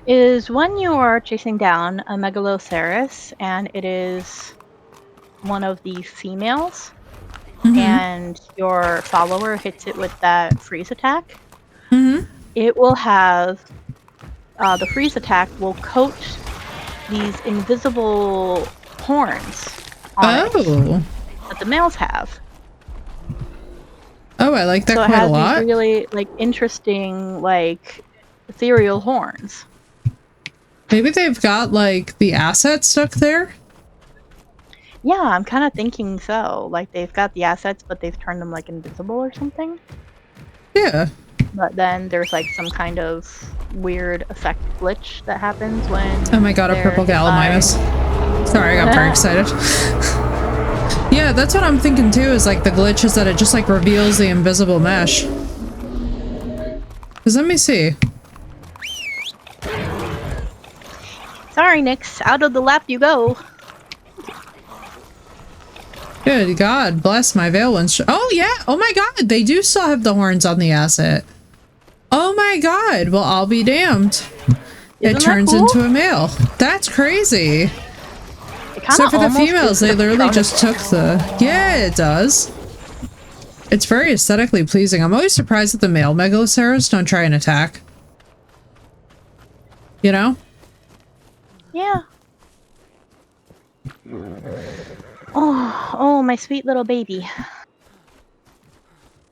Is when you are chasing down a Megaloceros and it is one of the females and your follower hits it with that freeze attack, it will have the freeze attack will coat these invisible horns on it that the males have. Oh, I like that so quite a it lot. has these really interesting ethereal horns. Maybe they've got the assets stuck there. Yeah, I'm kind of thinking so. They've got the assets, but they've turned them invisible or something. Yeah. But then there's some kind of weird effect glitch that happens when. Oh my god, a purple Gallimimus. Sorry, I got very excited. Yeah, that's what I'm thinking too, is the glitch is that it just reveals the invisible mesh. Cause let me see. Sorry, Nyx. Out of the lap you go. Good God, bless my Veil ones. Oh yeah, oh my god, they do still have the horns on the asset. Oh my god, well I'll be damned. It turns into a male. That's crazy. So for the females, they literally just took the... Yeah, it does. It's very aesthetically pleasing. I'm always surprised that the male Megaloceros don't try and attack. You know? Yeah. Oh, my sweet little baby.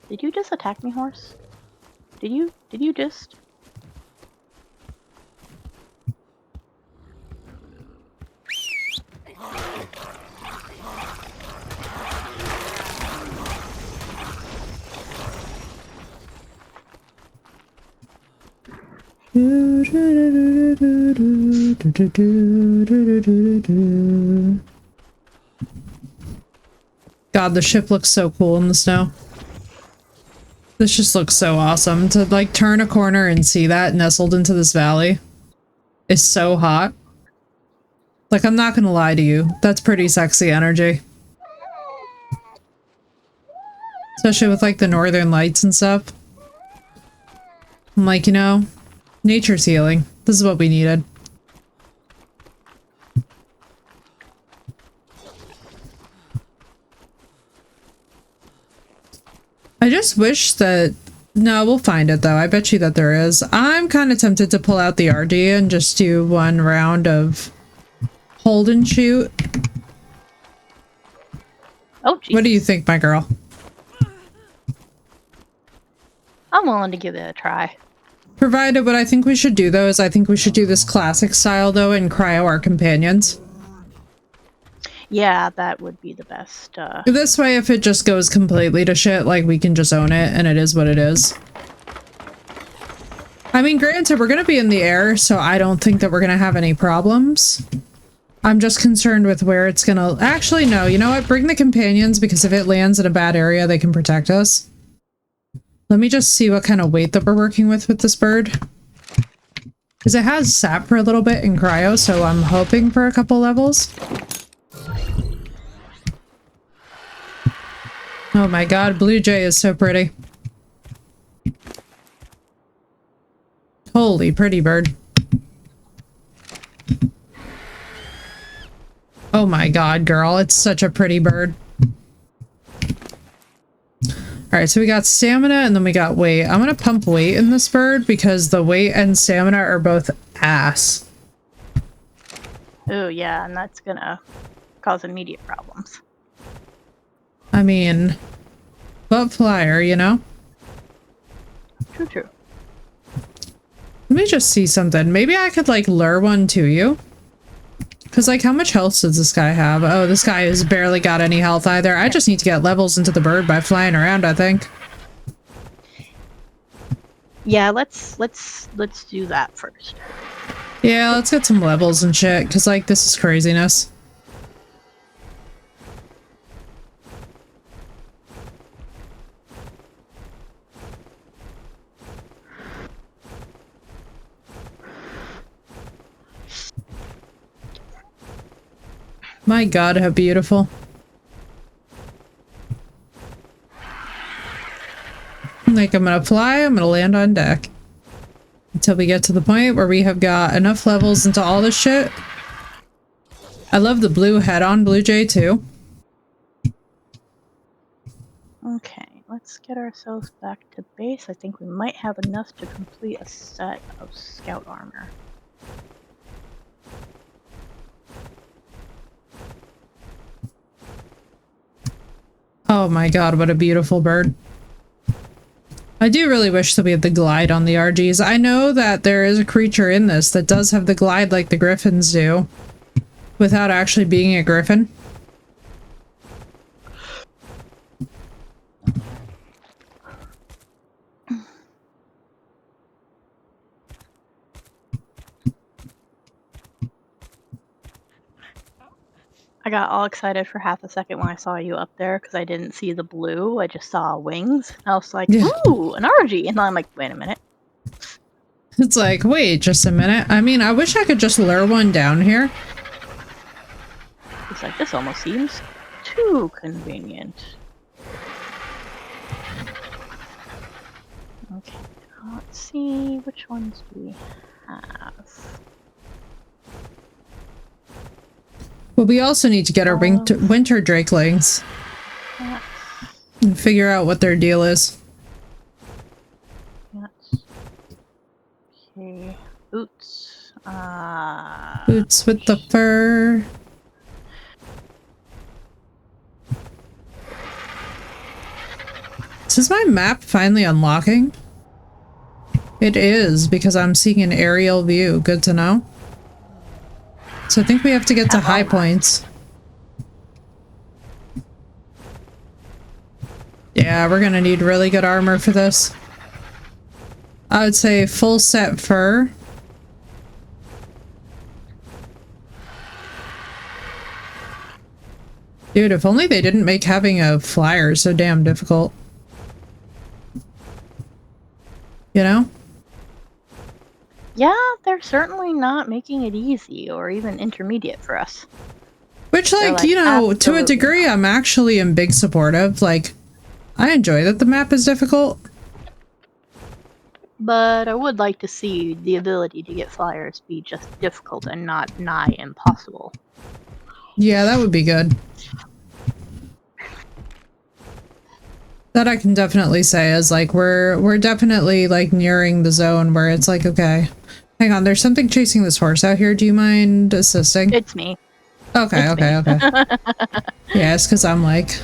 Did you just attack me, horse? Did you just? God, the ship looks so cool in the snow. This just looks so awesome. To turn a corner and see that nestled into this valley is so hot. I'm not gonna lie to you. That's pretty sexy energy. Especially with the northern lights and stuff. I'm you know, nature's healing. This is what we needed. I just wish that... No, we'll find it though. I bet you that there is. I'm kind of tempted to pull out the Argie and just do one round of hold and shoot. Oh, geez. What do you think, my girl? I'm willing to give it a try. Provided, what I think we should do, though, is I think we should do this classic style, though, and cryo our companions. Yeah, that would be the best. This way, if it just goes completely to shit, like, we can just own it, and it is what it is. I mean, granted, we're gonna be in the air, so I don't think that we're gonna have any problems. I'm just concerned with where it's gonna... Actually, no, you know what? Bring the companions, because if it lands in a bad area, they can protect us. Let me just see what kind of weight that we're working with this bird. Because it has sap for a little bit in cryo, so I'm hoping for a couple levels. Oh my god, Blue Jay is so pretty. Holy pretty bird. Oh my god, girl, it's such a pretty bird. Alright, so we got stamina and then we got weight. I'm gonna pump weight in this bird because the weight and stamina are both ass. Oh yeah, and that's gonna cause immediate problems. I mean, butt flyer, you know? True. Let me just see something. Maybe I could, like, lure one to you. Because, like, how much health does this guy have? Oh, this guy has barely got any health either. I just need to get levels into the bird by flying around, I think. Yeah, let's do that first. Yeah, let's get some levels and shit, because, like, this is craziness. My god, how beautiful. Like, I'm gonna fly, I'm gonna land on deck. Until we get to the point where we have got enough levels into all this shit. I love the blue head on Blue Jay, too. Okay, let's get ourselves back to base. I think we might have enough to complete a set of scout armor. Oh my god, what a beautiful bird. I do really wish that we had the glide on the Argies. I know that there is a creature in this that does have the glide like the griffins do, without actually being a griffin. I got all excited for half a second when I saw you up there because I didn't see the blue. I just saw wings. I was like, Yeah. ooh, an Argie. And then I'm like, wait a minute. It's like, wait just a minute. I mean, I wish I could just lure one down here. It's like, this almost seems too convenient. Okay, let's see, which ones do we have? But we also need to get our winter drakelings. Yes. And figure out what their deal is. Yes. Okay, boots. Boots with the fur. Is my map finally unlocking? It is, because I'm seeing an aerial view. Good to know. So I think we have to get to high points. Yeah, we're gonna need really good armor for this. I would say full set fur. Dude, if only they didn't make having a flyer so damn difficult. You know? Yeah, they're certainly not making it easy or even intermediate for us. Which, like, you know, to a degree, I'm actually in big support of. Like, I enjoy that the map is difficult. But I would like to see the ability to get flyers be just difficult and not nigh impossible. Yeah, that would be good. That I can definitely say is, like, we're definitely, like, nearing the zone where it's like, okay. Hang on, there's something chasing this horse out here. Do you mind assisting? It's me. Okay, It's okay, me. okay. Yeah, it's because I'm like...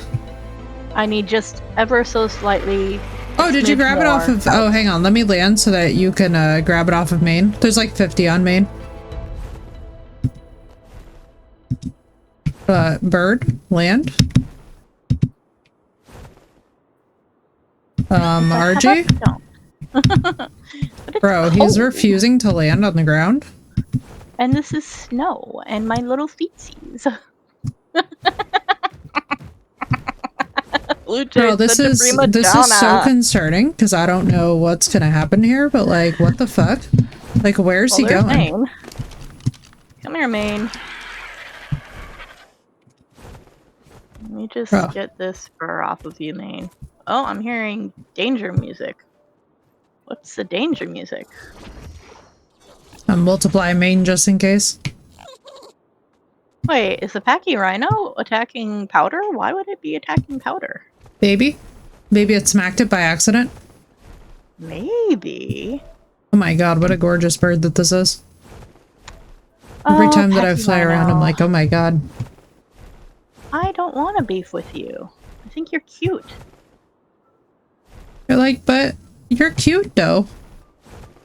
I need just ever so slightly Oh, did you grab it off of... Oh, hang on. Let me land so that you can grab it off of main. There's like 50 on main. Bird, land. Argie? Bro, he's refusing to land on the ground. And this is snow and my little feetsies. Bro, this is so concerning because I don't know what's gonna happen here, but like, what the fuck? Like, where's he going? Maine. Come here, Maine. Let me just get this fur off of you, Maine. Oh, I'm hearing danger music. What's the danger music? Multiply main just in case. Wait, is the Pachyrhino attacking Powder? Why would it be attacking Powder? Maybe. Maybe it smacked it by accident. Maybe. Oh my god, what a gorgeous bird that this is. Every time that I fly around, I'm like, oh my god. I don't want to beef with you. I think you're cute. You're like, but you're cute though.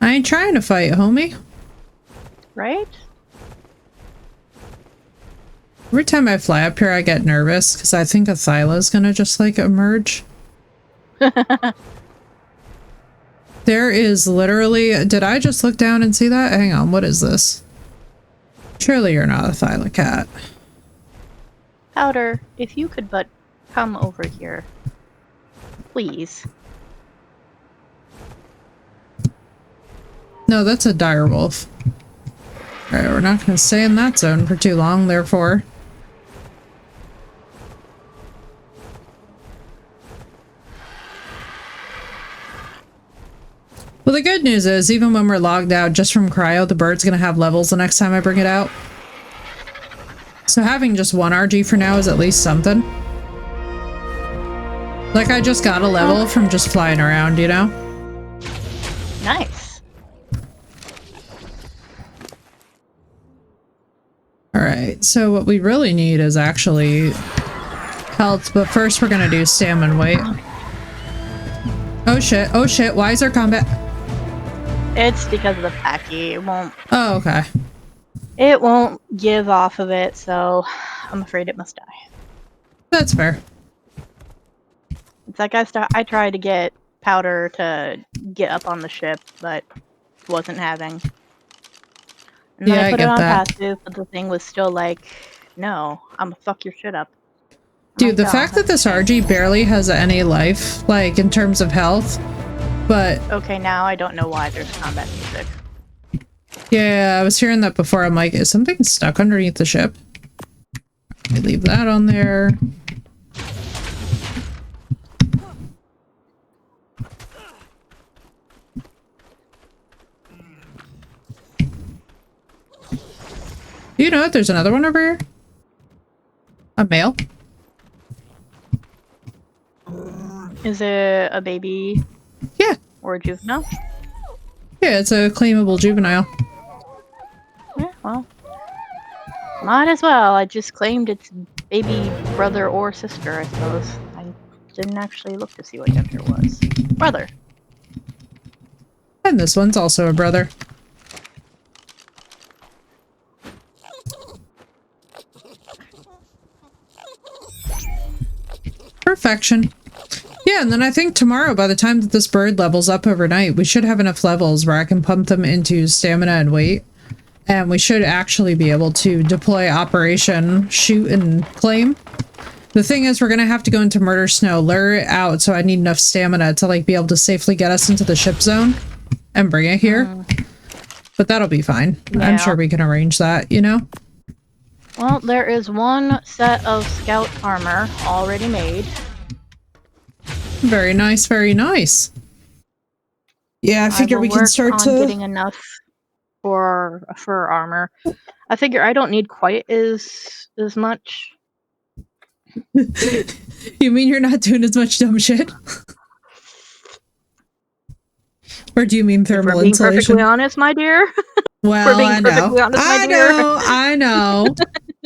I ain't trying to fight, homie. Right? Every time I fly up here, I get nervous because I think a Thyla's gonna just like emerge. There is literally... Did I just look down and see that? Hang on, what is this? Surely you're not a Thyla cat. Powder, if you could but come over here. Please. No, that's a direwolf. Alright, we're not gonna stay in that zone for too long, therefore. Well, the good news is, even when we're logged out just from cryo, the bird's gonna have levels the next time I bring it out. So having just one Argie for now is at least something. Like, I just got a level from just flying around, you know? Nice. Alright, so what we really need is actually health, but first we're gonna do stamina weight. Oh shit, why is there combat? It's because of the Pachy. It won't... Oh, okay. It won't give off of it, so I'm afraid it must die. That's fair. It's like I tried to get Powder to get up on the ship, but wasn't having. And then I put it on passive, but the thing was still like, no, I'm gonna fuck your shit up. Dude, the fact that this Argie barely has any life, like, in terms of health, but... Okay, now I don't know why there's combat music. Yeah, I was hearing that before. I'm like, is something stuck underneath the ship? Let me leave that on there. Do you know what? There's another one over here. A male. Is it a baby? Yeah. Or a juvenile? Yeah, it's a claimable juvenile. Yeah, well. Might as well. I just claimed its baby brother or sister, I suppose. I didn't actually look to see what gender it was. Brother. And this one's also a brother. Perfection. Yeah, and then I think tomorrow, by the time that this bird levels up overnight, we should have enough levels where I can pump them into stamina and weight. And we should actually be able to deploy Operation Shoot and Claim. The thing is, we're going to have to go into Murder Snow, lure it out, so I need enough stamina to like be able to safely get us into the ship zone and bring it here. But that'll be fine. Yeah. I'm sure we can arrange that, you know? Well, there is one set of scout armor already made. Very nice, very nice. Yeah, I figure we can start to getting enough for fur armor. I figure I don't need quite as much. You mean you're not doing as much dumb shit? Or do you mean thermal insulation? Being perfectly honest, my dear. Well, I know. I know.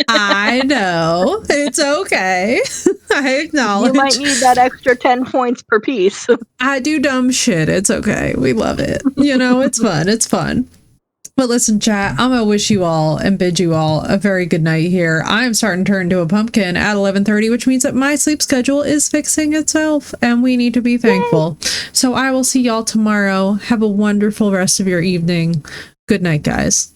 I know. It's okay. I acknowledge. You might need that extra 10 points per piece. I do dumb shit. It's okay. We love it. You know, it's fun. It's fun. But listen, chat, I'm going to wish you all and bid you all a very good night here. I'm starting to turn into a pumpkin at 11:30, which means that my sleep schedule is fixing itself, and we need to be thankful. So I will see y'all tomorrow. Have a wonderful rest of your evening. Good night, guys.